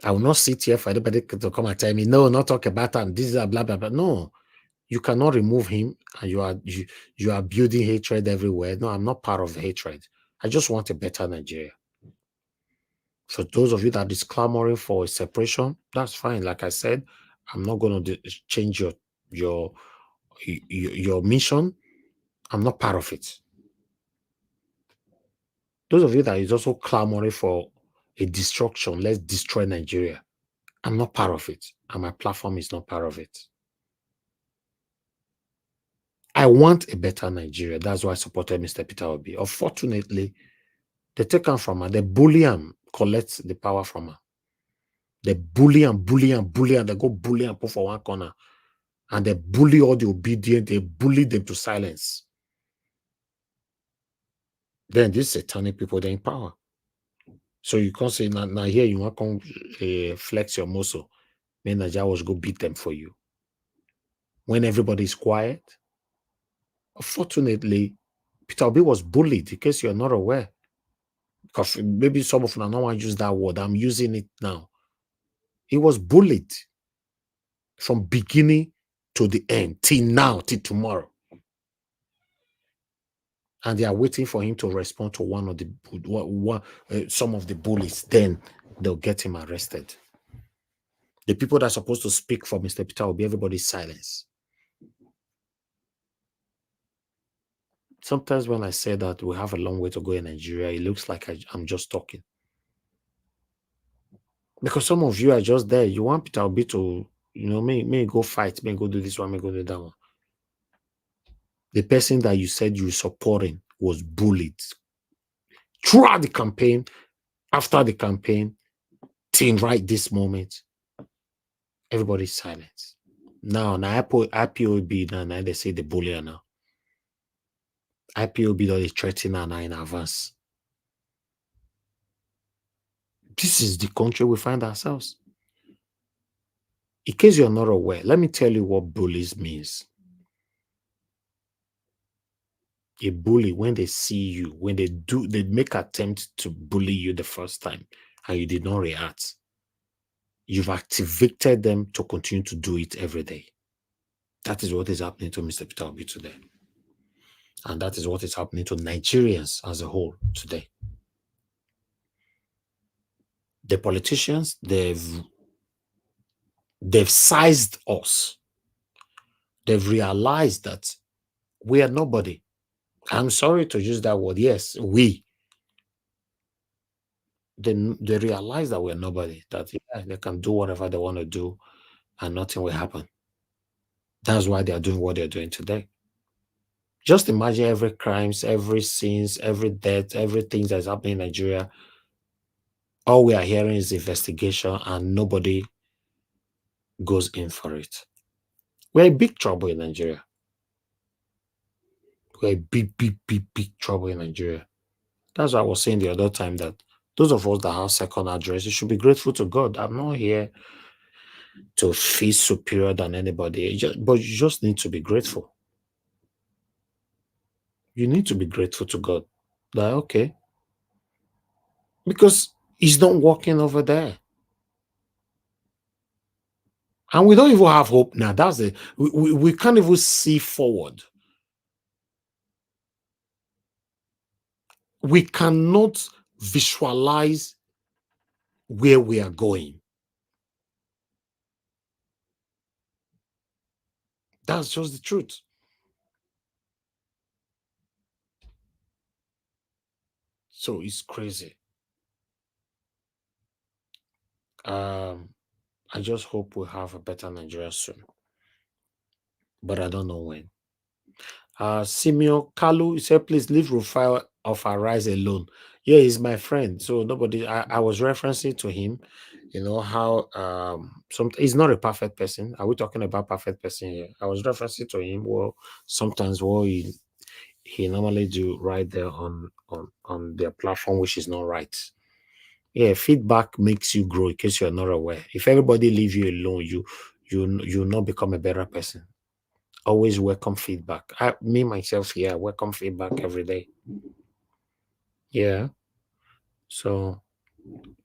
I will not sit here for anybody to come and tell me, no, not talk about him, this is a blah, blah, blah. No, you cannot remove him and you are building hatred everywhere. No, I'm not part of the hatred. I just want a better Nigeria. So those of you that is clamoring for a separation, that's fine. Like I said, I'm not going to change your mission. I'm not part of it. Those of you that is also clamoring for a destruction, let's destroy Nigeria. I'm not part of it. And my platform is not part of it. I want a better Nigeria. That's why I supported Mr. Peter Obi. Unfortunately, they take him from her. They bully him, collect the power from her. They bully and bully and bully and they go bully and put for one corner. And they bully all the obedient. They bully them to silence. Then these satanic people, they're in power. So you can't say, now here you want to flex your muscle. Then Nigeria was go beat them for you. When everybody is quiet, unfortunately, Peter Obi was bullied, in case you're not aware. Because maybe some of them don't want to use that word. I'm using it now. He was bullied from beginning to the end, till now, till tomorrow. And they are waiting for him to respond to one of the some of the bullies. Then they'll get him arrested. The people that are supposed to speak for Mr. Peter Obi, everybody's silence. Sometimes when I say that we have a long way to go in Nigeria, it looks like I'm just talking. Because some of you are just there. You want Peter Obi to, may go fight, may go do this one, may go do that one. The person that you said you were supporting was bullied throughout the campaign, after the campaign, till right this moment. Everybody's silent. Now IPOB, now they say the bullier now. IPOB that is threatening now in advance. This is the country we find ourselves. In case you're not aware, let me tell you what bullies means. A bully, when they see you, when they make attempt to bully you the first time and you did not react, you've activated them to continue to do it every day. That is what is happening to Mr. Peter Obi today. And that is what is happening to Nigerians as a whole today. The politicians, they've sized us. They've realized that we are nobody. I'm sorry to use that word. Yes, we. They realize that we're nobody, that they can do whatever they want to do and nothing will happen. That's why they're doing what they're doing today. Just imagine every crimes, every sins, every death, everything that's happening in Nigeria. All we are hearing is investigation and nobody goes in for it. We're in big trouble in Nigeria. We're in big trouble in Nigeria. That's what I was saying the other time, that those of us that have second address, you should be grateful to God. I'm not here to feel superior than anybody, but you just need to be grateful. You need to be grateful to God. That, okay. Because He's not working over there. And we don't even have hope now. That's it. We can't even see forward. We cannot visualize where we are going. That's just the truth. So it's crazy. I just hope we have a better Nigeria soon. But I don't know when. Simeon Kalu, he said, please leave Rufai of Arise alone. Yeah, he's my friend. So nobody, I was referencing to him, how he's not a perfect person. Are we talking about perfect person here? I was referencing to him, sometimes he normally do right there on their platform, which is not right. Yeah, feedback makes you grow, in case you're not aware. If everybody leave you alone, you not become a better person. Always welcome feedback. Me myself here, welcome feedback every day. Yeah. So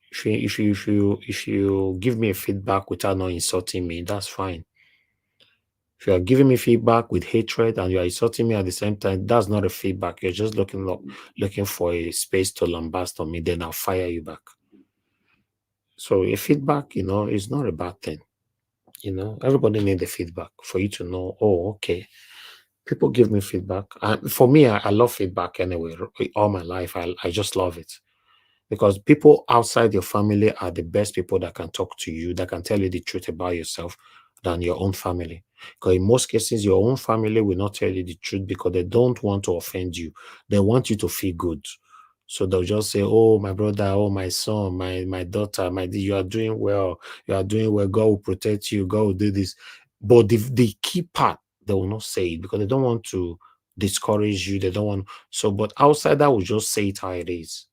if you give me a feedback without not insulting me, that's fine. If you are giving me feedback with hatred and you are insulting me at the same time, that's not a feedback. You're just looking for a space to lambast on me, then I'll fire you back. So a feedback, is not a bad thing. Everybody needs the feedback for you to know, oh, okay. People give me feedback. And for me, I love feedback anyway. All my life, I just love it. Because people outside your family are the best people that can talk to you, that can tell you the truth about yourself than your own family. Because in most cases, your own family will not tell you the truth because they don't want to offend you. They want you to feel good. So they'll just say, oh, my brother, oh, my son, my daughter, you are doing well. You are doing well. God will protect you. God will do this. But the key part, they will not say it because they don't want to discourage you. They don't want. So, but outside that will just say it how it is.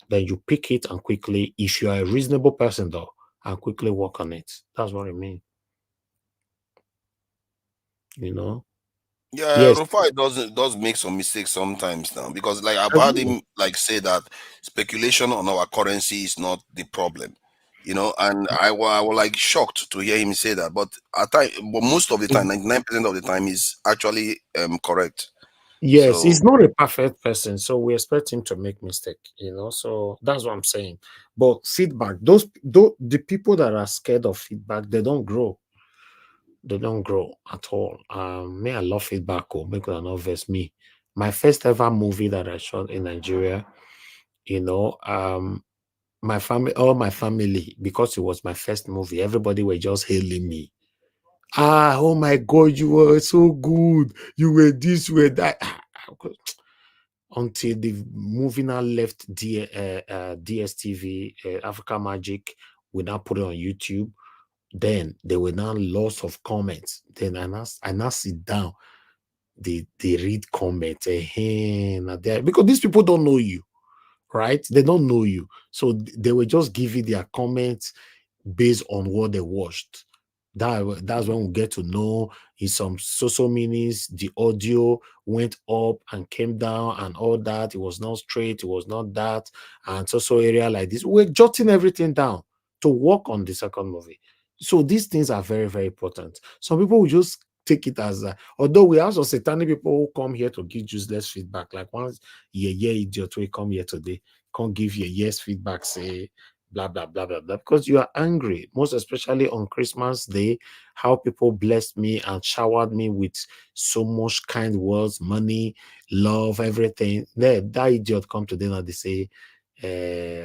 Then you pick it and quickly, if you are a reasonable person though, and quickly work on it. That's what I mean. Yeah, Yes. Rufai does make some mistakes sometimes now, because like I've heard him say that speculation on our currency is not the problem, and I was like shocked to hear him say that. But but most of the time, 99% of the time, is actually correct. Yes, So he's not a perfect person, so we expect him to make mistake, So that's what I'm saying. But feedback, the people that are scared of feedback, they don't grow. They don't grow at all. Me, I love feedback. Oh, make it not verse me. My first ever movie that I shot in Nigeria, my family, all my family, because it was my first movie, everybody were just hailing me. Oh my God, you were so good. You were this, you were that. Until the movie now left DSTV, Africa Magic, we now put it on YouTube. Then there were now lots of comments. Then I now sit down. They read comments, because these people don't know you, right? They don't know you, so they will just give you their comments based on what they watched. That's when we get to know in some social meanings, the audio went up and came down and all that. It was not straight, it was not that, and social area like this. We're jotting everything down to work on the second movie. So these things are very, very important. Some people will just take it as although we have some satanic people who come here to give useless feedback, like once idiot will come here today, can't give you yes feedback, say blah blah blah blah blah, because you are angry, most especially on Christmas Day, how people blessed me and showered me with so much kind words, money, love, everything. That idiot come to dinner, they say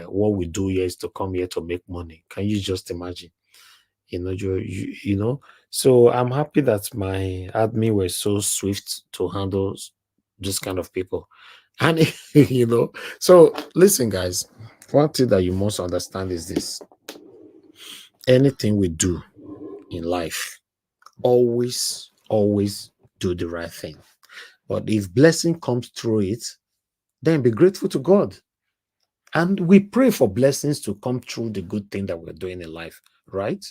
what we do here is to come here to make money. Can you just imagine? So I'm happy that my admin were so swift to handle this kind of people. And so listen, guys, one thing that you must understand is this: anything we do in life, always do the right thing. But if blessing comes through it, then be grateful to God. And we pray for blessings to come through the good thing that we're doing in life, right?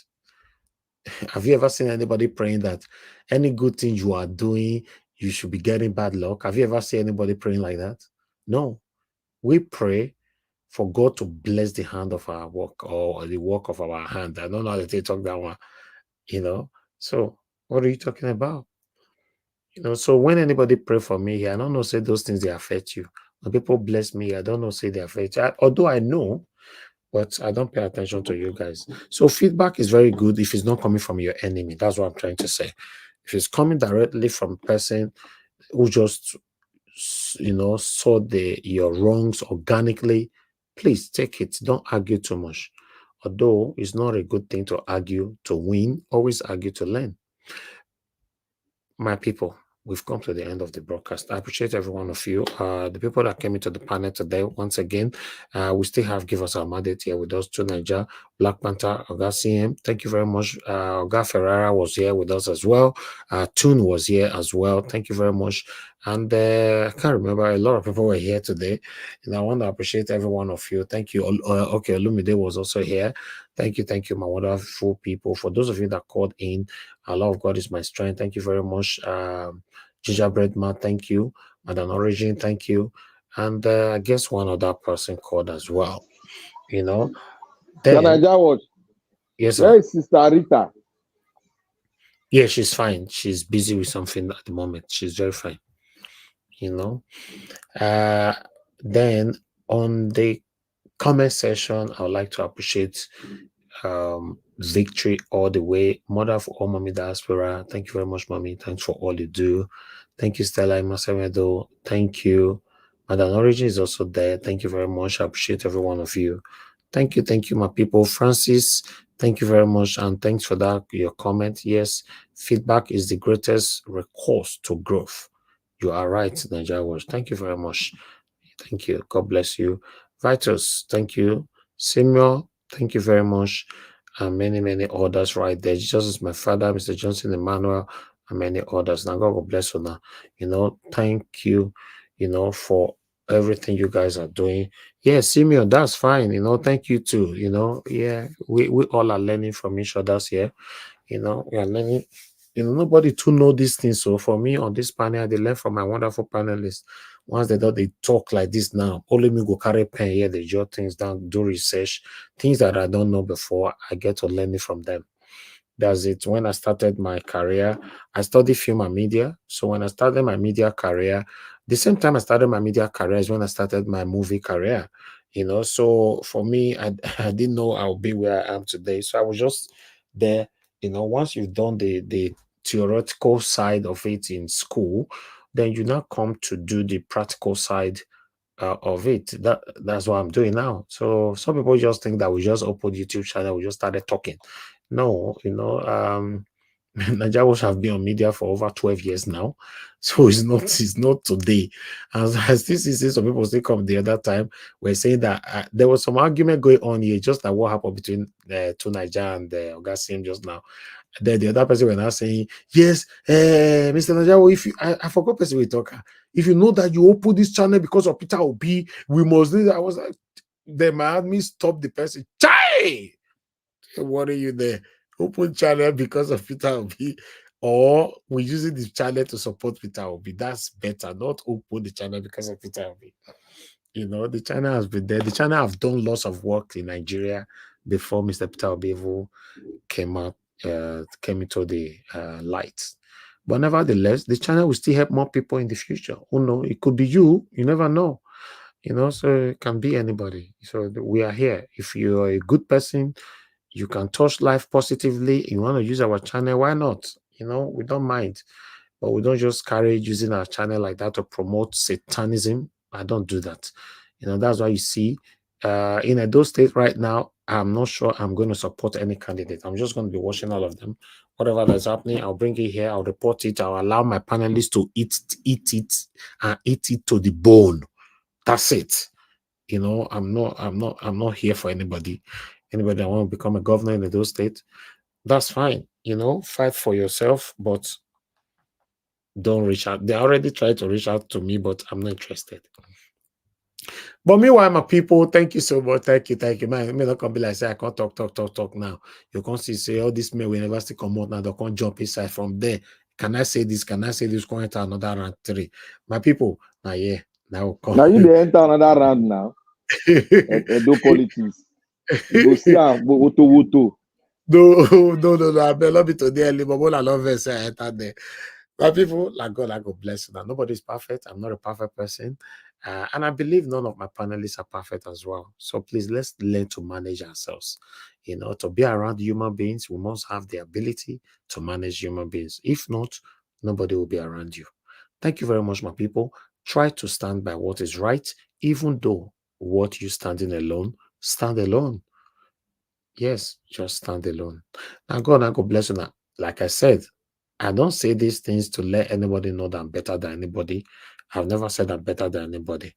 Have you ever seen anybody praying that any good thing you are doing, you should be getting bad luck? Have you ever seen anybody praying like that? No. We pray for God to bless the hand of our work or the work of our hand. I don't know how they talk that one, So what are you talking about? So when anybody pray for me here, I don't know, say those things, they affect you. When people bless me, I don't know, say they affect you. Although I know, but I don't pay attention to you guys. So feedback is very good if it's not coming from your enemy. That's what I'm trying to say. If it's coming directly from a person who just, saw your wrongs organically, please take it. Don't argue too much. Although it's not a good thing to argue to win, always argue to learn. My people, we've come to the end of the broadcast. I appreciate every one of you. The people that came into the panel today, once again, we still have Give Us Our Mandate here with us, to Niger, Black Panther, Oga CM. Thank you very much. Oga Ferrara was here with us as well. Toon was here as well. Thank you very much. And I can't remember, a lot of people were here today. And I want to appreciate every one of you. Thank you. Okay, Olumide was also here. Thank you, my wonderful people. For those of you that called in, our love of God is my strength. Thank you very much. Gingerbread Man, thank you. Madam Origin, thank you. And I guess one other person called as well. Then, Can I just watch? Yes, sir. Where is Sister Rita? Yeah, she's fine. She's busy with something at the moment. She's very fine. Then on the comment section, I would like to appreciate Victory all the way, mother of all Mommy Diaspora. Thank you very much, Mommy. Thanks for all you do. Thank you, Stella Masemedo. Thank you. Madam Origin is also there. Thank you very much. I appreciate every one of you. Thank you, my people. Francis, thank you very much, and thanks for that, your comment. Yes, feedback is the greatest recourse to growth. You are right, Nigeria Watch. Thank you very much. Thank you. God bless you. Vitus, thank you. Samuel, thank you very much. And many others right there. Jesus is my father, Mr. Johnson Emmanuel, and many others. Now God will bless you now. Thank you, for everything you guys are doing. Yeah, Simeon, that's fine. Thank you too. Yeah, we all are learning from each other's here. We are learning. Nobody to know these things. So for me on this panel, they learn from my wonderful panelists. Once they talk like this now, only me go carry pen here, they jot things down, do research, things that I don't know before, I get to learn it from them. That's it. When I started my career, I studied film and media. So when I started my media career, the same time I started my media career is when I started my movie career. So for me, I didn't know I'll be where I am today. So I was just there. Once you've done the theoretical side of it in school, then you now come to do the practical side of it. That's what I'm doing now. So some people just think that we just opened YouTube channel, we just started talking. No, Nigeria have been on media for over 12 years now. So it's not today. And I still see some people still come the other time. We're saying that there was some argument going on here, just like what happened between two Nigeria and Ogasim just now. Then the other person were now saying, yes, Mr. Najawo, if you, I forgot person we talk. If you know that you open this channel because of Peter Obi, we must do that. I was like, then my admin stopped the person. Chai! What are you there? Open channel because of Peter Obi, or we're using this channel to support Peter Obi. That's better. Not open the channel because of Peter Obi. The channel has been there. The channel have done lots of work in Nigeria before Mr. Peter Obi came into the light. But nevertheless, the channel will still help more people in the future. Who knows? It could be you. You never know. So it can be anybody. So we are here. If you're a good person, you can touch life positively. You want to use our channel, why not? We don't mind. But we don't just carry using our channel like that to promote satanism. I don't do that. That's why you see in Edo State right now, I'm not sure I'm going to support any candidate. I'm just going to be watching all of them. Whatever that's happening, I'll bring it here. I'll report it. I'll allow my panelists to eat it and eat it to the bone. That's it. I'm not here for anybody. Anybody that want to become a governor in Edo State, that's fine. Fight for yourself, but don't reach out. They already tried to reach out to me, but I'm not interested. But meanwhile, my people, thank you so much. Thank you. Man, may not come be like say I can't talk now. You can't say all this men will never still come out now. They can't jump inside from there. Can I say this? Can I say this? Going to another round 3. My people, now come. Now you dey enter another round now. Edo politics. You go see woto. No. I may not be today early, but when I love it, say I enter there. My people, like God bless you. Now, nobody's perfect. I'm not a perfect person. And I believe none of my panelists are perfect as well. So please, let's learn to manage ourselves. To be around human beings, we must have the ability to manage human beings. If not, nobody will be around you. Thank you very much, my people. Try to stand by what is right, even though what you standing alone, stand alone. Yes, just stand alone. Now, God bless you. Now, like I said, I don't say these things to let anybody know that I'm better than anybody. I've never said I'm better than anybody.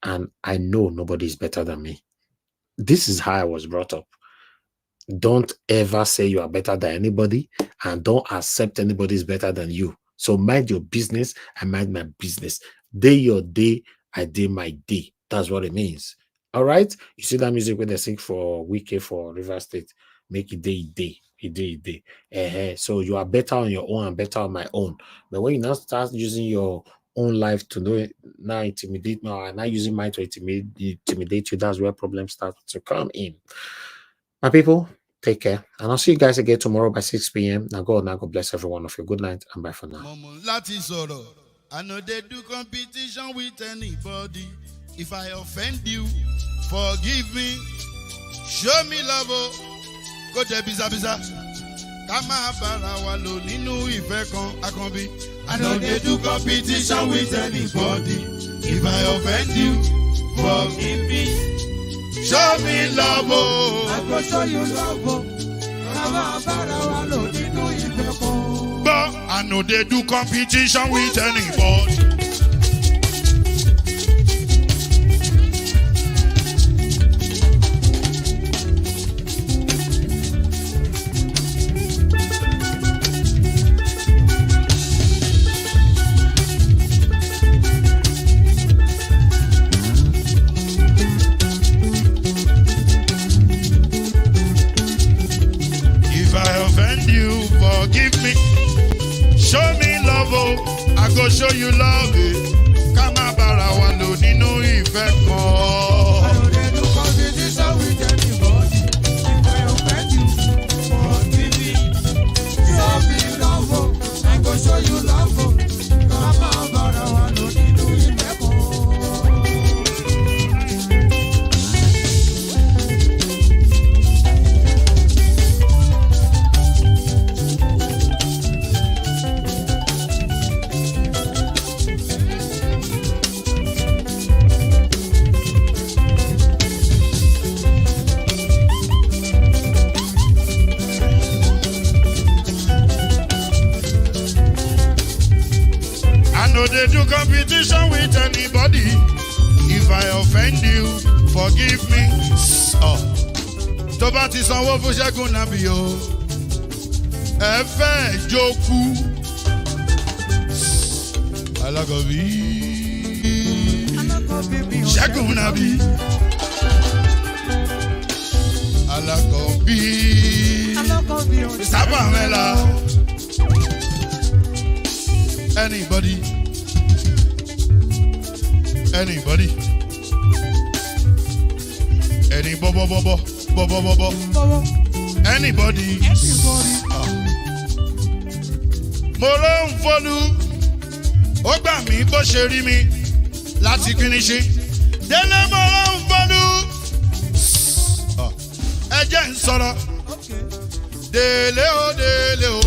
And I know nobody is better than me. This is how I was brought up. Don't ever say you are better than anybody, and don't accept anybody is better than you. So mind your business, I mind my business. Day your day, I day my day. That's what it means. All right? You see that music when they sing for Wike for River State? Make it day. So you are better on your own and better on my own. But when you now start using your own life to know it, now intimidate me, or now using mine to intimidate you, that's where problems start to come in. My people, take care. And I'll see you guys again tomorrow by 6 p.m. Now God bless every one of you. Good night and bye for now. I know they do competition with anybody. If I offend you, forgive me. Show me love. Go there, biza. Kama bara wa lo ninu ife kan akanbi. I know they do competition with anybody. If I offend you, forgive me. Show me love. I go show you love. Kama bara wa lo ninu ife kan. But I know they do competition with anybody. Forgive me, show me love, I go show you love. Kama bara wa lo ninu ife kan. I don't dey do competition with anybody. If I offend you, forgive me, know they do competition with anybody. If I offend you, forgive me. Oh. Tó bá ti sanwó fún Ṣẹ́gun Nàbí o. Ẹ fẹ́ jókòó. Alákọ̀bí. Ṣẹ́gun Nàbí. Alákọ̀bí. Sábà mẹ́la. Anybody? Anybody? Any bobo. Anybody? Mo ló ń fọlú, ó gbà mí bó ṣe rí mi láti kíníṣí. Délé mo ló ń fọlú, ẹ jẹ́ ń sọ̀rọ̀. Délé o,